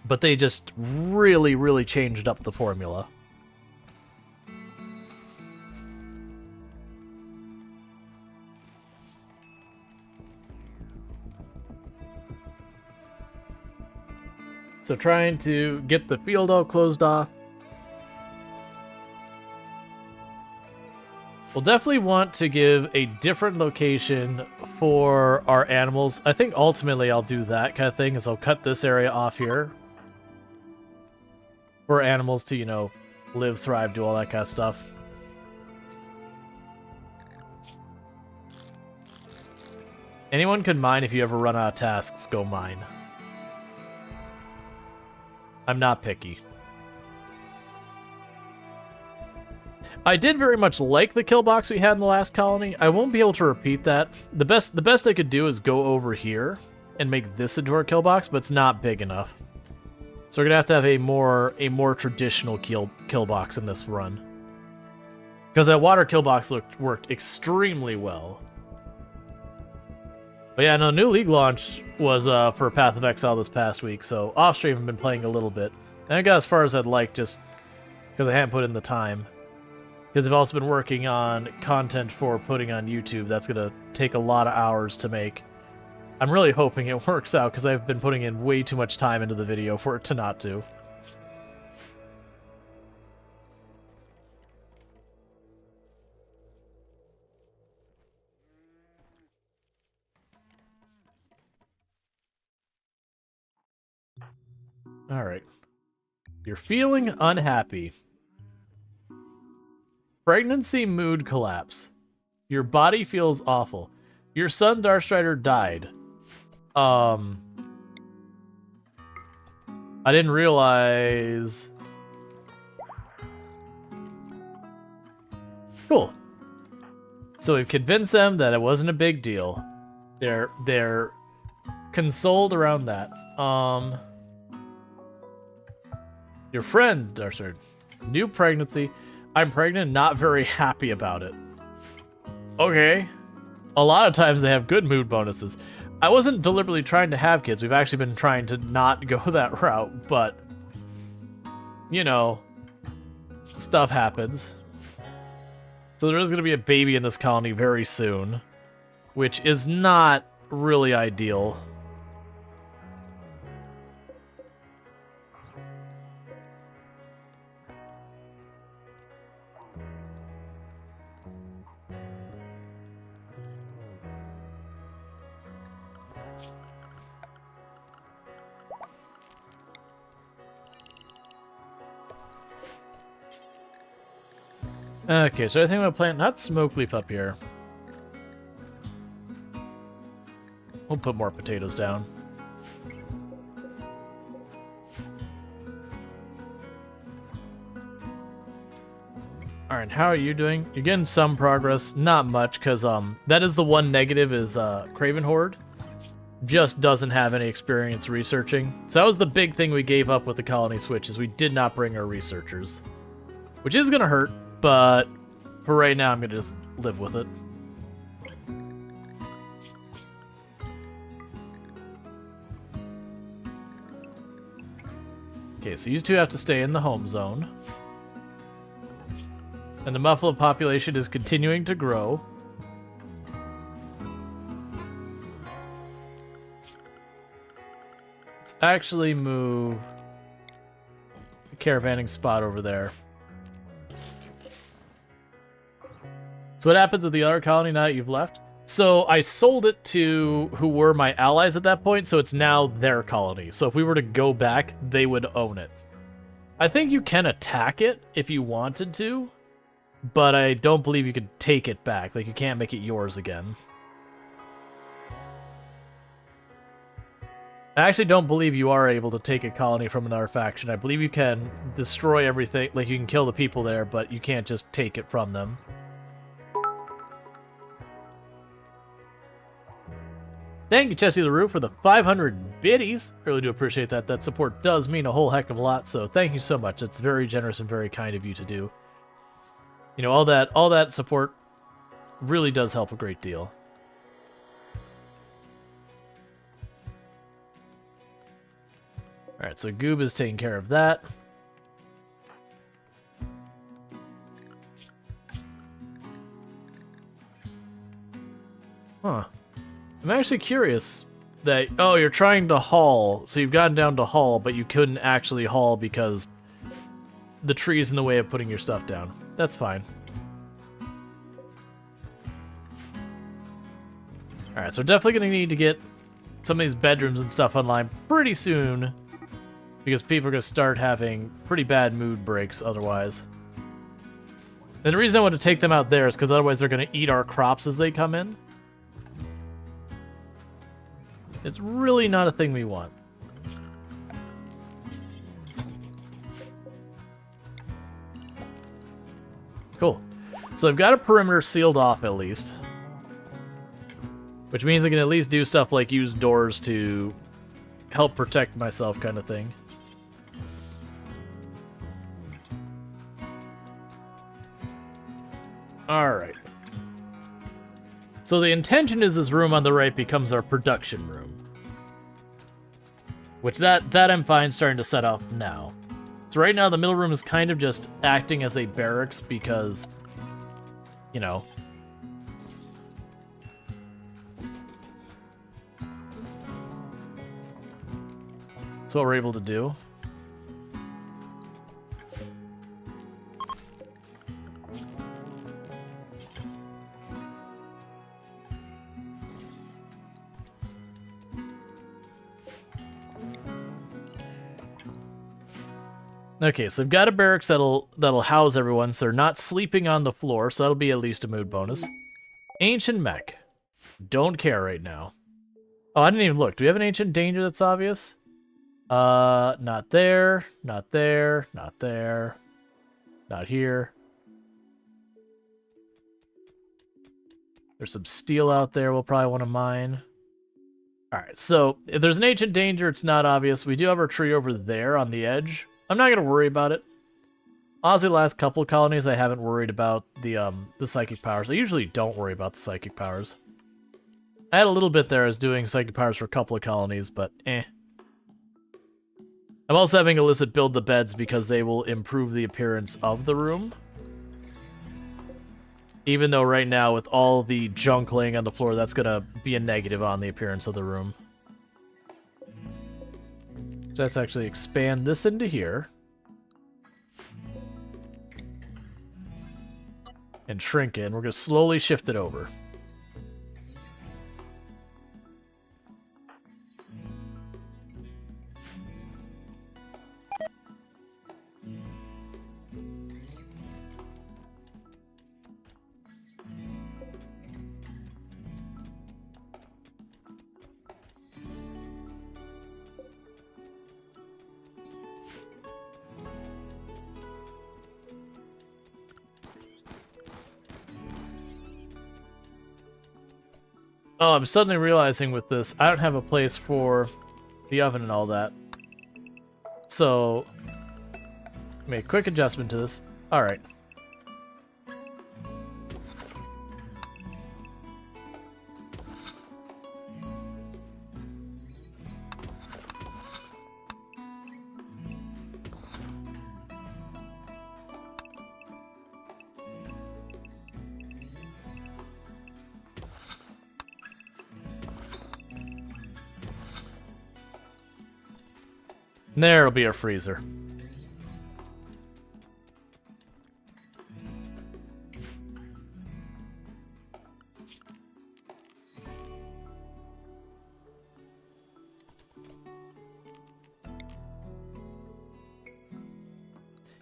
but they just really, really changed up the formula. So trying to get the field all closed off. We'll definitely want to give a different location for our animals. I think ultimately I'll do that kind of thing, is I'll cut this area off here for animals to, you know, live, thrive, do all that kind of stuff. Anyone can mine if you ever run out of tasks, go mine. I'm not picky. I did very much like the kill box we had in the last colony. I won't be able to repeat that. The best I could do is go over here and make this into our kill box, but it's not big enough. So we're gonna have a more traditional kill box in this run. Because that water kill box worked extremely well. But yeah, no, new League launch was for Path of Exile this past week, so off stream I've been playing a little bit. And I got as far as I'd like just because I hadn't put in the time. Because I've also been working on content for putting on YouTube. That's going to take a lot of hours to make. I'm really hoping it works out because I've been putting in way too much time into the video for it to not to. Alright. You're feeling unhappy. Pregnancy mood collapse. Your body feels awful. Your son Darkstrider died. I didn't realize. Cool. So we've convinced them that it wasn't a big deal. They're consoled around that. Your friend Darkstrider. New pregnancy. I'm pregnant, not very happy about it. Okay. A lot of times they have good mood bonuses. I wasn't deliberately trying to have kids. We've actually been trying to not go that route, but, you know, stuff happens. So there is going to be a baby in this colony very soon, which is not really ideal. Okay, so I think I'm gonna plant not smoke leaf up here. We'll put more potatoes down. Alright, how are you doing? You're getting some progress, not much, because that is the one negative is Craven Horde. just doesn't have any experience researching. So that was the big thing we gave up with the colony switch, is we did not bring our researchers. Which is going to hurt, but for right now I'm going to just live with it. Okay, so you two have to stay in the home zone. And the muffalo population is continuing to grow. Let's actually move the caravanning spot over there. So what happens with the other colony now that you've left? So I sold it to who were my allies at that point, so it's now their colony. So if we were to go back, they would own it. I think you can attack it if you wanted to, but I don't believe you could take it back. Like, you can't make it yours again. I actually don't believe you are able to take a colony from another faction. I believe you can destroy everything, like you can kill the people there, but you can't just take it from them. Thank you, Chessie LaRue, for the 500 biddies. Really do appreciate that. That support does mean a whole heck of a lot, so thank you so much. It's very generous and very kind of you to do. You know, all that support really does help a great deal. Alright, so Goob is taking care of that. Huh. I'm actually curious that... Oh, you're trying to haul. So you've gotten down to haul, but you couldn't actually haul because the tree's in the way of putting your stuff down. That's fine. Alright, so we're definitely going to need to get some of these bedrooms and stuff online pretty soon, because people are going to start having pretty bad mood breaks otherwise. And the reason I want to take them out there is because otherwise they're going to eat our crops as they come in. It's really not a thing we want. Cool. So I've got a perimeter sealed off at least. Which means I can at least do stuff like use doors to help protect myself, kind of thing. Alright. So the intention is this room on the right becomes our production room. Which that I'm fine starting to set up now. So right now the middle room is kind of just acting as a barracks because, you know... That's what we're able to do. Okay, so I've got a barracks that'll house everyone, so they're not sleeping on the floor, so that'll be at least a mood bonus. Ancient mech. Don't care right now. Oh, I didn't even look. Do we have an ancient danger that's obvious? Not there, not there, not there, not here. There's some steel out there we'll probably want to mine. Alright, so if there's an ancient danger, it's not obvious. We do have our tree over there on the edge. I'm not going to worry about it. Honestly, the last couple of colonies, I haven't worried about the psychic powers. I usually don't worry about the psychic powers. I had a little bit there. I was doing psychic powers for a couple of colonies, but eh. I'm also having Illicit build the beds because they will improve the appearance of the room. Even though right now, with all the junk laying on the floor, that's going to be a negative on the appearance of the room. So let's actually expand this into here. And shrink it, and we're going to slowly shift it over. Oh, I'm suddenly realizing with this, I don't have a place for the oven and all that. So, make a quick adjustment to this. Alright. There'll be our freezer.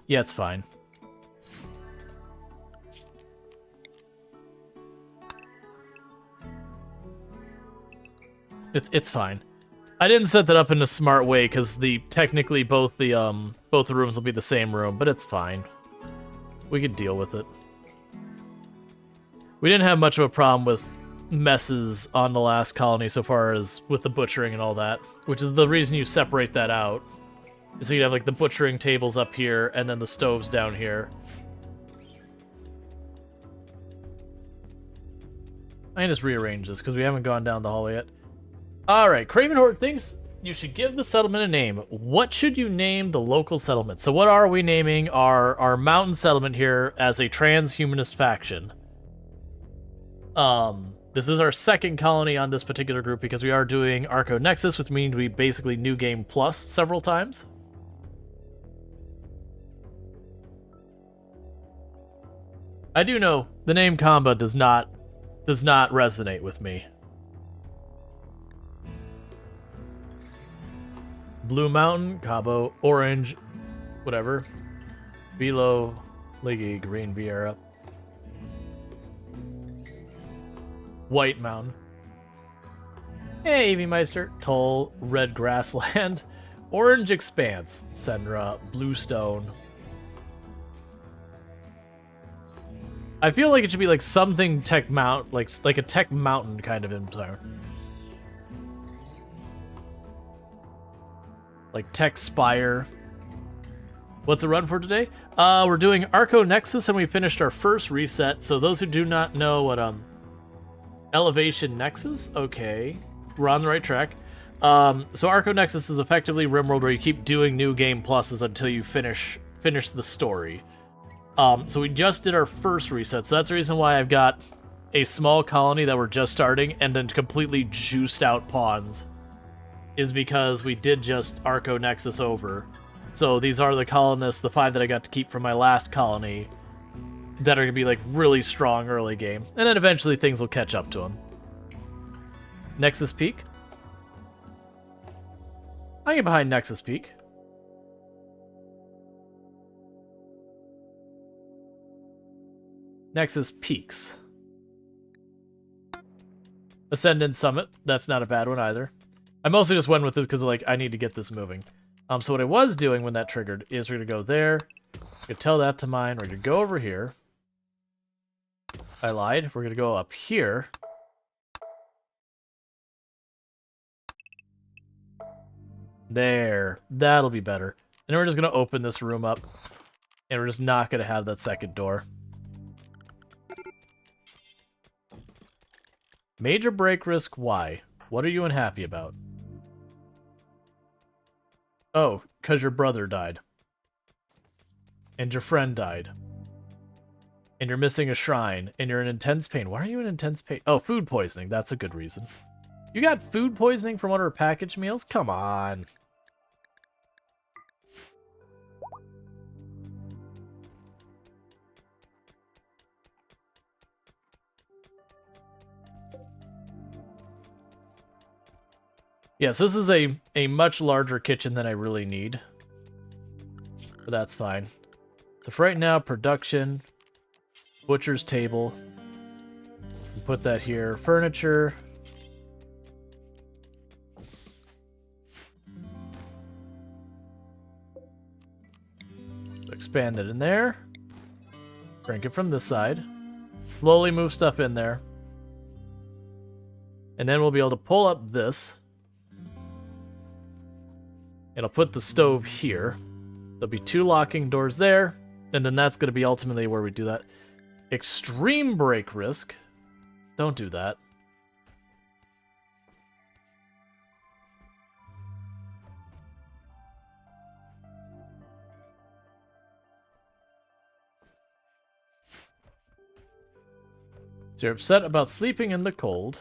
Yeah, it's fine. It's fine. I didn't set that up in a smart way because technically both the rooms will be the same room, but it's fine. We could deal with it. We didn't have much of a problem with messes on the last colony so far as with the butchering and all that, which is the reason you separate that out. So you'd have like the butchering tables up here and then the stoves down here. I can just rearrange this because we haven't gone down the hallway yet. Alright, Craven Horde thinks you should give the settlement a name. What should you name the local settlement? So what are we naming our mountain settlement here as a transhumanist faction? This is our second colony on this particular group because we are doing Arco Nexus, which means we basically New Game Plus several times. I do know the name Kamba does not resonate with me. Blue Mountain, Cabo, Orange, whatever. Velo, Liggy, Green Vieira. White Mountain. Hey, Evie Meister. Toll, Red Grassland. Orange Expanse, Senra, Bluestone. I feel like it should be like something Tech Mount, like a Tech Mountain kind of empire. Like Tech Spire. What's the run for today? We're doing Arco Nexus and we finished our first reset. So those who do not know what Elevation Nexus, okay, we're on the right track. So Arco Nexus is effectively RimWorld where you keep doing new game pluses until you finish the story. So we just did our first reset, so that's the reason why I've got a small colony that we're just starting and then completely juiced out pawns. Is because we did just Arco Nexus over. So these are the colonists, the 5 that I got to keep from my last colony, that are going to be like really strong early game. And then eventually things will catch up to them. Nexus Peak. I get behind Nexus Peak. Nexus Peaks. Ascendant Summit. That's not a bad one either. I mostly just went with this because like I need to get this moving. So what I was doing when that triggered is we're gonna go there. We're gonna tell that to mine. We're gonna go over here. I lied. We're gonna go up here. There. That'll be better. And then we're just gonna open this room up. And we're just not gonna have that second door. Major break risk, why? What are you unhappy about? Oh, because your brother died. And your friend died. And you're missing a shrine. And you're in intense pain. Why are you in intense pain? Oh, food poisoning. That's a good reason. You got food poisoning from one of our packaged meals? Come on. Yes, this is a much larger kitchen than I really need. But that's fine. So for right now, production, butcher's table. Put that here. Furniture. Expand it in there. Drink it from this side. Slowly move stuff in there. And then we'll be able to pull up this. It'll put the stove here. There'll be 2 locking doors there. And then that's going to be ultimately where we do that. Extreme break risk. Don't do that. So you're upset about sleeping in the cold.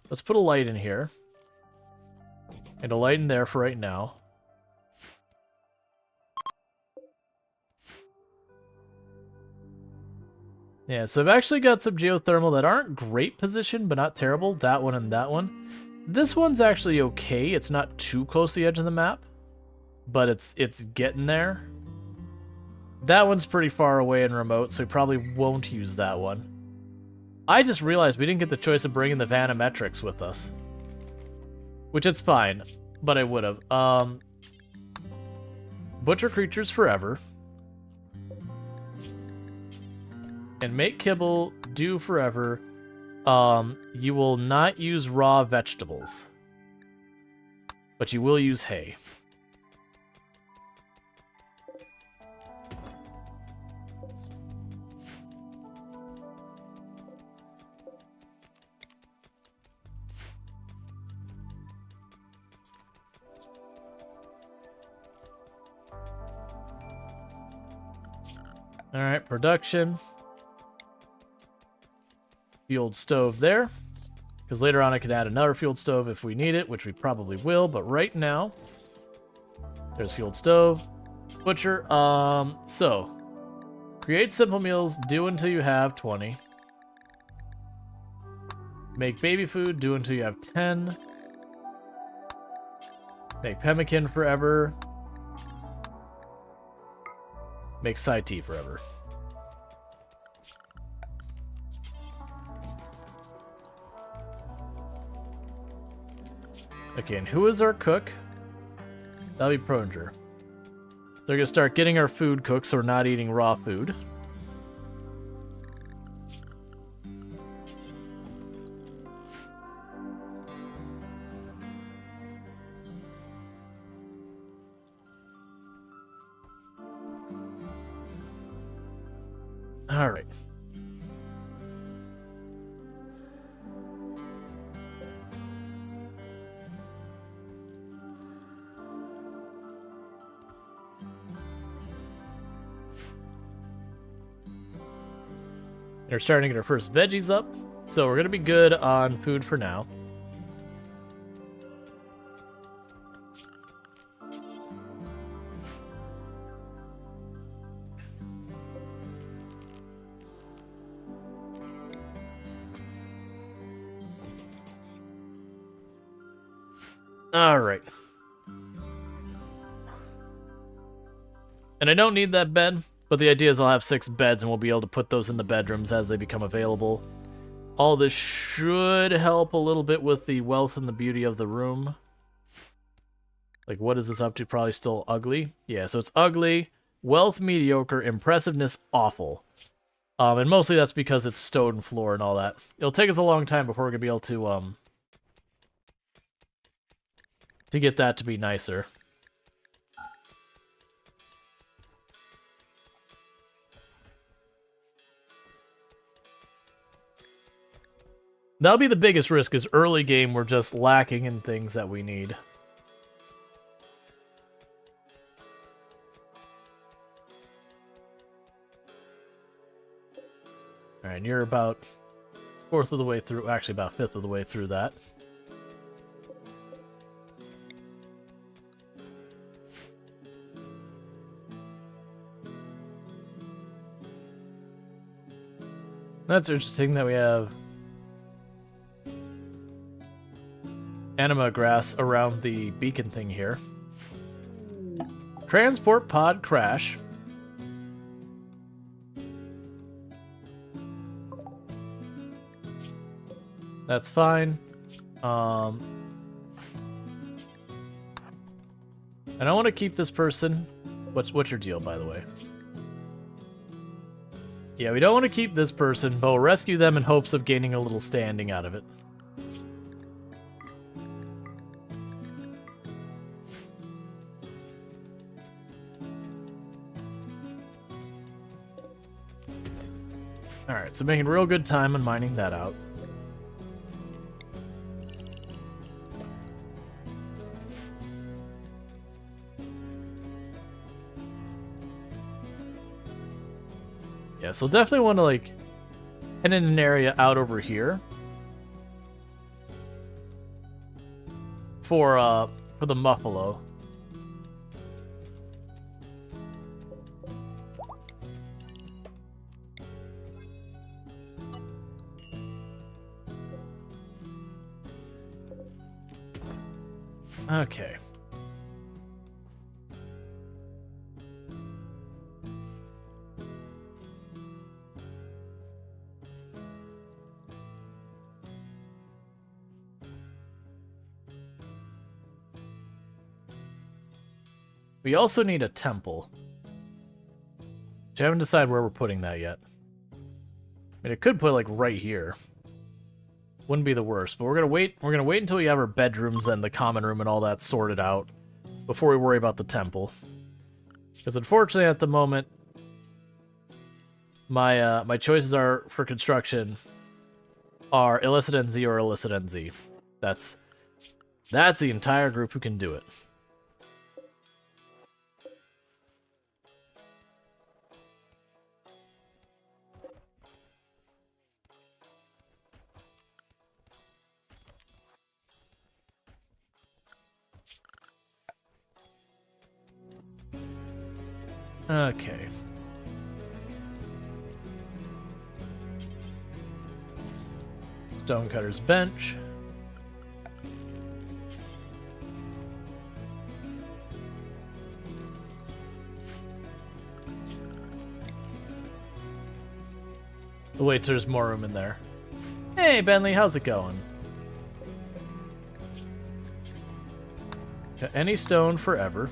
Let's put a light in here. And a light in there for right now. Yeah, so I've actually got some geothermal that aren't great position, but not terrible. That one and that one. This one's actually okay. It's not too close to the edge of the map, but it's getting there. That one's pretty far away and remote, so we probably won't use that one. I just realized we didn't get the choice of bringing the Vanometrics with us. Which it's fine, but I would have. Butcher creatures forever. And make kibble do forever. You will not use raw vegetables. But you will use hay. Alright, production. Fueled stove there. Because later on I could add another fueled stove if we need it, which we probably will, but right now, there's fueled stove. Butcher. So, create simple meals, do until you have 20. Make baby food, do until you have 10. Make pemmican forever. Make side tea forever. Okay, and who is our cook? That'll be Pronger. So we're gonna start getting our food cooked so we're not eating raw food. All right. We're starting to get our first veggies up, so we're going to be good on food for now. All right. And I don't need that bed. But the idea is I'll have 6 beds and we'll be able to put those in the bedrooms as they become available. All this should help a little bit with the wealth and the beauty of the room. Like, what is this up to? Probably still ugly. Yeah, so it's ugly, wealth mediocre, impressiveness awful. And mostly that's because it's stone floor and all that. It'll take us a long time before we're going to be able to get that to be nicer. That'll be the biggest risk, is early game we're just lacking in things that we need. Alright, you're about 4th of the way through, actually about 5th of the way through that. That's interesting that we have anima grass around the beacon thing here. Transport pod crash. That's fine. I don't want to keep this person. What's your deal, by the way? Yeah, we don't want to keep this person, but we'll rescue them in hopes of gaining a little standing out of it. Alright, so making real good time on mining that out. Yeah, so definitely want to, like, head in an area out over here for the Muffalo. Okay. We also need a temple. Which I haven't decided where we're putting that yet. I mean, it could put, like, right here. Wouldn't be the worst, but we're gonna wait. We're gonna wait until we have our bedrooms and the common room and all that sorted out before we worry about the temple. Because unfortunately, at the moment, my my choices are for construction are illicit NZ or illicit NZ. That's the entire group who can do it. Okay. Stonecutter's bench. Oh, wait, there's more room in there. Hey, Bentley, how's it going? Any stone forever.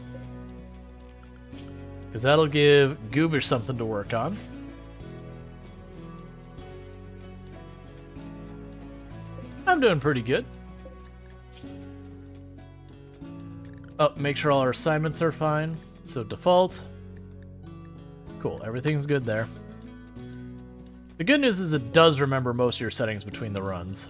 Because that'll give Goobish something to work on. I'm doing pretty good. Oh, make sure all our assignments are fine. So default. Cool, everything's good there. The good news is it does remember most of your settings between the runs.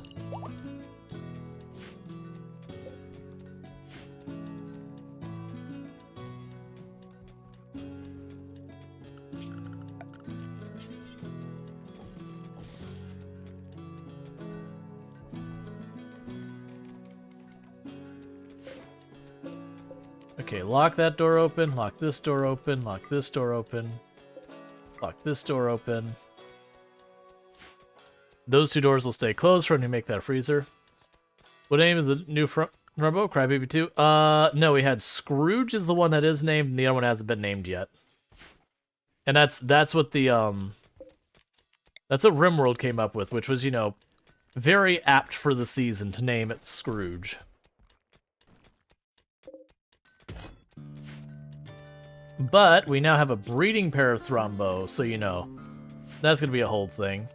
Okay, lock that door open, lock this door open, lock this door open, lock this door open. Those two doors will stay closed for when you make that freezer. What name is the new Rumbo? Crybaby 2? No, we had Scrooge is the one that is named, and the other one hasn't been named yet. And that's what the that's what RimWorld came up with, which was, you know, very apt for the season to name it Scrooge. But we now have a breeding pair of Thrombo, so you know, that's gonna be a whole thing.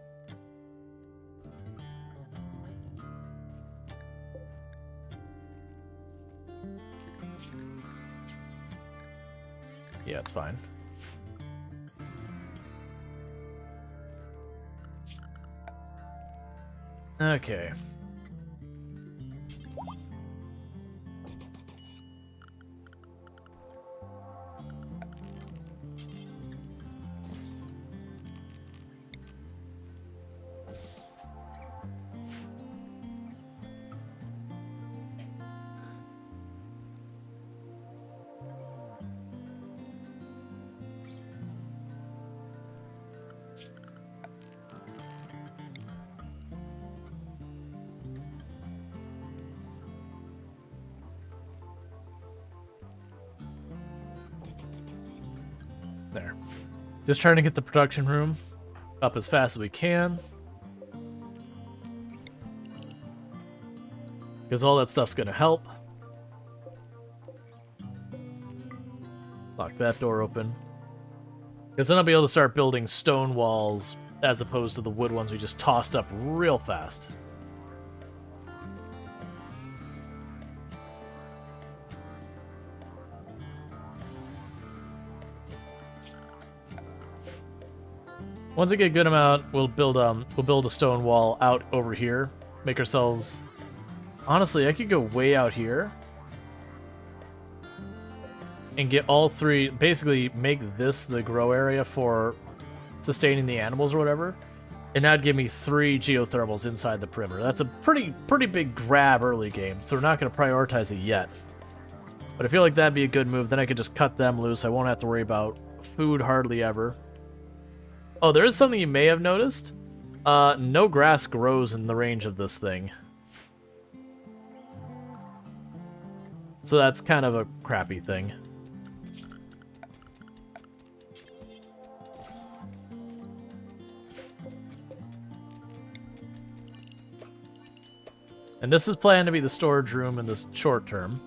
Yeah, it's fine. Okay. There. Just trying to get the production room up as fast as we can. Because all that stuff's gonna help. Lock that door open. Because then I'll be able to start building stone walls as opposed to the wood ones we just tossed up real fast. Once I get a good amount, we'll build a stone wall out over here. Make ourselves... Honestly, I could go way out here. And get all three... Basically, make this the grow area for sustaining the animals or whatever. And that'd give me 3 geothermals inside the perimeter. That's a pretty big grab early game, so we're not going to prioritize it yet. But I feel like that'd be a good move. Then I could just cut them loose. I won't have to worry about food hardly ever. Oh, there is something you may have noticed. No grass grows in the range of this thing. So that's kind of a crappy thing. And this is planned to be the storage room in the short term.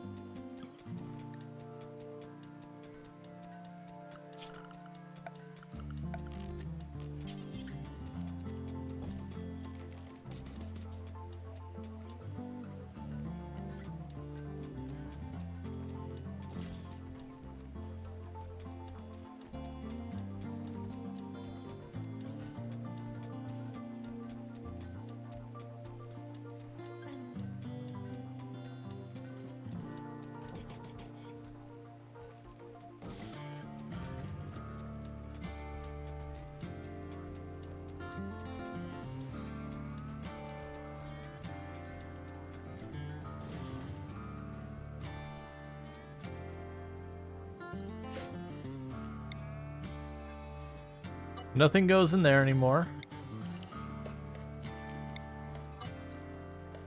Nothing goes in there anymore.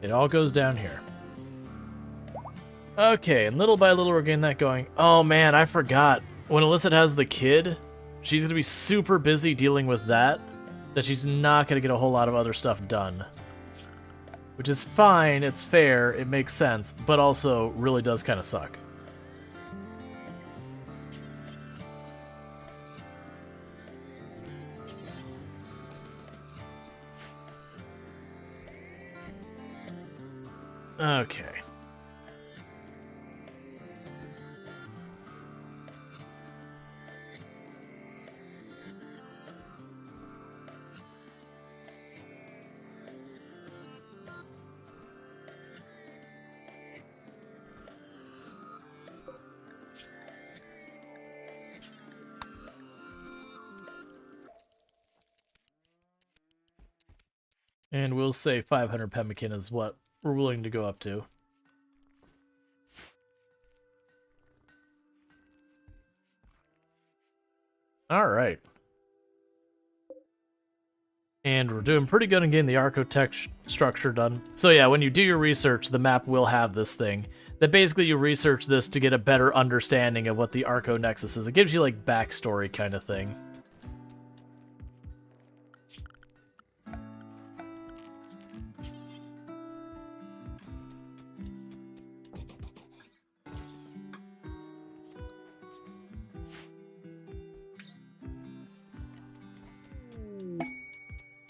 It all goes down here. Okay, and little by little we're getting that going. Oh man, I forgot. When Alyssa has the kid, she's going to be super busy dealing with that she's not going to get a whole lot of other stuff done. Which is fine, it's fair, it makes sense, but also really does kind of suck. Okay. And we'll say 500 pemmican is what we're willing to go up to. All right. And we're doing pretty good in getting the architect structure done. So yeah, when you do your research, the map will have this thing. That basically you research this to get a better understanding of what the Arco Nexus is. It gives you like backstory kind of thing.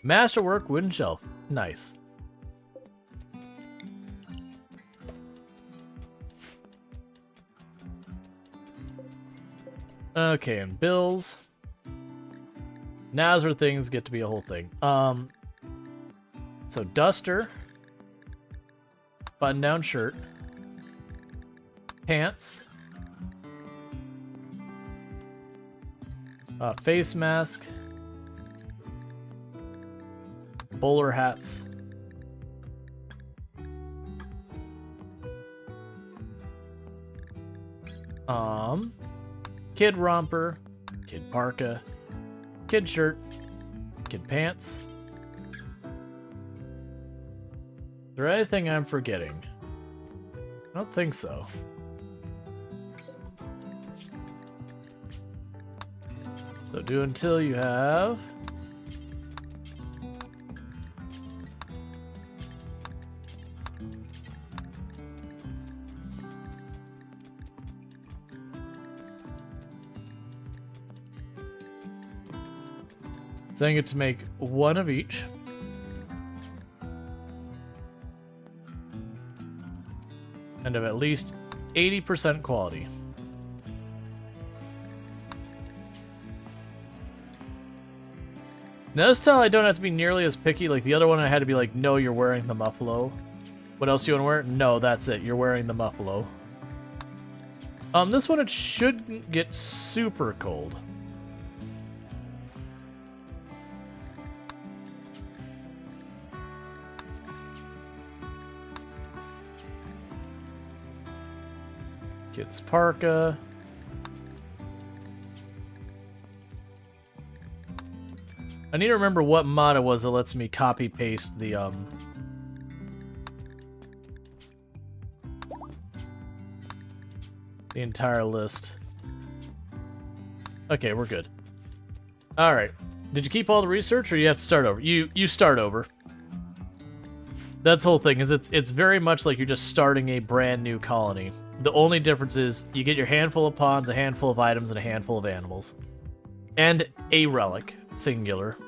Masterwork wooden shelf. Nice. Okay, and bills. Now's where things get to be a whole thing. So duster. Button-down shirt. Pants. Face mask. Bowler hats. Kid romper, kid parka, kid shirt, kid pants. Is there anything I'm forgetting? I don't think so. So do until you have... So I get to make one of each. And of at least 80% quality. Notice how I don't have to be nearly as picky. Like the other one, I had to be like, no, you're wearing the muffalo. What else do you want to wear? No, that's it. You're wearing the muffalo. This one, it shouldn't get super cold. Kids parka. I need to remember what mod it was that lets me copy paste the entire list. Okay, we're good. All right. Did you keep all the research, or you have to start over? You start over. That's the whole thing. Is it's very much like you're just starting a brand new colony. The only difference is you get your handful of pawns, a handful of items, and a handful of animals, and a relic, singular.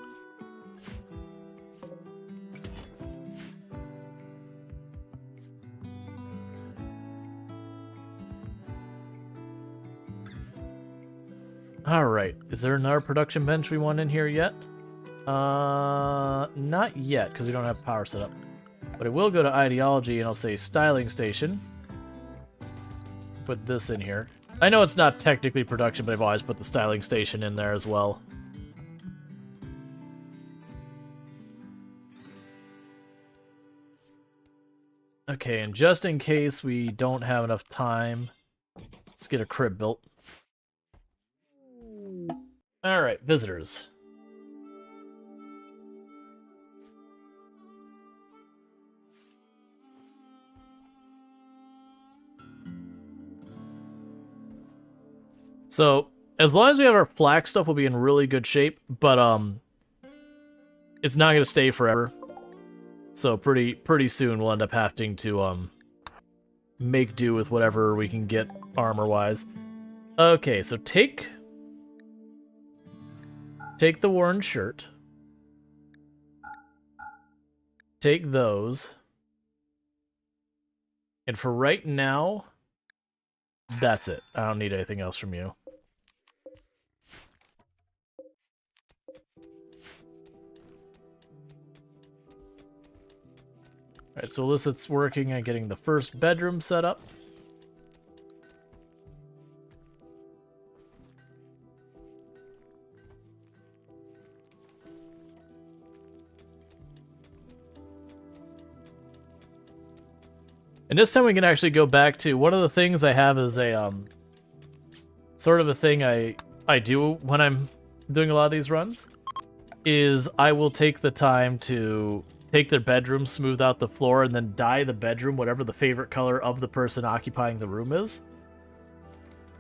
Alright, is there another production bench we want in here yet? Not yet, because we don't have power set up. But I will go to ideology and I'll say styling station. Put this in here. I know it's not technically production, but I've always put the styling station in there as well. Okay, and just in case we don't have enough time, let's get a crib built. Alright, visitors. So, as long as we have our flak stuff, we'll be in really good shape, but it's not going to stay forever. So pretty soon we'll end up having to make do with whatever we can get armor-wise. Okay, so take the worn shirt. Take those. And for right now, that's it. I don't need anything else from you. Alright, so Illicit's working on getting the first bedroom set up. And this time we can actually go back to one of the things I have is a sort of a thing I do when I'm doing a lot of these runs is I will take the time to take their bedroom, smooth out the floor, and then dye the bedroom whatever the favorite color of the person occupying the room is.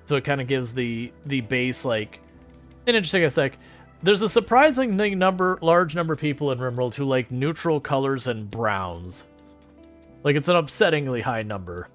So it kind of gives the base like an interesting aesthetic. There's a surprisingly large number of people in RimWorld who like neutral colors and browns. Like, it's an upsettingly high number.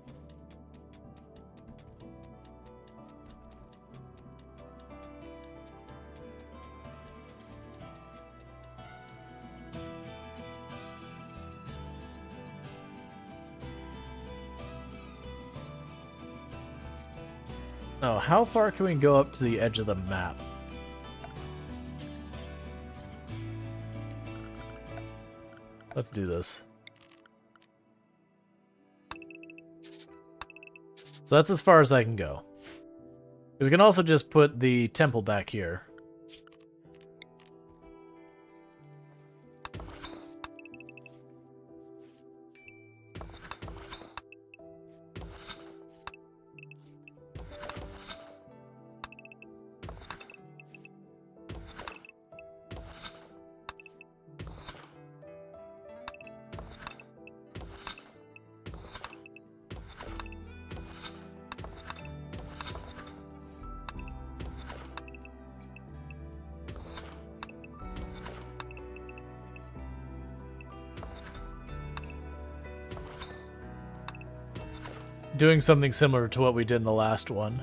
Oh, how far can we go up to the edge of the map? Let's do this. So that's as far as I can go. We can also just put the temple back here. Doing something similar to what we did in the last one.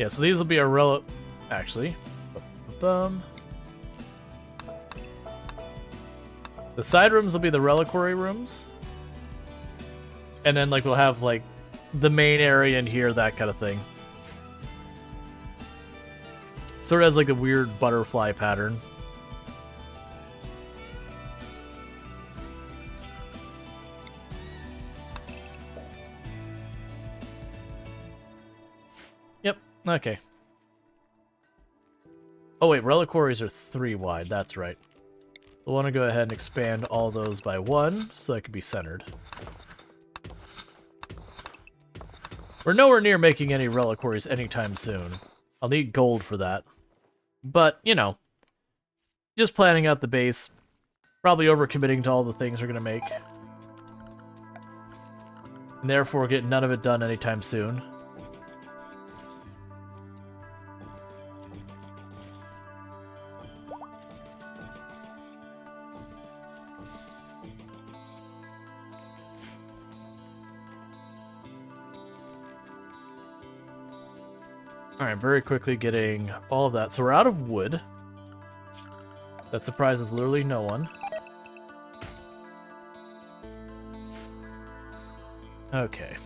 Yeah, so these will be our actually. The side rooms will be the reliquary rooms. And then like we'll have like the main area in here, that kind of thing. Sort of has like a weird butterfly pattern. Yep, okay. Oh wait, reliquaries are 3 wide, that's right. We'll want to go ahead and expand all those by 1, so it can be centered. We're nowhere near making any reliquaries anytime soon. I'll need gold for that. But, you know, just planning out the base. Probably overcommitting to all the things we're going to make. And therefore get none of it done anytime soon. Alright, very quickly getting all of that. So we're out of wood. That surprises literally no one. Okay.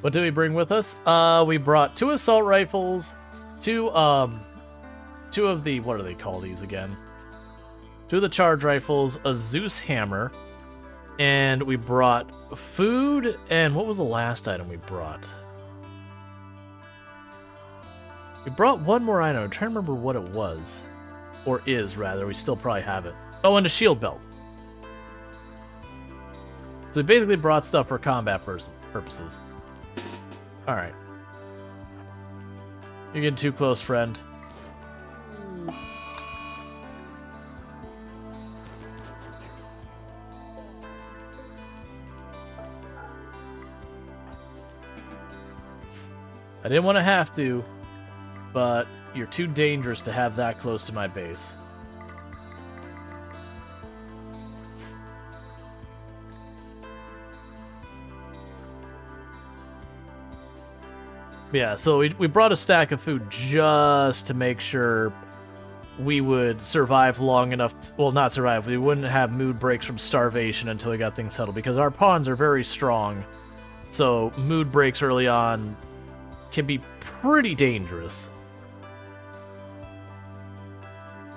What did we bring with us? We brought 2 assault rifles, 2 of the, what do they call these again? 2 of the charge rifles, a Zeus hammer, and we brought food, and what was the last item we brought? We brought one more item. I'm trying to remember what it was. Or is, rather. We still probably have it. Oh, and a shield belt. So we basically brought stuff for combat purposes. Alright. You're getting too close, friend. I didn't want to have to, but you're too dangerous to have that close to my base. Yeah, so we brought a stack of food just to make sure we would survive long enough. Well, not survive. We wouldn't have mood breaks from starvation until we got things settled, because our pawns are very strong. So mood breaks early on can be pretty dangerous.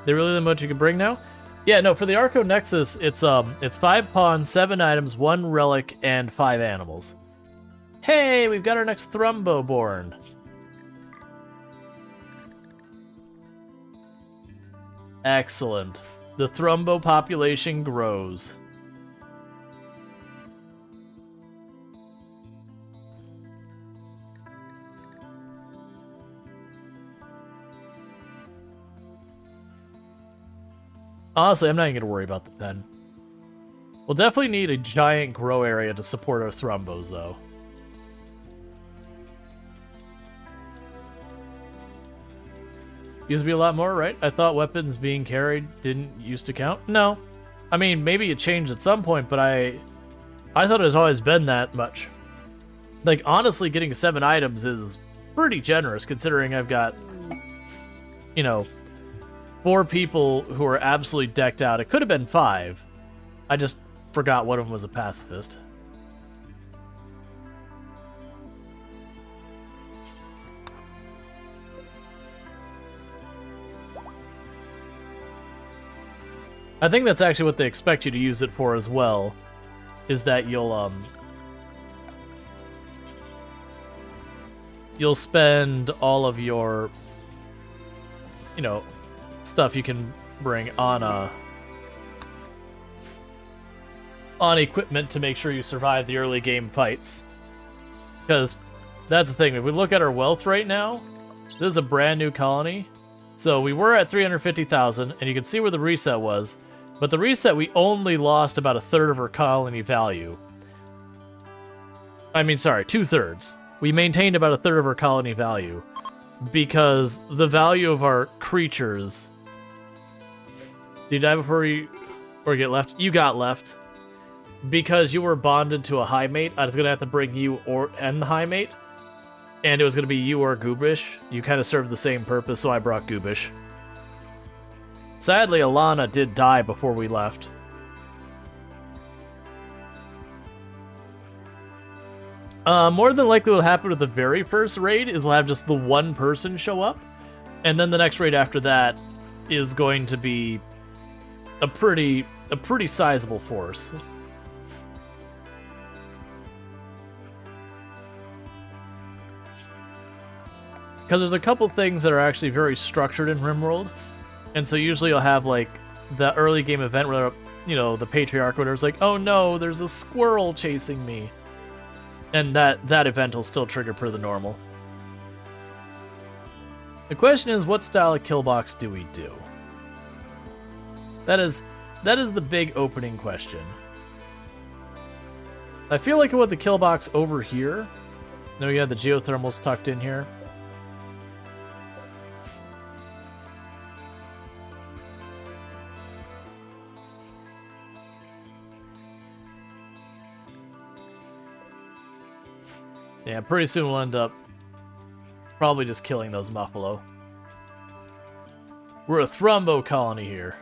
They really limit what you can bring now? Yeah, no, for the Arco Nexus, it's 5 pawns, 7 items, 1 relic, and 5 animals. Hey, we've got our next Thrumbo born. Excellent. The Thrumbo population grows. Honestly, I'm not even going to worry about the pen. We'll definitely need a giant grow area to support our Thrumbos, though. Used to be a lot more, right? I thought weapons being carried didn't used to count. No. I mean, maybe it changed at some point, but I thought it has always been that much. Like, honestly, getting 7 items is pretty generous, considering I've got, you know, 4 people who are absolutely decked out. It could have been 5. I just forgot one of them was a pacifist. I think that's actually what they expect you to use it for as well, is that you'll spend all of your, you know, stuff you can bring on equipment to make sure you survive the early game fights. Because that's the thing, if we look at our wealth right now, this is a brand new colony. So we were at 350,000, and you can see where the reset was. But the reset, we only lost about 1/3 of our colony value. I mean, sorry, 2/3. We maintained about 1/3 of our colony value. Because the value of our creatures... Did you die before you get left? You got left. because you were bonded to a high mate, I was gonna have to bring you and the high mate, and it was gonna be you or Goobish. You kind of served the same purpose, so I brought Goobish. Sadly, Alana did die before we left. More than likely what will happen with the very first raid is we'll have just the one person show up, and then the next raid after that is going to be a pretty sizable force. Because there's a couple things that are actually very structured in RimWorld, and so usually you'll have like the early game event where, you know, the Patriarch or is like, oh no, there's a squirrel chasing me. And that event will still trigger per the normal. The question is, what style of kill box do we do? That is the big opening question. I feel like I want the kill box over here. No, you have the geothermals tucked in here. Yeah, pretty soon we'll end up probably just killing those Muffalo. We're a Thrumbo colony here.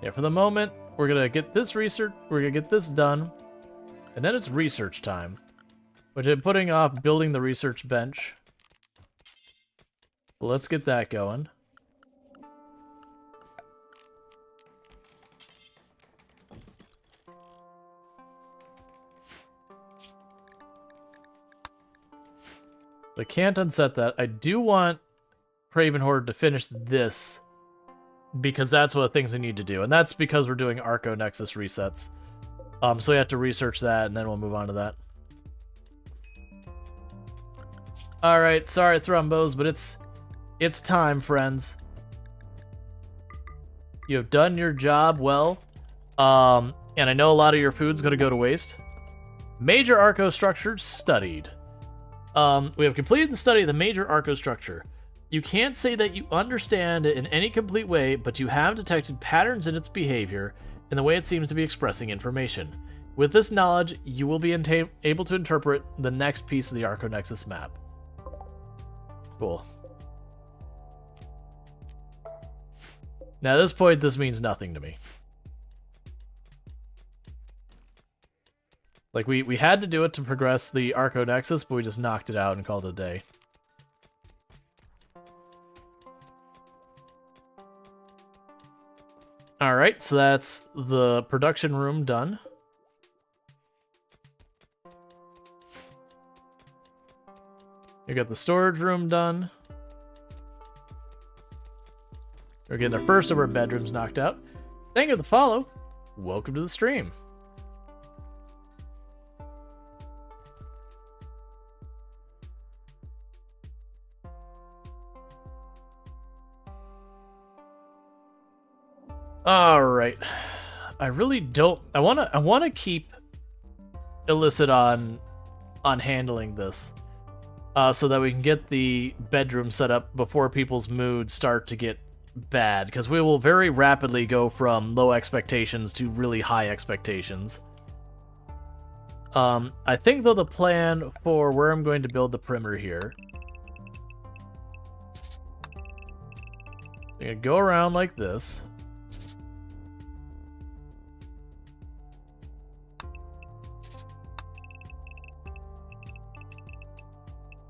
Yeah, for the moment, we're gonna get this research, we're gonna get this done, and then it's research time. Which I'm putting off building the research bench. Well, let's get that going. I can't unset that. I do want Craven Horde to finish this because that's what the things we need to do. And that's because we're doing Arco Nexus resets. So we have to research that and then we'll move on to that. Alright, sorry Thrumbos, but it's time, friends. You have done your job well. And I know a lot of your food's going to go to waste. Major Arco structures studied. We have completed the study of the major Arco structure. You can't say that you understand it in any complete way, but you have detected patterns in its behavior and the way it seems to be expressing information. With this knowledge, you will be able to interpret the next piece of the Arco Nexus map. Cool. Now at this point, this means nothing to me. Like, we had to do it to progress the Arco Nexus, but we just knocked it out and called it a day. Alright, so that's the production room done. We got the storage room done. We're getting the first of our bedrooms knocked out. Thank you for the follow. Welcome to the stream. All right. I really don't. I want to keep Illicit on handling this, so that we can get the bedroom set up before people's moods start to get bad. Because we will very rapidly go from low expectations to really high expectations. I think though the plan for where I'm going to build the perimeter here, I'm gonna go around like this.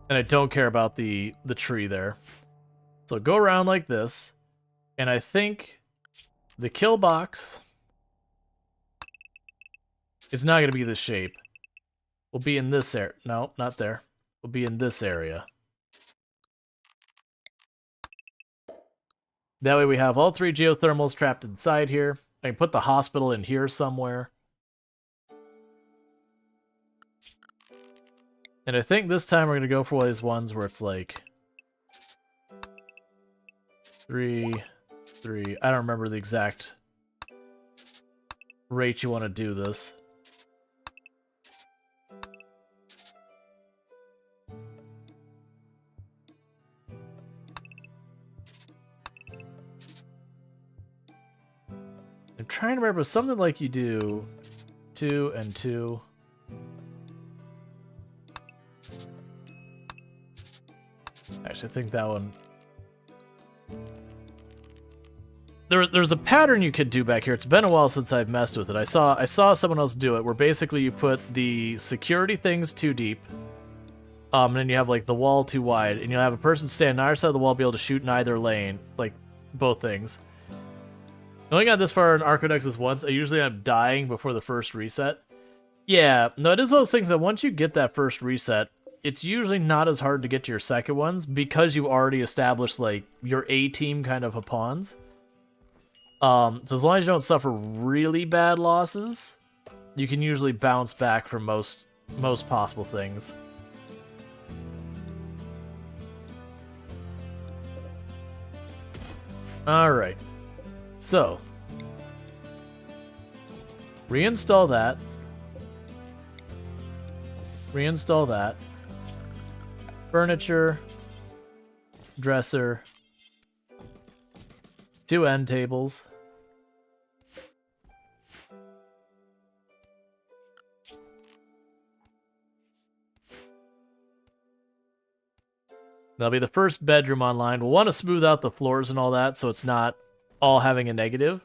And I don't care about the tree there. So go around like this. And I think the kill box is not going to be this shape. We'll be in this area. No, not there. We'll be in this area. That way we have all three geothermals trapped inside here. I can put the hospital in here somewhere. And I think this time we're going to go for one of these ones where it's like 3, 3. I don't remember the exact rate you want to do this. I'm trying to remember something like you do 2 and 2. Actually, I think that one. There's a pattern you could do back here. It's been a while since I've messed with it. I saw someone else do it, where basically you put the security things too deep, and then you have like the wall too wide, and you'll have a person stand on either side of the wall, be able to shoot in either lane, like both things. I only got this far in Arco Nexus once. I usually end up dying before the first reset. Yeah, no, it is one of those things that once you get that first reset, it's usually not as hard to get to your second ones because you already established like your A team kind of pawns. So as long as you don't suffer really bad losses, you can usually bounce back from most possible things. Alright. So, reinstall that. Reinstall that. Furniture. Dresser. 2 end tables. That'll be the first bedroom online. We'll want to smooth out the floors and all that so it's not all having a negative.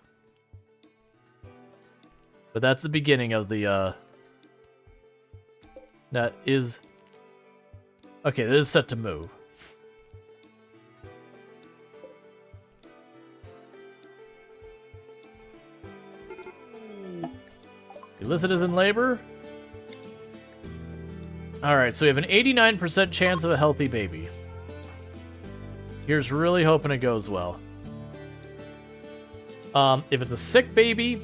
But that's the beginning of the, that is... Okay, that is set to move. Illicit is in labor. Alright, so we have an 89% chance of a healthy baby. Here's really hoping it goes well. If it's a sick baby,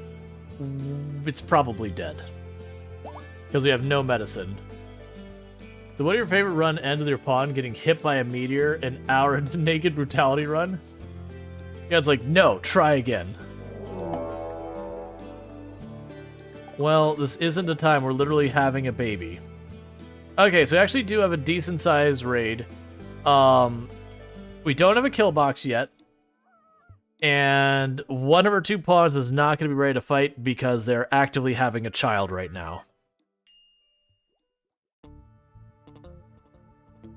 it's probably dead. Because we have no medicine. So what are your favorite run end with your pawn? Getting hit by a meteor and hour into naked brutality run? Yeah, it's like, no, try again. Well, this isn't a time we're literally having a baby. Okay, so we actually do have a decent sized raid. We don't have a kill box yet. And one of our 2 pawns is not going to be ready to fight because they're actively having a child right now.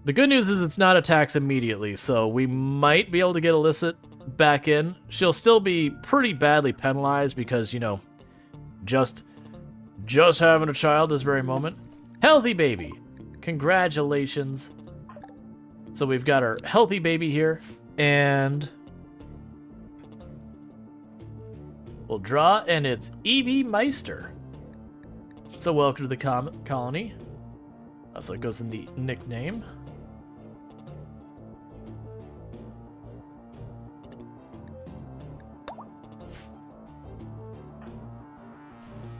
The good news is it's not attacks immediately, so we might be able to get Illicit back in. She'll still be pretty badly penalized because, you know, just having a child this very moment. Healthy baby. Congratulations. So we've got our healthy baby here, and we'll draw, and it's Evie Meister. So welcome to the colony. So it goes in the nickname.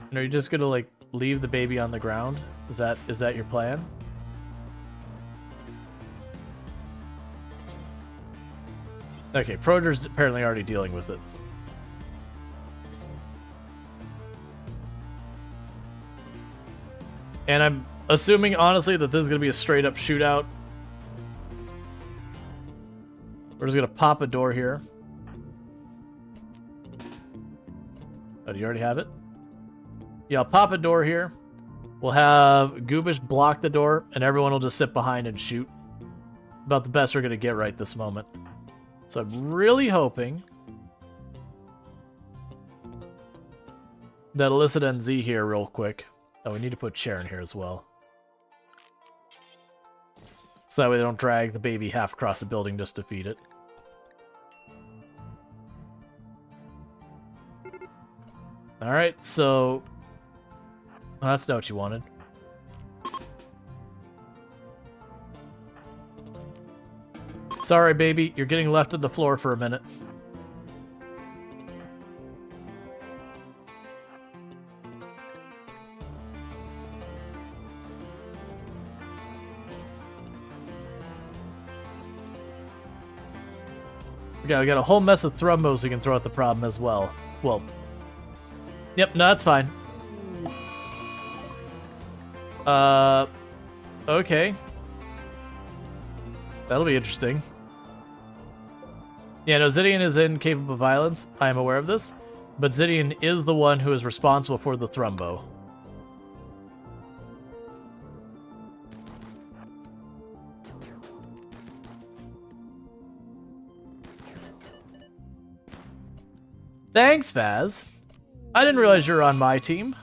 And are you just gonna like leave the baby on the ground? Is that your plan? Okay, Proger's apparently already dealing with it. And I'm assuming, honestly, that this is going to be a straight-up shootout. We're just going to pop a door here. Oh, do you already have it? Yeah, I'll pop a door here. We'll have Goobish block the door, and everyone will just sit behind and shoot. About the best we're going to get right this moment. So I'm really hoping that Illicit NZ here real quick. Oh, we need to put Chair in here as well. So that way they don't drag the baby half across the building just to feed it. Alright, so... Well, that's not what you wanted. Sorry, baby. You're getting left on the floor for a minute. We got a whole mess of thrombos we can throw at the problem as well. Well, yep, no, that's fine. Okay. That'll be interesting. Yeah, no, Zidian is incapable of violence. I am aware of this. But Zidian is the one who is responsible for the Thrumbo. Thanks, Faz. I didn't realize you were on my team.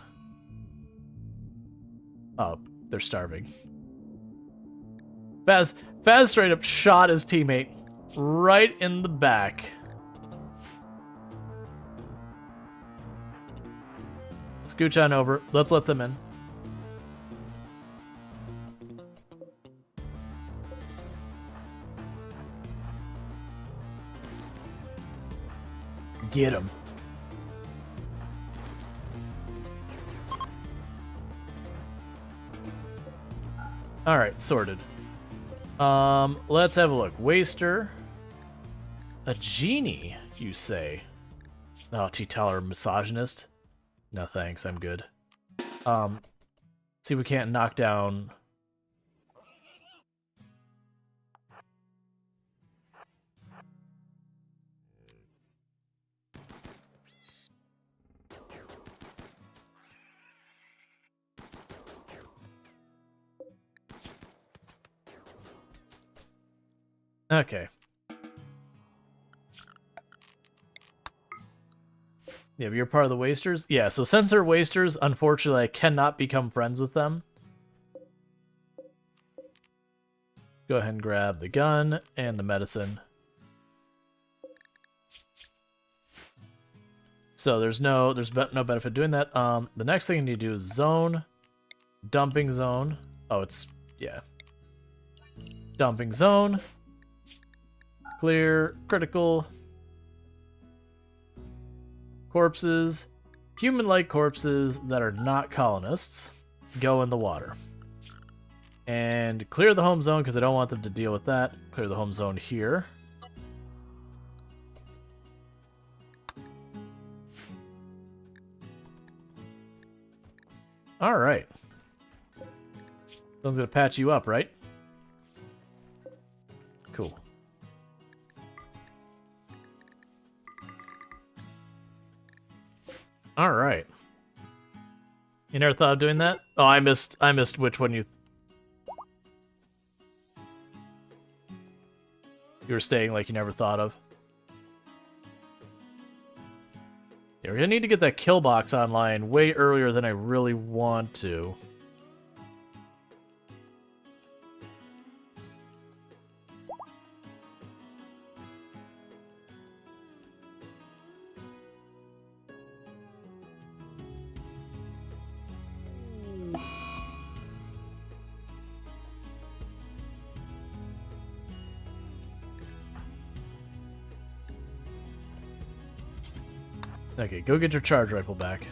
Oh, they're starving. Faz straight up shot his teammate right in the back. Scooch on over. Let's let them in. Get him. All right, sorted. Let's have a look. Waster. A genie, you say? Oh, T-Tower misogynist. No thanks, I'm good. See if we can't knock down... Okay. Yeah, but you're part of the Wasters? Yeah, so since they're Wasters, unfortunately I cannot become friends with them. Go ahead and grab the gun and the medicine. So there's no benefit doing that. The next thing you need to do is zone. Dumping zone. Oh, it's... yeah. Dumping zone. Clear. Critical. Corpses. Human-like corpses that are not colonists go in the water. And clear the home zone because I don't want them to deal with that. Clear the home zone here. Alright. Someone's gonna patch you up, right? Cool. Alright. You never thought of doing that? Oh, I missed which one you were staying like you never thought of. Yeah, we're gonna need to get that kill box online way earlier than I really want to. Okay, go get your charge rifle back.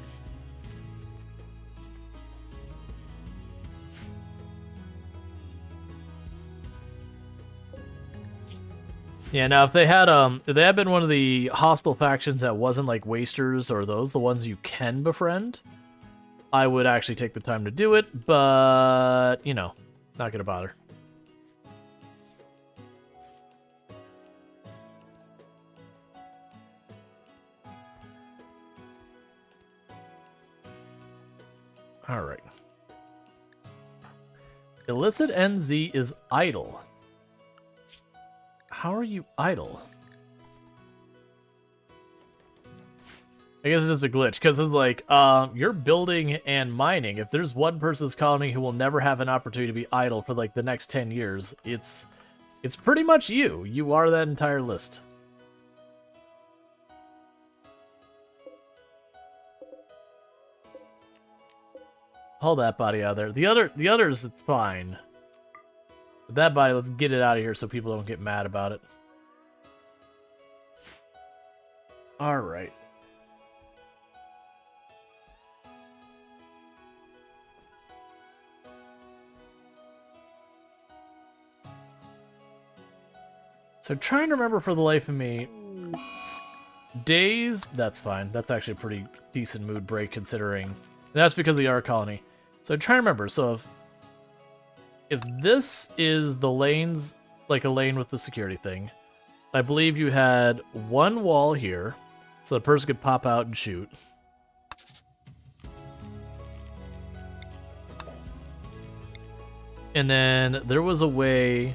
Yeah, now if they had been one of the hostile factions that wasn't like Wasters or those, the ones you can befriend, I would actually take the time to do it, but you know, not gonna bother. Alright. Illicit NZ is idle. How are you idle? I guess it's just a glitch, because it's like, you're building and mining. If there's one person's colony who will never have an opportunity to be idle for like the next 10 years, it's pretty much you. You are that entire list. Haul that body out there. The others, it's fine. But that body, let's get it out of here so people don't get mad about it. Alright. So I'm trying to remember for the life of me. Days, that's fine. That's actually a pretty decent mood break considering. That's because of the R colony. So I'm trying to remember. So if this is the lanes, like a lane with the security thing, I believe you had one wall here. So the person could pop out and shoot. And then there was a way...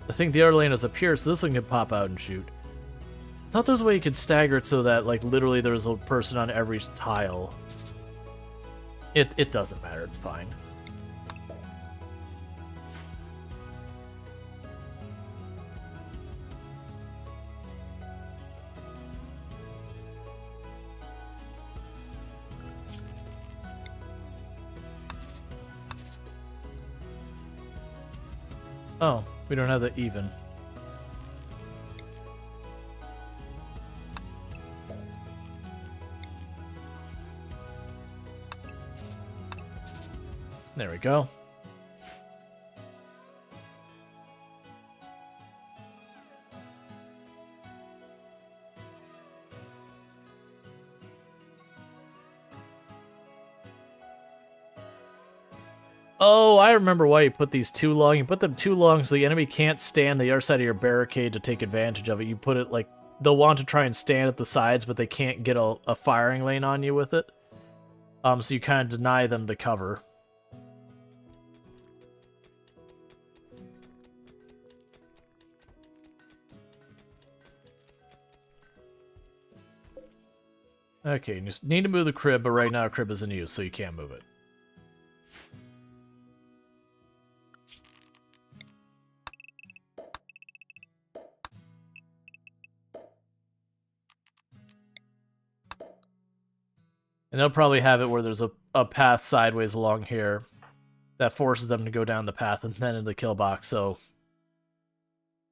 I think the other lane is up here, so this one could pop out and shoot. I thought there was a way you could stagger it so that, like, literally there was a person on every tile. It doesn't matter, it's fine. Oh, we don't have the even. There we go. Oh, I remember why you put these too long. You put them too long so the enemy can't stand the other side of your barricade to take advantage of it. You put it like they'll want to try and stand at the sides, but they can't get a firing lane on you with it. So you kind of deny them the cover. Okay, you just need to move the crib, but right now crib is in use, so you can't move it. And they'll probably have it where there's a path sideways along here that forces them to go down the path and then into the kill box, so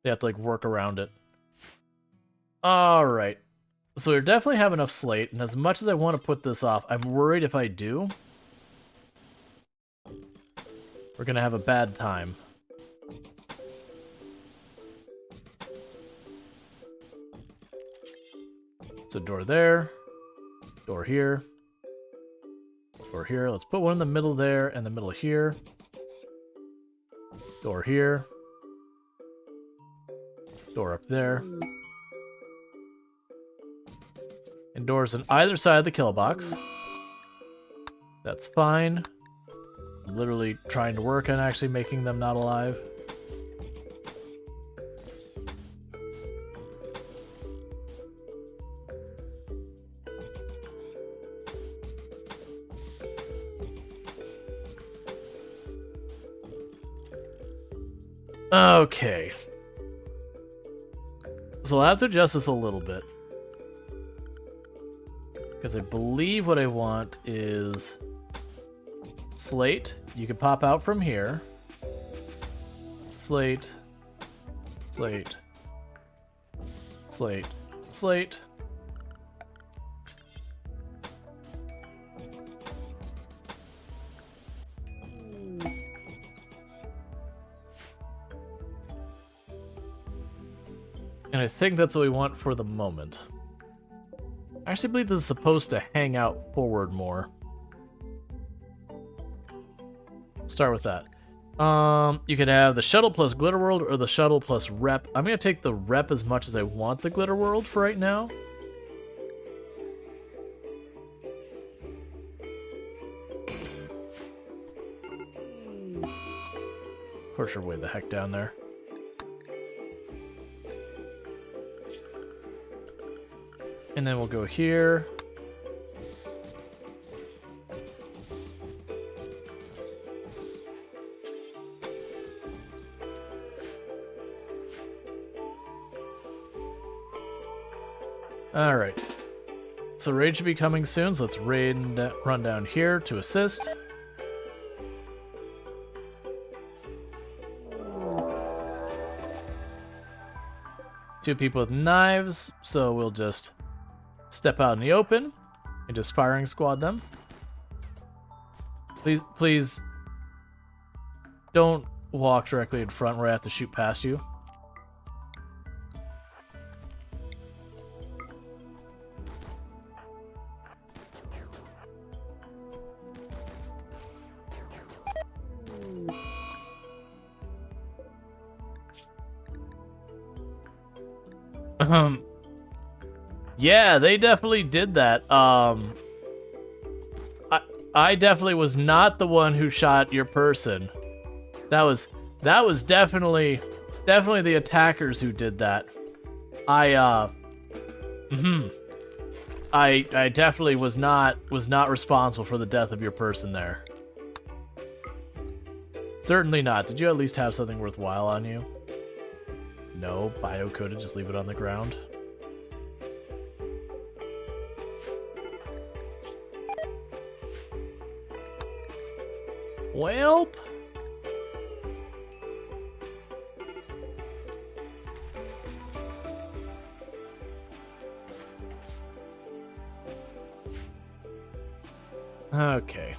they have to like work around it. Alright. So we definitely have enough slate, and as much as I want to put this off, I'm worried if I do, we're gonna have a bad time. So door there, door here. Door here. Let's put one in the middle there and the middle here. Door here. Door up there. And doors on either side of the kill box. That's fine. I'm literally trying to work on actually making them not alive. Okay. So I'll have to adjust this a little bit. Because I believe what I want is slate. You can pop out from here. Slate. Slate. Slate. Slate. And I think that's what we want for the moment. I actually believe this is supposed to hang out forward more. Start with that. You could have the shuttle plus glitter world or the shuttle plus rep. I'm gonna take the rep as much as I want the glitter world for right now. Of course you're way the heck down there. And then we'll go here. Alright. So raid should be coming soon, so let's run down here to assist. Two people with knives, so we'll just step out in the open and just firing squad them. Please don't walk directly in front where I have to shoot past you. Yeah, they definitely did that. I definitely was not the one who shot your person. That was definitely the attackers who did that. I definitely was not responsible for the death of your person there. Certainly not. Did you at least have something worthwhile on you? No, bio-coded, just leave it on the ground. Welp. Okay.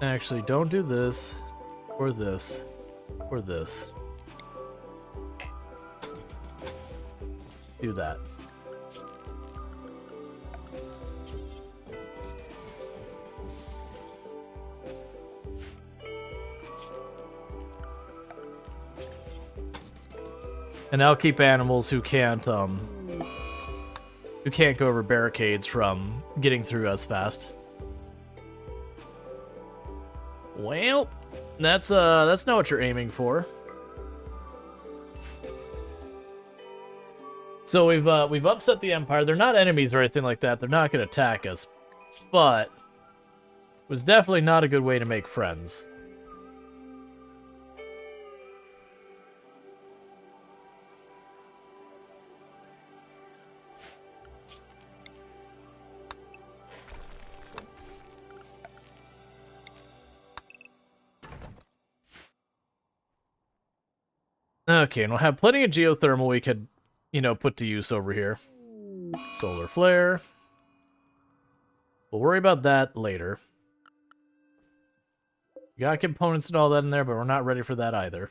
Actually, don't do this, or this, or this. Do that. And I'll keep animals who can't go over barricades from getting through as fast. Well, that's not what you're aiming for. So we've upset the Empire. They're not enemies or anything like that. They're not going to attack us, but it was definitely not a good way to make friends. Okay, and we'll have plenty of geothermal we could, put to use over here. Solar flare. We'll worry about that later. We got components and all that in there, but we're not ready for that either.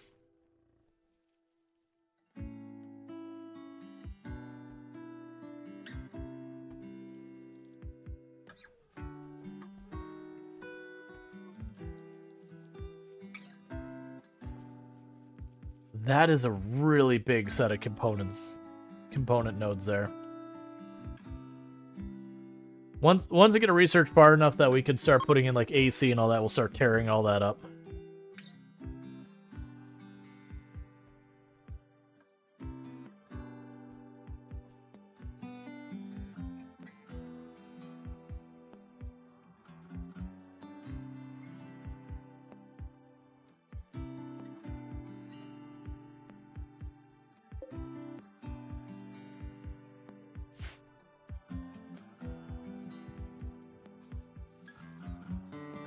That is a really big set of component nodes there. Once we get a research far enough that we can start putting in like AC and all that, we'll start tearing all that up.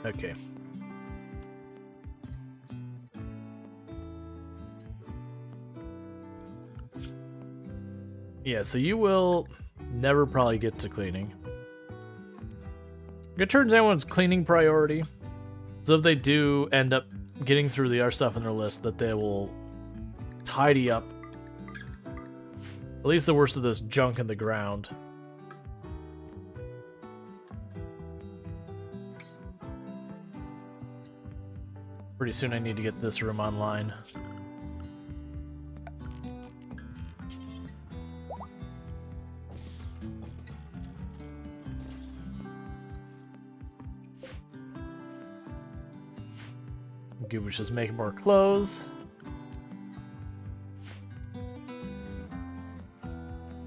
Okay. Yeah, so you will never probably get to cleaning. It turns everyone's cleaning priority. So if they do end up getting through the other stuff in their list, that they will tidy up at least the worst of this junk in the ground. Pretty soon I need to get this room online. Goober's just making more clothes.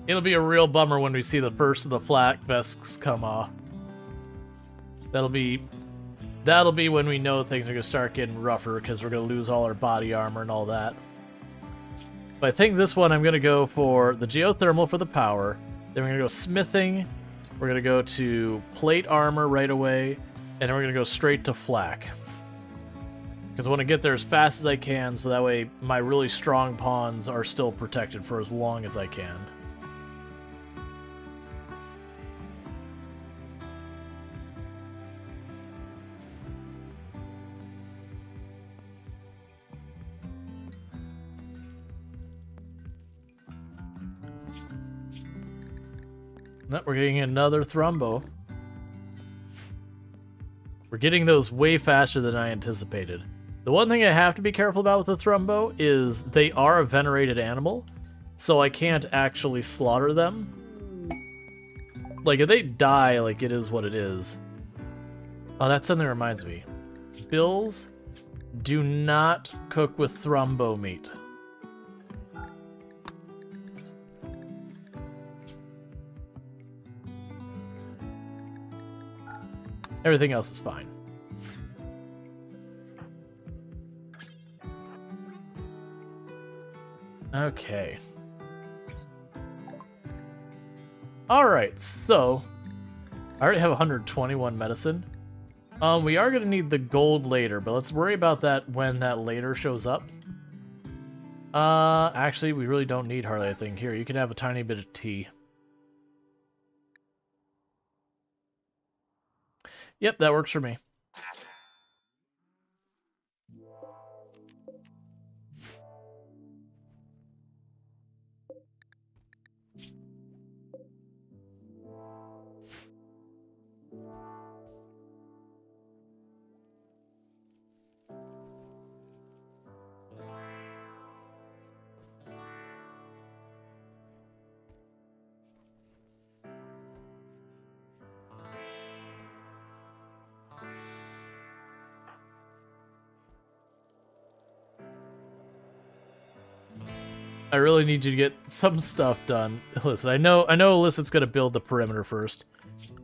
It'll be a real bummer when we see the first of the flak vests come off. That'll be when we know things are going to start getting rougher, because we're going to lose all our body armor and all that. But I think this one I'm going to go for the geothermal for the power. Then we're going to go smithing. We're going to go to plate armor right away. And then we're going to go straight to flak. Because I want to get there as fast as I can, so that way my really strong pawns are still protected for as long as I can. We're getting another Thrumbo. We're getting those way faster than I anticipated. The one thing I have to be careful about with the Thrumbo is they are a venerated animal, so I can't actually slaughter them. Like, if they die, like, it is what it is. Oh, that suddenly reminds me. Bills, do not cook with Thrumbo meat. Everything else is fine. Okay. Alright, so I already have 121 medicine. We are gonna need the gold later, but let's worry about that when that later shows up. Actually, we really don't need hardly anything. Here, you can have a tiny bit of tea. Yep, that works for me. I really need you to get some stuff done. Listen, I know Illicit's gonna build the perimeter first.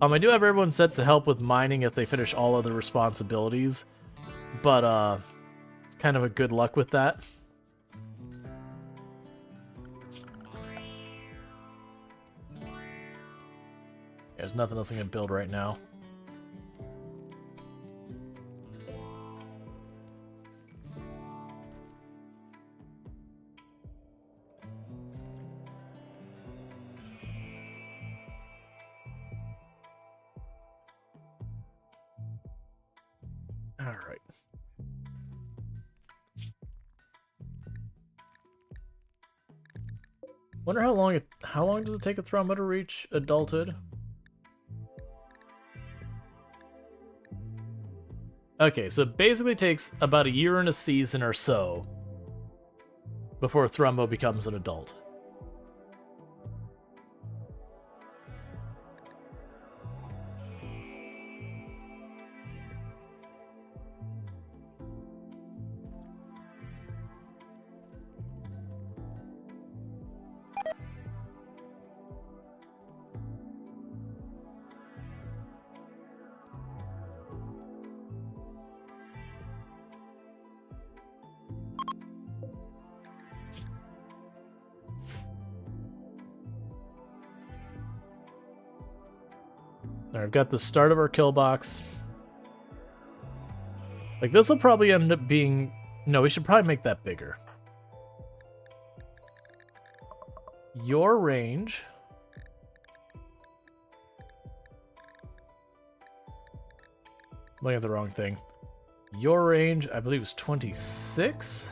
I do have everyone set to help with mining if they finish all other responsibilities, but it's kind of a good luck with that. There's nothing else I'm gonna build right now. All right. Wonder how long does it take a Thrumbo to reach adulthood? Okay, so it basically takes about a year and a season or so before Thrumbo becomes an adult. Alright, I've got the start of our kill box. Like, this will probably end up being... No, we should probably make that bigger. Your range... I'm looking at the wrong thing. Your range, I believe, is 26?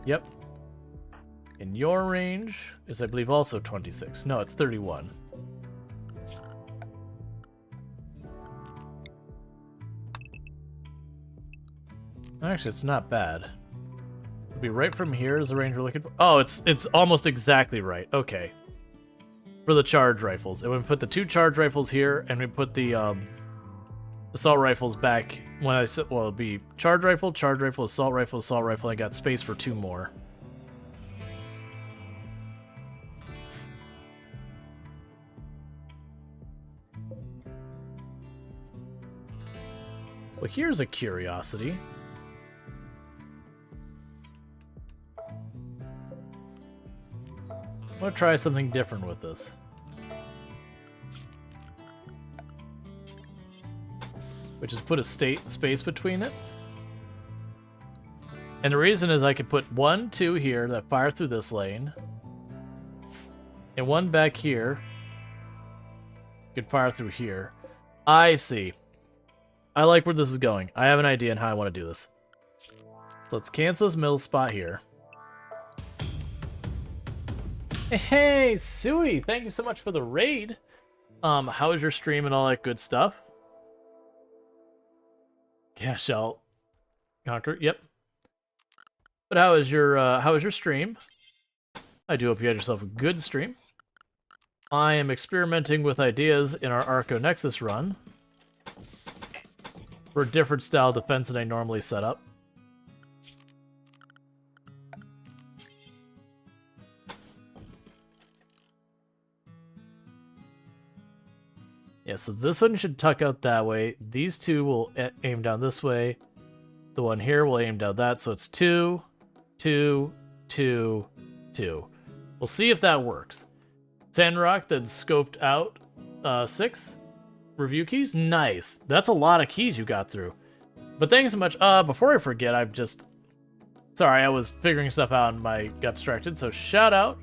Yep. And your range is, I believe, also 26. No, it's 31. Actually, it's not bad. It'll be right from here is the range we're looking for. Oh, it's almost exactly right. Okay. For the charge rifles. And we put the 2 charge rifles here, and we put the assault rifles back when I said, well, it'll be charge rifle, assault rifle. I got space for 2 more. Well, here's a curiosity. I'm gonna try something different with this. Which is put a space between it. And the reason is I could put 1, 2 here that fire through this lane. And 1 back here. Could fire through here. I see. I like where this is going. I have an idea on how I want to do this. So let's cancel this middle spot here. Hey, Sui! Thank you so much for the raid. How was your stream and all that good stuff? Yeah, Shell. Conquer, yep. But how was your stream? I do hope you had yourself a good stream. I am experimenting with ideas in our Arco Nexus run for a different style defense than I normally set up. Yeah, so this one should tuck out that way. These two will aim down this way. The one here will aim down that, so it's 2, 2, 2, 2. We'll see if that works. Sandrock then scoped out 6 review keys. Nice. That's a lot of keys you got through. But thanks so much. Before I forget, sorry, I was figuring stuff out and I got distracted. So shout out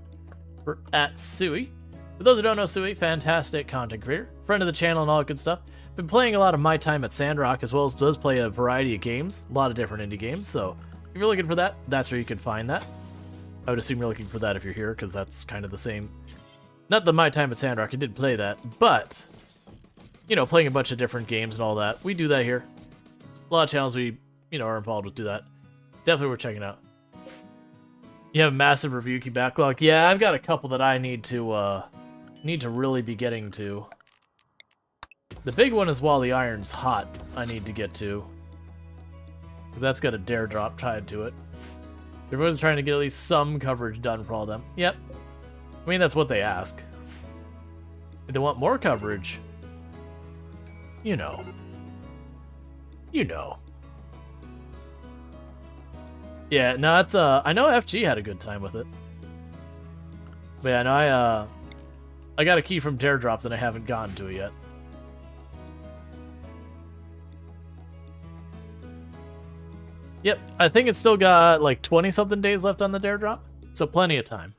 for @Sui. For those who don't know Sui, fantastic content creator, friend of the channel and all that good stuff. Been playing a lot of my time at Sandrock, as well as does play a variety of games, a lot of different indie games. So if you're looking for that, that's where you can find that. I would assume you're looking for that if you're here, because that's kind of the same. Not that my time at Sandrock, I did play that, but, you know, playing a bunch of different games and all that, we do that here. A lot of channels we, you know, are involved with do that. Definitely worth checking out. You have a massive review key backlog. Yeah, I've got a couple that I need to really be getting to. The big one is While the Iron's Hot, I need to get to. That's got a dare drop tied to it. Everyone's trying to get at least some coverage done for all of them. Yep. I mean, that's what they ask. If they want more coverage, you know. You know. Yeah, no, it's, I know FG had a good time with it. But yeah, no, I got a key from Dare Drop that I haven't gotten to it yet. Yep, I think it's still got like 20-something days left on the Dare Drop, so plenty of time.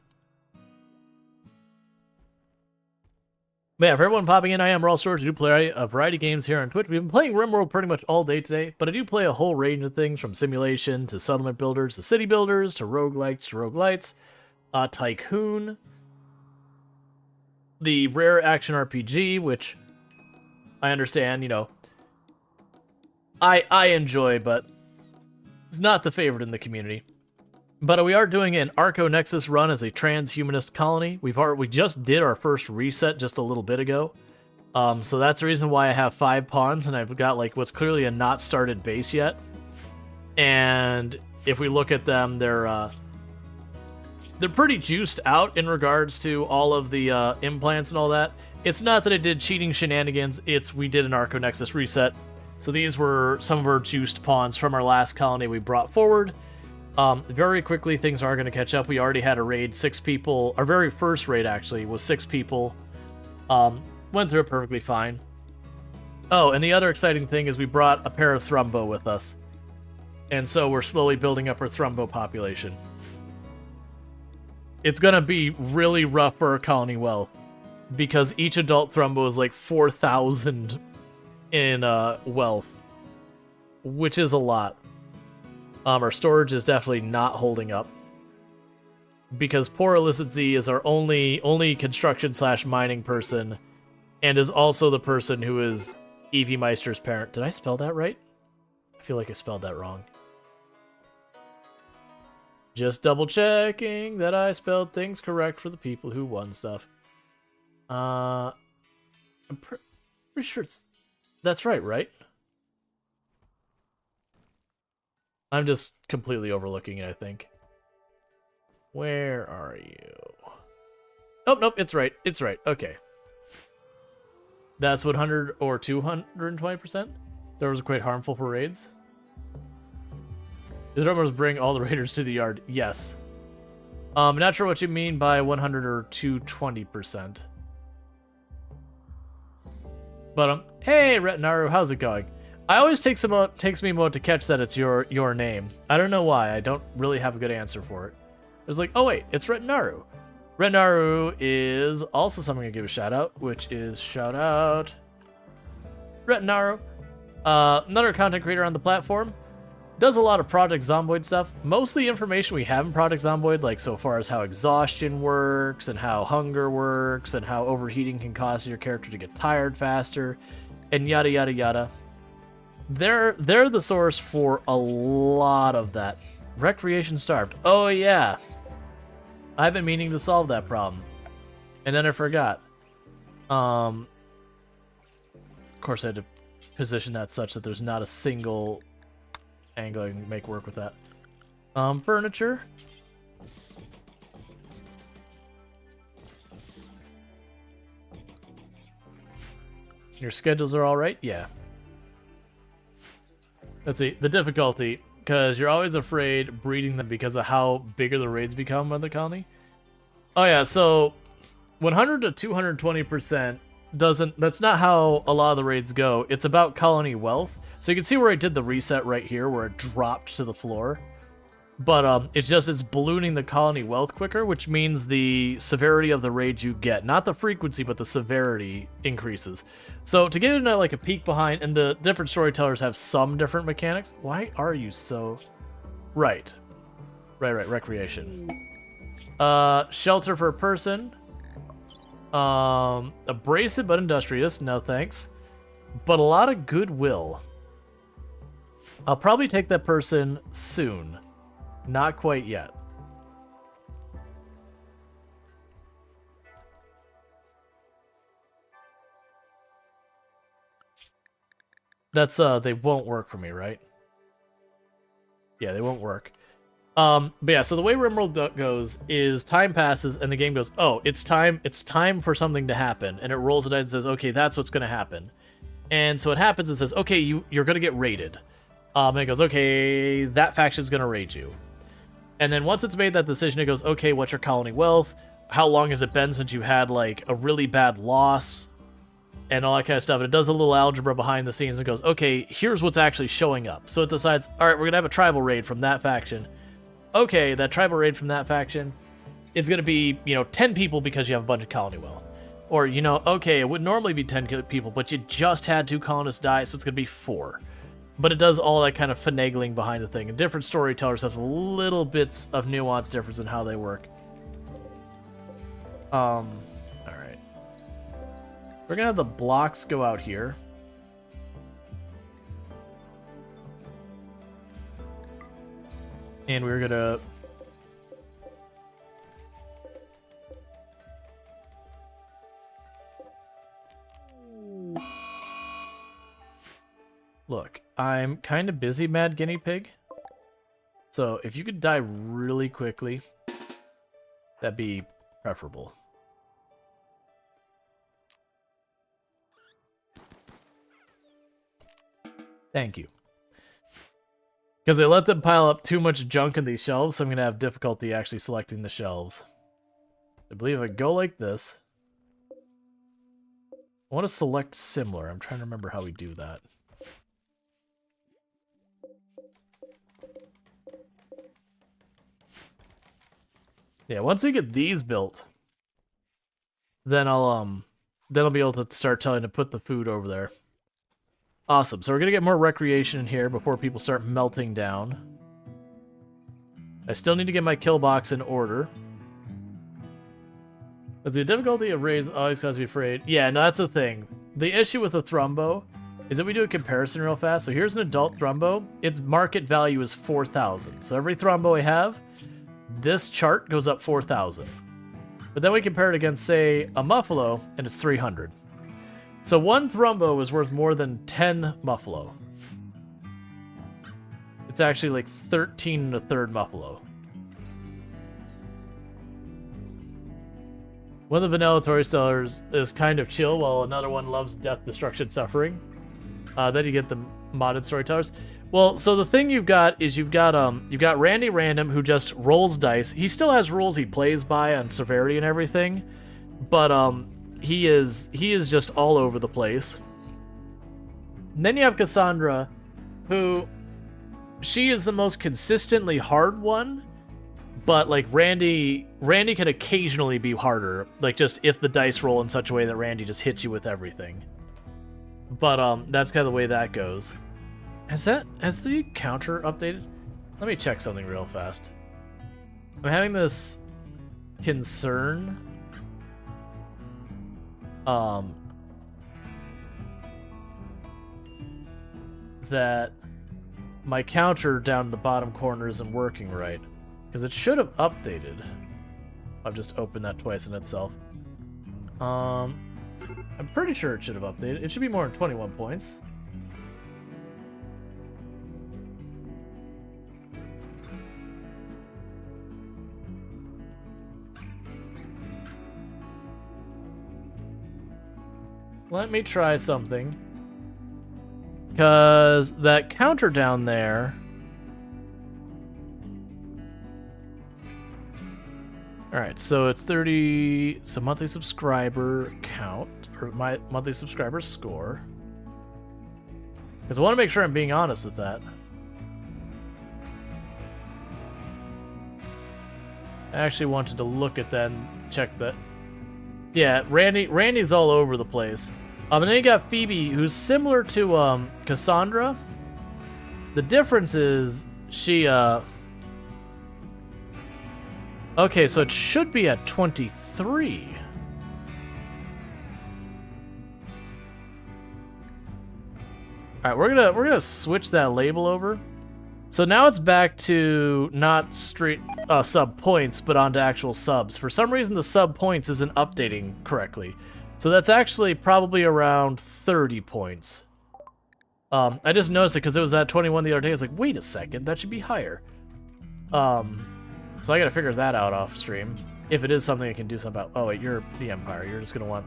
But yeah, for everyone popping in, I am Rual Storge. I do play a variety of games here on Twitch. We've been playing RimWorld pretty much all day today, but I do play a whole range of things, from simulation to settlement builders to city builders to roguelikes to roguelites, Tycoon, the rare action RPG, which I understand, you know, I enjoy, but it's not the favorite in the community. But we are doing an Arco Nexus run as a transhumanist colony. We just did our first reset just a little bit ago. So that's the reason why I have 5 pawns and I've got like what's clearly a not started base yet. And if we look at them, they're pretty juiced out in regards to all of the implants and all that. It's not that I did cheating shenanigans, we did an Arco Nexus reset. So these were some of our juiced pawns from our last colony we brought forward. Very quickly, things are going to catch up. We already had a raid, 6 people. Our very first raid, actually, was 6 people. Went through it perfectly fine. Oh, and the other exciting thing is we brought a pair of Thrumbo with us. And so we're slowly building up our Thrumbo population. It's going to be really rough for our colony wealth, because each adult Thrumbo is like 4,000 in wealth, which is a lot. Our storage is definitely not holding up, because poor Illicit Z is our only construction / mining person, and is also the person who is Evie Meister's parent. Did I spell that right? I feel like I spelled that wrong. Just double checking that I spelled things correct for the people who won stuff. I'm pretty sure that's right? I'm just completely overlooking it, I think. Where are you? Oh, nope, it's right. It's right. Okay. That's 100 or 220%? Those was quite harmful for raids. The drummers bring all the raiders to the yard. Yes. Not sure what you mean by 100 or 220%. But, hey, Retinaru, how's it going? I always takes me a moment to catch that it's your name. I don't know why. I don't really have a good answer for it. It's like, oh wait, it's Retinaru. Retinaru is also something to give a shout out, which is shout out Retinaru. Another content creator on the platform. Does a lot of Project Zomboid stuff. Most of the information we have in Project Zomboid, like so far as how exhaustion works, and how hunger works, and how overheating can cause your character to get tired faster, and yada yada yada. They're the source for a lot of that. Recreation starved. Oh yeah. I've been meaning to solve that problem. And then I forgot. Of course I had to position that such that there's not a single angle I can make work with that. Furniture. Your schedules are all right? Yeah. Let's see. The difficulty, because you're always afraid breeding them because of how bigger the raids become on the colony. Oh yeah, so 100 to 220% doesn't... That's not how a lot of the raids go. It's about colony wealth. So you can see where I did the reset right here, where it dropped to the floor. But it's ballooning the colony wealth quicker, which means the severity of the raids you get. Not the frequency, but the severity increases. So to get into like a peek behind, and the different storytellers have some different mechanics. Why are you so... Right. Right, recreation. Shelter for a person. Abrasive but industrious, no thanks. But a lot of goodwill. I'll probably take that person soon. Not quite yet. That's, they won't work for me, right? Yeah, they won't work. But yeah, so the way RimWorld goes is time passes and the game goes, oh, it's time for something to happen. And it rolls it out and says, okay, that's what's going to happen. And so it happens and says, okay, you're going to get raided. And it goes, okay, that faction's going to raid you. And then once it's made that decision, it goes, okay, what's your colony wealth? How long has it been since you had, like, a really bad loss? And all that kind of stuff. And it does a little algebra behind the scenes and goes, okay, here's what's actually showing up. So it decides, all right, we're going to have a tribal raid from that faction. Okay, that tribal raid from that faction, it's going to be, 10 people because you have a bunch of colony wealth. Or, okay, it would normally be 10 people, but you just had 2 colonists die, so it's going to be 4. But it does all that kind of finagling behind the thing. And different storytellers have little bits of nuance difference in how they work. Alright. We're gonna have the blocks go out here. And we're gonna... Look, I'm kind of busy, Mad Guinea Pig. So if you could die really quickly, that'd be preferable. Thank you. Because I let them pile up too much junk in these shelves, so I'm going to have difficulty actually selecting the shelves. I believe I go like this. I want to select similar. I'm trying to remember how we do that. Yeah, once we get these built, then I'll be able to start telling to put the food over there. Awesome. So we're gonna get more recreation in here before people start melting down. I still need to get my kill box in order. But the difficulty of raids always causes me afraid. Yeah, no, that's the thing. The issue with the Thrumbo is that we do a comparison real fast. So here's an adult Thrumbo. Its market value is 4,000. So every Thrumbo I have, this chart goes up 4,000. But then we compare it against, say, a Muffalo, and it's 300. So one Thrumbo is worth more than 10 Muffalo. It's actually like 13 and a third Muffalo. One of the vanilla storytellers is kind of chill, while another one loves death, destruction, suffering. Then you get the modded storytellers. Well, so the thing you've got is you've got Randy Random, who just rolls dice. He still has rules he plays by on severity and everything, but he is just all over the place. And then you have Cassandra, who she is the most consistently hard one, but like Randy can occasionally be harder, like just if the dice roll in such a way that Randy just hits you with everything. But that's kind of the way that goes. Has the counter updated? Let me check something real fast. I'm having this concern. that my counter down in the bottom corner isn't working right. Because it should have updated. I've just opened that twice in itself. I'm pretty sure it should have updated. It should be more than 21 points. Let me try something. Because that counter down there... Alright, so it's 30... So monthly subscriber count, or my monthly subscriber score. Because I want to make sure I'm being honest with that. I actually wanted to look at that and check that. Yeah, Randy's all over the place. And then you got Phoebe, who's similar to Cassandra. The difference is she okay, so it should be at 23. Alright, we're gonna switch that label over. So now it's back to not straight sub points, but onto actual subs. For some reason, the sub points isn't updating correctly. So that's actually probably around 30 points. I just noticed it because it was at 21 the other day. I was like, wait a second, that should be higher. So I gotta figure that out off stream. If it is something I can do something about. Oh wait, you're the Empire. You're just gonna want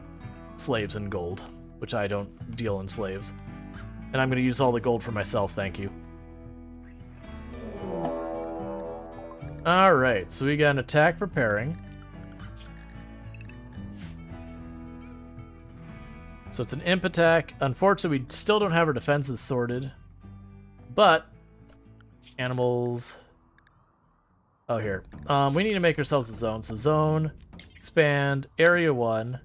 slaves and gold, which I don't deal in slaves. And I'm gonna use all the gold for myself, thank you. Alright, so we got an attack preparing. So it's an imp attack. Unfortunately, we still don't have our defenses sorted. But, animals... Oh, here. We need to make ourselves a zone. So zone, expand, area 1.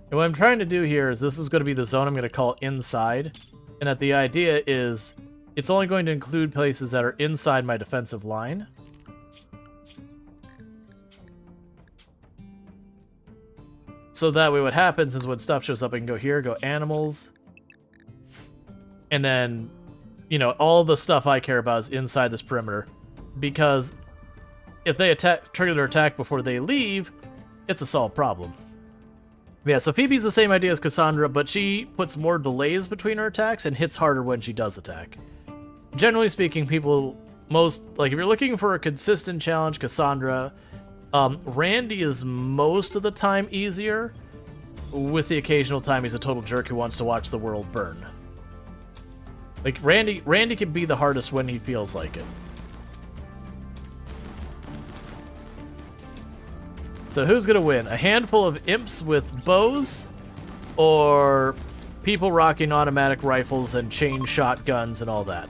And what I'm trying to do here is this is going to be the zone I'm going to call inside. And that the idea is it's only going to include places that are inside my defensive line. So that way what happens is when stuff shows up, I can go here, go animals. And then, you know, all the stuff I care about is inside this perimeter. Because if they trigger their attack before they leave, it's a solved problem. Yeah, so Phoebe's the same idea as Cassandra, but she puts more delays between her attacks and hits harder when she does attack. Generally speaking, people if you're looking for a consistent challenge, Cassandra, Randy is most of the time easier, with the occasional time he's a total jerk who wants to watch the world burn. Like, Randy can be the hardest when he feels like it. So who's gonna win? A handful of imps with bows, or people rocking automatic rifles and chain shotguns and all that?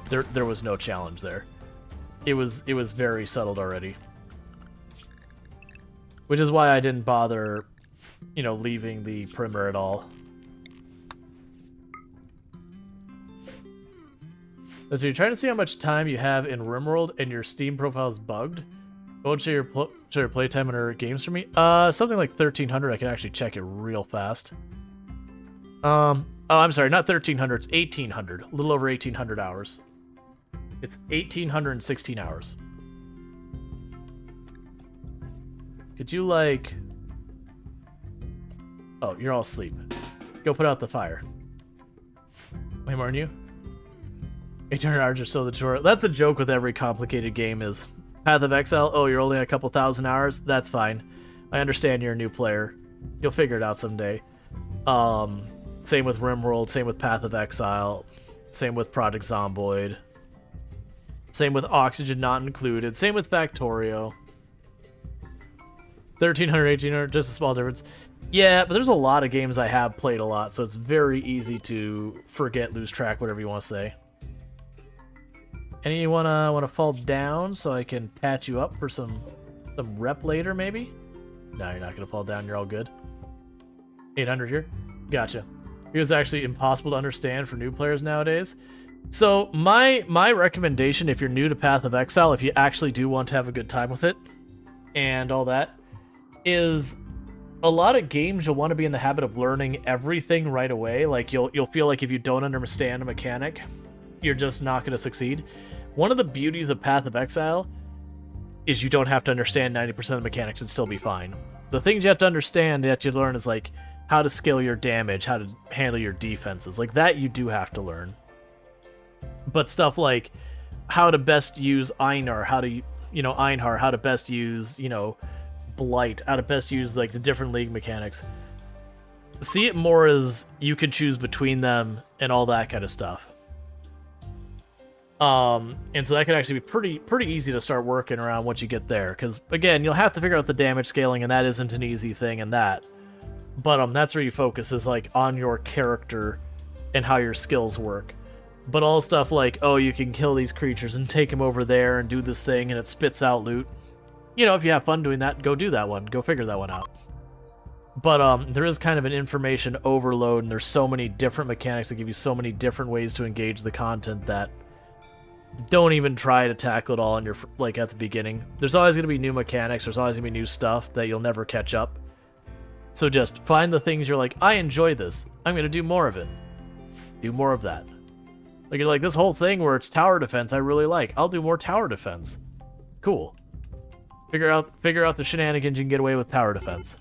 There was no challenge there. It was very settled already. Which is why I didn't bother, you know, leaving the perimeter at all. So you're trying to see how much time you have in RimWorld and your Steam profile is bugged? Won't show your playtime in our games for me? Something like 1300. I can actually check it real fast. Oh, I'm sorry, not 1300. It's 1800. A little over 1800 hours. It's 1816 hours. Could you, like... Oh, you're all asleep. Go put out the fire. Way more than you? 800 hours or so the chore. That's a joke with every complicated game is... Path of Exile, oh, you're only a couple thousand hours? That's fine. I understand you're a new player. You'll figure it out someday. Same with RimWorld, same with Path of Exile, same with Project Zomboid. Same with Oxygen not included, same with Factorio. 1300, 1800, just a small difference. Yeah, but there's a lot of games I have played a lot, so it's very easy to forget, lose track, whatever you want to say. Anyone wanna fall down so I can patch you up for some rep later, maybe? No, you're not gonna fall down. You're all good. 800 here. Gotcha. It was actually impossible to understand for new players nowadays. So my recommendation, if you're new to Path of Exile, if you actually do want to have a good time with it and all that, is a lot of games you'll want to be in the habit of learning everything right away. Like you'll feel like if you don't understand a mechanic, you're just not going to succeed. One of the beauties of Path of Exile is you don't have to understand 90% of the mechanics and still be fine. The things you have to understand that you learn is like how to scale your damage, how to handle your defenses. Like that you do have to learn. But stuff like how to best use Einhar, how to best use, Blight, how to best use like the different league mechanics. See it more as you could choose between them and all that kind of stuff. And so that could actually be pretty easy to start working around once you get there. Because, again, you'll have to figure out the damage scaling, and that isn't an easy thing in that. But that's where you focus, is like on your character and how your skills work. But all stuff like, oh, you can kill these creatures and take them over there and do this thing, and it spits out loot. If you have fun doing that, go do that one. Go figure that one out. But there is kind of an information overload, and there's so many different mechanics that give you so many different ways to engage the content that don't even try to tackle it all in your at the beginning. There's always going to be new mechanics. There's always going to be new stuff that you'll never catch up. So just find the things you're like, I enjoy this. I'm going to do more of it. Do more of that. Like you're like, this whole thing where it's tower defense I really like. I'll do more tower defense. Cool. Figure out the shenanigans you can get away with tower defense.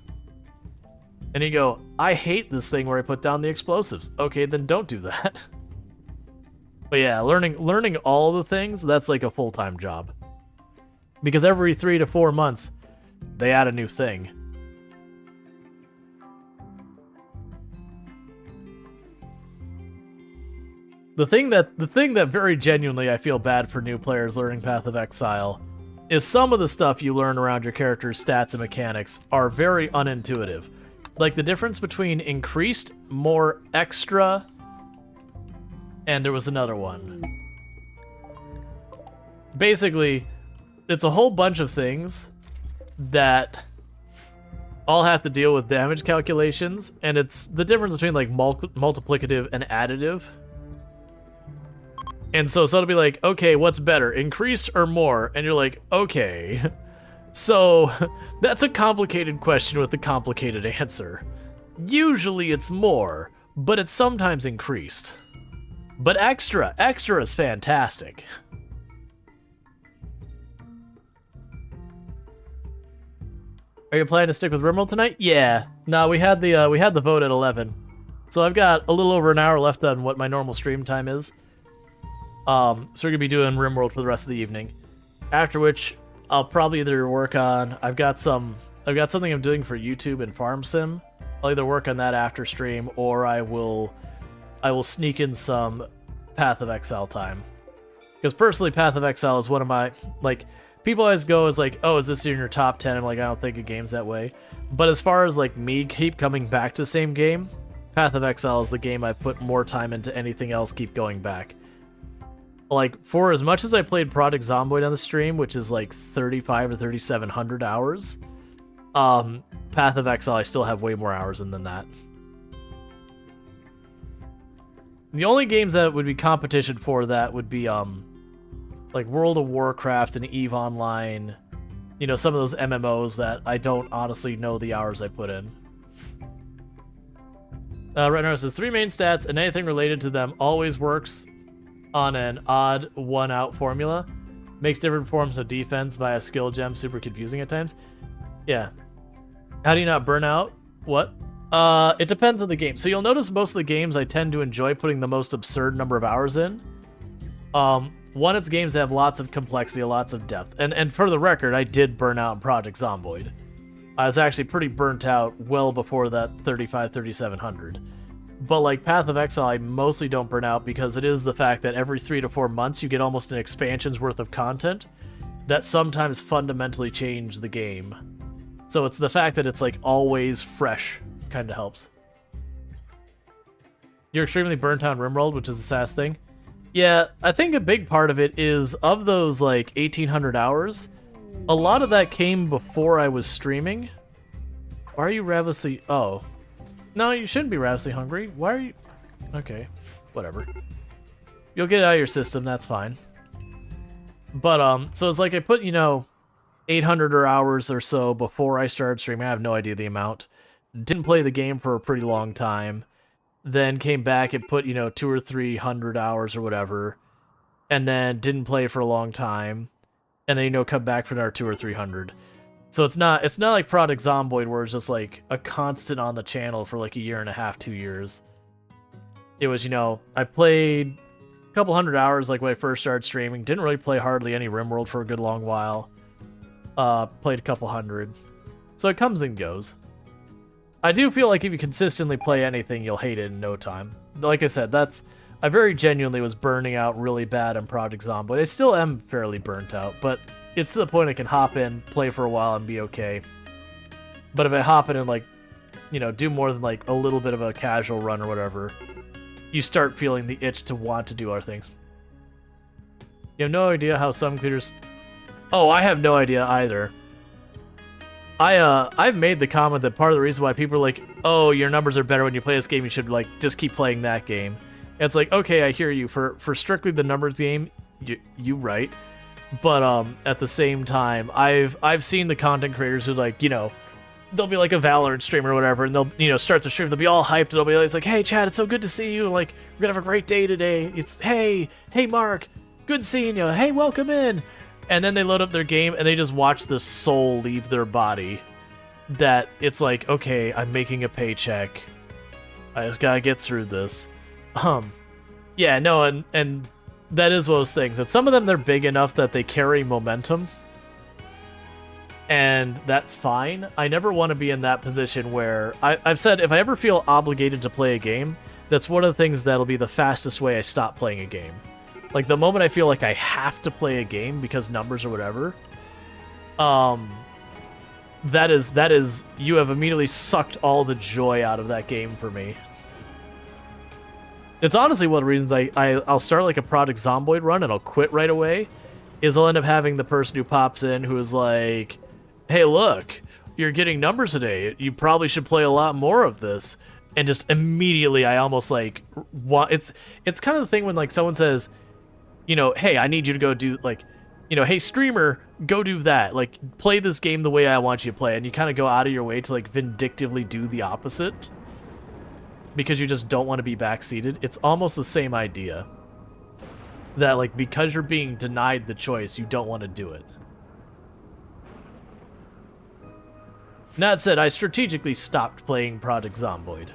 And you go, I hate this thing where I put down the explosives. Okay, then don't do that. But yeah, learning all the things, that's like a full-time job. Because every 3 to 4 months, they add a new thing. The thing that very genuinely I feel bad for new players learning Path of Exile is some of the stuff you learn around your character's stats and mechanics are very unintuitive. Like the difference between increased, more extra, and there was another one. Basically, it's a whole bunch of things that all have to deal with damage calculations, and it's the difference between like multiplicative and additive. And so it'll be like, okay, what's better, increased or more? And you're like, okay. So that's a complicated question with a complicated answer. Usually it's more, but it's sometimes increased. But extra is fantastic. Are you planning to stick with RimWorld tonight? Yeah. No, we had the vote at 11. So I've got a little over an hour left on what my normal stream time is. So we're gonna be doing RimWorld for the rest of the evening. After which, I'll probably either work on. I've got something I'm doing for YouTube and Farm Sim. I'll either work on that after stream, or I will sneak in some Path of Exile time. Because personally, Path of Exile is one of my people always go as like, oh, is this in your top 10? I'm like, I don't think of games that way. But as far as like me keep coming back to the same game, Path of Exile is the game I've put more time into anything else. Keep going back. Like, for as much as I played Project Zomboid on the stream, which is like 3,500 or 3,700 hours, Path of Exile I still have way more hours in than that. The only games that would be competition for that would be like World of Warcraft and EVE Online, some of those MMOs that I don't honestly know the hours I put in. Right now it says 3 main stats and anything related to them always works on an odd 1-out formula. Makes different forms of defense via skill gem super confusing at times. Yeah. How do you not burn out? What? It depends on the game. So you'll notice most of the games I tend to enjoy putting the most absurd number of hours in. One, it's games that have lots of complexity, lots of depth. And for the record, I did burn out in Project Zomboid. I was actually pretty burnt out well before that 3,700. But like Path of Exile, I mostly don't burn out because it is the fact that every 3 to 4 months you get almost an expansion's worth of content that sometimes fundamentally change the game. So it's the fact that it's like always fresh kind of helps. You're extremely burnt out in RimWorld, which is a sass thing. Yeah, I think a big part of it is of those like 1,800 hours, a lot of that came before I was streaming. Why are you ravenously... Oh. No, you shouldn't be ravenously hungry. Why are you... Okay, whatever. You'll get it out of your system, that's fine. But, so it's like I put, 800 hours or so before I started streaming. I have no idea the amount. Didn't play the game for a pretty long time. Then came back and put, 200 or 300 hours or whatever. And then didn't play for a long time. And then, come back for another 200 or 300. So it's not like Project Zomboid where it's just like a constant on the channel for like a year and a half, 2 years. It was, I played a couple hundred hours like when I first started streaming. Didn't really play hardly any RimWorld for a good long while. Played a couple hundred. So it comes and goes. I do feel like if you consistently play anything, you'll hate it in no time. Like I said, I very genuinely was burning out really bad on Project Zomboid. I still am fairly burnt out, but it's to the point I can hop in, play for a while, and be okay. But if I hop in and, like, do more than, like, a little bit of a casual run or whatever, you start feeling the itch to want to do other things. You have no idea how some creators... Oh, I have no idea either. I've made the comment that part of the reason why people are like, oh, your numbers are better when you play this game, you should, like, just keep playing that game. And it's like, okay, I hear you. For strictly the numbers game, you right. But at the same time, I've seen the content creators who, like, they'll be like a Valorant streamer or whatever, and they'll start the stream, they'll be all hyped, they'll be like, hey Chad, it's so good to see you, like, we're gonna have a great day today, it's hey Mark, good seeing you, hey, welcome in. And then they load up their game and they just watch the soul leave their body. That it's like, okay, I'm making a paycheck, I just gotta get through this. Yeah, no, and that is one of those things. And some of them, they're big enough that they carry momentum. And that's fine. I never want to be in that position where... I've said, if I ever feel obligated to play a game, that's one of the things that'll be the fastest way I stop playing a game. Like, the moment I feel like I have to play a game because numbers or whatever, that is... You have immediately sucked all the joy out of that game for me. It's honestly one of the reasons I'll start like a Project Zomboid run and I'll quit right away, is I'll end up having the person who pops in who is like, hey, look, you're getting numbers today. You probably should play a lot more of this. And just immediately I almost like want... It's kind of the thing when like someone says, hey, I need you to go do like, hey, streamer, go do that. Like, play this game the way I want you to play. And you kind of go out of your way to like vindictively do the opposite. Because you just don't want to be backseated. It's almost the same idea. That, like, because you're being denied the choice, you don't want to do it. That said, I strategically stopped playing Project Zomboid.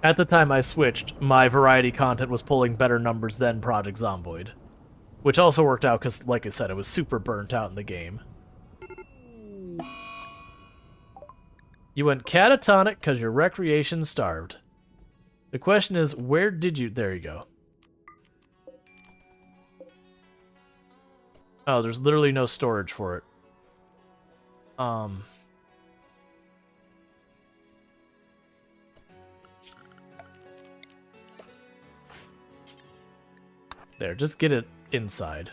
At the time I switched, my variety content was pulling better numbers than Project Zomboid. Which also worked out because, like I said, I was super burnt out in the game. You went catatonic because your recreation starved. The question is, where did you... There you go. Oh, there's literally no storage for it. There, just get it inside.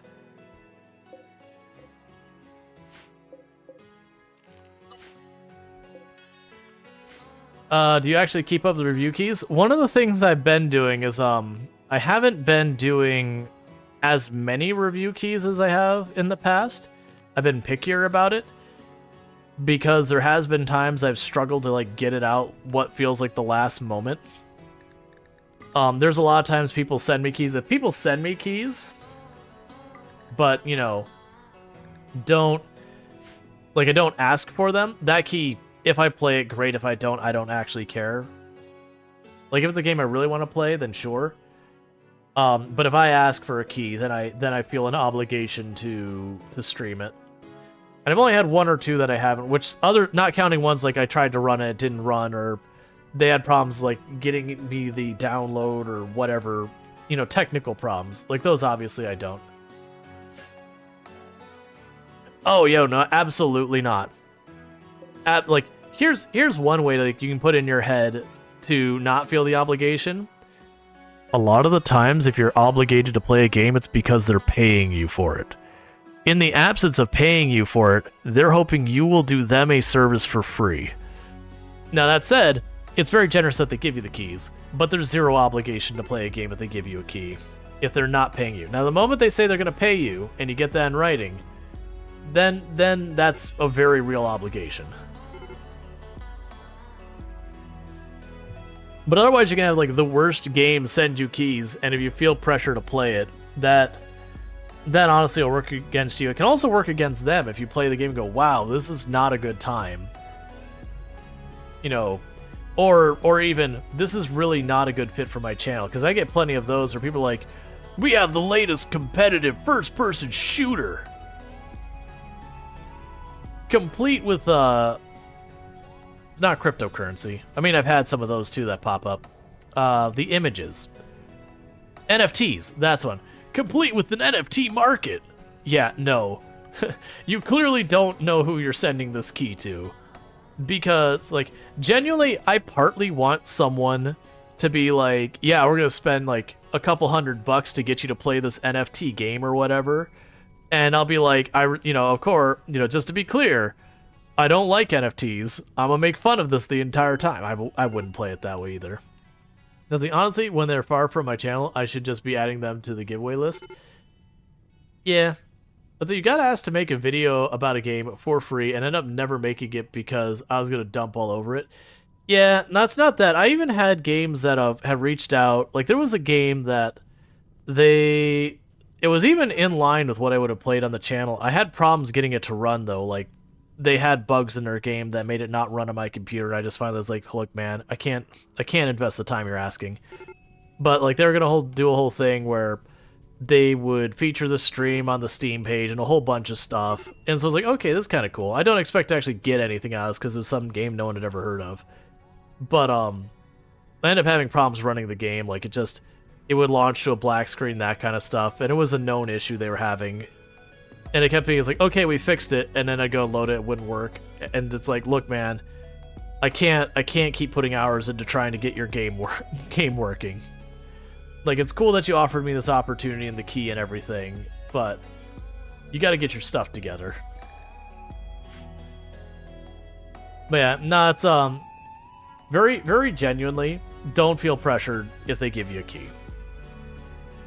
Do you actually keep up the review keys? One of the things I've been doing is, I haven't been doing as many review keys as I have in the past. I've been pickier about it. Because there has been times I've struggled to, like, get it out what feels like the last moment. There's a lot of times people send me keys. If people send me keys, but, don't... Like, I don't ask for them, that key... If I play it, great. If I don't actually care. Like, if it's a game I really want to play, then sure. But if I ask for a key, then I feel an obligation to stream it. And I've only had one or two that I haven't, which not counting ones like I tried to run it didn't run, or they had problems like getting me the download or whatever, technical problems. Like those, obviously, I don't. Oh, no, absolutely not. Like, here's one way that you can put in your head to not feel the obligation. A lot of the times, if you're obligated to play a game, it's because they're paying you for it. In the absence of paying you for it, they're hoping you will do them a service for free. Now, that said, it's very generous that they give you the keys, but there's zero obligation to play a game if they give you a key. if they're not paying you. Now, the moment they say they're going to pay you and you get that in writing, then that's a very real obligation. But otherwise, you can have like the worst game send you keys, and if you feel pressure to play it, that honestly will work against you. It can also work against them if you play the game and go, wow, this is not a good time. You know, or even, this is really not a good fit for my channel. Because I get plenty of those where people are like, we have the latest competitive first-person shooter. Complete with, it's not cryptocurrency. I mean, I've had some of those too that pop up. The images. NFTs, that's one. Complete with an NFT market. Yeah, no. You clearly don't know who you're sending this key to. Because, like, genuinely, I partly want someone to be like, yeah, we're gonna spend, like, a couple $100 to get you to play this NFT game or whatever. And I'll be like, of course, just to be clear, I don't like NFTs. I'm gonna make fun of this the entire time. I wouldn't play it that way either. Honestly, when they're far from my channel, I should just be adding them to the giveaway list. Yeah. So you got asked to make a video about a game for free and end up never making it because I was going to dump all over it. Yeah, no, it's not that. I even had games that have reached out. Like, there was a game that it was even in line with what I would have played on the channel. I had problems getting it to run, though. Like, they had bugs in their game that made it not run on my computer. I just finally was like, look, man, I can't invest the time you're asking. But, like, they were going to do a whole thing where they would feature the stream on the Steam page and a whole bunch of stuff. And so I was like, okay, this is kind of cool. I don't expect to actually get anything out of this because it was some game no one had ever heard of. But I ended up having problems running the game. Like, it would launch to a black screen, that kind of stuff. And it was a known issue they were having. And it kept being like, okay, we fixed it. And then I'd go load it, it wouldn't work. And it's like, look, man, I can't keep putting hours into trying to get your game working. Like, it's cool that you offered me this opportunity and the key and everything, but you got to get your stuff together. But yeah, no, it's very, very genuinely, don't feel pressured if they give you a key.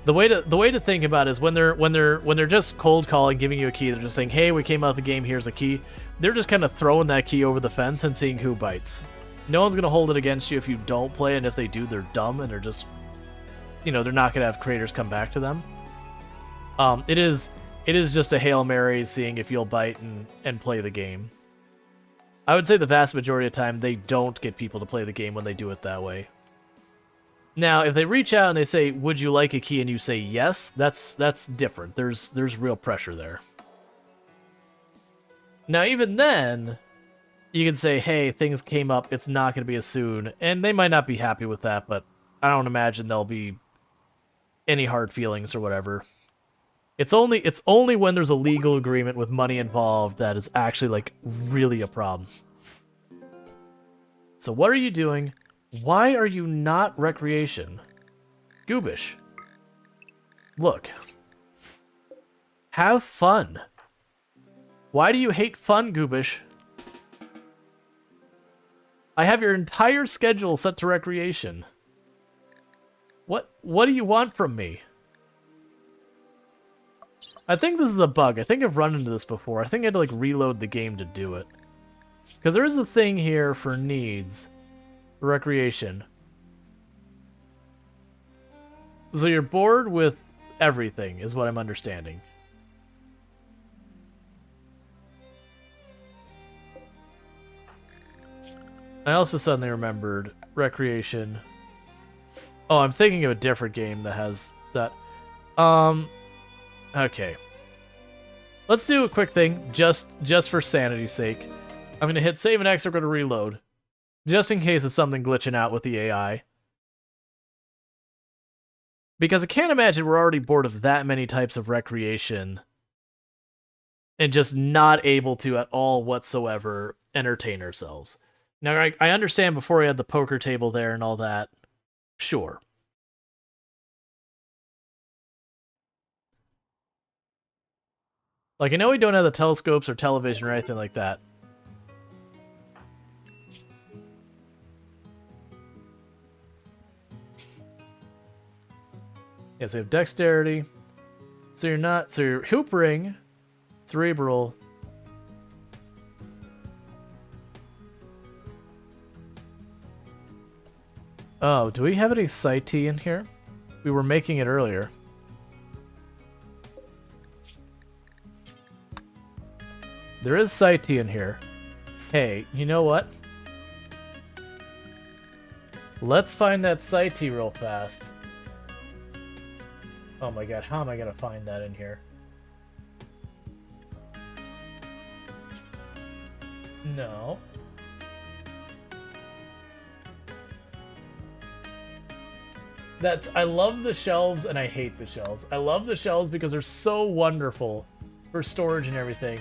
The way to think about it is when they're just cold calling, giving you a key, they're just saying, hey, we came out of the game, here's a key. They're just kind of throwing that key over the fence and seeing who bites. No one's gonna hold it against you if you don't play, and if they do, they're dumb and they're just, they're not going to have creators come back to them. It is just a Hail Mary seeing if you'll bite and play the game. I would say the vast majority of the time they don't get people to play the game when they do it that way. Now, if they reach out and they say, would you like a key, and you say yes, that's different. There's real pressure there. Now, even then, you can say, hey, things came up, it's not going to be as soon, and they might not be happy with that, but I don't imagine there'll be any hard feelings or whatever. It's only when there's a legal agreement with money involved that is actually, like, really a problem. So what are you doing? Why are you not recreation? Goobish. Look. Have fun. Why do you hate fun, Goobish? I have your entire schedule set to recreation. What do you want from me? I think this is a bug. I think I've run into this before. I think I had to, like, reload the game to do it. Because there is a thing here for needs. Recreation. So you're bored with everything, is what I'm understanding. I also suddenly remembered recreation. Oh, I'm thinking of a different game that has that. Okay. Let's do a quick thing, just for sanity's sake. I'm going to hit save and X, we're going to reload. Just in case it's something glitching out with the AI. Because I can't imagine we're already bored of that many types of recreation and just not able to at all whatsoever entertain ourselves. Now, I understand before we had the poker table there and all that. Sure. Like, I know we don't have the telescopes or television or anything like that. Yes, we have dexterity. So you're not. So you're hoop ring, cerebral. Oh, do we have any Sight in here? We were making it earlier. There is Sight in here. Hey, you know what? Let's find that Sight real fast. Oh my god, how am I gonna find that in here? No. I love the shelves and I hate the shelves. I love the shelves because they're so wonderful for storage and everything.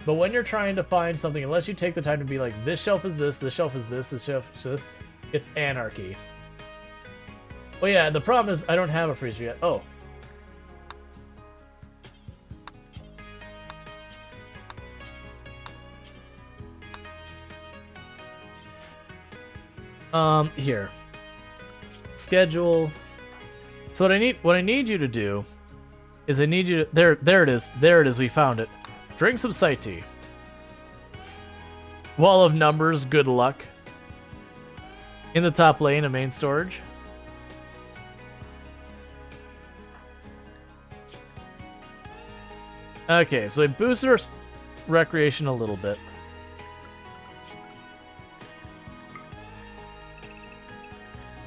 But when you're trying to find something, unless you take the time to be like, this shelf is this shelf is this shelf is this, it's anarchy. Oh yeah, the problem is I don't have a freezer yet. Oh. Here. Schedule. So what I need you to do is I need you to there it is, we found it. Drink some Sight tea. Wall of numbers, good luck. In the top lane of main storage. Okay, so I boosted our recreation a little bit.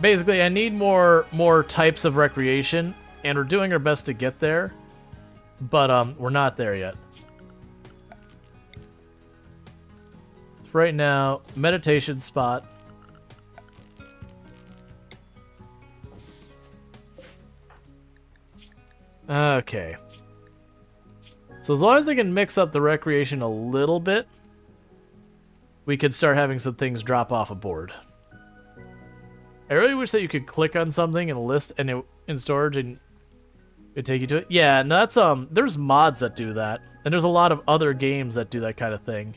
Basically, I need more types of recreation, and we're doing our best to get there, but we're not there yet. Right now, meditation spot. Okay. So as long as I can mix up the recreation a little bit, we could start having some things drop off a board. I really wish that you could click on something and list and in storage and it'd take you to it. Yeah, no, that's there's mods that do that, and there's a lot of other games that do that kind of thing.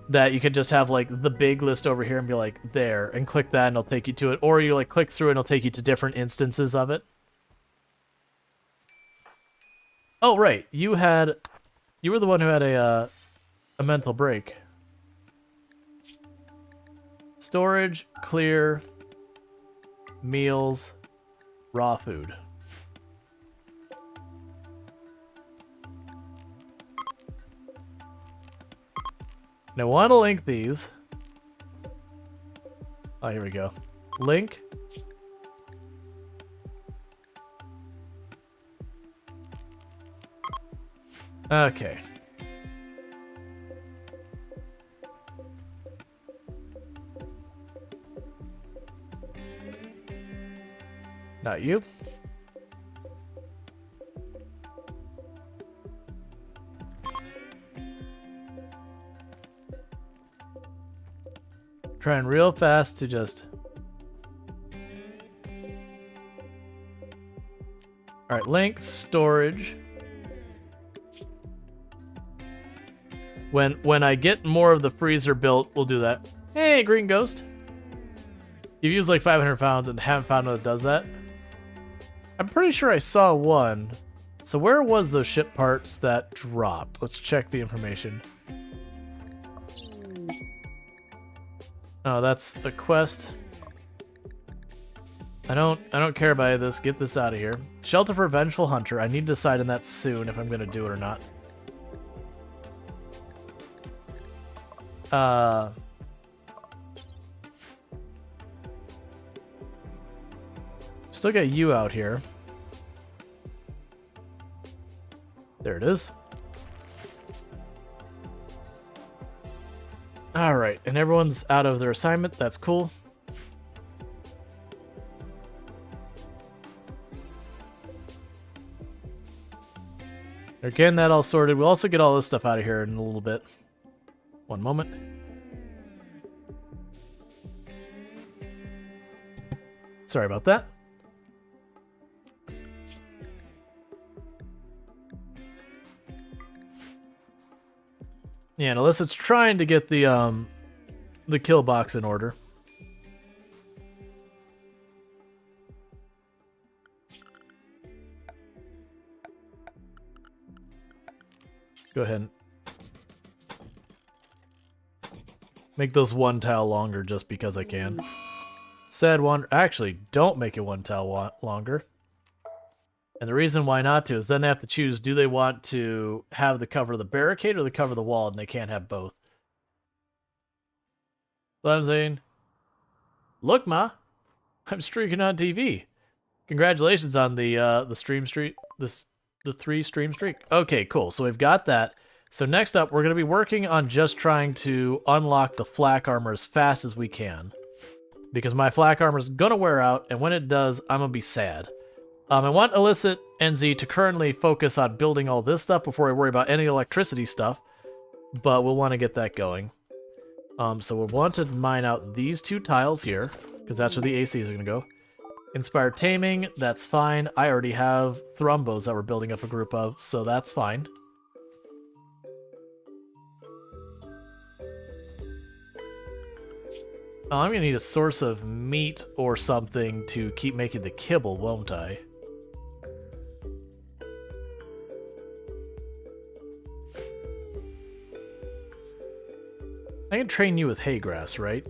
That you could just have like the big list over here and be like there, and click that and it'll take you to it, or you like click through and it'll take you to different instances of it. Oh right, you were the one who had a mental break. Storage, clear, meals, raw food. Now I want to link these. Oh, here we go. Link. Okay. Not you. Trying real fast to just... Alright, link, storage. When I get more of the freezer built, we'll do that. Hey, Green Ghost. You've used like 500 pounds and haven't found one that does that? I'm pretty sure I saw one. So where was those ship parts that dropped? Let's check the information. Oh, that's a quest. I don't care about this. Get this out of here. Shelter for Vengeful Hunter. I need to decide on that soon if I'm gonna do it or not. Still got you out here. There it is. Alright, and everyone's out of their assignment. That's cool. They're getting that all sorted. We'll also get all this stuff out of here in a little bit. One moment. Sorry about that. Yeah, and Alyssa's trying to get the kill box in order. Go ahead and make those 1 tile longer just because I can. Said one. Actually, don't make it 1 tile longer. And the reason why not to is then they have to choose, do they want to have the cover of the barricade or the cover of the wall, and they can't have both. So I'm saying, look, Ma, I'm streaking on TV. Congratulations on the stream streak, the 3 stream streak. Okay, cool. So we've got that. So next up, we're going to be working on just trying to unlock the flak armor as fast as we can. Because my flak armor is going to wear out, and when it does, I'm going to be sad. I want Illicit NZ to currently focus on building all this stuff before I worry about any electricity stuff, but we'll want to get that going. So we'll want to mine out these 2 tiles here, because that's where the ACs are going to go. Inspired Taming, that's fine. I already have Thrumbos that we're building up a group of, so that's fine. I'm going to need a source of meat or something to keep making the kibble, won't I? I can train you with hay grass, right?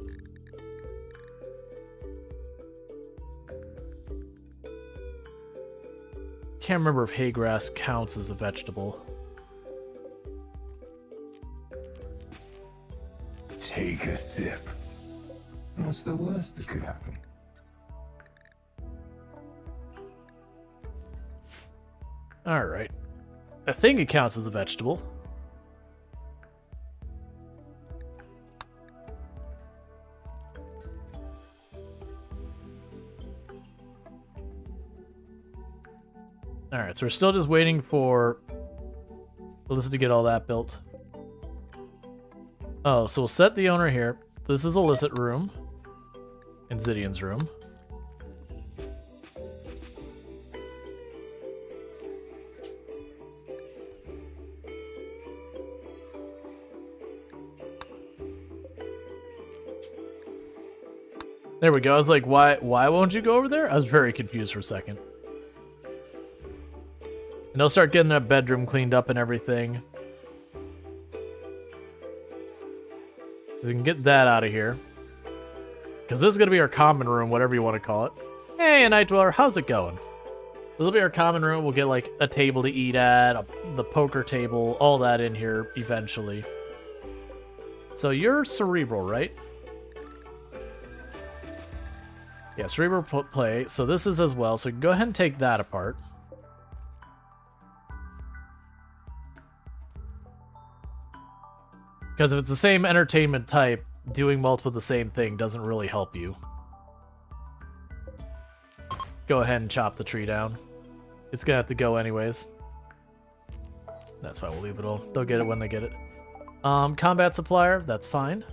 Can't remember if hay grass counts as a vegetable. Take a sip. What's the worst that could happen? Alright. I think it counts as a vegetable. Alright, so we're still just waiting for Alyssa to get all that built. Oh, so we'll set the owner here. This is Illicit room. And Zidian's room. There we go. I was like, why won't you go over there? I was very confused for a second. And they'll start getting that bedroom cleaned up and everything. We can get that out of here. Because this is going to be our common room, whatever you want to call it. Hey, a Night Dweller, how's it going? This will be our common room. We'll get like a table to eat at, the poker table, all that in here eventually. So you're Cerebral, right? Yeah, Cerebral play. So this is as well. So go ahead and take that apart. Because if it's the same entertainment type, doing multiple of the same thing doesn't really help you. Go ahead and chop the tree down. It's gonna have to go anyways. That's fine, we'll leave it all. They'll get it when they get it. Combat supplier, that's fine.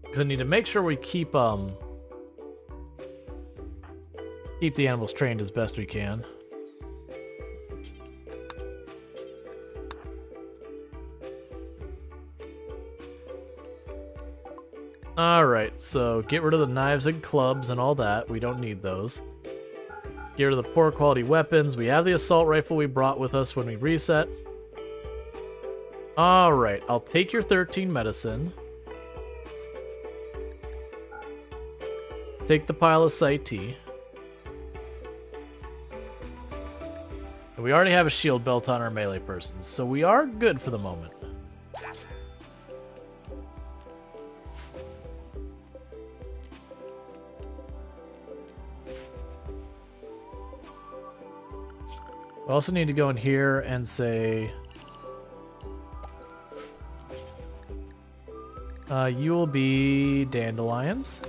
Because I need to make sure we keep the animals trained as best we can. Alright, so get rid of the knives and clubs and all that. We don't need those. Get rid of the poor quality weapons. We have the assault rifle we brought with us when we reset. Alright, I'll take your 13 medicine. Take the pile of Sight Tea. And we already have a shield belt on our melee persons, so we are good for the moment. We also need to go in here and say, you will be dandelions.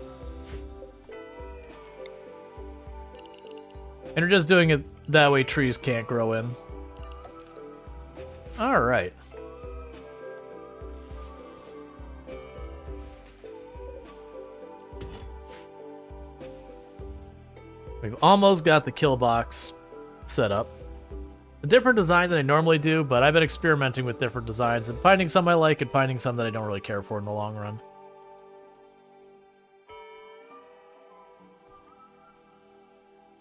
And we're just doing it that way trees can't grow in. Alright. We've almost got the kill box set up. a different design than I normally do, but I've been experimenting with different designs and finding some I like and finding some that I don't really care for in the long run.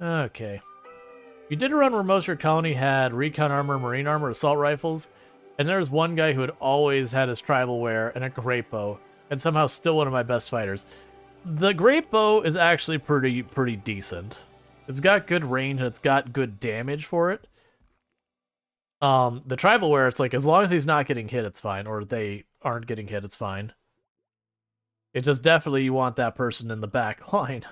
Okay. You did a run where most of your colony had recon armor, marine armor, assault rifles, and there was one guy who had always had his tribal wear and a great bow, and somehow still one of my best fighters. The great bow is actually pretty decent. It's got good range and it's got good damage for it. The tribal wear, it's like as long as he's not getting hit, it's fine, or they aren't getting hit, it's fine. It's just definitely you want that person in the back line.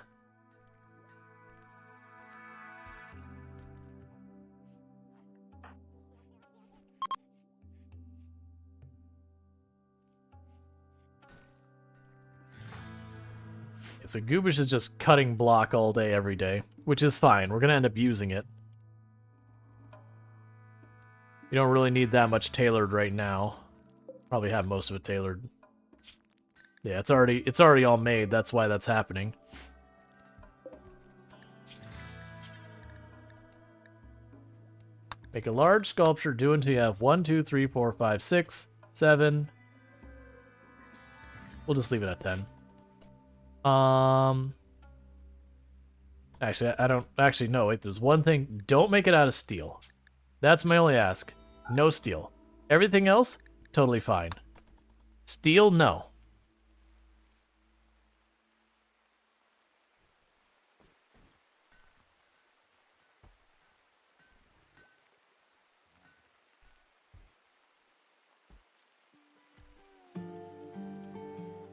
So Goobish is just cutting block all day, every day, which is fine. We're going to end up using it. You don't really need that much tailored right now. Probably have most of it tailored. Yeah, it's already all made. That's why that's happening. Make a large sculpture. Do until you have 1, 2, 3, 4, 5, 6, 7. We'll just leave it at 10. Actually, I don't... Actually, no, wait, there's one thing. Don't make it out of steel. That's my only ask. No steel. Everything else, totally fine. Steel, no.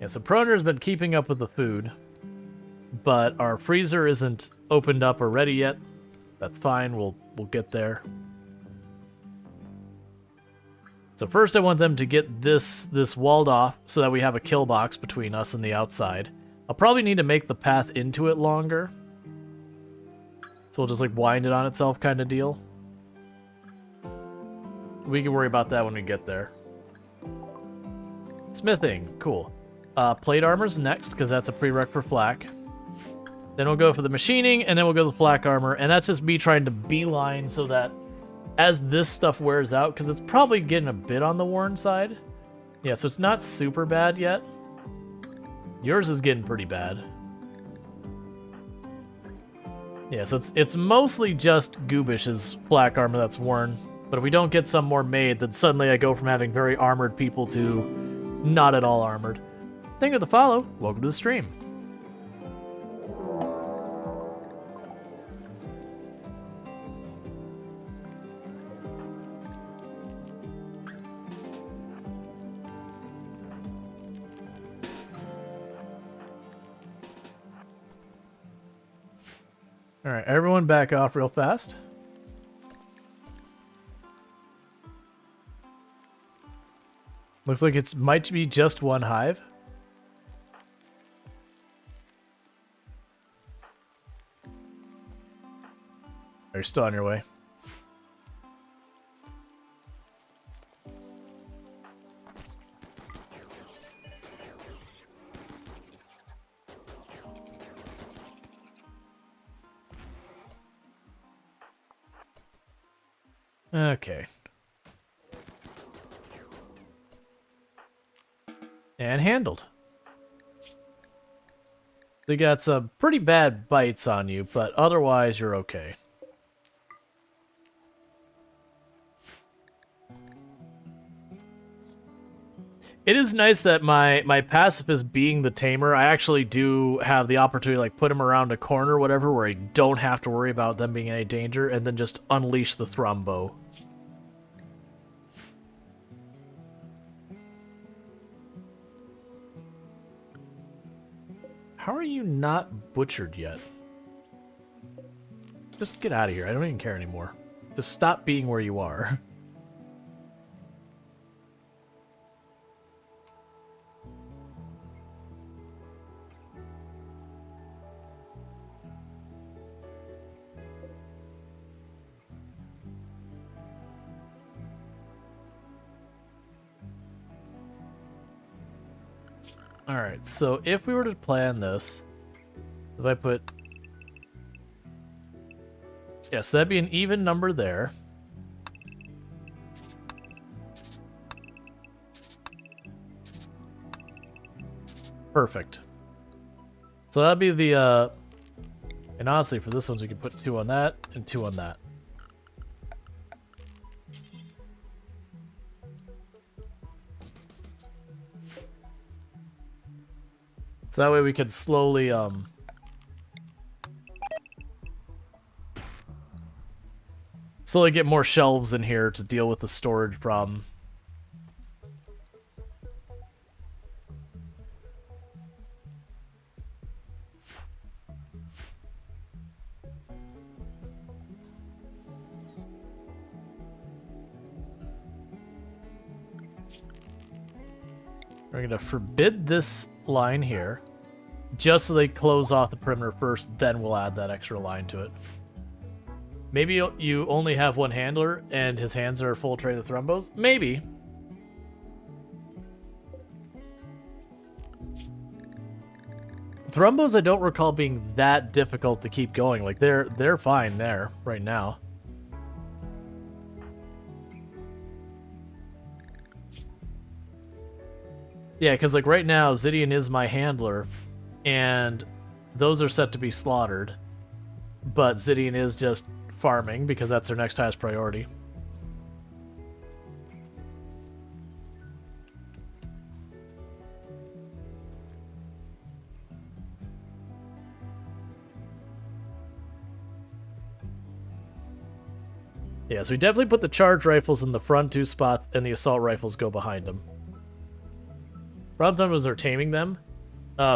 Yeah, so Proner's been keeping up with the food, but our freezer isn't opened up or ready yet. That's fine, we'll get there. So first I want them to get this walled off so that we have a kill box between us and the outside. I'll probably need to make the path into it longer. So we'll just like wind it on itself kind of deal. We can worry about that when we get there. Smithing, cool. Plate armor's next, because that's a prereq for flak. Then we'll go for the machining, and then we'll go to the flak armor, and that's just me trying to beeline so that as this stuff wears out, because it's probably getting a bit on the worn side. Yeah, so it's not super bad yet. Yours is getting pretty bad. Yeah, so it's mostly just Goobish's flak armor that's worn, but if we don't get some more made, then suddenly I go from having very armored people to not at all armored. Thank you for the follow. Welcome to the stream. All right, everyone back off real fast. Looks like it might be just one hive. You're still on your way. Okay. And handled. They got some pretty bad bites on you, but otherwise you're okay. It is nice that my pacifist being the tamer, I actually do have the opportunity to like put him around a corner or whatever where I don't have to worry about them being in any danger and then just unleash the thrombo. How are you not butchered yet? Just get out of here. I don't even care anymore. Just stop being where you are. Alright, so if we were to plan this, if I put... Yes, that'd be an even number there. Perfect. So that'll be the, and honestly, for this one, we can put 2 on that and 2 on that. So that way we could slowly, slowly get more shelves in here to deal with the storage problem. We're going to forbid this line here, just so they close off the perimeter first, then we'll add that extra line to it. Maybe you only have one handler, and his hands are full tray of thrumbos? Maybe. Thrumbos I don't recall being that difficult to keep going. Like, they're fine there, right now. Yeah, because like right now, Zidian is my handler, and those are set to be slaughtered. But Zidian is just farming because that's their next highest priority. Yeah, so we definitely put the charge rifles in the front 2 spots, and the assault rifles go behind them. Round Thrumbos are taming them.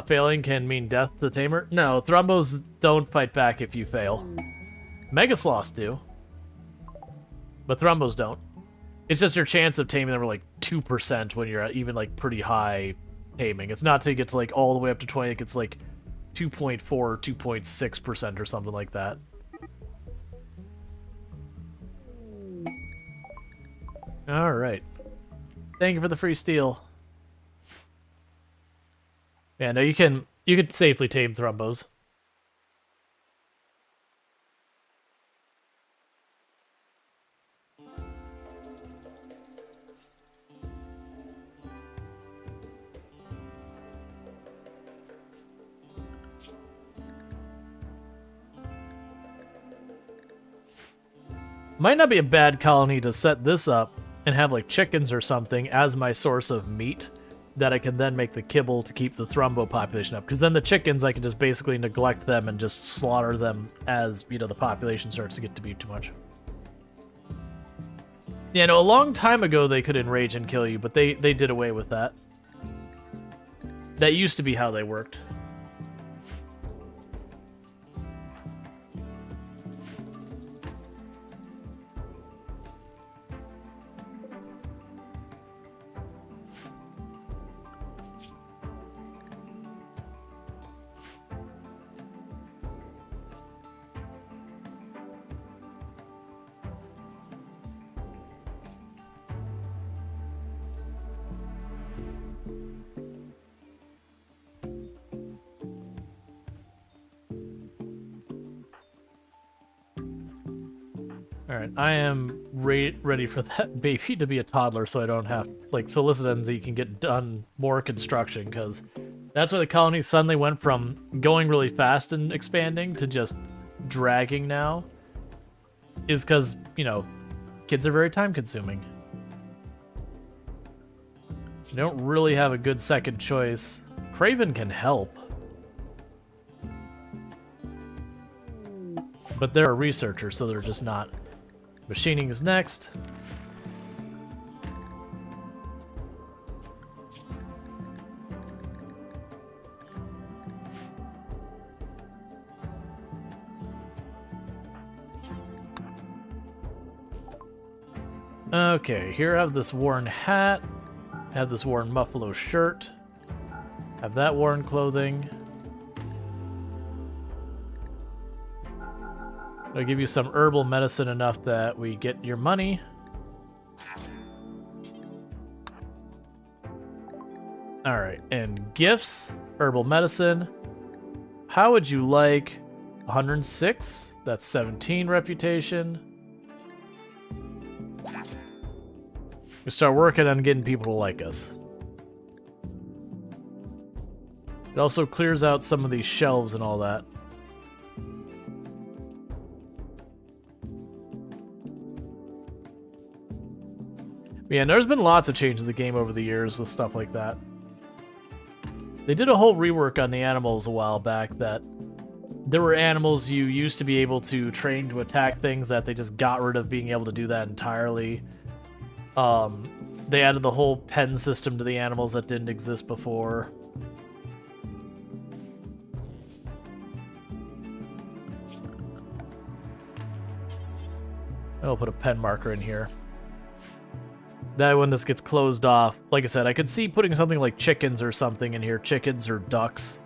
Failing can mean death to the tamer. No, Thrumbos don't fight back if you fail. Megasloths do. But Thrumbos don't. It's just your chance of taming them are like 2% when you're at even like pretty high taming. It's not till you get to like all the way up to 20, it gets like 2.4 or 2.6% or something like that. Alright. Thank you for the free steel. Yeah, no, you can safely tame Thrumbos. Might not be a bad colony to set this up and have like chickens or something as my source of meat that I can then make the kibble to keep the Thrumbo population up. Because then the chickens, I can just basically neglect them and just slaughter them as, you know, the population starts to get to be too much. Yeah, no, a long time ago they could enrage and kill you, but they did away with that. That used to be how they worked. Alright, I am ready for that baby to be a toddler so I don't have, like, Solicitans can get done more construction, because that's where the colony suddenly went from going really fast and expanding to just dragging now, is because, you know, kids are very time-consuming. You don't really have a good second choice. Craven can help. But they're a researcher, so they're just not. Machining is next. Okay, here I have this worn hat. I have this worn muffalo shirt. Have that worn clothing. I'll give you some herbal medicine enough that we get your money. Alright, and gifts, herbal medicine. How would you like 106? That's 17 reputation. We start working on getting people to like us. It also clears out some of these shelves and all that. Yeah, there's been lots of changes to the game over the years with stuff like that. They did a whole rework on the animals a while back that there were animals you used to be able to train to attack things that they just got rid of being able to do that entirely. They added the whole pen system to the animals that didn't exist before. I'll put a pen marker in here. That when this gets closed off, like I said, I could see putting something like chickens or something in here, chickens or ducks,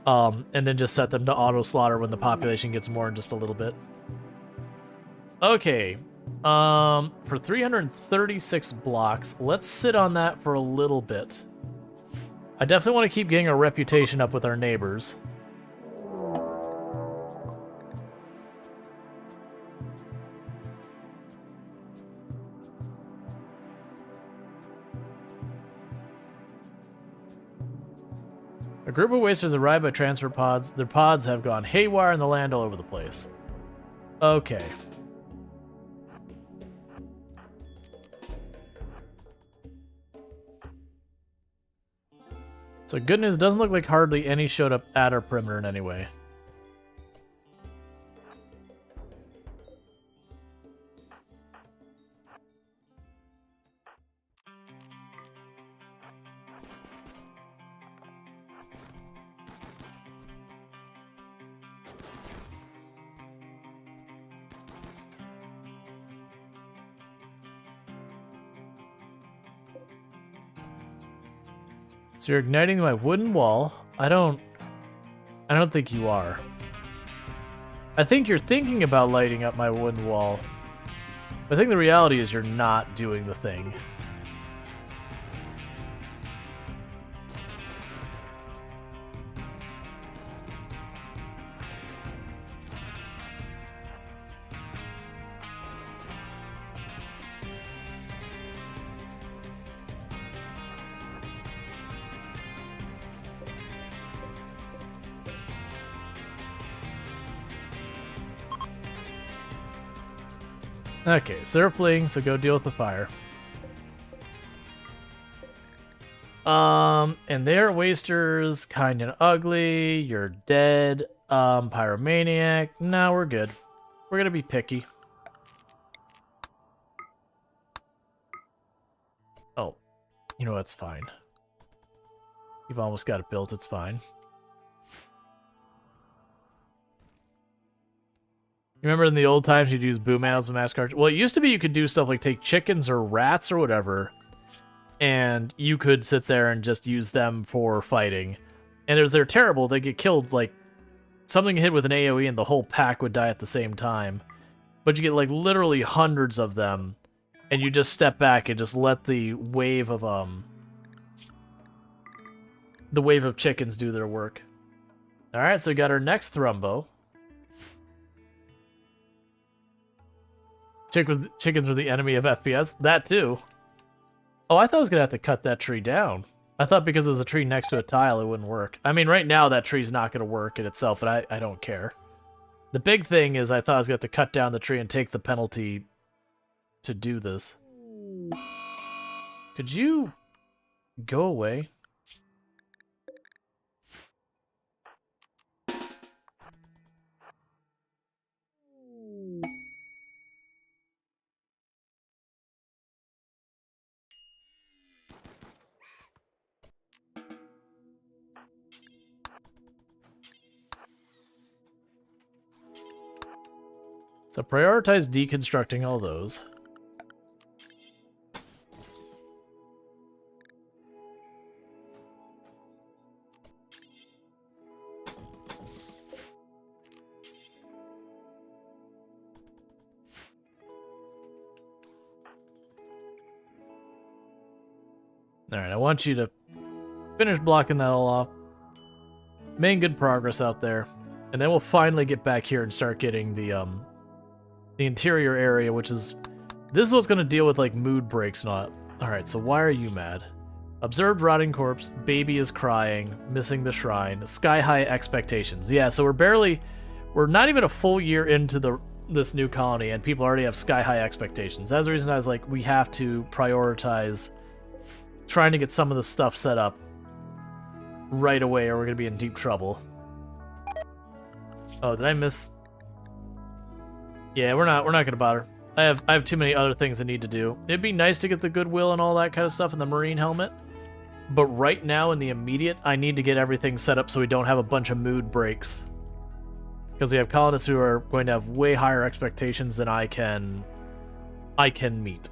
and then just set them to auto slaughter when the population gets more in just a little bit. Okay, for 336 blocks, let's sit on that for a little bit. I definitely want to keep getting our reputation up with our neighbors. A group of wasters arrived by transfer pods. Their pods have gone haywire in the land all over the place. Okay. So good news, doesn't look like hardly any showed up at our perimeter in any way. So you're igniting my wooden wall. I don't think you are. I think you're thinking about lighting up my wooden wall. I think the reality is you're not doing the thing. Okay, so they're fleeing, so go deal with the fire. And they're wasters, kind and ugly, you're dead, pyromaniac. No, we're good. We're gonna be picky. Oh, you know, that's fine. You've almost got it built, it's fine. You remember in the old times you'd use boom animals and mass cards? Well, it used to be you could do stuff like take chickens or rats or whatever, and you could sit there and just use them for fighting. And if they're terrible, they get killed, like, something hit with an AoE and the whole pack would die at the same time. But you get, like, literally hundreds of them, and you just step back and just let the wave of chickens do their work. Alright, so we got our next Thrumbo. Chickens are the enemy of FPS. That too. Oh, I thought I was going to have to cut that tree down. I thought because there's a tree next to a tile, it wouldn't work. I mean, right now that tree's not going to work in itself, but I don't care. The big thing is I thought I was going to have to cut down the tree and take the penalty to do this. Could you go away? So prioritize deconstructing all those. Alright, I want you to finish blocking that all off. Making good progress out there. And then we'll finally get back here and start getting the interior area, which is... This is what's going to deal with, like, mood breaks and all that. Alright, so why are you mad? Observed rotting corpse, baby is crying, missing the shrine, sky high expectations. Yeah, so we're not even a full year into this new colony, and people already have sky high expectations. That's the reason I was like, we have to prioritize trying to get some of the stuff set up right away, or we're gonna be in deep trouble. Oh, did I miss? Yeah, we're not gonna bother. I have too many other things I need to do. It'd be nice to get the goodwill and all that kind of stuff in the marine helmet, but right now in the immediate, I need to get everything set up so we don't have a bunch of mood breaks. Because we have colonists who are going to have way higher expectations than I can meet.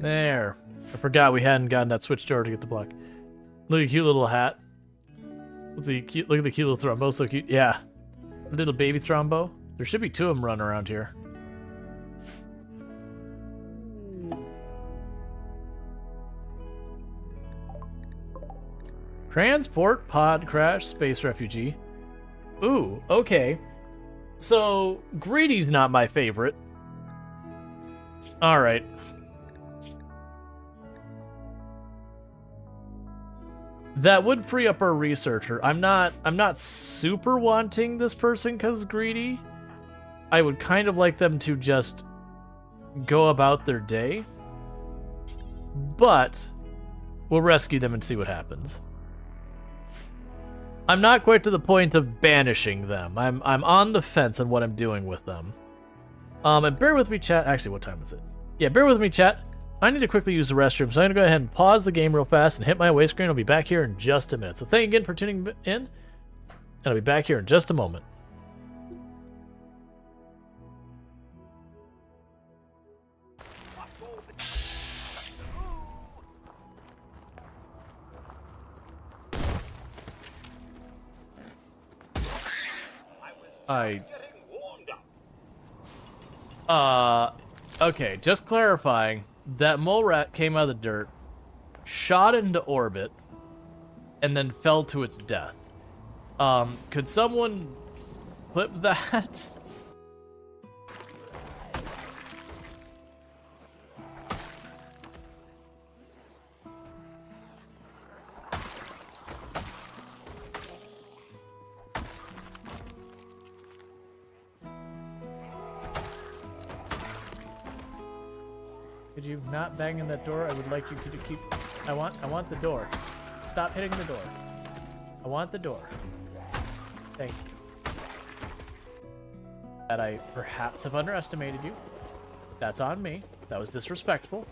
There. I forgot we hadn't gotten that switch door to get the block. Look at the cute little hat. Look at the cute little thrombo, so cute. Yeah. Little baby thrombo. There should be two of them running around here. Transport pod crash space refugee. Ooh, okay. So, Greedy's not my favorite. Alright. That would free up our researcher. I'm not super wanting this person because greedy. I would kind of like them to just go about their day. But we'll rescue them and see what happens. I'm not quite to the point of banishing them. I'm on the fence on what I'm doing with them. And bear with me, chat. Actually, what time is it? Yeah, bear with me, chat. I need to quickly use the restroom, so I'm going to go ahead and pause the game real fast and hit my away screen. I'll be back here in just a minute. So thank you again for tuning in, and I'll be back here in just a moment. Okay, just clarifying. That mole rat came out of the dirt, shot into orbit, and then fell to its death. Could someone clip that? Could you not bang in that door? I would like you to keep... I want the door. Stop hitting the door. I want the door. Thank you. That I perhaps have underestimated you. That's on me. That was disrespectful.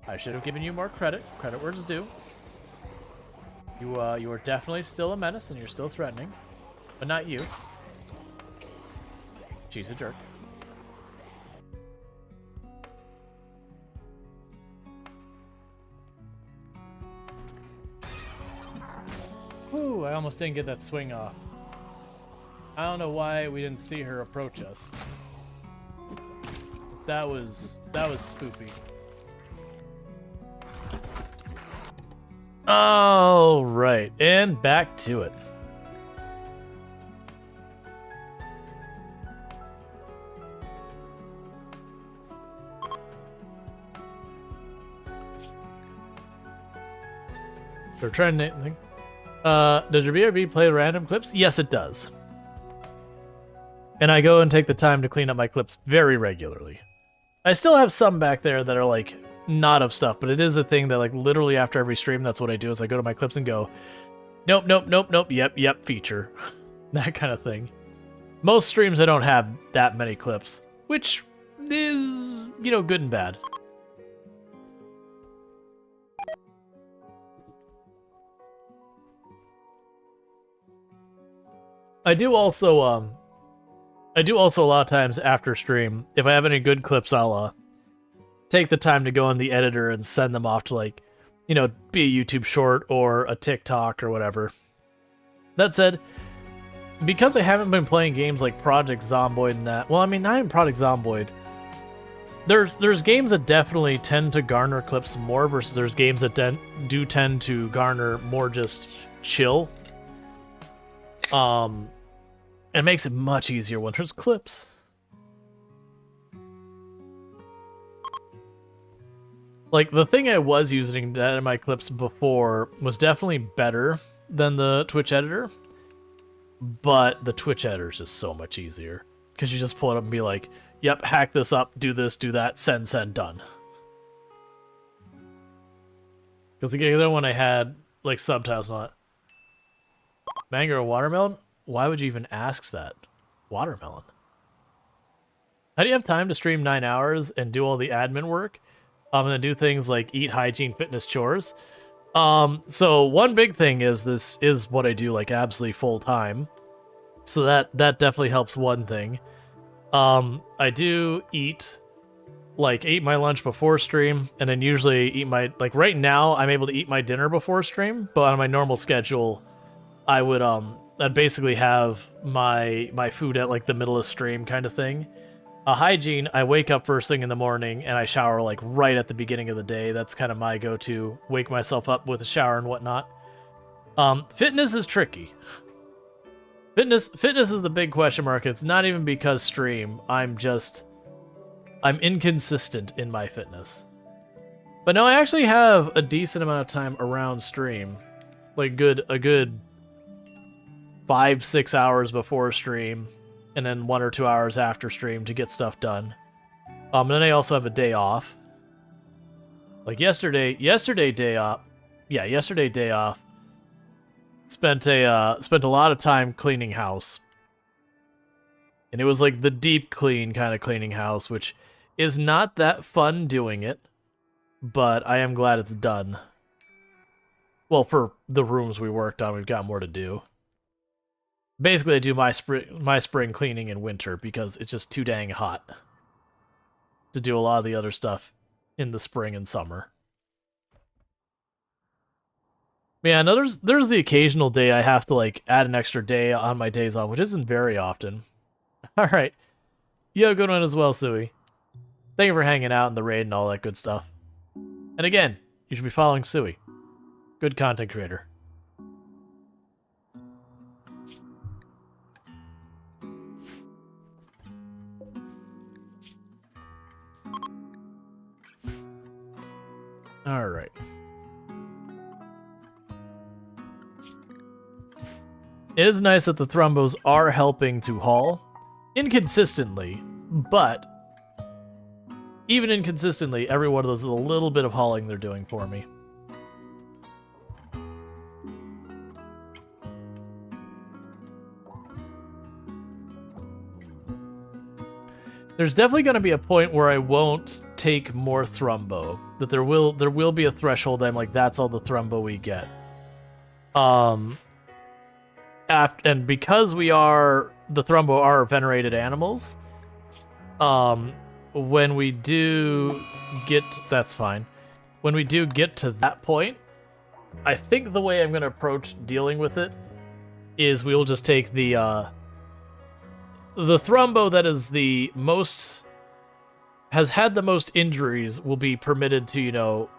I should have given you more credit. Credit where it's due. You are definitely still a menace and you're still threatening. But not you. She's a jerk. Ooh, I almost didn't get that swing off. I don't know why we didn't see her approach us. That was spoopy. All right, and back to it. They're trying to think. Does your BRB play random clips? Yes, it does. And I go and take the time to clean up my clips very regularly. I still have some back there that are like not of stuff, but it is a thing that like literally after every stream, that's what I do is I go to my clips and go, nope, nope, nope, nope, yep, feature. That kind of thing. Most streams I don't have that many clips, which is, you know, good and bad. I do also a lot of times after stream, if I have any good clips, I'll take the time to go in the editor and send them off to, like, you know, be a YouTube short or a TikTok or whatever. That said, because I haven't been playing games like Project Zomboid and that. Well, I mean, not even Project Zomboid. There's games that definitely tend to garner clips more versus there's games that do tend to garner more just chill. It makes it much easier when there's clips. Like, the thing I was using that in my clips before was definitely better than the Twitch editor, but the Twitch editor is just so much easier. Because you just pull it up and be like, yep, hack this up, do this, do that, send, done. Because the other one I had, like, subtitles on it. Mango or watermelon? Why would you even ask that? Watermelon. How do you have time to stream 9 hours and do all the admin work? I'm gonna do things like eat, hygiene, fitness, chores. So one big thing is this is what I do like absolutely full time. So that definitely helps one thing. I do eat my lunch before stream, and then usually eat my, like right now I'm able to eat my dinner before stream, but on my normal schedule, I would I'd basically have my food at like the middle of stream kind of thing. Hygiene, I wake up first thing in the morning and I shower like right at the beginning of the day. That's kind of my go-to. Wake myself up with a shower and whatnot. Fitness is tricky. Fitness is the big question mark. It's not even because stream. I'm inconsistent in my fitness. But no, I actually have a decent amount of time around stream. Like a good 5-6 hours before stream. And then 1 or 2 hours after stream to get stuff done. And then I also have a day off. Like yesterday day off. Yeah, yesterday day off. Spent a lot of time cleaning house. And it was like the deep clean kind of cleaning house, which is not that fun doing it, but I am glad it's done. Well, for the rooms we worked on, we've got more to do. Basically, I do my spring cleaning in winter because it's just too dang hot to do a lot of the other stuff in the spring and summer. Yeah, no, there's the occasional day I have to like add an extra day on my days off, which isn't very often. All right, yo, good one as well, Sui. Thank you for hanging out in the raid and all that good stuff. And again, you should be following Sui. Good content creator. All right. It is nice that the Thrumbos are helping to haul. Inconsistently, but even inconsistently, every one of those is a little bit of hauling they're doing for me. There's definitely going to be a point where I won't take more Thrumbo. That there will be a threshold. I'm like, that's all the Thrumbo we get. And because the Thrumbo are venerated animals, when we do get, that's fine. When we do get to that point, I think the way I'm going to approach dealing with it is we will just take the Thrumbo that is the most, has had the most injuries will be permitted to, you know,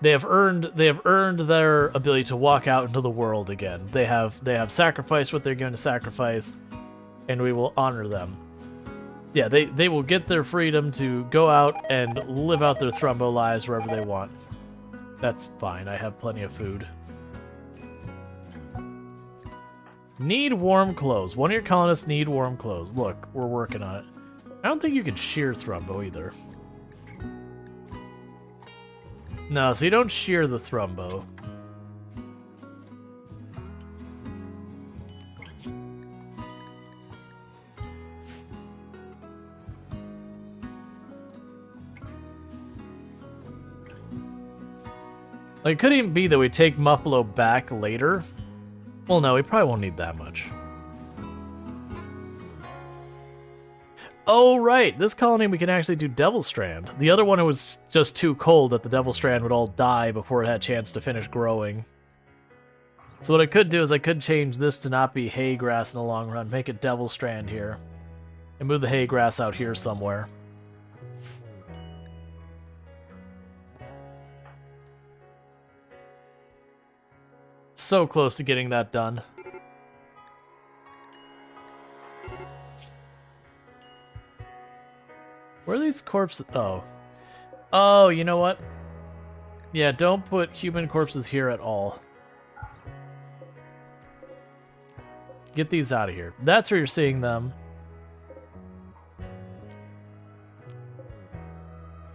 they have earned their ability to walk out into the world again. They have sacrificed what they're going to sacrifice, and we will honor them. Yeah, they will get their freedom to go out and live out their Thrumbo lives wherever they want. That's fine, I have plenty of food. Need warm clothes. One of your colonists need warm clothes. Look, we're working on it. I don't think you can shear Thrumbo either. No, so you don't shear the Thrumbo. Like, it could even be that we take Muffalo back later. Well, no, we probably won't need that much. Oh, right. This colony, we can actually do Devil Strand. The other one, it was just too cold that the Devil Strand would all die before it had a chance to finish growing. So what I could do is I could change this to not be hay grass in the long run, make it devil strand here, and move the hay grass out here somewhere. So close to getting that done. Where are these corpses? Oh. Oh, you know what? Yeah, don't put human corpses here at all. Get these out of here. That's where you're seeing them.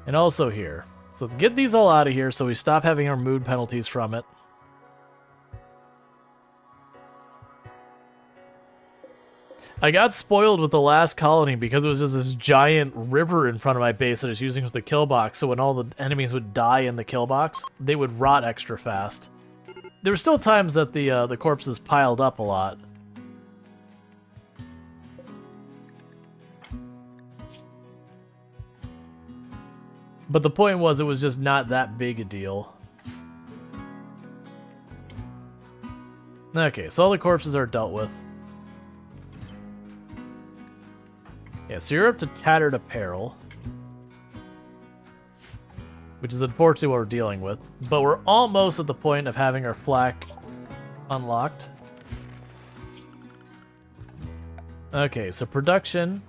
And also here. So let's get these all out of here so we stop having our mood penalties from it. I got spoiled with the last colony because it was just this giant river in front of my base that I was using as the kill box, so when all the enemies would die in the kill box, they would rot extra fast. There were still times that the corpses piled up a lot. But the point was, it was just not that big a deal. Okay, so all the corpses are dealt with. Yeah, so you're up to tattered apparel. Which is unfortunately what we're dealing with. But we're almost at the point of having our flak unlocked. Okay, so production.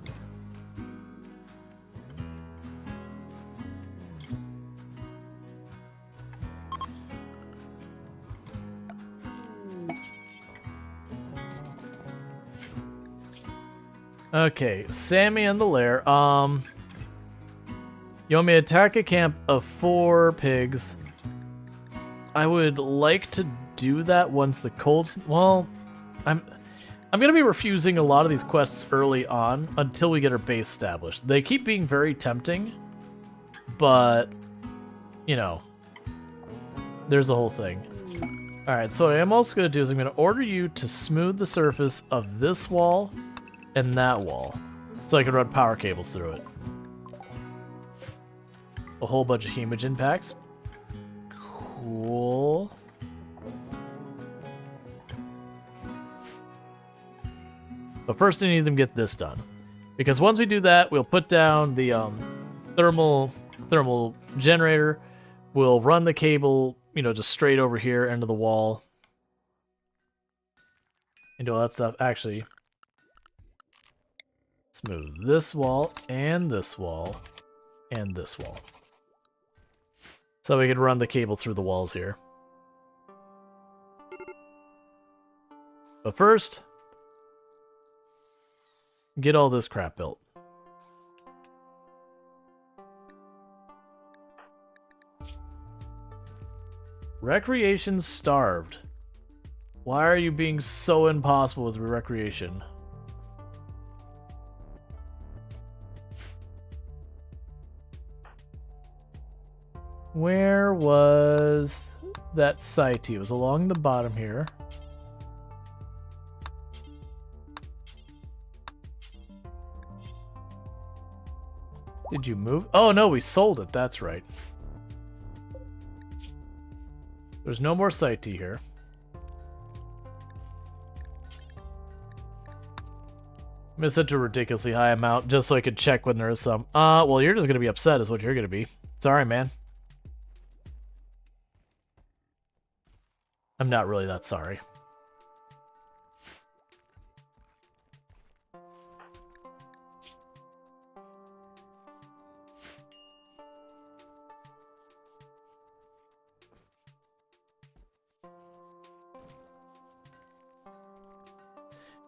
Okay, Sammy and the lair. You want me to attack a camp of 4 pigs? I would like to do that once the cold... Well, I'm gonna be refusing a lot of these quests early on until we get our base established. They keep being very tempting, but, you know, there's a whole thing. Alright, so what I am also gonna do is I'm gonna order you to smooth the surface of this wall and that wall, so I can run power cables through it. A whole bunch of Hemogen packs. Cool. But first I need them to get this done. Because once we do that, we'll put down the thermal generator. We'll run the cable, you know, just straight over here into the wall. And do all that stuff. Actually, smooth this wall and this wall and this wall. So we can run the cable through the walls here. But first, get all this crap built. Recreation starved. Why are you being so impossible with recreation? Where was that site? It was along the bottom here. Did you move? Oh no, we sold it. That's right. There's no more site tea here. I'm gonna set to a ridiculously high amount just so I could check when there is some. Well, you're just gonna be upset is what you're gonna be. Sorry, man. I'm not really that sorry.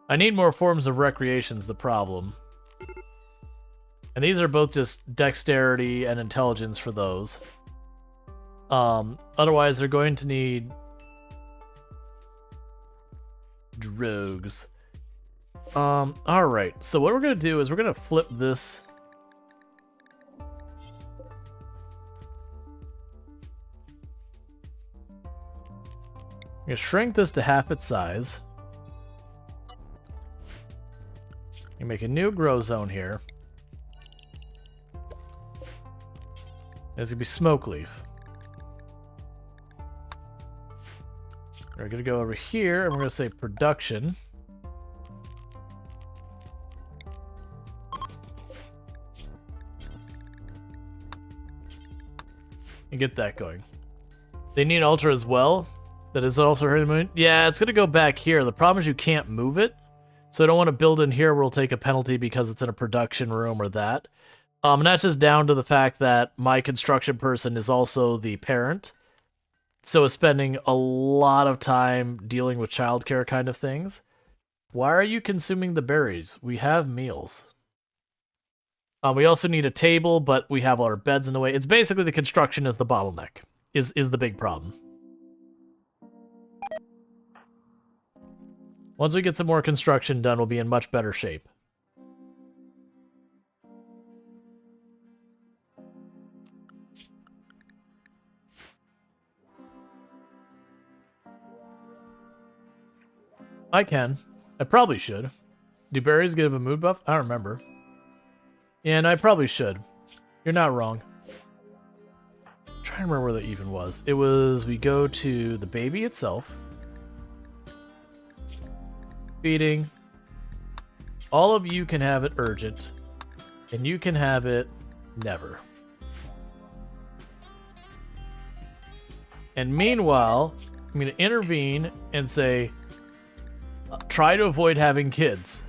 I need more forms of recreation's the problem. And these are both just dexterity and intelligence for those. Otherwise, they're going to need drugs. Alright, so what we're going to do is we're going to flip this. I'm going to shrink this to half its size. You make a new grow zone here. It's gonna be smoke leaf. We're gonna go over here and we're gonna say production. And get that going. They need Ultra as well. That is also her moon. Yeah, it's gonna go back here. The problem is you can't move it. So I don't want to build in here where we'll take a penalty because it's in a production room or that. And that's just down to the fact that my construction person is also the parent. So is spending a lot of time dealing with childcare kind of things. Why are you consuming the berries? We have meals. We also need a table, but we have our beds in the way. It's basically the construction is the bottleneck, is the big problem. Once we get some more construction done, we'll be in much better shape. I can. I probably should. Do berries give a mood buff? I don't remember. Yeah, and I probably should. You're not wrong. I'm trying to remember where that even was. It was, we go to the baby itself. Feeding. All of you can have it urgent. And you can have it never. And meanwhile, I'm going to intervene and say, try to avoid having kids.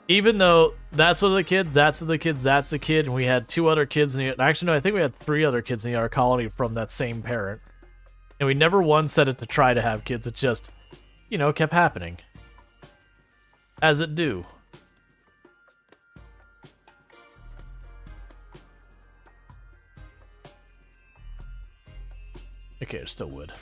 Even though that's one of the kids, that's the kids, that's a kid, and we had 2 other kids in the... Actually, no, I think we had 3 other kids in our colony from that same parent. And we never once said it to try to have kids. It just, you know, kept happening. As it do. Okay, there's still wood.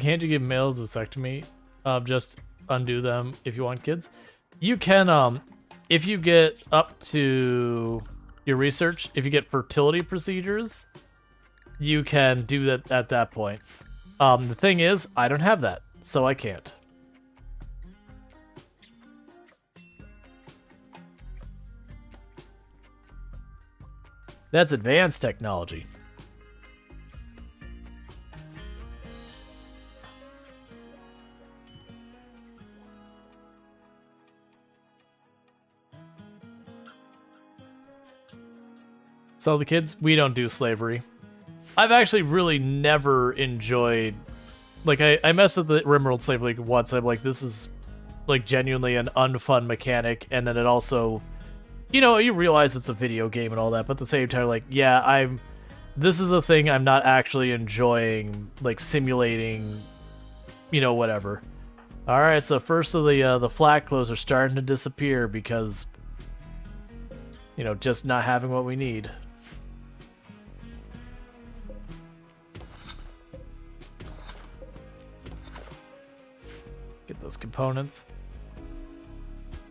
Can't you give males vasectomy? Just undo them if you want kids. You can, if you get up to your research, if you get fertility procedures, you can do that at that point. The thing is, I don't have that, so I can't. That's advanced technology. So the kids, we don't do slavery. I've actually really never enjoyed... Like, I messed with the RimWorld Slave League once. I'm like, this is, like, genuinely an unfun mechanic. And then it also... You know, you realize it's a video game and all that, but at the same time, like, yeah, this is a thing I'm not actually enjoying, like, simulating, you know, whatever. Alright, so first of the flat clothes are starting to disappear because, you know, just not having what we need. Get those components.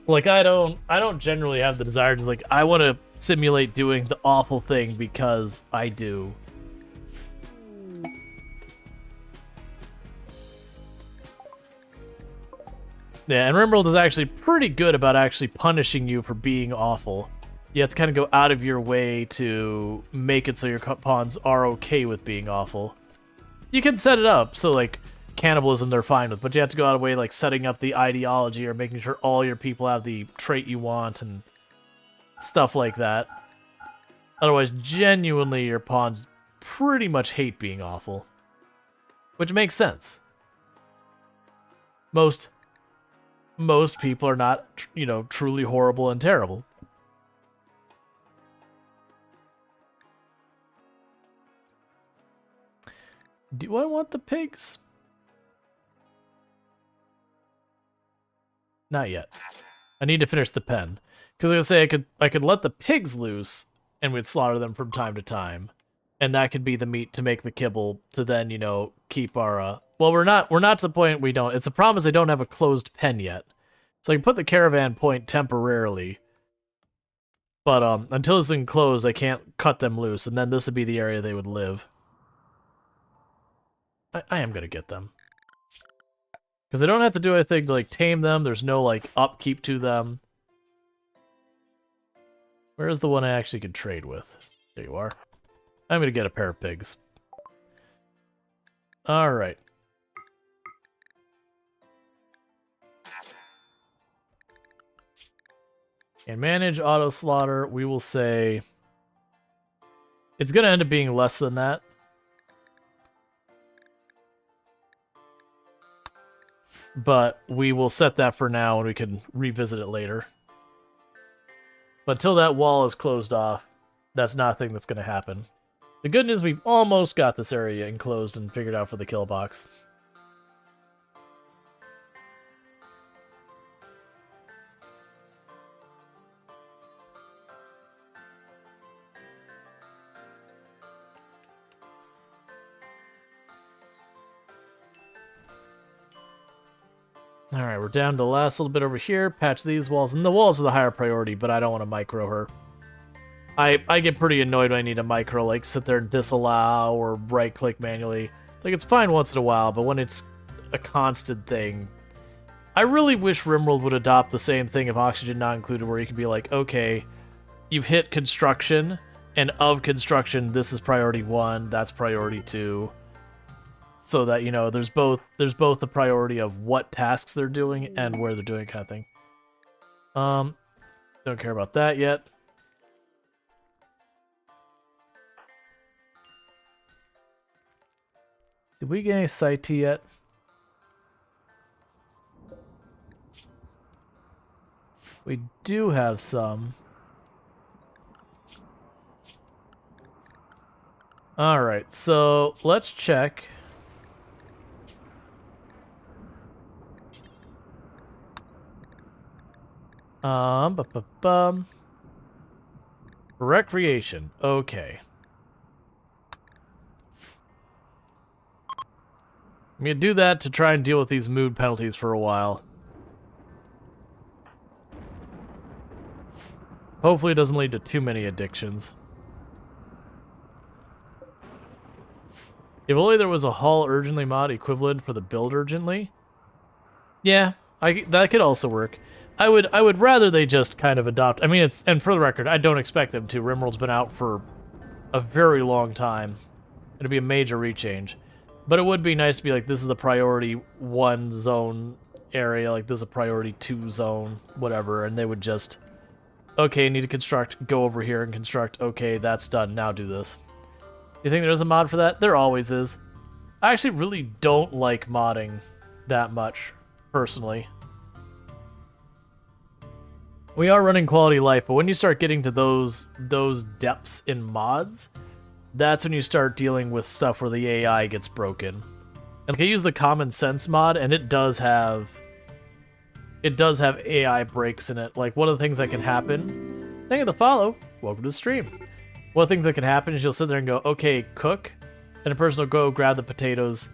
Like, I don't generally have the desire to, like, I want to simulate doing the awful thing because I do. Yeah, and RimWorld is actually pretty good about actually punishing you for being awful. You have to kind of go out of your way to make it so your pawns are okay with being awful. You can set it up so, like, cannibalism they're fine with, but you have to go out of the way, like, setting up the ideology or making sure all your people have the trait you want and stuff like that. Otherwise, genuinely, your pawns pretty much hate being awful. Which makes sense. Most people are not, you know, truly horrible and terrible. Do I want the pigs? Not yet. I need to finish the pen. Because like I say, I could let the pigs loose and we'd slaughter them from time to time. And that could be the meat to make the kibble to then, you know, keep our well, we're not to the point we don't. It's a problem is I don't have a closed pen yet. So I can put the caravan point temporarily. But until it's enclosed, I can't cut them loose, and then this would be the area they would live. I am gonna get them. Because I don't have to do anything to, like, tame them. There's no, like, upkeep to them. Where's the one I actually can trade with? There you are. I'm gonna get a pair of pigs. Alright. And manage auto slaughter, we will say... It's gonna end up being less than that. But we will set that for now and we can revisit it later. But until that wall is closed off, that's not a thing that's going to happen. The good news, we've almost got this area enclosed and figured out for the kill box. Alright, we're down to the last little bit over here. Patch these walls. And the walls are the higher priority, but I don't want to micro her. I get pretty annoyed when I need to micro, like, sit there and disallow or right-click manually. Like, it's fine once in a while, but when it's a constant thing... I really wish RimWorld would adopt the same thing if Oxygen not included, where you could be like, okay, you've hit construction, and of construction, this is priority 1, that's priority 2. So that, you know, there's both the priority of what tasks they're doing and where they're doing it, kind of thing. Don't care about that yet. Did we get any site T yet? We do have some. Alright, so let's check. Recreation. Okay. I'm gonna do that to try and deal with these mood penalties for a while. Hopefully it doesn't lead to too many addictions. If only there was a haul urgently mod equivalent for the build urgently. Yeah, that could also work. I would rather they just kind of adopt. I mean, and for the record, I don't expect them to. RimWorld's been out for a very long time. It'd be a major rechange. But it would be nice to be like, this is the priority 1 zone area, like this is a priority 2 zone, whatever, and they would just, okay, need to construct, go over here and construct, okay, that's done, now do this. You think there's a mod for that? There always is. I actually really don't like modding that much, personally. We are running quality of life, but when you start getting to those depths in mods, that's when you start dealing with stuff where the AI gets broken. And like, I use the common sense mod, and it does have AI breaks in it. Like, one of the things that can happen, thank you for the follow, welcome to the stream. One of the things that can happen is you'll sit there and go, okay, cook, and a person will go grab the potatoes,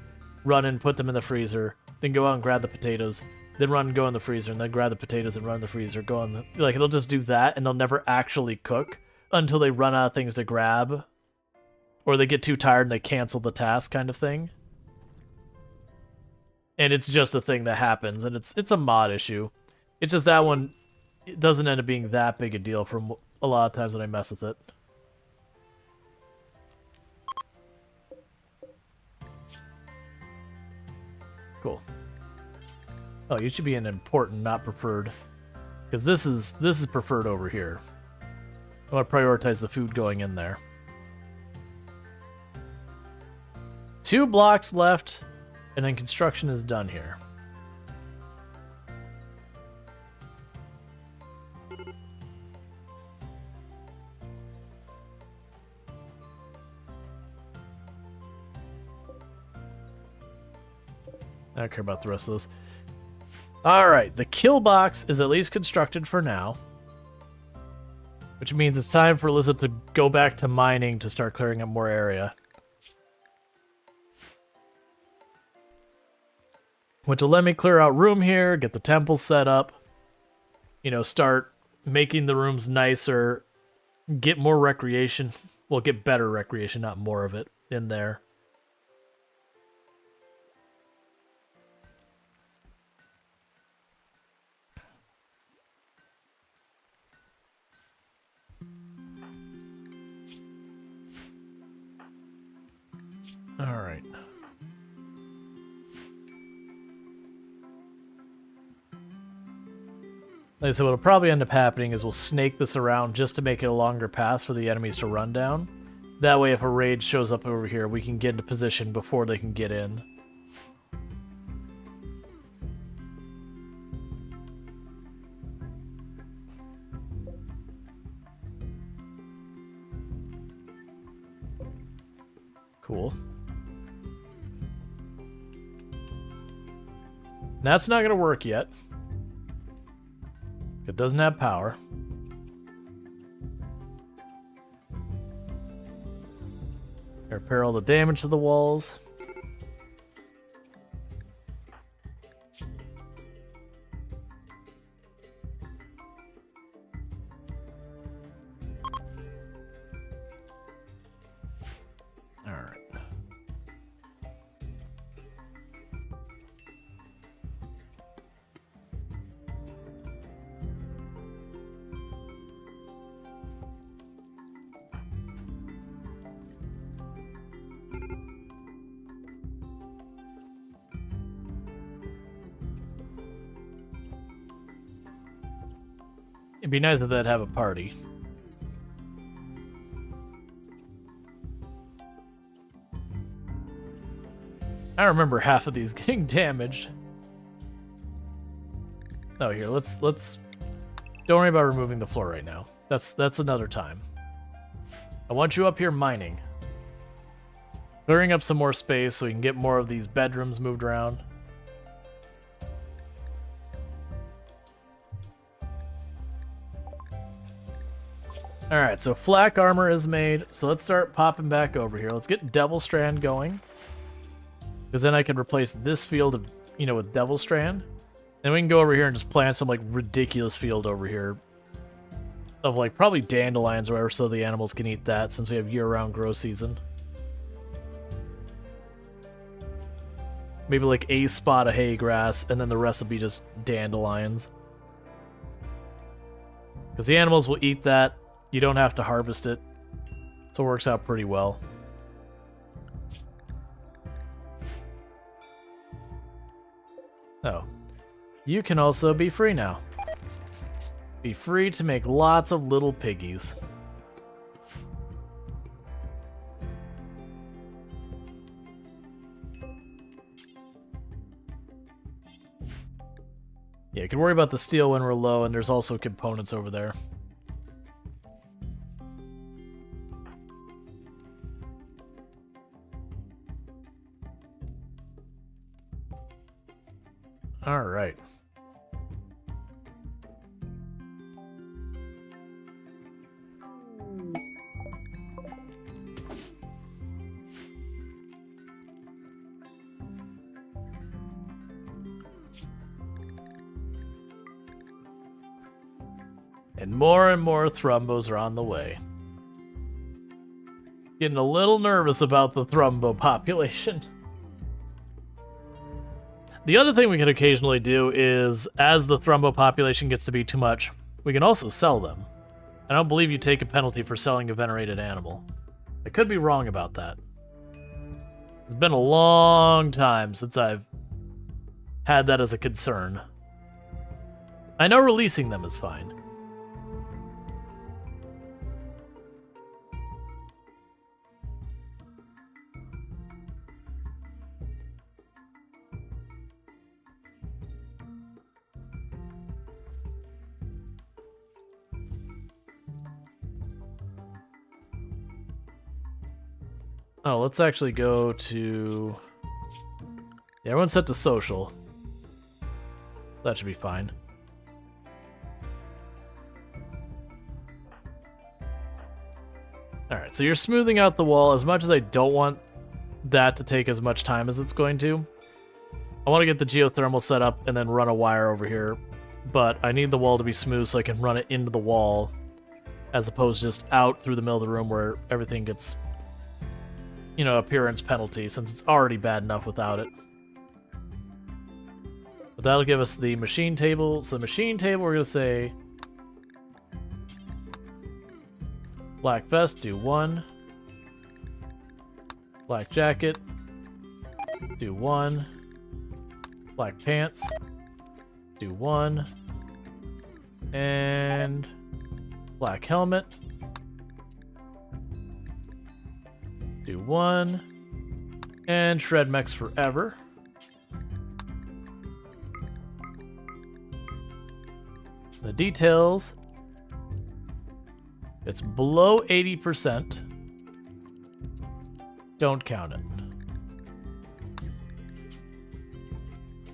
run and put them in the freezer, then go out and grab the potatoes, then run and go in the freezer, and then grab the potatoes and run in the freezer, go on the... Like, it'll just do that, and they'll never actually cook until they run out of things to grab, or they get too tired and they cancel the task, kind of thing. And it's just a thing that happens, and it's a mod issue. It's just that one, it doesn't end up being that big a deal from a lot of times when I mess with it. Cool. Oh, you should be an important, not preferred. Because this is preferred over here. I want to prioritize the food going in there. 2 blocks left, and then construction is done here. I don't care about the rest of those. Alright, the kill box is at least constructed for now. Which means it's time for Alyssa to go back to mining to start clearing up more area. Which will let me clear out room here, get the temple set up. You know, start making the rooms nicer. Get more recreation. Well, get better recreation, not more of it, in there. Alright. Like I said, what'll probably end up happening is we'll snake this around just to make it a longer path for the enemies to run down. That way, if a raid shows up over here, we can get into position before they can get in. Cool. That's not going to work yet. It doesn't have power. Repair all the damage to the walls. Alright. It'd be nice if they'd have a party. I remember half of these getting damaged. Oh, here, let's don't worry about removing the floor right now. That's another time. I want you up here mining. Clearing up some more space so we can get more of these bedrooms moved around. Alright, so flak armor is made, so let's start popping back over here. Let's get Devil Strand going. Because then I can replace this field of, with Devil Strand. Then we can go over here and just plant some, ridiculous field over here. Of, probably dandelions or whatever, so the animals can eat that, since we have year-round grow season. Maybe, a spot of hay grass, and then the rest will be just dandelions. Because the animals will eat that. You don't have to harvest it, so it works out pretty well. Oh, you can also be free now. Be free to make lots of little piggies. Yeah, you can worry about the steel when we're low, and there's also components over there. All right. And more thrumbos are on the way. Getting a little nervous about the thrumbo population. The other thing we can occasionally do is, as the thrumbo population gets to be too much, we can also sell them. I don't believe you take a penalty for selling a venerated animal. I could be wrong about that. It's been a long time since I've had that as a concern. I know releasing them is fine. Oh, let's actually go to... Yeah, everyone's set to social. That should be fine. Alright, so you're smoothing out the wall. As much as I don't want that to take as much time as it's going to, I want to get the geothermal set up and then run a wire over here. But I need the wall to be smooth so I can run it into the wall, as opposed to just out through the middle of the room where everything gets... appearance penalty, since it's already bad enough without it. But that'll give us the machine table. So the machine table, we're going to say... Black vest, do 1. Black jacket. Do 1. Black pants. Do 1. And black helmet. Do 1. And shred mechs forever. The details. It's below 80%. Don't count it.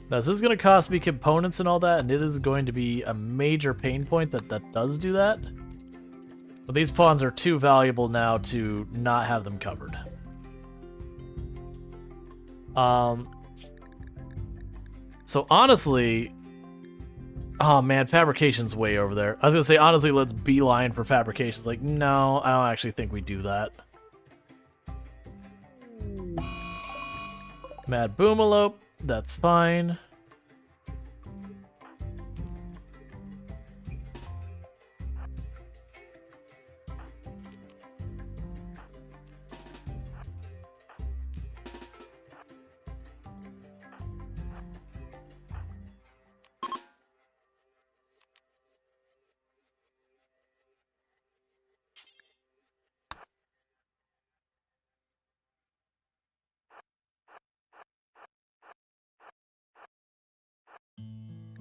Now, this is going to cost me components and all that, and it is going to be a major pain point that does do that. But these pawns are too valuable now to not have them covered. So honestly, oh man, fabrication's way over there. I was gonna say, honestly, let's beeline for fabrications. Like, no, I don't actually think we do that. Mad Boomalope, that's fine.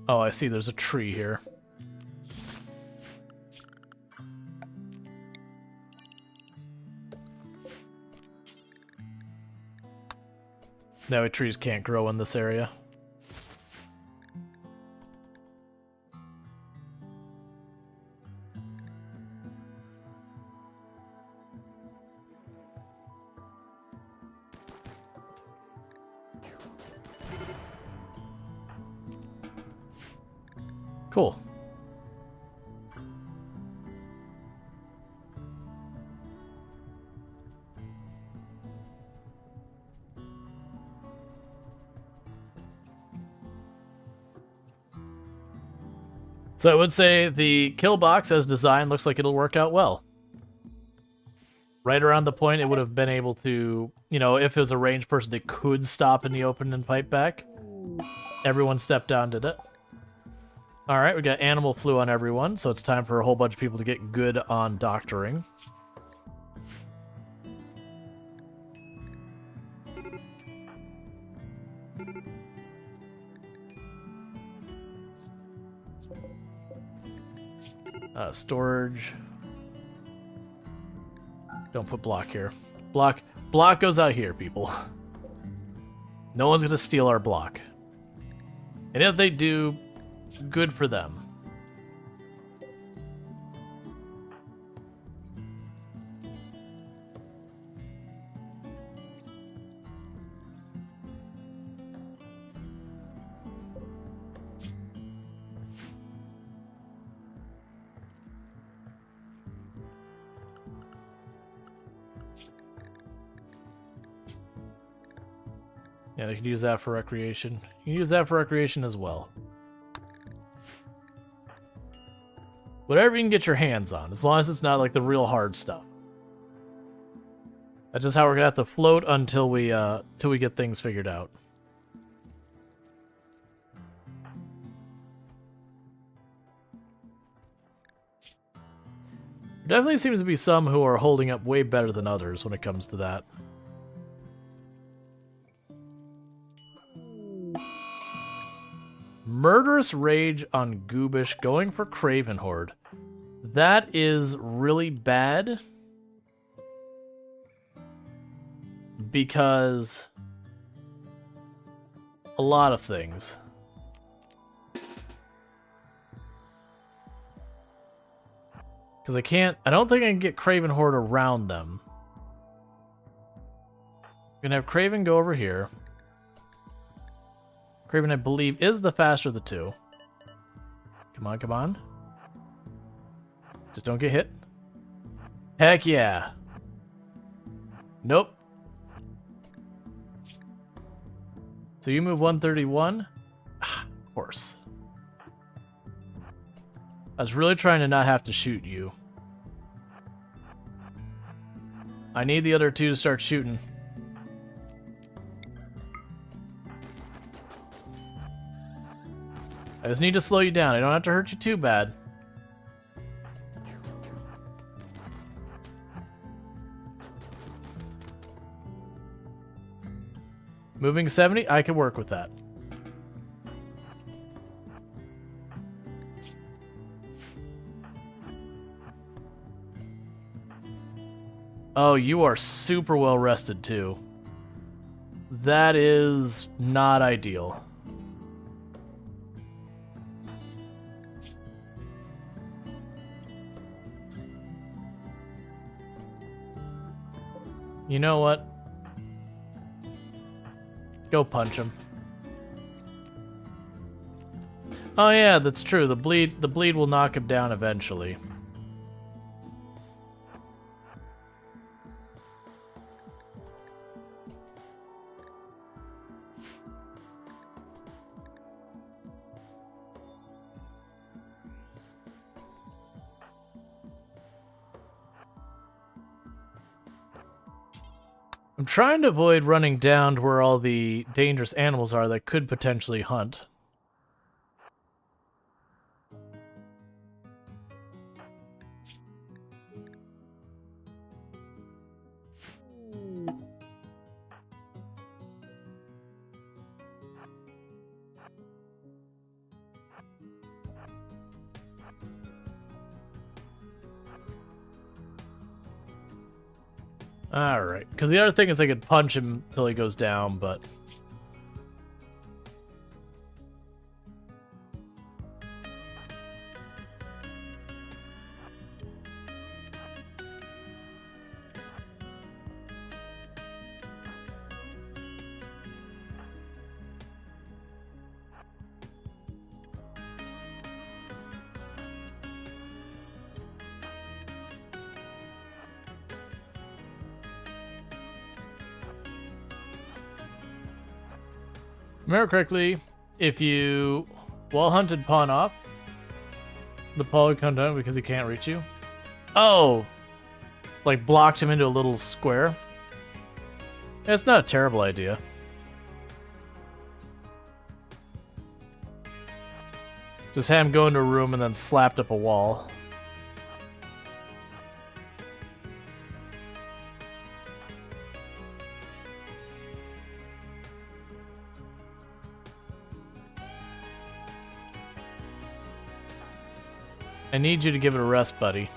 Oh, I see there's a tree here. That way trees can't grow in this area. Cool. So I would say the kill box as designed looks like it'll work out well. Right around the point it would have been able to, you know, if it was a ranged person, it could stop in the open and fight back. Everyone stepped down, did it? Alright, we got animal flu on everyone, so it's time for a whole bunch of people to get good on doctoring. Storage. Don't put block here. Block goes out here, people. No one's gonna steal our block. And if they do, good for them. Yeah, they could use that for recreation. You can use that for recreation as well. Whatever you can get your hands on, as long as it's not like the real hard stuff. That's just how we're gonna have to float until we get things figured out. There definitely seems to be some who are holding up way better than others when it comes to that. Murderous Rage on Goobish going for Craven Horde. That is really bad. Because a lot of things. Because I don't think I can get Craven Horde around them. I'm gonna have Craven go over here. Craven, I believe, is the faster of the two. Come on, come on. Just don't get hit. Heck yeah. Nope. So you move 131? Of course. I was really trying to not have to shoot you. I need the other two to start shooting. just need to slow you down. I don't have to hurt you too bad. Moving 70, I can work with that. Oh, you are super well rested too. That is not ideal. You know what? Go punch him. Oh yeah, that's true. The bleed will knock him down eventually. I'm trying to avoid running down to where all the dangerous animals are that could potentially hunt. Alright, because the other thing is I could punch him till he goes down, but... Remember correctly, if you wall hunted pawn off, the pawn would come down because he can't reach you. Oh! Like blocked him into a little square? Yeah, it's not a terrible idea. Just had him go into a room and then slapped up a wall. I need you to give it a rest, buddy.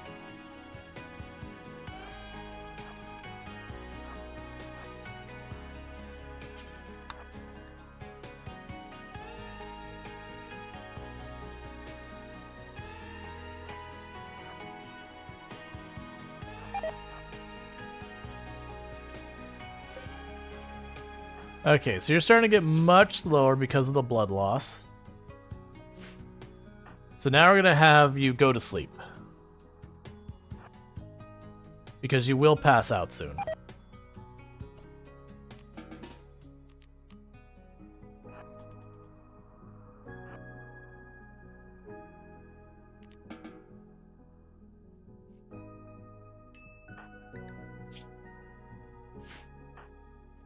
Okay, so you're starting to get much slower because of the blood loss. So now we're going to have you go to sleep. Because you will pass out soon.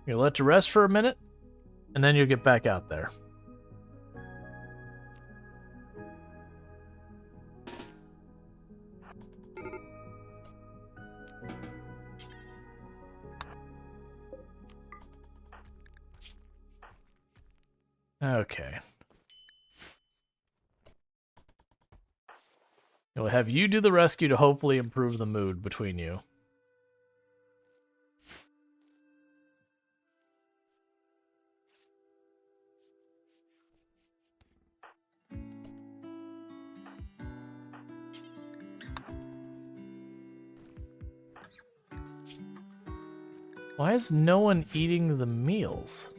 You'll let you rest for a minute, and then you'll get back out there. Okay. We'll have you do the rescue to hopefully improve the mood between you. Why is no one eating the meals?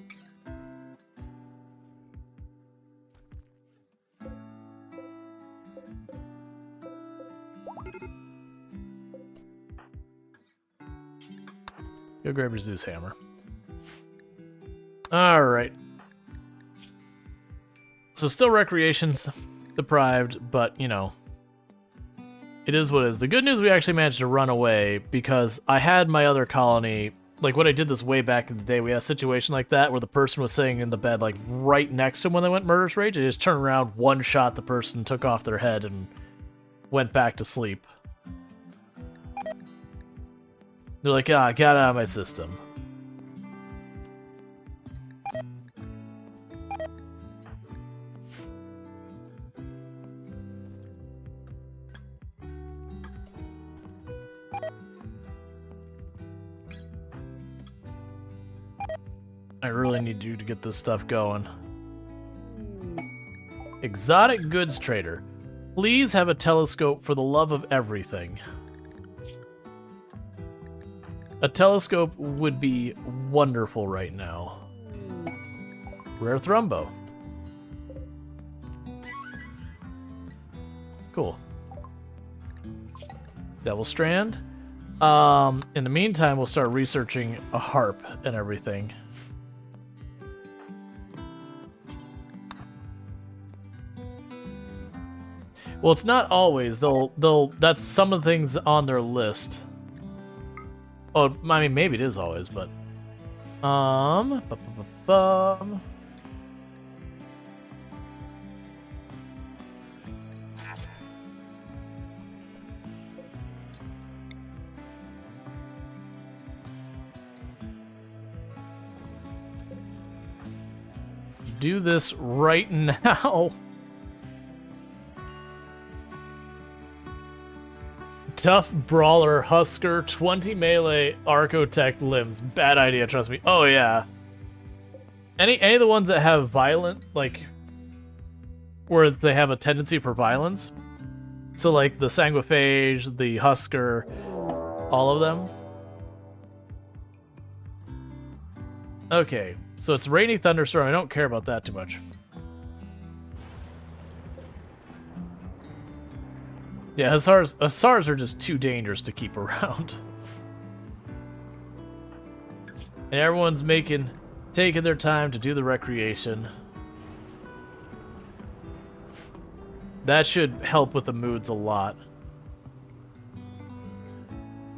Go grab your Zeus hammer. Alright. So still recreation's deprived, but, you know, it is what it is. The good news, we actually managed to run away because I had my other colony like when I did this way back in the day, we had a situation like that where the person was sitting in the bed like right next to him when they went murderous rage. They just turned around, one shot the person, took off their head, and went back to sleep. They're like, ah, got it out of my system. I really need you to get this stuff going. Exotic goods trader. Please have a telescope for the love of everything. A telescope would be wonderful right now. Rare Thrumbo. Cool. Devil Strand. In the meantime, we'll start researching a harp and everything. Well, it's not always. That's some of the things on their list. Oh, I mean, maybe it is always, but do this right now. Tough Brawler, Husker, 20 melee, Archotech limbs. Bad idea, trust me. Oh, yeah. Any of the ones that have violent, like, where they have a tendency for violence. So, like, the Sanguiphage, the Husker, all of them. Okay, so it's Rainy Thunderstorm. I don't care about that too much. Yeah, Hussars are just too dangerous to keep around. And everyone's taking their time to do the recreation. That should help with the moods a lot.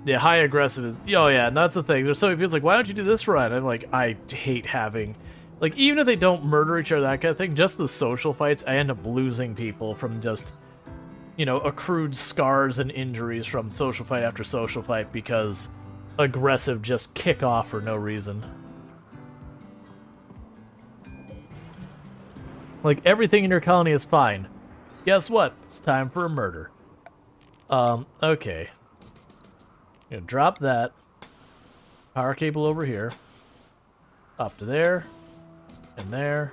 Yeah, high aggressive is... Oh yeah, and that's the thing. There's so many people like, why don't you do this run? I'm like, I hate having... Like, even if they don't murder each other, that kind of thing, just the social fights, I end up losing people from just... you know, accrued scars and injuries from social fight after social fight because aggressive just kick off for no reason. Like, everything in your colony is fine. Guess what? It's time for a murder. Okay. Gonna drop that. Power cable over here. Up to there. And there.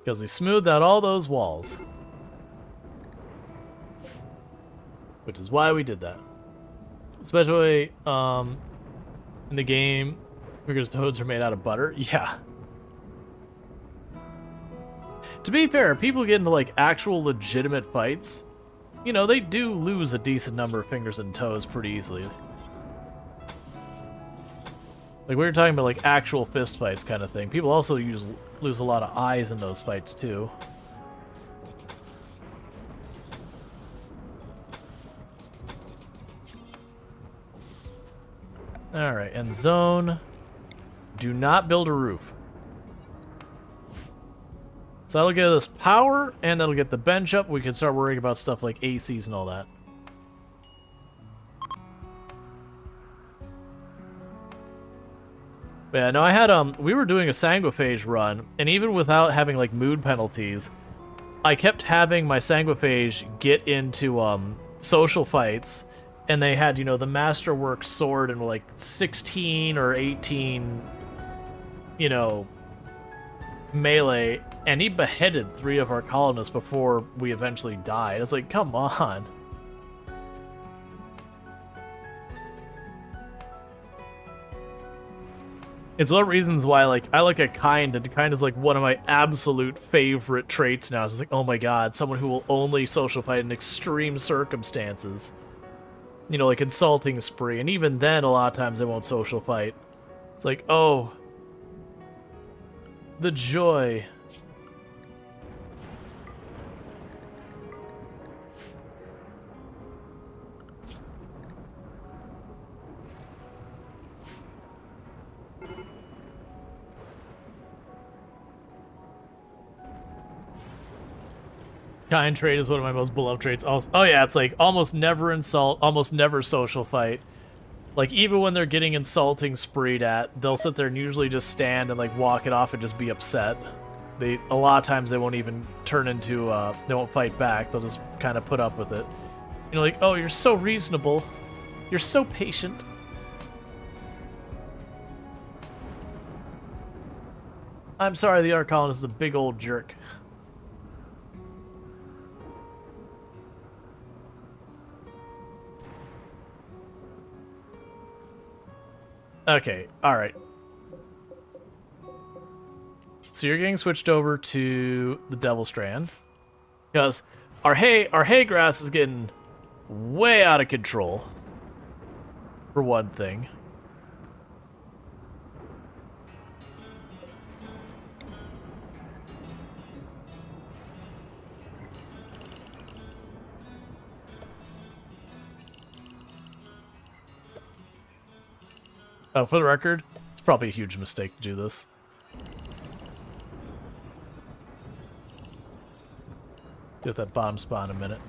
Because we smoothed out all those walls. Which is why we did that. Especially, in the game, because toads are made out of butter. Yeah. To be fair, people get into, like, actual legitimate fights. You know, they do lose a decent number of fingers and toes pretty easily. Like, we were talking about, like, actual fist fights kind of thing. People also lose a lot of eyes in those fights, too. Alright, and zone. Do not build a roof. So that'll get us power, and that'll get the bench up. We can start worrying about stuff like ACs and all that. But yeah, no, I had, we were doing a Sanguiphage run, and even without having, like, mood penalties, I kept having my Sanguiphage get into, social fights, and they had, you know, the Masterwork sword and, like, 16 or 18, you know, melee, and he beheaded 3 of our colonists before we eventually died. It's like, come on. It's one of the reasons why, like, I look at kind, and kind is, like, one of my absolute favorite traits now. It's like, oh my god, someone who will only social fight in extreme circumstances. You know, like Insulting Spree, and even then, a lot of times they won't social fight. It's like, oh, the joy. Kind trait is one of my most beloved traits. Also, oh yeah, it's like almost never insult, almost never social fight. Like even when they're getting insulting spreed at, they'll sit there and usually just stand and like walk it off and just be upset. A lot of times they won't even turn into they won't fight back. They'll just kind of put up with it. You know, like, oh, you're so reasonable, you're so patient. I'm sorry, the art colonist is a big old jerk. Okay, alright. So you're getting switched over to the Devil Strand. Because our hay grass is getting way out of control. For one thing. Oh, for the record, it's probably a huge mistake to do this. Get that bottom spot in a minute.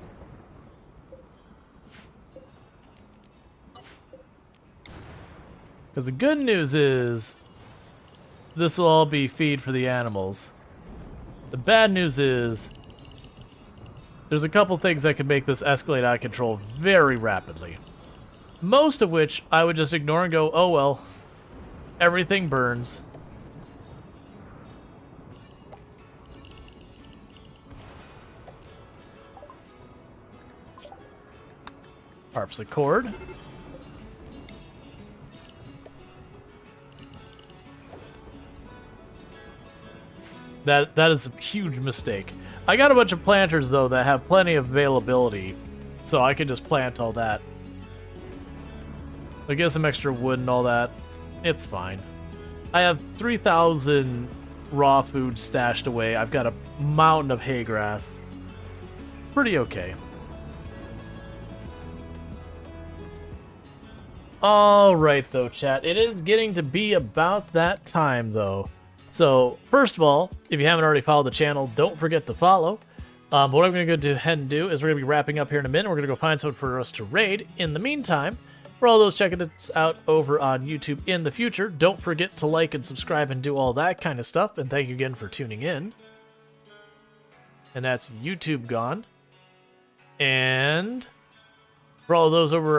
Because the good news is, this will all be feed for the animals. The bad news is, there's a couple things that can make this escalate out of control very rapidly. Most of which I would just ignore and go, oh well, everything burns. Harpsichord. That is a huge mistake. I got a bunch of planters though that have plenty of availability, so I can just plant all that. I get some extra wood and all that. It's fine. I have 3,000 raw food stashed away. I've got a mountain of hay grass. Pretty okay. Alright though, chat. It is getting to be about that time though. So, first of all, if you haven't already followed the channel, don't forget to follow. What I'm going to go ahead and do is we're going to be wrapping up here in a minute. We're going to go find someone for us to raid. In the meantime, for all those checking us out over on YouTube in the future, don't forget to like and subscribe and do all that kind of stuff. And thank you again for tuning in. And that's YouTube gone. And for all those over